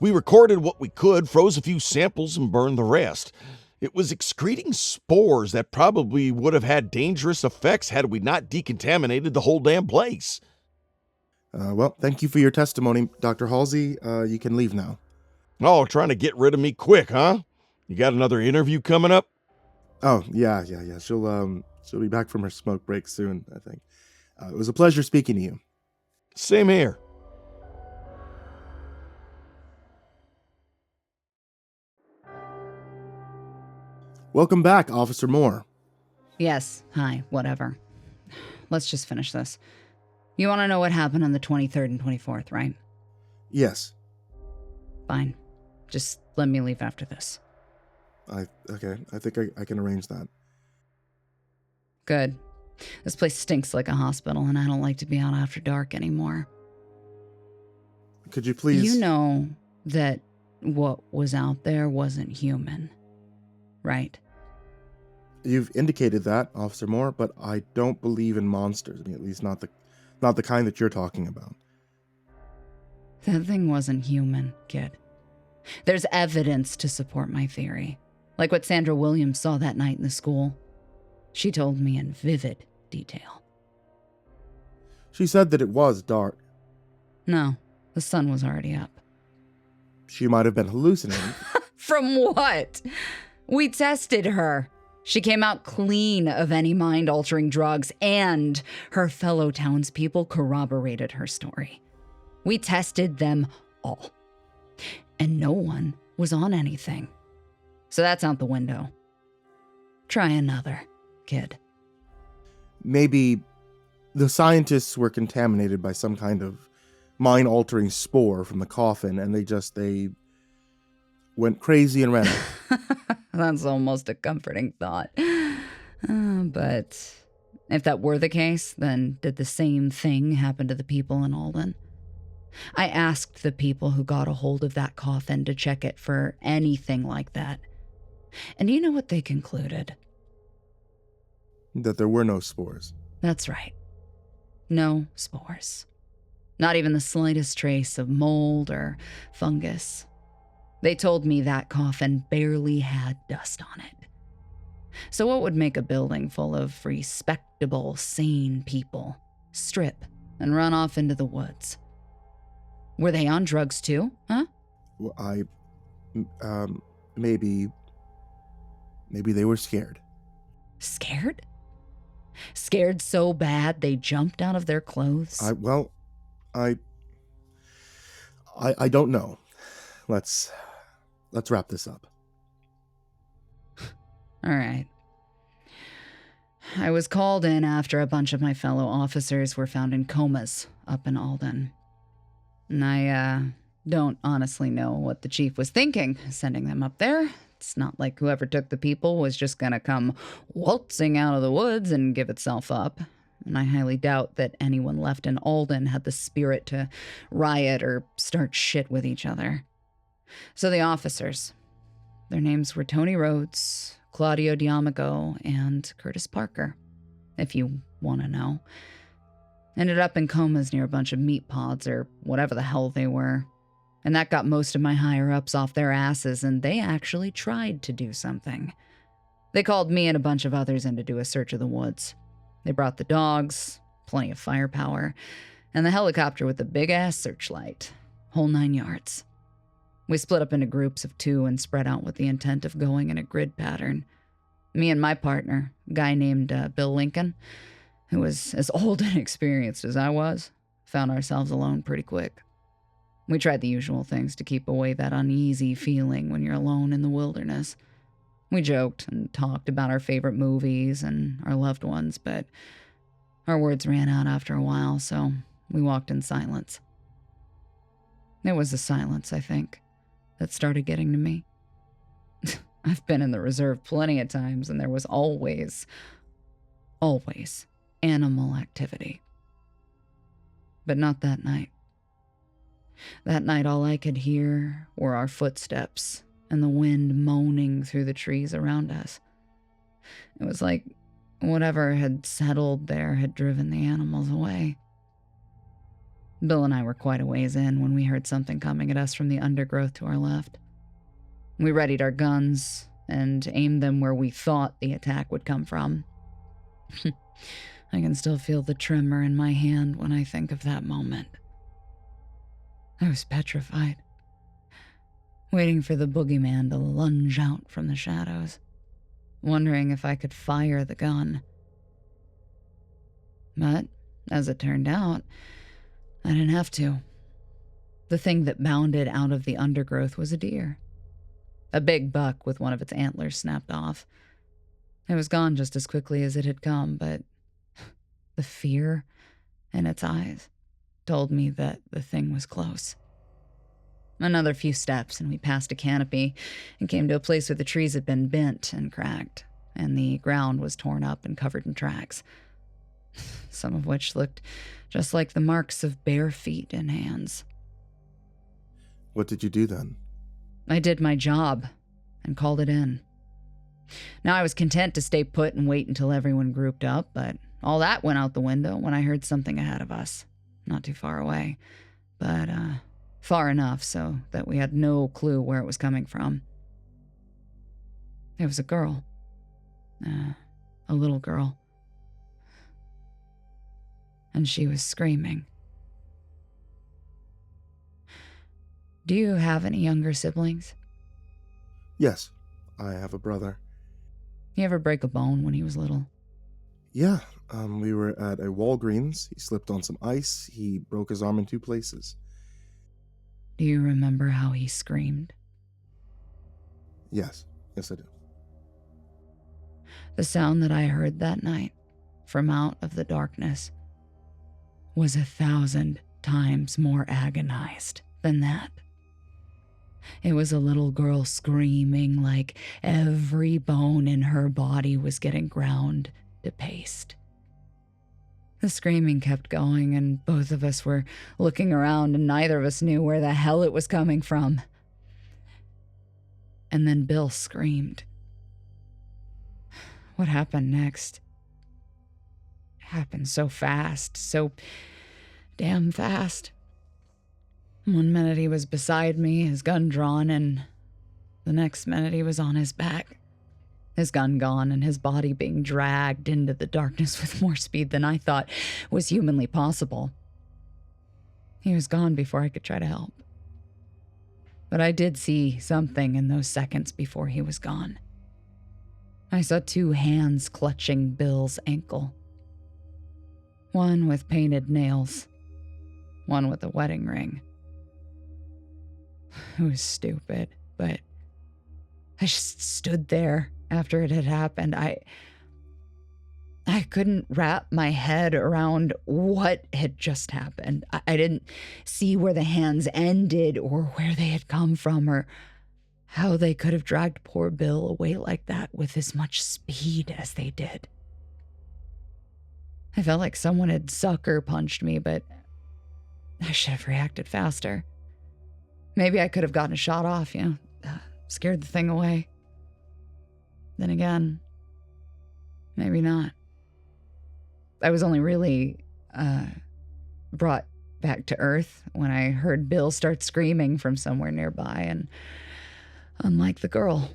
We recorded what we could, froze a few samples, and burned the rest. It was excreting spores that probably would have had dangerous effects had we not decontaminated the whole damn place. Well, thank you for your testimony, Dr. Halsey. You can leave now. Oh, trying to get rid of me quick, huh? You got another interview coming up? Oh, yeah. She'll be back from her smoke break soon, I think. It was a pleasure speaking to you. Same here. Welcome back, Officer Moore. Yes, hi, whatever. Let's just finish this. You want to know what happened on the 23rd and 24th, right? Yes. Fine. Just let me leave after this. Okay. I think I can arrange that. Good. This place stinks like a hospital, and I don't like to be out after dark anymore. Could you please... You know that what was out there wasn't human, right? You've indicated that, Officer Moore, but I don't believe in monsters. I mean, at least not the kind that you're talking about. That thing wasn't human, kid. There's evidence to support my theory. Like what Sandra Williams saw that night in the school. She told me in vivid detail. She said that it was dark. No, the sun was already up. She might have been hallucinating. From what? We tested her. She came out clean of any mind-altering drugs, and her fellow townspeople corroborated her story. We tested them all. And no one was on anything. So that's out the window. Try another, kid. Maybe the scientists were contaminated by some kind of mind-altering spore from the coffin, and they went crazy and ran out. That's almost a comforting thought. But if that were the case, then did the same thing happen to the people in Alden? I asked the people who got a hold of that coffin to check it for anything like that. And do you know what they concluded? That there were no spores. That's right. No spores. Not even the slightest trace of mold or fungus. They told me that coffin barely had dust on it. So what would make a building full of respectable, sane people strip and run off into the woods? Were they on drugs too, huh? Well, maybe they were scared. Scared? Scared so bad they jumped out of their clothes? I don't know. Let's wrap this up. All right. I was called in after a bunch of my fellow officers were found in comas up in Alden. And I don't honestly know what the chief was thinking sending them up there. It's not like whoever took the people was just gonna come waltzing out of the woods and give itself up. And I highly doubt that anyone left in Alden had the spirit to riot or start shit with each other. So the officers, their names were Tony Rhodes, Claudio Diamago, and Curtis Parker, if you want to know, ended up in comas near a bunch of meat pods or whatever the hell they were. And that got most of my higher-ups off their asses, and they actually tried to do something. They called me and a bunch of others in to do a search of the woods. They brought the dogs, plenty of firepower, and the helicopter with the big-ass searchlight, whole 9 yards. We split up into groups of 2 and spread out with the intent of going in a grid pattern. Me and my partner, a guy named Bill Lincoln, who was as old and experienced as I was, found ourselves alone pretty quick. We tried the usual things to keep away that uneasy feeling when you're alone in the wilderness. We joked and talked about our favorite movies and our loved ones, but our words ran out after a while, so we walked in silence. It was the silence, I think, that started getting to me. I've been in the reserve plenty of times, and there was always animal activity. But not that night. That night, all I could hear were our footsteps and the wind moaning through the trees around us. It was like whatever had settled there had driven the animals away. Bill and I were quite a ways in when we heard something coming at us from the undergrowth to our left. We readied our guns and aimed them where we thought the attack would come from. I can still feel the tremor in my hand when I think of that moment. I was petrified, waiting for the boogeyman to lunge out from the shadows, wondering if I could fire the gun. But, as it turned out, I didn't have to. The thing that bounded out of the undergrowth was a deer. A big buck with one of its antlers snapped off. It was gone just as quickly as it had come, but the fear in its eyes told me that the thing was close. Another few steps and we passed a canopy and came to a place where the trees had been bent and cracked, and the ground was torn up and covered in tracks, some of which looked just like the marks of bare feet and hands. What did you do then? I did my job and called it in. Now I was content to stay put and wait until everyone grouped up, but all that went out the window when I heard something ahead of us. Not too far away, but far enough so that we had no clue where it was coming from. It was a girl. A little girl. And she was screaming. Do you have any younger siblings? Yes, I have a brother. You ever break a bone when he was little? Yeah, we were at a Walgreens. He slipped on some ice. He broke his arm in 2 places. Do you remember how he screamed? Yes. Yes, I do. The sound that I heard that night from out of the darkness was 1,000 times more agonized than that. It was a little girl screaming like every bone in her body was getting ground to paste. The screaming kept going, and both of us were looking around, and neither of us knew where the hell it was coming from. And then Bill screamed. What happened next? It happened so fast, so damn fast. One minute he was beside me, his gun drawn, and the next minute he was on his back. His gun gone and his body being dragged into the darkness with more speed than I thought was humanly possible. He was gone before I could try to help. But I did see something in those seconds before he was gone. I saw 2 hands clutching Bill's ankle. One with painted nails, one with a wedding ring. It was stupid, but I just stood there after it had happened. I couldn't wrap my head around what had just happened. I didn't see where the hands ended or where they had come from or how they could have dragged poor Bill away like that with as much speed as they did. I felt like someone had sucker punched me, but I should have reacted faster. Maybe I could have gotten a shot off, scared the thing away. Then again, maybe not. I was only really brought back to Earth when I heard Bill start screaming from somewhere nearby, and unlike the girl,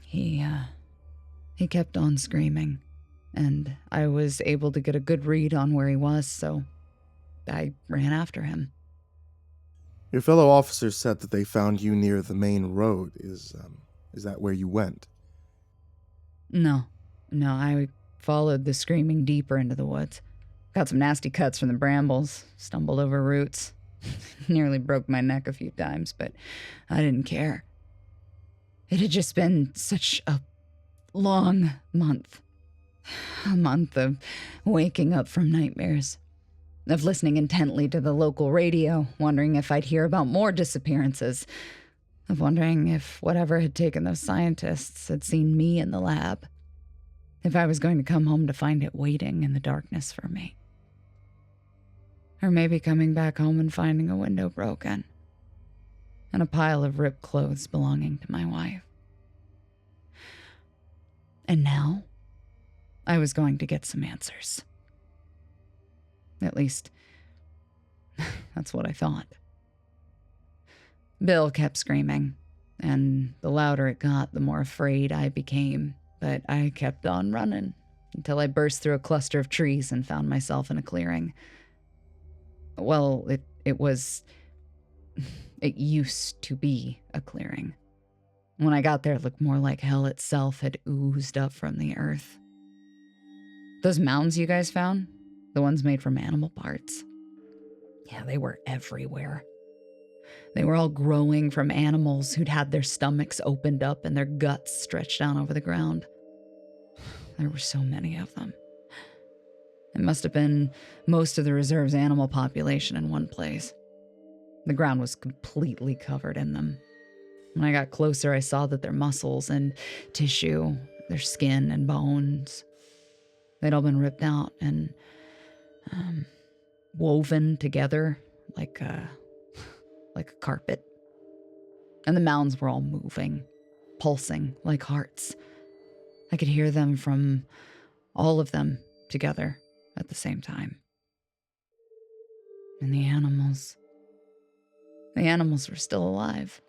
he kept on screaming, and I was able to get a good read on where he was, so I ran after him. Your fellow officers said that they found you near the main road. Is that where you went? No, I followed the screaming deeper into the woods. Got some nasty cuts from the brambles, stumbled over roots, nearly broke my neck a few times, but I didn't care. It had just been such a long month. A month of waking up from nightmares, of listening intently to the local radio, wondering if I'd hear about more disappearances, of wondering if whatever had taken those scientists had seen me in the lab, if I was going to come home to find it waiting in the darkness for me. Or maybe coming back home and finding a window broken, and a pile of ripped clothes belonging to my wife. And now, I was going to get some answers. At least, that's what I thought. Bill kept screaming, and the louder it got, the more afraid I became, but I kept on running until I burst through a cluster of trees and found myself in a clearing. Well, it used to be a clearing. When I got there, it looked more like hell itself had oozed up from the earth. Those mounds you guys found? The ones made from animal parts? Yeah, they were everywhere. They were all growing from animals who'd had their stomachs opened up and their guts stretched down over the ground. There were so many of them. It must have been most of the reserve's animal population in one place. The ground was completely covered in them. When I got closer, I saw that their muscles and tissue, their skin and bones, they'd all been ripped out and woven together like a carpet. And the mounds were all moving, pulsing like hearts. I could hear them from all of them together at the same time. And the animals were still alive.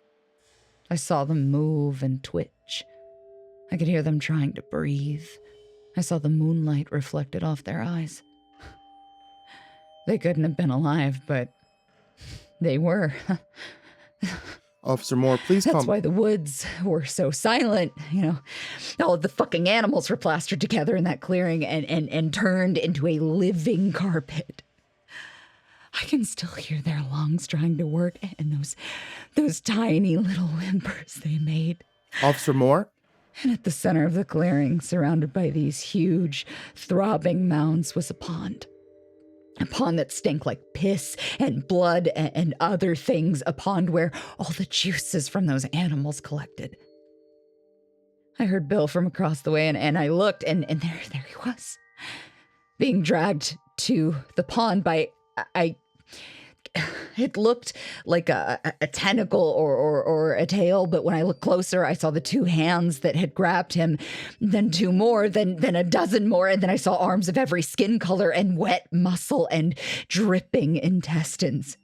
I saw them move and twitch. I could hear them trying to breathe. I saw the moonlight reflected off their eyes. They couldn't have been alive, but they were. Officer Moore, please That's why the woods were so silent. All of the fucking animals were plastered together in that clearing and turned into a living carpet. I I can still hear their lungs trying to work and those tiny little whimpers they made. Officer Moore? And at the center of the clearing, surrounded by these huge, throbbing mounds, was a pond. A pond that stank like piss and blood and other things, a pond where all the juices from those animals collected. I heard Bill from across the way, and I looked, and there he was, being dragged to the pond by, it looked like a tentacle or a tail, but when I looked closer, I saw the two hands that had grabbed him, then two more, then a dozen more, and then I saw arms of every skin color and wet muscle and dripping intestines.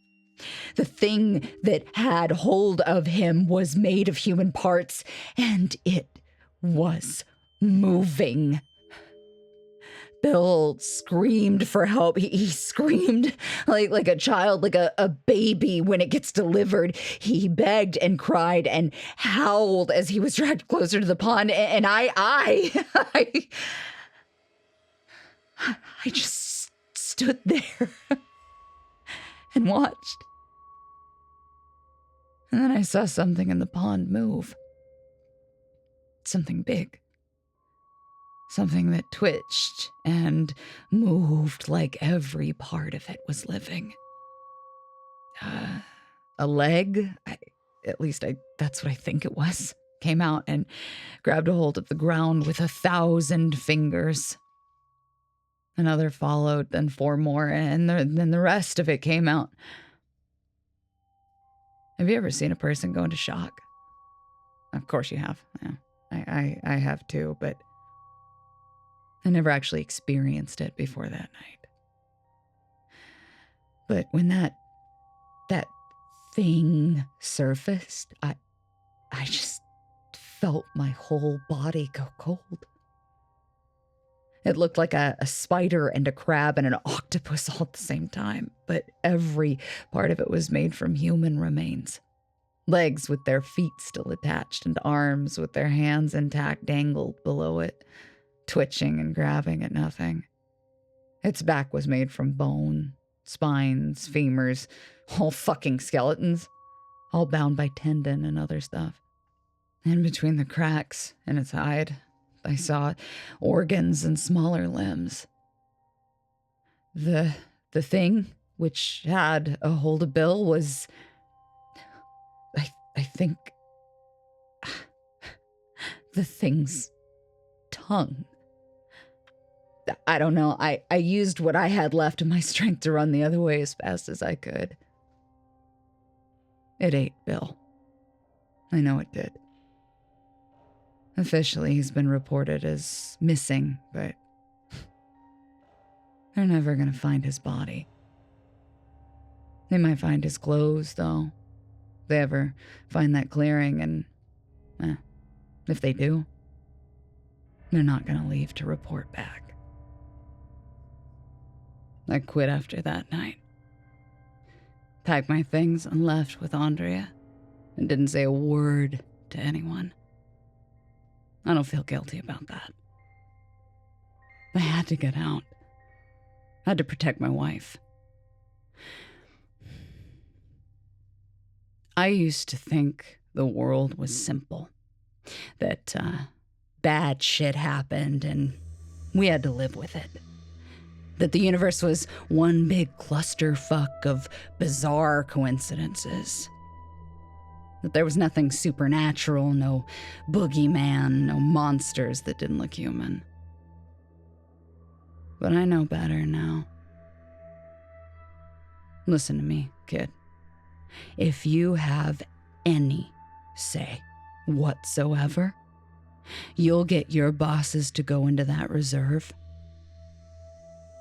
The thing that had hold of him was made of human parts, and it was moving. Bill screamed for help. He screamed like a child, like a baby when it gets delivered. He begged and cried and howled as he was dragged closer to the pond. And I just stood there and watched. And then I saw something in the pond move. Something big. Something that twitched and moved like every part of it was living. A leg, that's what I think it was, came out and grabbed a hold of the ground with 1,000 fingers. Another followed, then 4 more, and then the rest of it came out. Have you ever seen a person go into shock? Of course you have. Yeah. I have too, but I never actually experienced it before that night. But when that thing surfaced, I just felt my whole body go cold. It looked like a spider and a crab and an octopus all at the same time, but every part of it was made from human remains. Legs with their feet still attached and arms with their hands intact dangled below it, twitching and grabbing at nothing. Its back was made from bone, spines, femurs, whole fucking skeletons, all bound by tendon and other stuff. And between the cracks in its hide, I saw organs and smaller limbs. The thing which had a hold of Bill was, I think, the thing's tongue. I don't know. I used what I had left of my strength to run the other way as fast as I could. It ate Bill. I know it did. Officially, he's been reported as missing, but they're never going to find his body. They might find his clothes, though. If they ever find that clearing, and if they do, they're not going to leave to report back. I quit after that night. Packed my things and left with Andrea, and didn't say a word to anyone. I don't feel guilty about that. I had to get out. I had to protect my wife. I used to think the world was simple, that bad shit happened and we had to live with it. That the universe was one big clusterfuck of bizarre coincidences. That there was nothing supernatural, no boogeyman, no monsters that didn't look human. But I know better now. Listen to me, kid. If you have any say whatsoever, you'll get your bosses to go into that reserve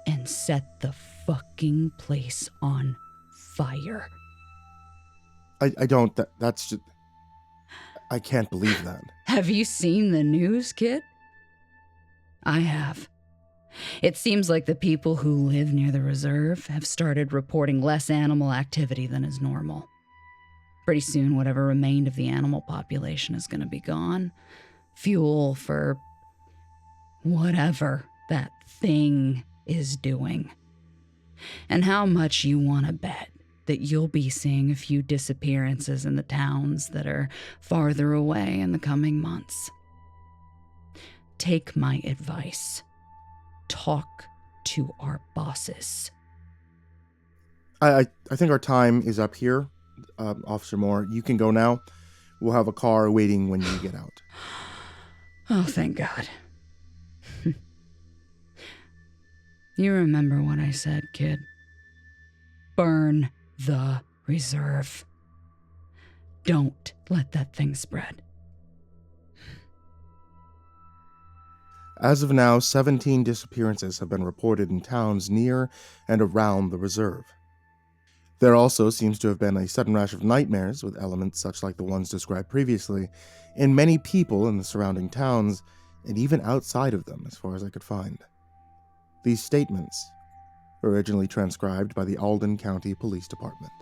and set the fucking place on fire. I don't, that's just, I can't believe that. Have you seen the news, kid? I have. It seems like the people who live near the reserve have started reporting less animal activity than is normal. Pretty soon, whatever remained of the animal population is going to be gone. Fuel for whatever that thing is doing. And how much you want to bet that you'll be seeing a few disappearances in the towns that are farther away in the coming months. Take my advice. Talk to our bosses. I think our time is up here. Officer Moore, you can go now. We'll have a car waiting when you get out. Oh, thank God. You remember what I said, kid. Burn the reserve. Don't let that thing spread. As of now, 17 disappearances have been reported in towns near and around the reserve. There also seems to have been a sudden rash of nightmares with elements such like the ones described previously in many people in the surrounding towns and even outside of them, as far as I could find. These statements were originally transcribed by the Alden County Police Department.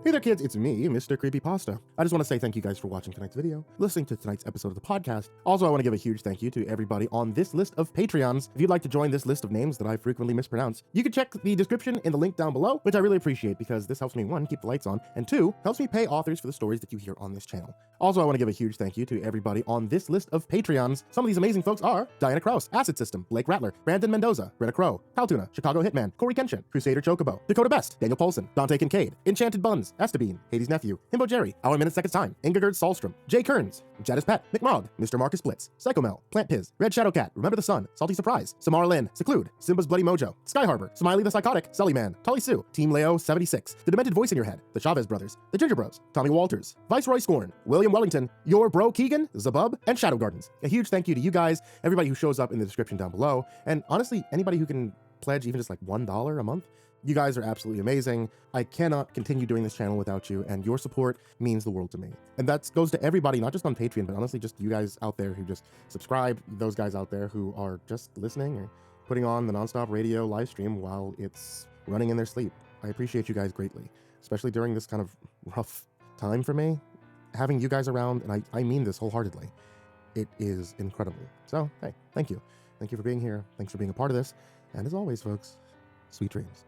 Hey there kids, it's me, MrCreepyPasta. I just want to say thank you guys for watching tonight's video, listening to tonight's episode of the podcast. Also, I want to give a huge thank you to everybody on this list of Patreons. If you'd like to join this list of names that I frequently mispronounce, you can check the description in the link down below, which I really appreciate because this helps me, 1, keep the lights on, and 2, helps me pay authors for the stories that you hear on this channel. Also, I want to give a huge thank you to everybody on this list of Patreons. Some of these amazing folks are Diana Kraus, AcidSystem, Blake Rattler, Brandon Mendoza, Brenna Caltuna, ChicagoHitman, CoryxKenshin, CrusaderChocobo, Dakota Best, Daniel Poulsen, Dante Kinkade, Enchanted Buns, Estebean, Hades nephew, himbojerry, Our Minute Seconds Time, Ingegerd Solstrom, Jay Kearns, Jadis Pet, McMog, Mr. Marcus Blitz, Psychomel, Plant Piz, Red Shadow Cat, Remember the Sun, Salty Surprise, Samara Lynn, Seclude, Simba's Bloody Mojo, Sky Harbor, Smiley the Psychotic, Sully Man, Tully Sue, Team Leo 76, The Demented Voice in Your Head, The Chavez Brothers, The Ginger Bros, Tommy Walters, Viceroy Scorn, William Wellington, Your Bro Keegan, Zabub, and Shadow Gardens. A huge thank you to you guys, everybody who shows up in the description down below, and honestly, anybody who can pledge even just like $1 a month. You guys are absolutely amazing. I cannot continue doing this channel without you, and your support means the world to me. And that goes to everybody, not just on Patreon, but honestly just you guys out there who just subscribe, those guys out there who are just listening or putting on the nonstop radio live stream while it's running in their sleep. I appreciate you guys greatly, especially during this kind of rough time for me. Having you guys around, and I mean this wholeheartedly, it is incredible. So, hey, thank you. Thank you for being here. Thanks for being a part of this. And as always, folks, sweet dreams.